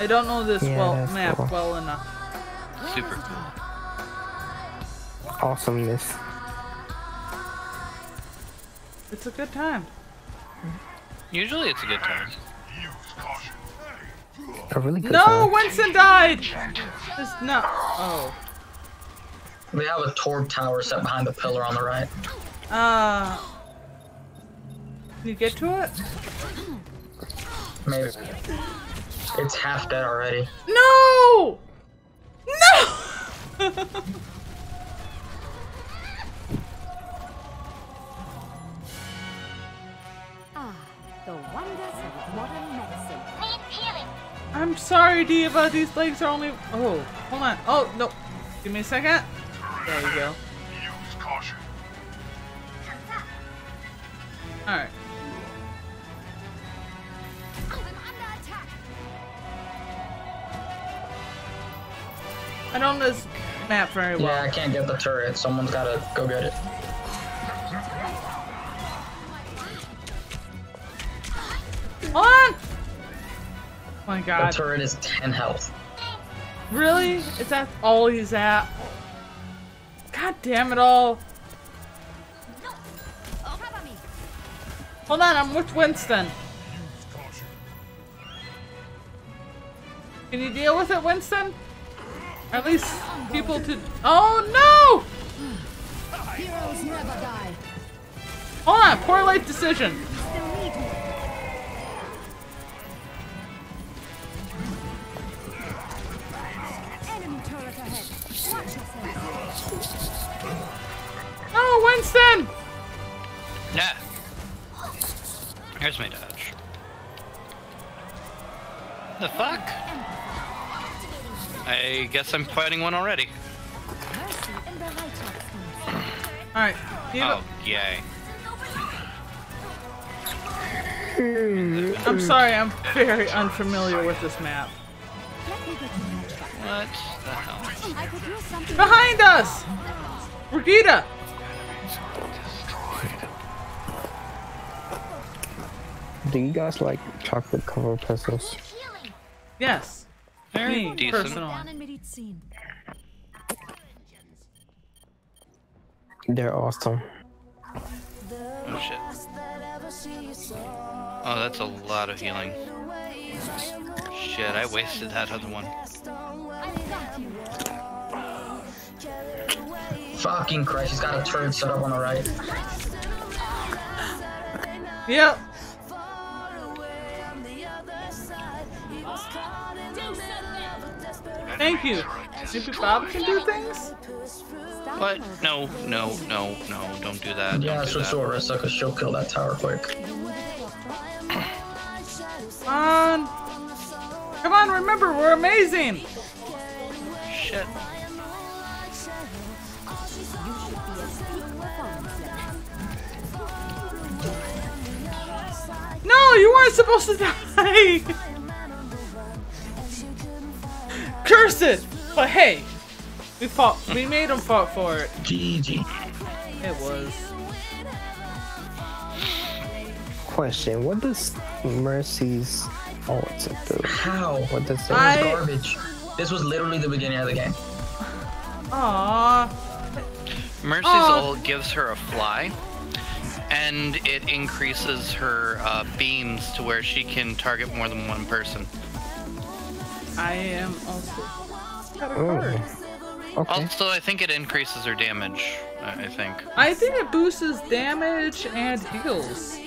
I don't know this map cool. well enough. Super cool. Awesomeness. It's a good time. Usually it's a good time. A really good No, time. Winston died! It's not. Oh. We have a torp tower set behind the pillar on the right. Can you get to it? Maybe. It's half dead already. No! No! The wonders of modern medicine. I'm sorry, Diva. These legs are only. Oh, hold on. Oh, no. Give me a second. There you go. Use caution. Alright. I don't know this map very well. Yeah, I can't get the turret. Someone's gotta go get it. Hold on! Oh my god. The turret is 10 health. Really? Is that all he's at? God damn it all. Hold on, I'm with Winston. Can you deal with it, Winston? Or at least people to. Oh no! Heroes never die. Hold on, poor life decision. Enemy turret ahead. Watch yourself. Oh, Winston! Yeah. Here's my dodge. The fuck? I guess I'm fighting one already. Alright, Oh, yay. I'm sorry, I'm very unfamiliar with this map. What the hell? Behind us! Brigida! Do you guys like chocolate covered pistols? Yes. Very Me, decent. personally. They're awesome. Oh shit. Oh, that's a lot of healing. Shit, I wasted that other one. Fucking Christ, he's got a turret set up on the right. Yep. Thank you. Maybe Bob can do things? What? No, don't do that. Yeah, Don't do switch to that. Orisa because she'll kill that tower quick. Come on, remember, we're amazing! Shit. No, you weren't supposed to die! Curse it! But hey, we made him fought for it. GG. It was. Question: what does Mercy's ult do? How? What does It it? was garbage. This was literally the beginning of the game. Aww. Mercy's Aw. ult gives her a fly, and it increases her beams to where she can target more than one person. I am also got a Oh. card. Okay. Also, I think it increases her damage. I think. I think it boosts damage and heals.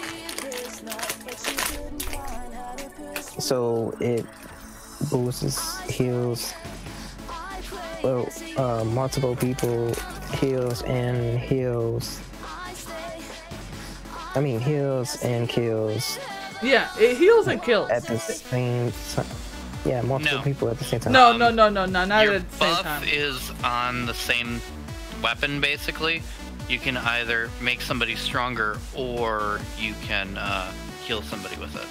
So it boosts, heals, well, multiple people heals and heals. I mean heals and kills. Yeah, it heals and kills at the same time. Yeah, multiple people at the same time. No, not at the same Buff time. is on the same weapon, basically. You can either make somebody stronger, or you can heal somebody with it.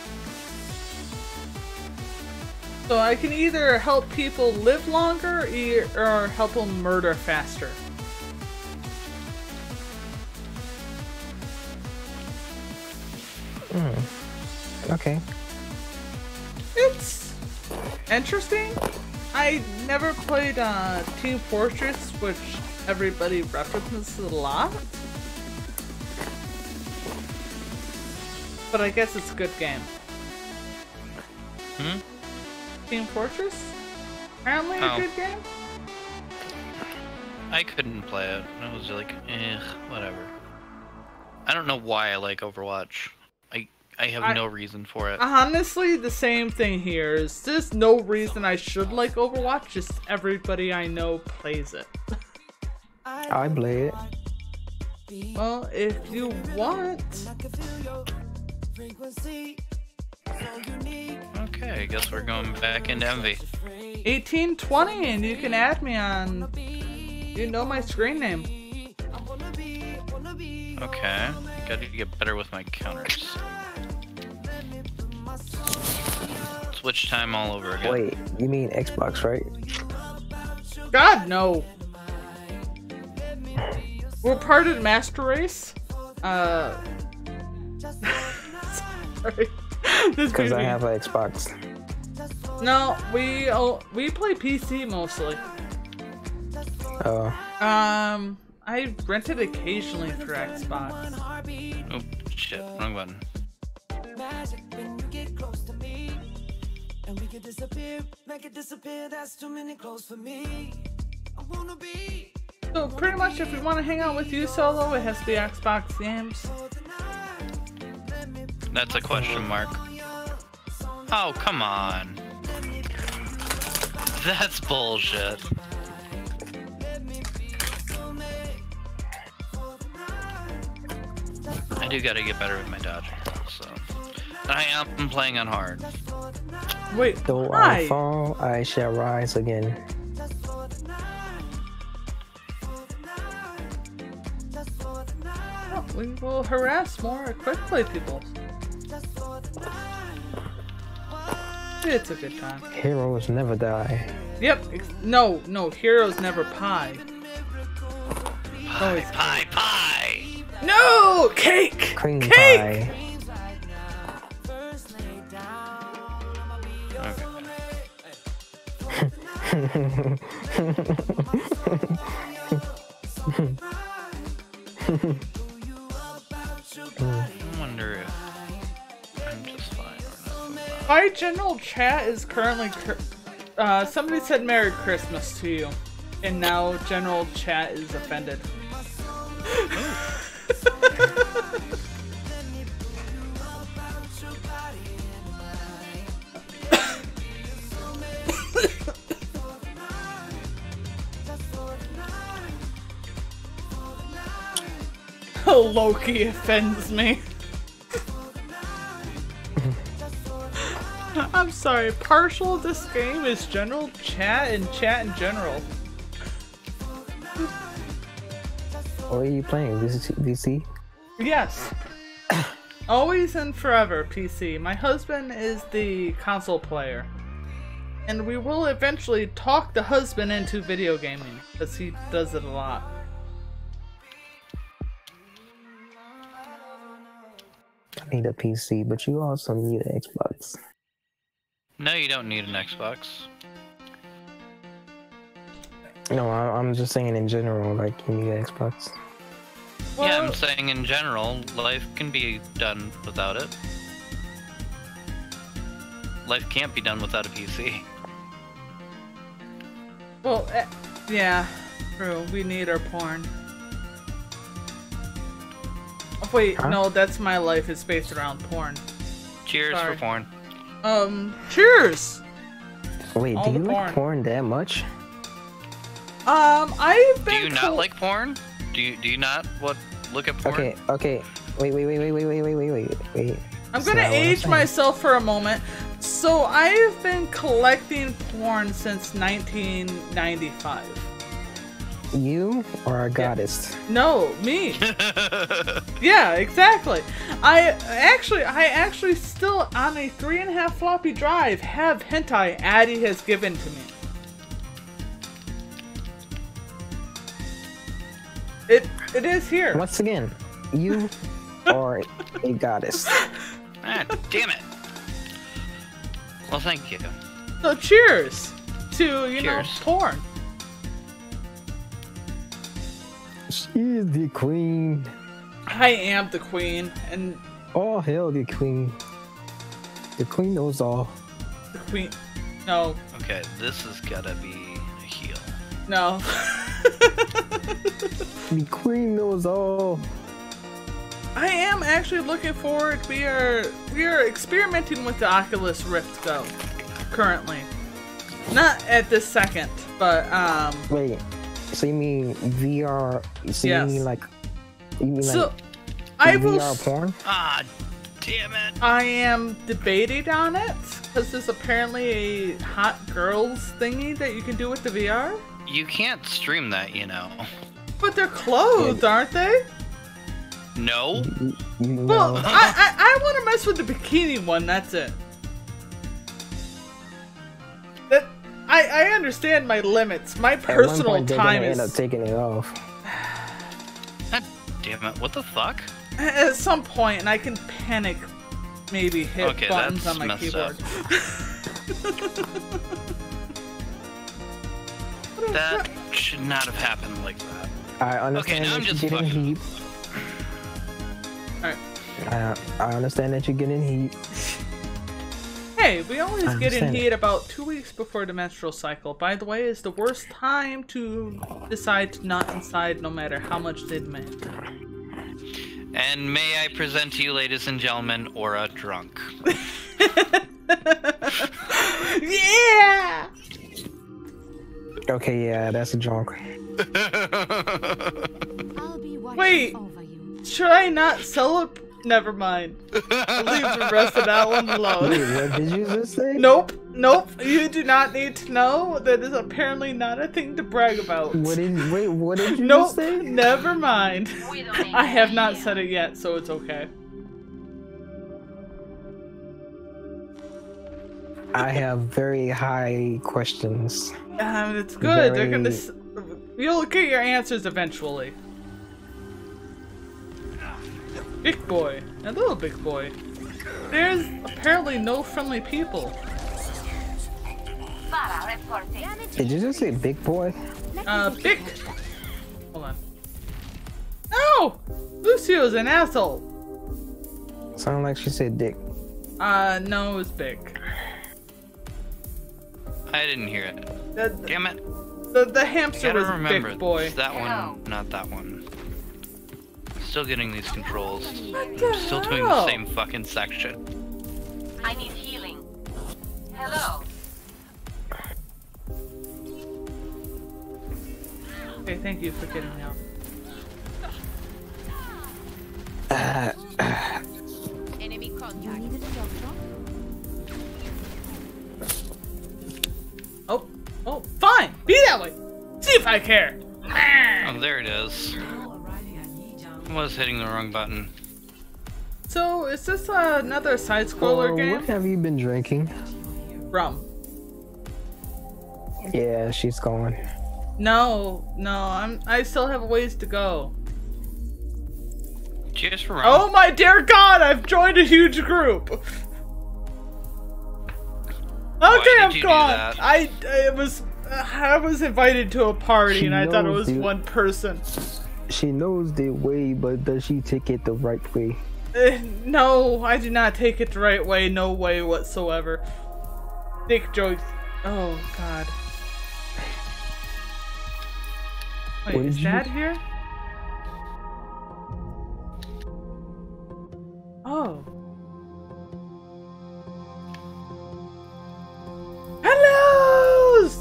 So I can either help people live longer or help them murder faster. Okay. It's interesting. I never played Team Fortress, which everybody references a lot. But I guess it's a good game. Team Fortress? Apparently a good game? I couldn't play it. I was like, whatever. I don't know why I like Overwatch. I have no reason for it. Honestly, the same thing here. Is there's no reason I should like Overwatch, just everybody I know plays it. I play it. Well, if you want. Okay, I guess we're going back into Envy. 1820, and you can add me on. You know my screen name. Okay, gotta get better with my counters. Switch time all over again. Wait, you mean Xbox, right? God, no. We're part of the Master Race. Sorry. Because I have an Xbox. No, we play PC mostly. Oh. I rent it occasionally for Xbox. Oh shit, wrong button. So pretty much, if we want to hang out with you solo, it has to be Xbox games. That's a question mark. Oh, come on. That's bullshit. I do gotta get better with my dodging, so I am playing on hard. Wait, though why? I fall, I shall rise again. Oh, we will harass more quick play people. It's a good time. Heroes never die. Yep. No, heroes never pie. Always pie. No, cake. Cream cake. pie. I wonder if I'm just fine or not. My general chat is currently. Somebody said Merry Christmas to you, and now general chat is offended. Loki offends me. I'm sorry, partial of this game is general chat and chat in general. What are you playing? VC? Yes. Always and forever PC. My husband is the console player. And we will eventually talk the husband into video gaming, because he does it a lot. I need a PC, but you also need an Xbox. No, you don't need an Xbox. No, I'm just saying in general, like, you need an Xbox. Well, yeah, I'm saying in general, life can be done without it. Life can't be done without a PC. Well, yeah, true. We need our porn. Oh, wait, no, that's my life is based around porn. Cheers Sorry. for porn. Cheers! Wait, All do you the like porn that much? I've Do been. you not like porn? Do you not look at porn? Okay. Wait. I'm gonna age myself for a moment. So I've been collecting porn since 1995. You are a goddess. No, me. Yeah, exactly. I actually still on a 3.5 floppy drive have hentai Addie has given to me. It is here. Once again, you are a goddess. Ah, damn it. Well, thank you. So cheers to, you know, porn. She is the queen. I am the queen, and oh hell, the queen. The queen knows all. the queen. No. Okay, this has gotta be a heal. No. The queen knows all. I am actually looking forward. We are experimenting with the Oculus Rift Go currently. Not at this second, but Wait. So you mean VR? So Yes. you mean like? You mean So, like I will. VR porn? Ah, damn it. I am debating on it because there's apparently a hot girls thingy that you can do with the VR. You can't stream that, you know. But they're clothed, aren't they? No. Well, I want to mess with the bikini one. That's it. That I understand my limits. My personal At one point, they're time gonna is. end up taking it off. God damn it. What the fuck? At some point, and I can panic, maybe hit Okay, buttons that's on my messed keyboard. That should not have happened like that. I understand now I'm that just you're getting heat. Alright. I understand that you're getting heat. Hey, we always get in understand heat about 2 weeks before the menstrual cycle. By the way, is the worst time to decide to nut inside, no matter how much they demand. And may I present to you, ladies and gentlemen, Aura Drunk. Yeah! Okay, yeah, that's a joke. Wait, should I not celebrate? Never mind. I'll leave the rest of that one alone. Wait, what did you just say? Nope. You do not need to know. That is apparently not a thing to brag about. What did you Nope. just say? Never mind. I have not said it yet, so it's okay. I have very high questions. It's good. They're Very- gonna. You'll get your answers eventually. Big boy, a little big boy. There's apparently no friendly people. Did you just say big boy? Big. Hold on. No, Lucio's an asshole. Sounded like she said dick. No, it was big. I didn't hear it. Damn it. The hamster Gotta was remember, big boy. it's that one, not that one. Still getting these controls. Still doing hell? the same fucking section. I need healing. Hello. Okay, thank you for getting me out. Enemy contact. You needed a doctor? Oh, fine. Be that way. See if I care. Oh, there it is. I was hitting the wrong button. So, is this another side-scroller game? What have you been drinking? Rum. Yeah, she's going. No, I still have a ways to go. Cheers for rum. Oh my dear God! I've joined a huge group. Okay, did I'm you do gone. that? I was invited to a party She and I thought it knows was you. one person. She knows the way, but does she take it the right way? No, I do not take it the right way. No way whatsoever. Dick jokes. Oh God. Wait, What is did you- Dad here? Oh. Hellos!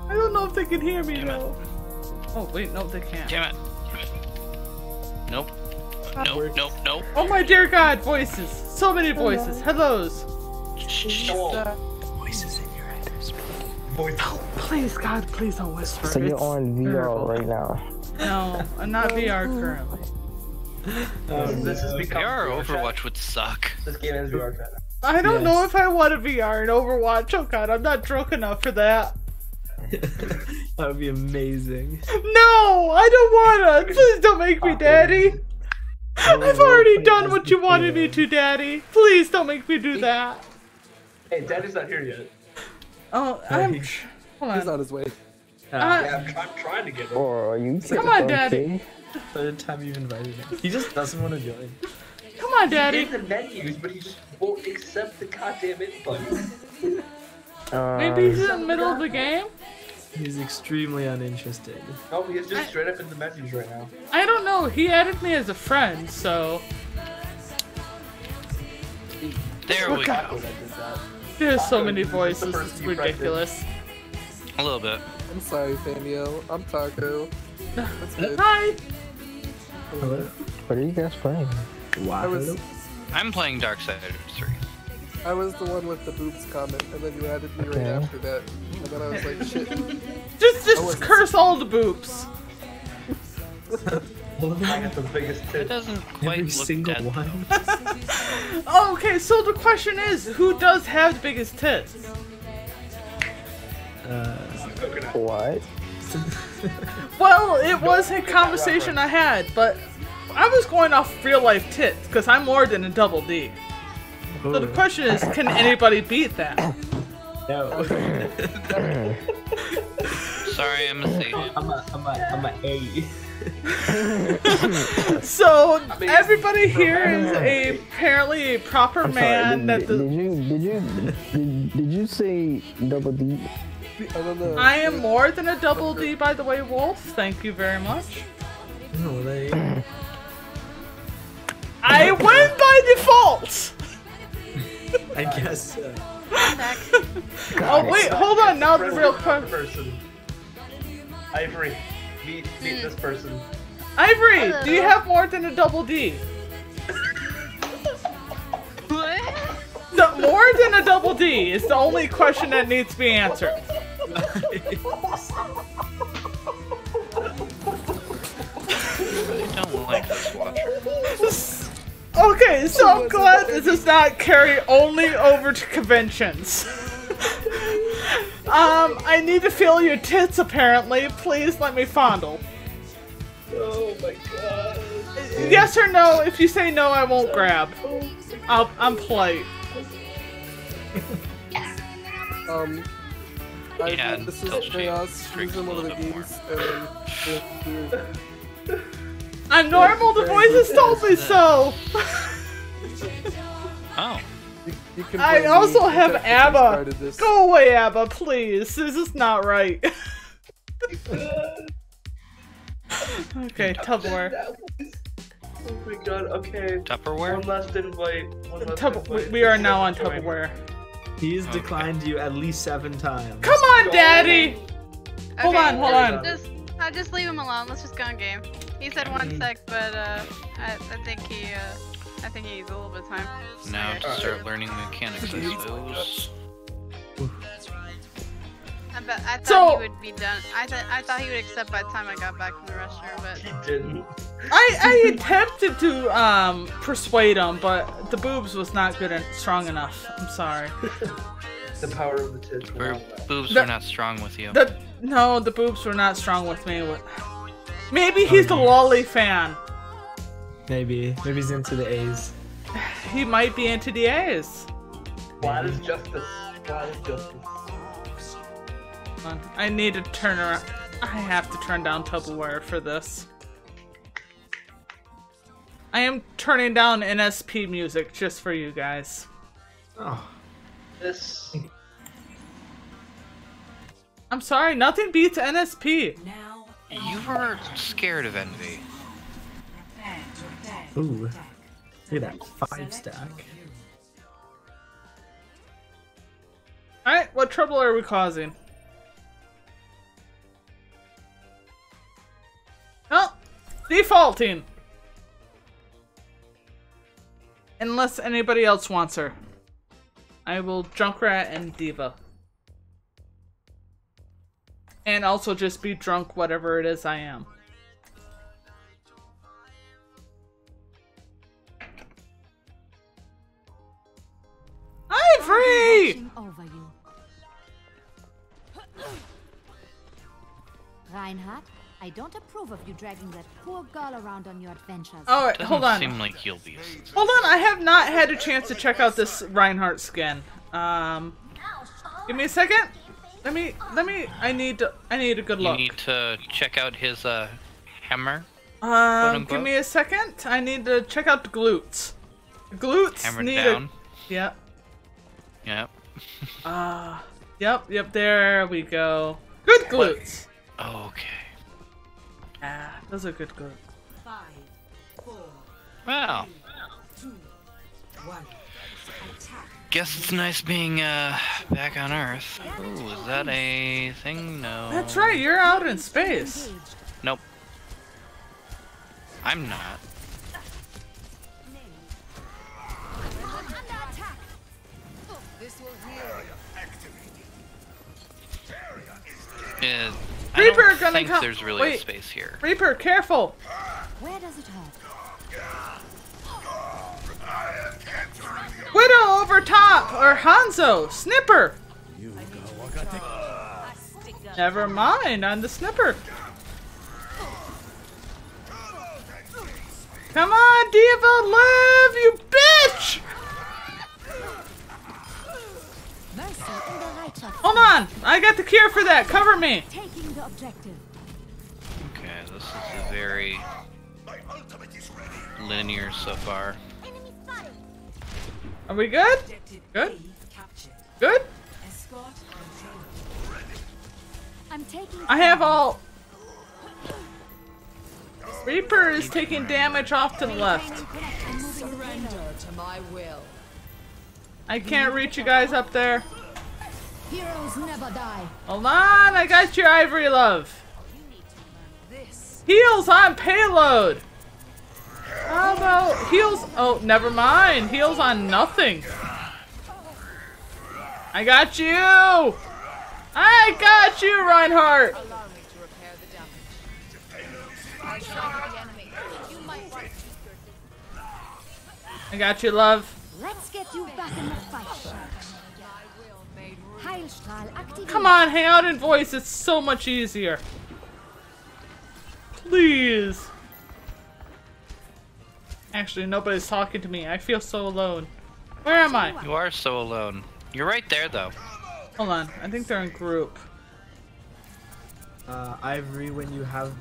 I don't know if they can hear me though. Oh wait, no, they can't. Damn it. Nope. Nope. Oh my dear God, voices. So many voices. Hellos. Voices in your head. Oh, please, God, please don't whisper. So you're It's on VR terrible. right now. No, I'm not VR currently. This has become VR Overwatch would suck. This game is VR chat. I don't know if I want a VR in Overwatch. Oh God, I'm not drunk enough for that. That would be amazing. No, I don't wanna. Please don't make me daddy. I've already done what you wanted me to, daddy. Please don't make me do that. Hey, Daddy's not here yet. Oh, I'm. Hold on. He's on his way. Yeah, I'm trying to get him. Or are you? Come on, daddy. Third time you've invited him. He just doesn't want to join. Come on, daddy. He gave the menus, but he just won't accept the goddamn invite. Maybe he's in the middle of the game? He's extremely uninterested. No, he is just straight up in the menus right now. I don't know. He added me as a friend, so. There we go. There's so many voices. It's ridiculous. A little bit. I'm sorry, Faniel. I'm Taco. That's good. Hi. What are you guys playing? I'm playing Darksiders 3. I was the one with the boobs comment, and then you added me right after that. And then I was like, shit. Just curse all the boobs. I got the biggest tits. It doesn't quite Every look single dead. one. Oh, okay, so the question is, who does have the biggest tits? What? Well, it was a conversation I had, but I was going off real life tits, because I'm more than a double D. So the question is, can anybody beat that? No. Sorry, I'm a C. I'm a A. So everybody here is apparently a proper man. Did you say double D? I don't know. I am more than a double D, by the way, Wolf. Thank you very much. No, they. I win by default. I guess so. Oh wait, hold on. Now the real question. Ivory, meet this person. Ivory, do you have more than a double D? What? No, more than a double D is the only question that needs to be answered. I don't like this watcher. Okay, so I'm glad this does not carry only over to conventions. I need to feel your tits apparently. Please let me fondle. Oh my god. Yes or no? If you say no, I won't grab. I'm polite. Yeah, this is Chaos. He's in one of the games, and then I'm normal, the voices told me so! Oh. you can I blame also me, have Jeff, ABBA! started this. Go away, ABBA, please! This is not right. Okay, Tupperware. Oh my god, okay. Tupperware? One last invite. We are now on Tupperware. He's declined you at least 7 times. Come on, Daddy! Hold on, hold on. I'll just leave him alone. Let's just go on game. He said 1 sec, but I think he needs a little bit of time. Now to start learning the mechanics, I suppose. I thought he would be done. I thought he would accept by the time I got back from the restroom, but he didn't. I attempted to persuade him, but the boobs was not good and strong enough. I'm sorry. The power of the tits. Boobs were not strong with you. No, the boobs were not strong with me. Maybe he's the lolly fan. Maybe he's into the A's. He might be into the A's. Flat is justice. Flat is justice. I need to turn around. I have to turn down Tupperware for this. I am turning down NSP music just for you guys. Oh. This. I'm sorry, nothing beats NSP. You were scared of envy. Ooh. Look at that 5 stack. Alright, what trouble are we causing? Defaulting! Unless anybody else wants her. I will Junkrat and Diva. And also just be drunk whatever it is I am. Ivory! Reinhardt, I don't approve of you dragging that poor girl around on your adventures. Oh, wait, hold on. Seem like he'll be. Hold on, I have not had a chance to check out this Reinhardt skin. Give me a second. I need a good look. You need to check out his hammer. Give me a second. I need to check out the glutes. The glutes Hammer need down. Yep. Yep. Yep, there we go. Good glutes. Okay. Ah, those are good glutes. 5, 4, Wow. 2, 1. Guess it's nice being back on Earth. Ooh, is that a thing? No. That's right, you're out in space. Nope. I'm not. I Reaper don't gonna think come. there's really a space here. Reaper, careful. Where does it hurt? Widow over top or Hanzo, Snipper. Never mind, on the Snipper. Come on, Diva, live, you bitch! Hold on, I got the cure for that. Cover me. Taking the objective. Okay, this is a very linear so far. Are we good? Good? Good? I'm taking. I have all. Reaper is taking damage off to the left. Surrender to my will. I can't reach you guys up there. Heroes never die. Hold on, I got your Ivory Love. Heals on payload. How about heals? Oh, never mind. Heals on nothing. I got you. I got you, Reinhardt. Allow me to repair the damage. I shatter the enemy. You might want to. I got you, love. Let's get you back in the fight. Heilstrahl activated. Come on, hang out in voice. It's so much easier. Please. Actually, nobody's talking to me. I feel so alone. Where am I? You are so alone. You're right there, though. Hold on. I think they're in group. Ivory, when you have.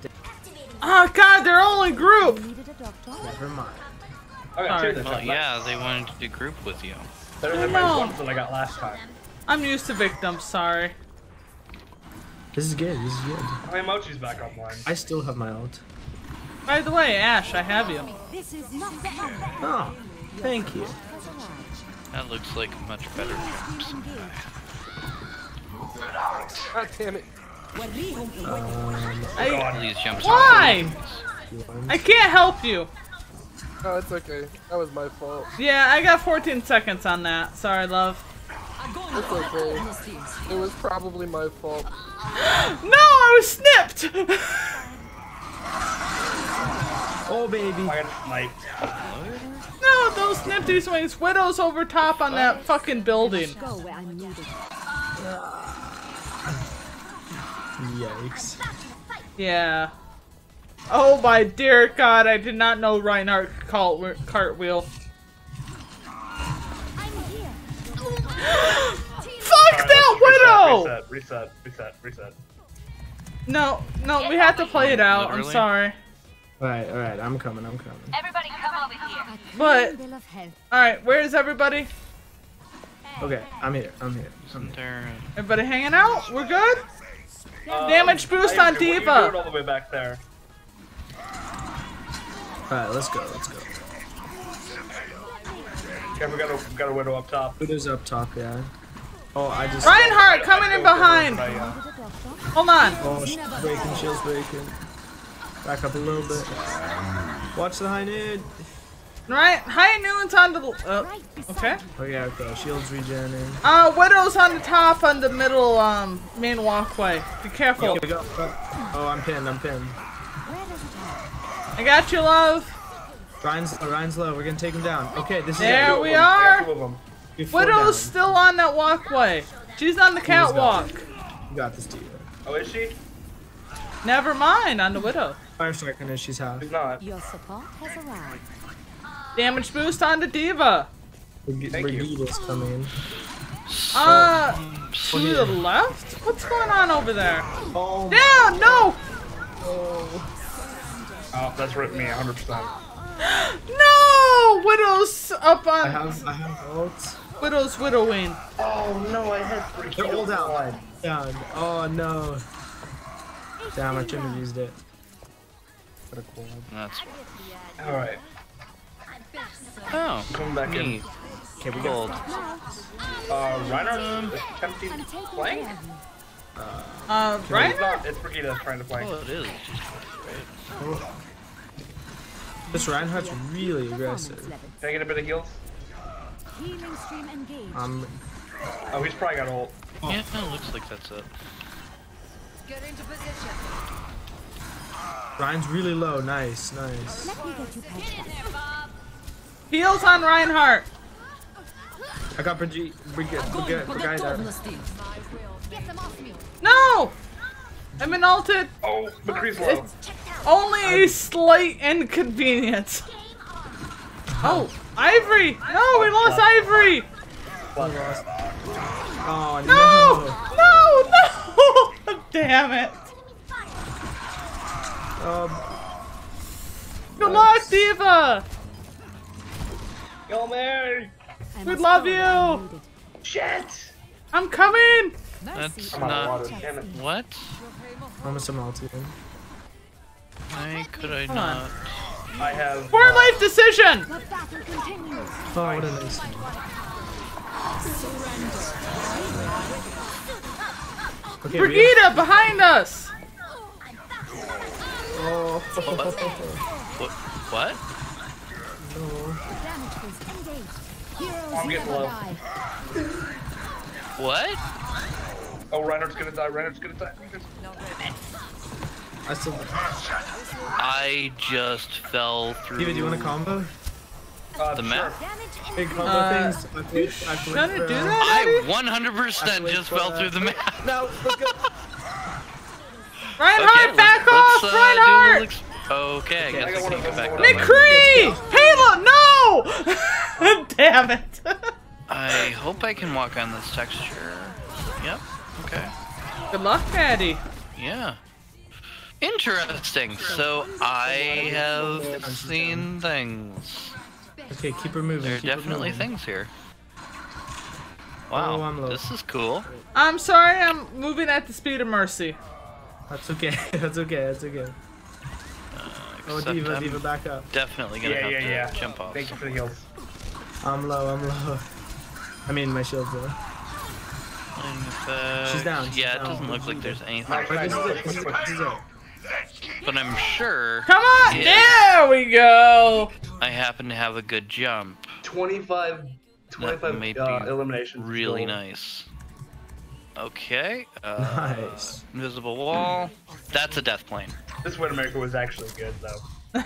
Oh God, they're all in group. Never mind. Sorry. Well, yeah, they wanted to group with you. Better than my ones that I got last time. I'm used to victims. Sorry. This is good. This is good. My Mochi's back online. I still have my ult. By the way, Ash, I have you. This is not the Oh, thank you. That looks like much better jumps. God damn it. These jumps Why? I can't help you. Oh, it's okay. That was my fault. Yeah, I got 14 seconds on that. Sorry, love. It's okay. It was probably my fault. No, I was snipped. Oh, baby. I got sniped. No, those snifty swings. Widow's over top on that fucking building. Go where I'm needed. Yikes. Yeah. Oh my dear God, I did not know Reinhardt cartwheel. Fuck that Widow! Reset. No, we have to play it out. I'm Literally? sorry. Alright, I'm coming. Everybody come over here. But, alright, where's everybody? Okay, I'm here. Everybody hanging out? We're good? Damage boost on What are you Diva. doing all the way back there? Alright, let's go. Okay, we got a Widow up top. Widow's up top, yeah. Oh, I just. Reinhardt coming in behind. Hold on. Oh, shield's breaking. Back up a little bit. Watch the high noon. Right, high noon's on the. Okay. Okay. Shields regenerating. Widow's on the top, on the middle, main walkway. Be careful. Okay, go. Oh, I'm pinned. I got you, love. Ryan's low. We're gonna take him down. Okay, this is there. We are. Widow's still on that walkway. She's on the catwalk. You got this, Diva. Oh, is she? Never mind, on the Widow. Fire striker knows she's half. She's not. Your support has arrived. Damage boost on the Diva. Brigida's coming. To the left? What's going on over there? Down! No! Oh, that's ripped me 100%. No! Widow's up on. I have ult. Widow's widowing. Oh no, I had 3 kills. They're all down. Oh no. Damn, I shouldn't have used it. Got a quad. That's alright. Oh, coming back in. Okay, we gold. Reinhardt is attempting playing? Reinhardt? It's Brigida trying to play. Oh, it is. This Reinhardt's really aggressive. Can I get a bit of heals? Healing stream engaged. Oh, he's probably got ult. Yeah, it looks like that's it. Get into position. Ryan's really low. Nice. Let me get you patched up. Heals on Reinhardt. I got Brigida. No! I'm in ulted. Oh, McCree's low. It's only a slight inconvenience. Oh, Ivory! No, we lost Ivory! Oh no! No! Damn it! Good luck, Diva! Yo, Mary! We love you! Shit! I'm coming! That's I'm out not. of water, damn it. What? Almost a multi. Why could I not? I have. For life decision! Oh, what a nice. Okay, Brigida, behind us! Oh. What? No. I'm getting low. What? Oh, Reinhardt's gonna die. Reinhardt's gonna die. I just fell through. Diva, do you want a combo? The map? Big combo things. Shouldn't do that? I 100% just fell through the map. No, let's go. Reinhardt, Okay, back let's, off! Reinhardt! Okay, I guess I can go back. McCree! Halo, no! Damn it. I hope I can walk on this texture. Yep. Okay. Good luck, Patty. Yeah. Interesting. So I have seen things. Okay, keep her moving. There are definitely things here. Wow, this is cool. I'm sorry, I'm moving at the speed of mercy. That's okay. That's okay. That's okay. Oh, Diva, Diva, back up. Definitely gonna have to jump off. Thank you for the heals. I'm low. I mean, my shield's low. She's down. Yeah, it doesn't look like there's anything. This is it. But I'm sure. Come on! There we go! I happen to have a good jump. 25 that may be eliminations. Really nice. Okay. Nice. Invisible wall. That's a death plane. This Widowmaker was actually good, though.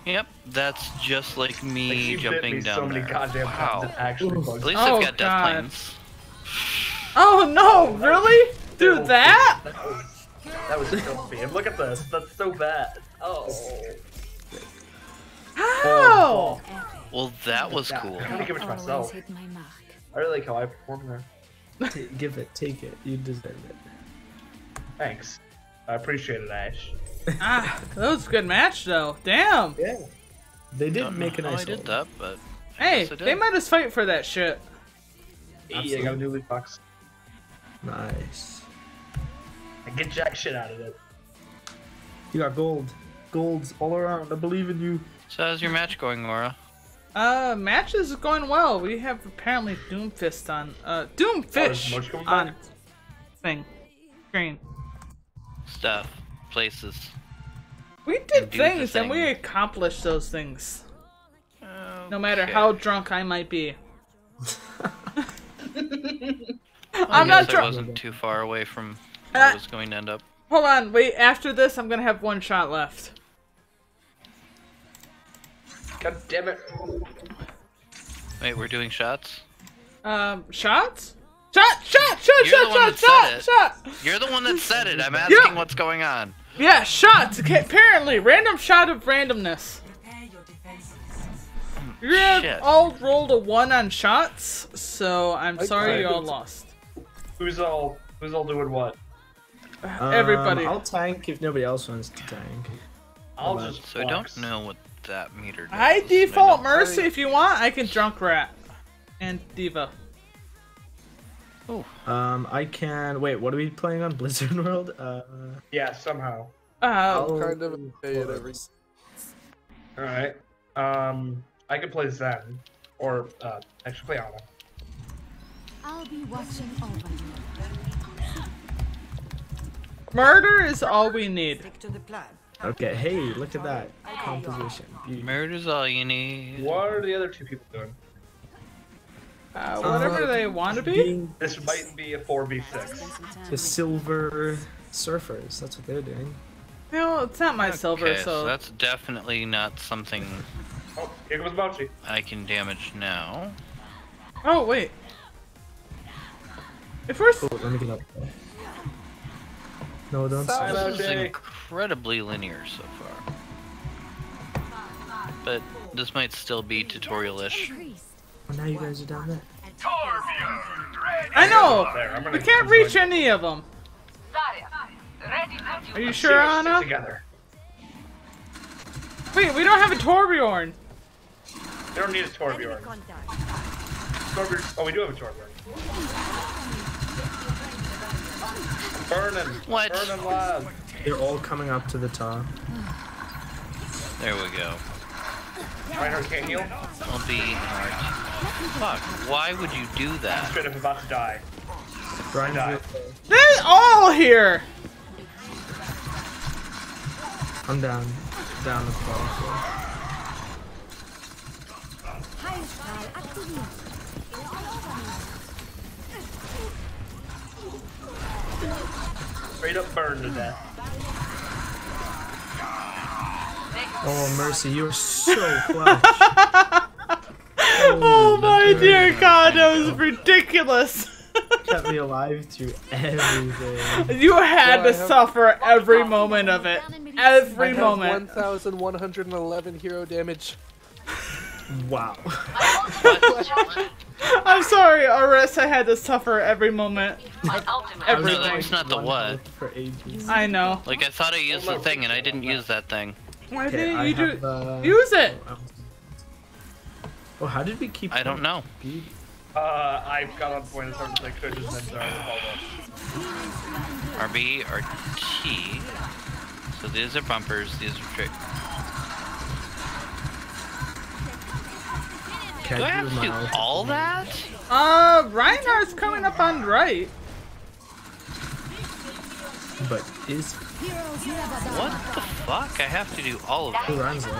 Yep, that's just like me jumping down so many there. goddamn Wow. times it actually bugs. At least Oh, I've got death God. planes. Oh no, really? Do that? That was so bad. Look at this. That's so bad. Oh. How? Well, that was cool. I'm gonna give it to myself. I really like how I performed there. Give it. Take it. You deserve it. Thanks. I appreciate it, Ash. That was a good match, though. Damn. Yeah. They did Don't make a know how nice I did that, but Hey, yes, I did. they made us fight for that shit. Yeah, I got a new loot box. Nice. I get jack shit out of it. You got gold. Golds all around. I believe in you. So how's your match going, Laura? Match is going well. We have apparently Doomfist on, Doomfish on thing. Screen. Stuff. Places. We did do the things and thing. we accomplished those things. No matter how drunk I might be. I'm not I drunk. wasn't too far away from where I was going to end up. Hold on, wait. After this, I'm gonna have one shot left. God damn it. Wait, we're doing shots? Shots? Shot! You're the one that said it. I'm asking what's going on. Yeah, shots. Okay, apparently, random shot of randomness. You have all rolled a 1 on shots, so I'm sorry you all lost. Who's all doing what? Everybody. I'll tank if nobody else wants to tank. So I don't know what that meter does. I default Mercy if you want. I can drunk rat and Diva. Oh. I can. Wait, what are we playing on Blizzard World? Yeah, somehow. I'm kind of okay at every. Alright. I could play Zen. Or, actually play Ana. I'll be watching over you. Murder is all we need. Okay, hey, look at that composition. Murder's all you need. What are the other two people doing? Whatever they want to be. This might be a 4v6. The Silver Surfers, that's what they're doing. No, it's not my silver, Okay, so. that's definitely not something Oh, here comes Mochi. I can damage now. Oh, wait. If we're. Oh, let me get up. No, don't stop. This is incredibly linear so far. But this might still be tutorial-ish. Oh, now you guys are down there. I know! We can't reach any of them. Are you sure, Anna? Together. Wait, we don't have a Torbjorn. They don't need a Torbjorn. Oh, we do have a Torbjorn. Burning. What? Burning lab. They're all coming up to the top. There we go. Reinhardt can't heal? I'll be hard. Fuck, why would you do that? Straight up about to die. Brian, They're all here! I'm down. Down the bottom floor. Straight up burned to death. Oh, Mercy, you're so clutch. Oh my dear God, that was ridiculous. Kept me alive through everything. You had to suffer every moment of it. Every I have moment. 1,111 hero damage. Wow. I'm sorry, Arissa had to suffer every moment. Everything. No, that's not the what. For ages. I know. Like, I thought I used the thing and I didn't use that thing. Why Okay, didn't I you have, do? Use it! Oh, how did we keep? I don't know. I got on point as hard as I could and then started to fall off. RB, RT. So these are bumpers, these are trick. Do I have to do all that? Reinhardt's coming up on right. But is What the fuck? I have to do all of who that. runs it?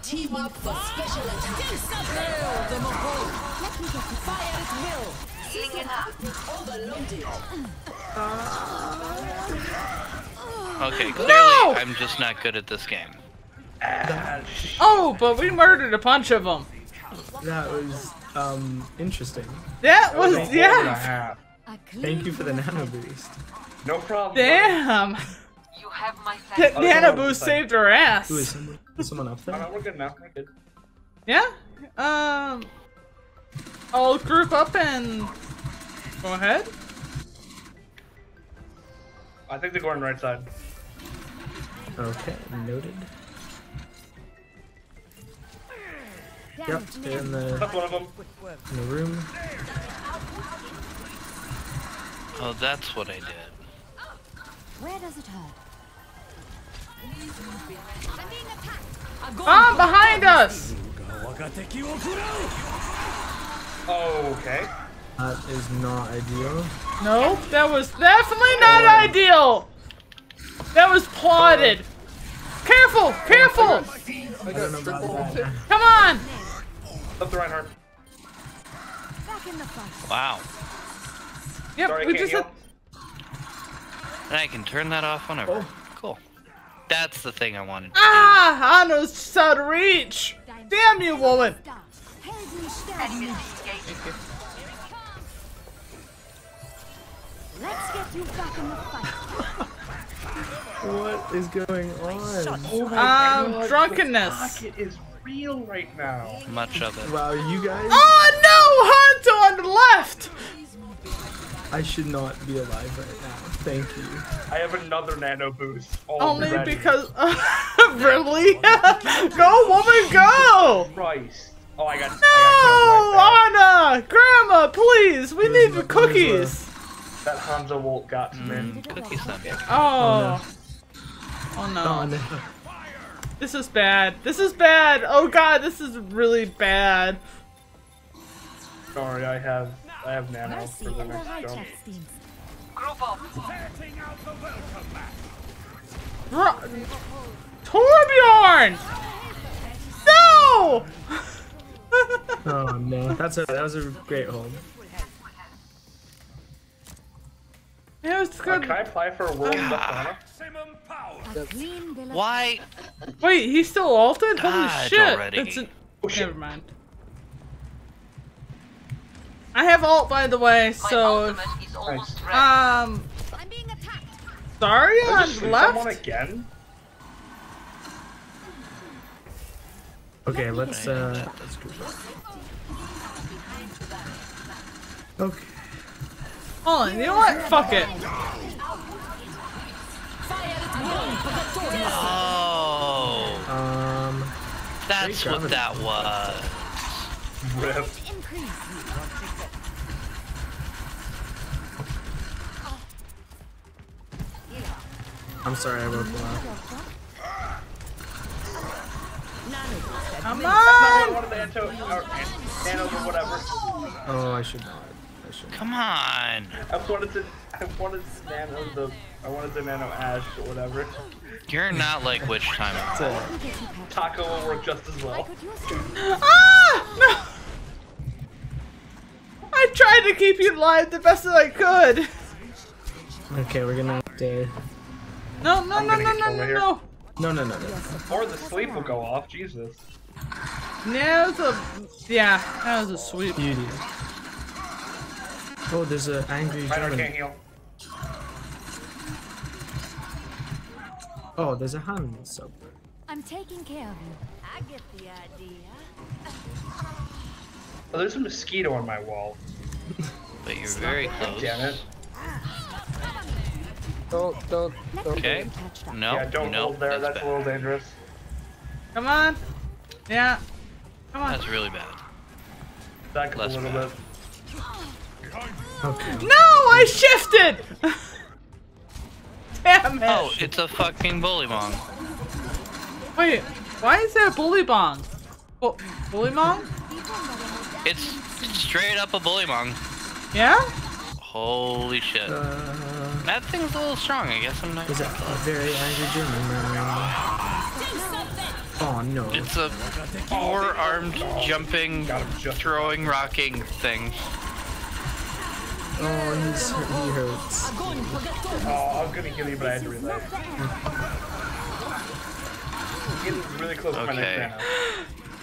Team up for special attack. Hail the Mongol. Let me get the fire at will. Healing up. Overloaded. Okay, clearly No! I'm just not good at this game. Oh, but we murdered a bunch of them. That was interesting. That was, yeah. Thank you for the nano boost. No problem. Damn. You have my That Nana Boost saved her ass. Who is someone up there? Oh, no, we're good now. We're good. Yeah. I'll group up and go ahead. I think they're going right side. Okay, noted. Yep, they're in the That's one of them. in the room. Oh, that's what I did. Where does it hurt? Behind us! Oh, okay. That is not ideal. No, that was definitely not ideal. That was plotted. Careful, careful. I got strict ulted. Come on. Up the Reinhardt. Back in the fight. Wow. Yep, Sorry, we I can't just heal. And I can turn that off whenever. Oh. Cool. That's the thing I wanted. Ah, Anna's just out of reach. Damn you, woman. Let's get you back in the fight. What is going on? Oh my God, drunkenness. The pocket is real right now. Much of it. Wow, you guys. Oh no, Hanto on the left. I should not be alive right now. Thank you. I have another nano boost. Only already. because really? Go, woman, go! Christ. Oh, I got. No, Anna, Grandma, please, we need the cookies. That Hanzo Volt got to me. Cookies then. Oh. Oh no. Oh no. This is bad. This is bad. Oh god, this is really bad. Sorry, I have nano for the next jump. Torbjorn! No! Oh no, that was a great hold. Yeah, it's good. Can I apply for a world Lefana? Why? Wait, he's still ulted? Holy God, shit! already. It's a... Never mind. I have ult, by the way, so sorry on left. Someone again? Okay, let's group up. Okay. Hold on, you know what? Fuck it. Oh. That's what that was. Rip. I'm sorry, I woke you up. Come That's not on! one of the nanos or whatever. Oh, I should not. I should. Come on. I wanted to nano Ash or whatever. You're not like Witch Time. Taco will work just as well. Ah! No! I tried to keep you alive the best that I could. Okay, we're gonna have to. No, no, no, no, no, no, no. No, no, no, no. Or the sleep will go off. Jesus. Yeah, that was a sweep. Beauty. Oh, there's an angry Miner German. can't heal. Oh, there's a hand sub. I'm taking care of you. I get the idea. Oh, there's a mosquito on my wall. But you're very close. Damn it. Don't. Okay. No. Yeah, don't no, hold there. That's bad. a little dangerous. Come on. Yeah. Come on. That's really bad. Back up a little bit. Okay. No, I shifted. Damn it. Oh, it's a fucking bully bong. Wait, why is there a bully bong? Oh, bully bong? It's straight up a bully bong. Yeah? Holy shit. That thing's a little strong, I guess. I'm not. Is it a very angry German? Oh no. It's a four-armed jumping, throwing, rocking thing. Oh, he hurts. Oh, I was gonna kill you, but I had to reload. Getting really close to my next nano.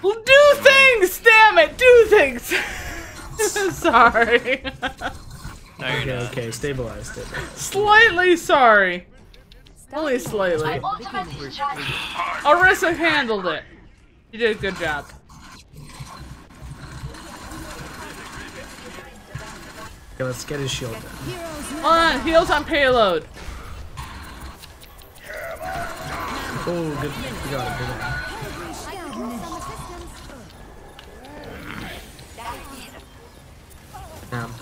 Well, do things! Damn it, do things! Sorry. No, you're Okay, not. okay, stabilize it. Slightly sorry. Only slightly. Arissa handled it. You did a good job. Okay, let's get his shield down. Hold on, heals on payload. Oh, good. You got it, good. Damn.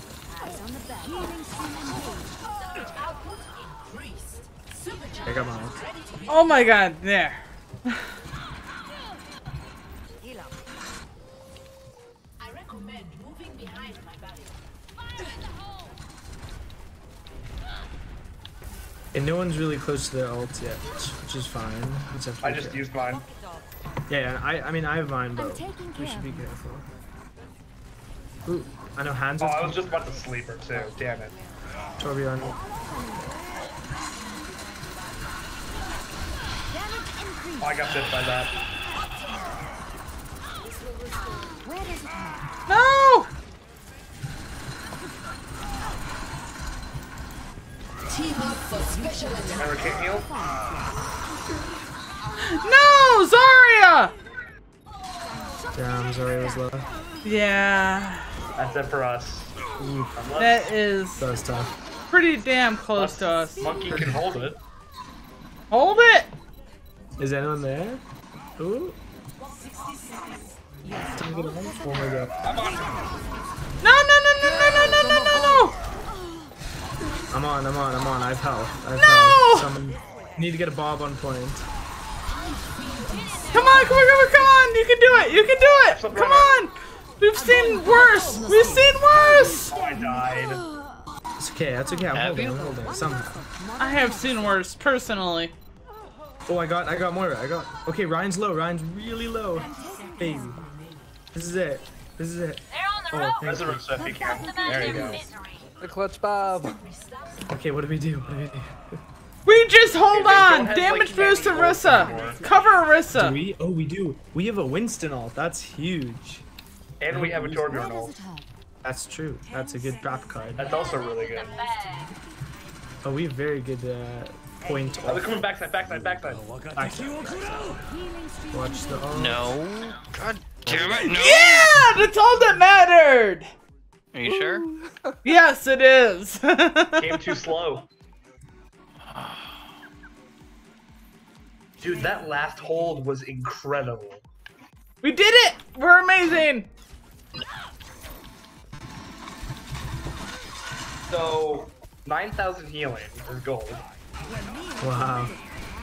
I got mine. Oh my god, there. And no one's really close to their ult yet, which is fine. I just used mine. Yeah, I mean I have mine, but we should be careful. Ooh, I know Hans. Oh, I was just about to sleep her too. Damn it. Torbjorn. Oh, I got bit by that. No! Remember can't heal? No, Zarya! Damn, Zarya was low. Yeah. That's it for us. That is That was tough. pretty damn close to us. Monkey can hold it. Hold it! Is anyone there? Ooh. Didn't get a hold? Oh my god. No, no, no, no, no, no, no, no, no, no! I'm on. I've health. No! Someone need to get a Bob on point. Come on, come on, come on, come on! You can do it! You can do it! Come on! We've seen worse! We've seen worse! Oh, I died. It's okay, that's okay. I'm holding somehow. I have seen worse, personally. Oh, I got Moira. Okay, Ryan's low. Ryan's really low. Baby. This is it. Oh, thank you. If you can. There you go. The clutch Bob. Okay, what do we do? We just hold on! have, Damage like, boost to any Orisa! anymore. Cover Orisa! Do we? Oh, we do. We have a Winston ult. That's huge. And we have a Torbjorn ult. That's true. That's a good drop card. That's also really good. Oh, we have very good point. Oh, they're coming backside. Watch the ult. No. God damn it, no. Yeah! That's all that mattered! Are you sure? Yes, it is! Game too slow. Dude, that last hold was incredible. We did it! We're amazing! So, 9,000 healing is gold. Wow.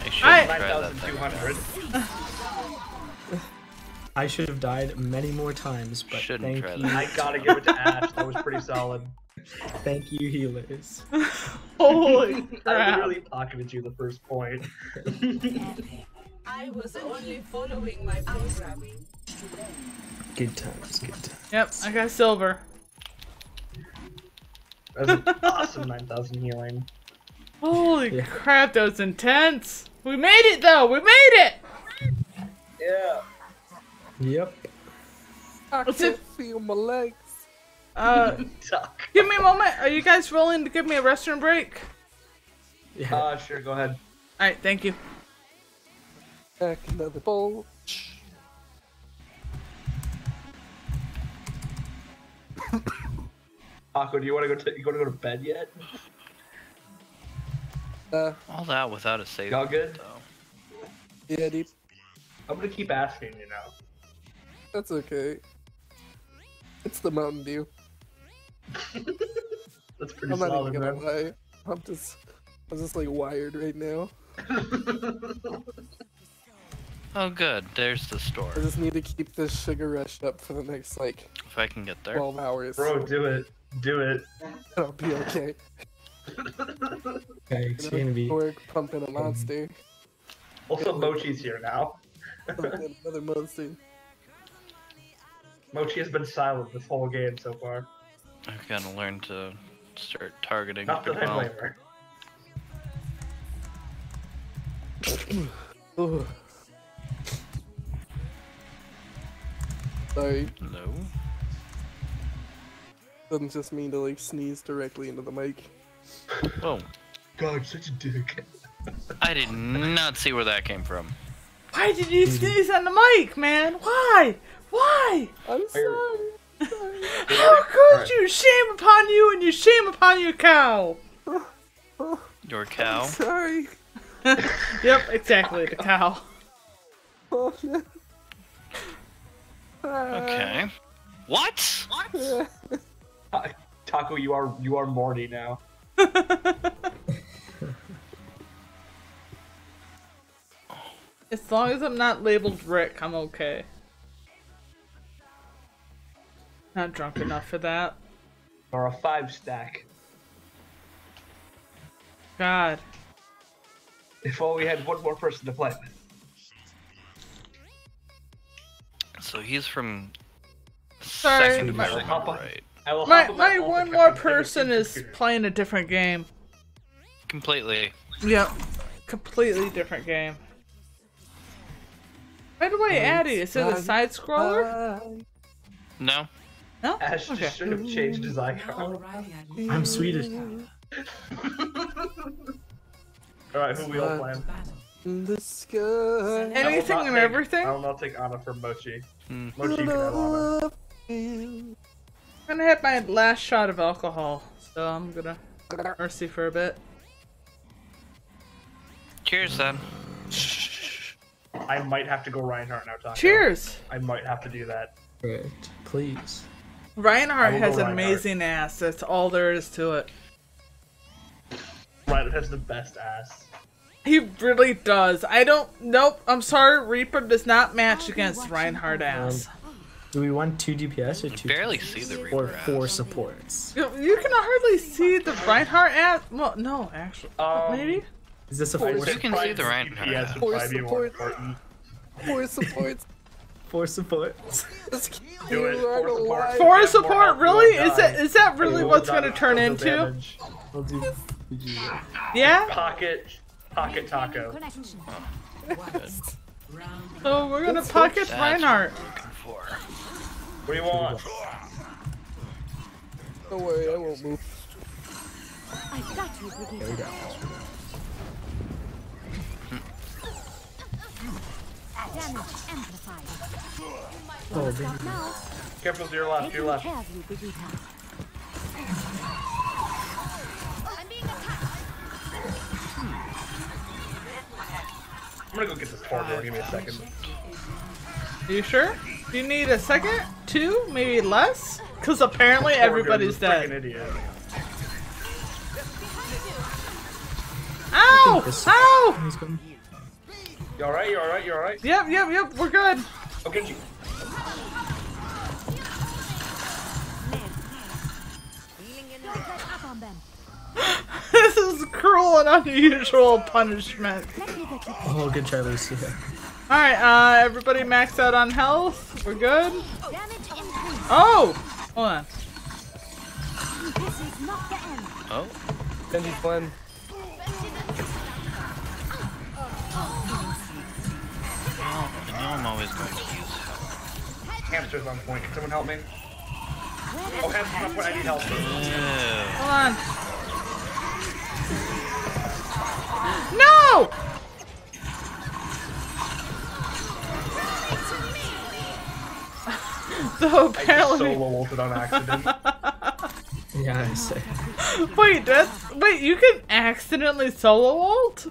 I should have tried that 9,200. I should have died many more times, but Shouldn't try thank that. you. I gotta give it to Ash. That was pretty solid. Thank you, healers. Holy I crap. literally pocketed you the first point. I was only following my programming. Good times. Yep, I got silver. That was an awesome 9,000 healing. Holy crap, that was intense! We made it though! We made it! Yeah. Yep. I can't feel my legs. Give me a moment. Are you guys willing to give me a restroom break? Yeah. Sure, go ahead. Alright, thank you. Back another bowl. Paco, do you want to go to bed yet? All that without a save. Y'all good? Though. Yeah, dude. I'm gonna keep asking you now. That's okay. It's the Mountain Dew. That's pretty I'm not solid, even gonna man. lie. I'm just like wired right now. Oh, good. There's the store. I just need to keep this sugar rush up for the next like If I can get there. 12 hours. Bro, do it. Do it. I'll be okay. Okay, it's gonna be. Work pumping a monster. Also, Mochi's here now. Pumping another monster. Mochi has been silent this whole game so far. I've got to learn to start targeting Not that I well. blame her. Ugh. Sorry. No. Doesn't just mean to like sneeze directly into the mic. Whoa. God, such a dick. I did not see where that came from. Why did you sneeze on the mic, man? Why? Why? I'm sorry. How could you? Shame upon you and you shame upon your cow. Your cow? I'm sorry. Yep, exactly, the cow. Oh, no. Okay. What? Taco, you are Morty now. As long as I'm not labeled Rick, I'm okay. Not drunk enough for that. Or a 5 stack. God. If only we had one more person to play with. So he's from Sorry, second, if I remember right. My one more person is playing a different game. Completely. Yep. Completely different game. By the way, Addy, is it a side scroller? No. No? Ash just should have changed his icon. I'm Swedish. Alright, who we all playing? The sky. Anything and everything? I will not take Anna for Mochi. Mochi can have Anna. I'm gonna have my last shot of alcohol, so I'm gonna mercy for a bit. Cheers, then. I might have to go Reinhardt now, Taco. Cheers! I might have to do that. Good. Please. Reinhardt I will has go an Reinhardt. amazing ass, that's all there is to it. Reinhardt has the best ass. He really does. Nope, I'm sorry, Reaper does not match against Reinhardt ass. Do we want 2 DPS or 2? Barely see the Reaper or 4 ass. supports. You can hardly see the Reinhardt ass. Well, no, actually. Maybe? Is this a I 4? would You can see the DPS Reinhardt. would probably be more important. 4 supports. 4 supports. Do it. 4 support. 4 support, really? Is that really what's gonna turn into? We'll do. Yeah? Pocket Taco. So we're gonna pocket Reinhardt. What do you want? Don't worry, I won't move. I've got you, Brigitte. There we go. Damage amplified. Oh, Stop now. Careful to your left, to your left. Taking care of you, Brigitte. I'm being attacked. I'm gonna go get this Torville. Give me a second. Are you sure? Do you need a second? 2? Maybe less? Because apparently everybody's dead. Idiot. Ow! Ow! You alright? You alright? You alright? Yep, we're good. I'll get you. Don't let up on them. This is cruel and unusual punishment. Oh, good try, Lucy. Alright, everybody maxed out on health. We're good. Oh! Hold on. This is not the end. Oh. Benji's fun. I know I'm always going to use help. Hamster's on point. Can someone help me? Oh, hamster's on point. I need help. Hold on. No! So apparently. I just solo ulted on accident. Yeah, I say. Wait, you can accidentally solo ult?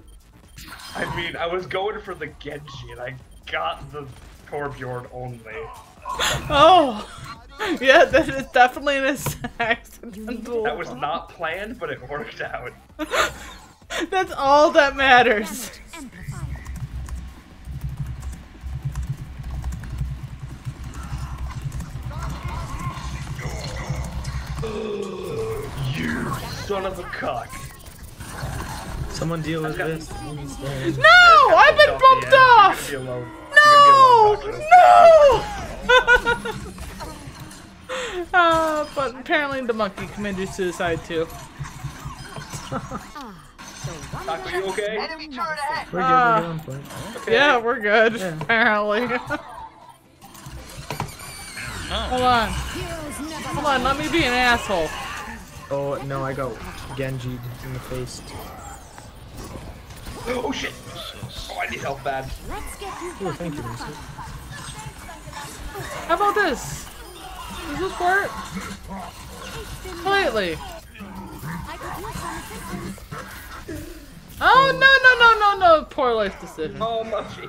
I mean, I was going for the Genji and I got the Torbjorn only. Oh! Yeah, that is definitely an accidental. That was not planned, but it worked out. That's all that matters. You son of a cock. Someone deal with this. No! I've been bumped off! No! No! But apparently the monkey committed suicide too. Taco, you okay? We're on point. Okay. Yeah, we're good, Yeah. apparently. Hold on, let me be an asshole. Oh no, I got Genji'd in the face. Oh shit! Oh, I need help bad. Oh, thank you, Lucy. How about this? Does this work? Slightly. Oh, no, poor life decision. Oh, Mushy.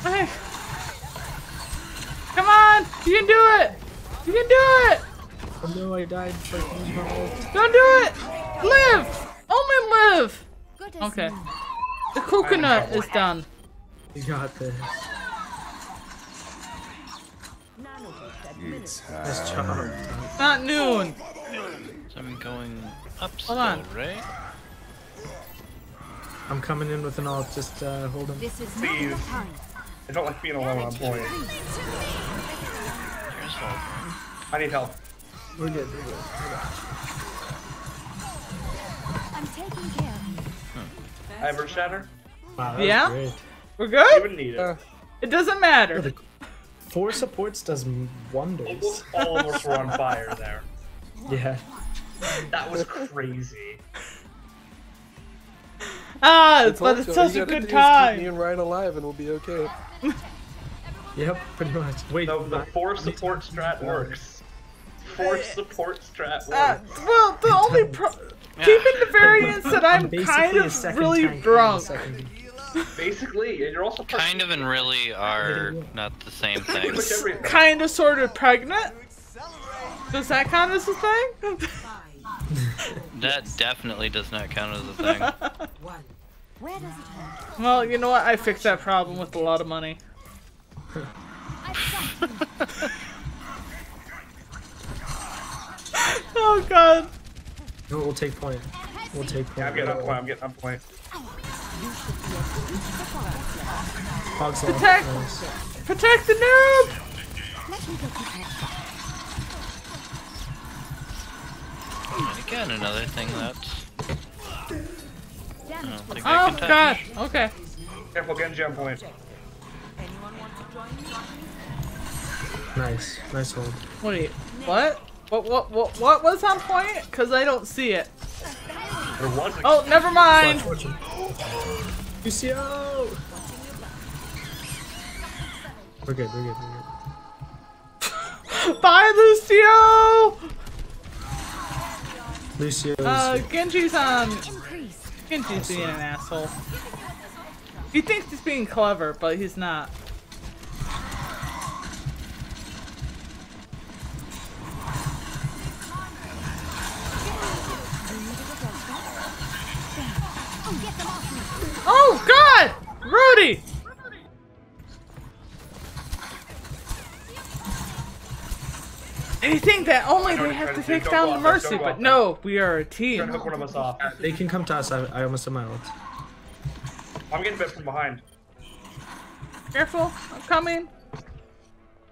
Hey. Come on, you can do it! You can do it! Oh no, I died. Don't do it! Live! Only live! Okay. The coconut is done. You got this. It's Nice job. Not noon. So I'm going up Hold still, on. right? I'm coming in with an ult. Just hold him. This is Please. I don't like being alone on point. Here's hope. I need help. We're good. We're good. I'm taking care of you. I have Earth Shatter. Wow, that was Yeah? great. We're You good? wouldn't need it. It doesn't matter. 4 supports does wonders. All of us were on fire there. Yeah. That was crazy. Ah, I but told it's you, such all you a gotta good do is keep me time. and Ryan alive and we'll be okay. Yep, pretty much. Wait, The 4 support strat works. 4 support strat works. Well, the only keeping the variance that I'm kind basically a of second really tank and a drunk. second- Basically, and you're also Kind of and really are not the same things. Kind of, sort of pregnant. Does that count as a thing? That definitely does not count as a thing. Where does it hurt? Well, you know what? I fixed that problem with a lot of money. Oh god. No, we'll take point. We'll take point. Yeah, I'm getting on point. I'm getting on point. Hog's low. Protect! Nice. Protect the noob! And again, another thing that's... I don't think I Oh can touch. god. Okay. Careful, Genji on point. Nice. Nice hold. Wait. What? What was on point? Cause I don't see it. There was a... Oh, never mind. UCO! We're good, we're good, we're good. Bye, Lucio. Lucio. Genji's on. Genji's being an asshole. He thinks he's being clever, but he's not. Oh God, Rudy! They think that only they have to take down the Mercy, but no, we are a Trying to team. hook one of us off. They can come to us. I almost have my ult. I'm getting bit from behind. Careful, I'm coming.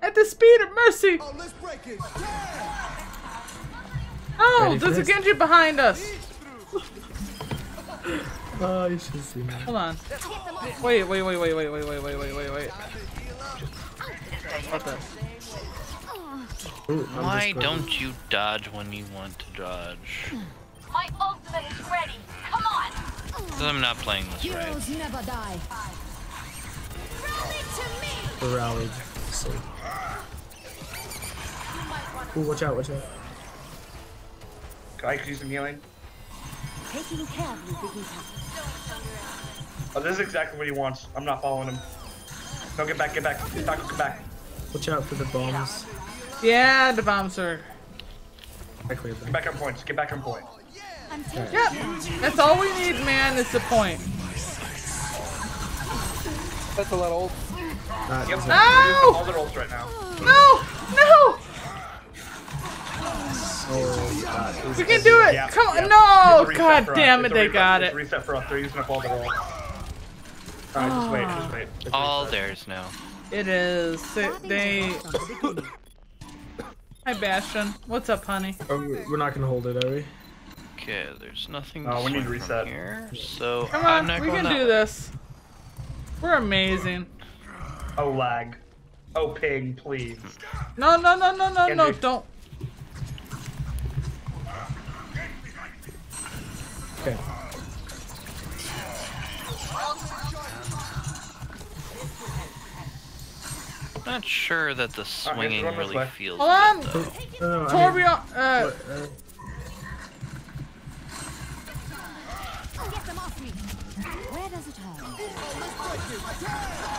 At the speed of Mercy. Oh, Ready for there's a this? Genji behind us. Oh, you should see that. Hold on. Wait. What the? Ooh, Why don't you dodge when you want to dodge? My ultimate is ready. Come on. 'Cause I'm not playing this right. Heroes never die. We're rallied. So. Ooh, watch out, watch out. I could use some healing. Taking care of you, Vegeta. Oh, this is exactly what he wants. I'm not following him. No, get back, get back. Get back, get back. Watch out for the bombs. Yeah, the bombs are. I cleared Get them. back on point. Get back on point. Yep, that's all we need, man. Is the point. That's a lot of old. Yep. Ow! All their ults right now. No! No! Oh, We can do it! Yeah, Come on! yeah. No! It's a reset God for us. damn it! It's a They reset- got it's it. a reset for us. They're using up all their ults. Alright, just wait, just wait. All theirs now. It is. They. Hi, Bastion. What's up, honey? we're not gonna hold it, are we? Okay, there's nothing Oh, to we need swing to from reset. here, so Come I'm on, not we going can that do way. this. We're amazing. Oh, lag. Oh, ping, please. No! Genji. Don't. Okay. Not sure that the swinging run this really way. feels Hold on. good, though. No, I mean, Torbjorn. Get them off me. Where does it hurt?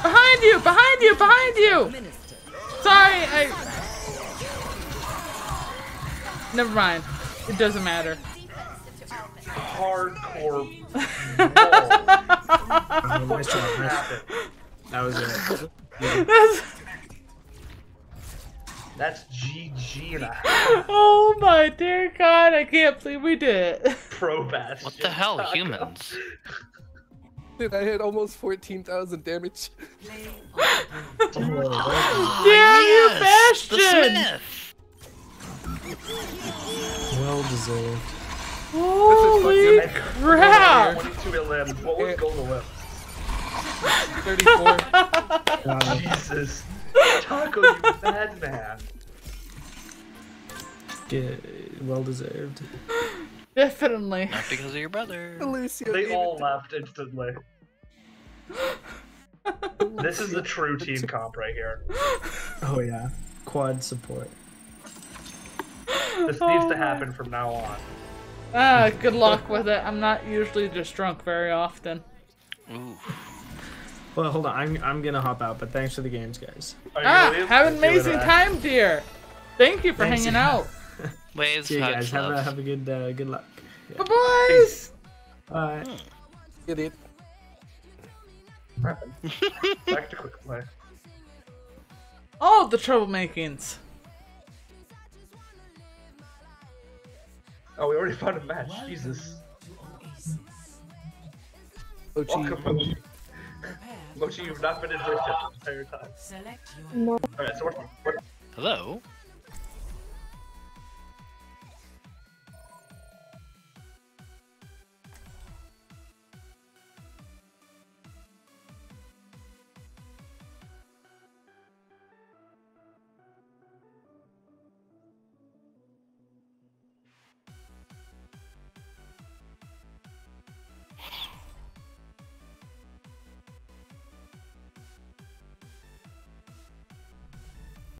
Behind you! Behind you! Behind you! Sorry, Never mind. It doesn't matter. Hardcore. nice job. Nice. That was it. Yeah. That's... That's GG and a half. Oh my dear God! I can't believe we did it. Pro Bastion. What the hell, humans? Dude, I had almost 14,000 damage. Damn you, Bastion! Well deserved. Holy crap! 22 limb. What was gold limb? 34. Jesus. Taco, you madman. Well deserved. Definitely. Not because of your brother. Alicia, They all left instantly. This is the true team comp right here. Oh yeah, quad support. This needs to happen from now on. Ah, good luck with it. I'm not usually just drunk very often. Ooh. Well, hold on. I'm gonna hop out, but thanks for the games, guys. Have an amazing time, dear. Thank you for Thanks. hanging out. Waves, See you hugs, guys. Have loves. a good luck. Bye, boys. Bye. Idiot. Back to quick play. Oh, the troublemakings. Oh, we already found a match. Jesus. Welcome, Mochi. Mochi, you've not been in voice chat the entire time. Alright, so we're... Hello?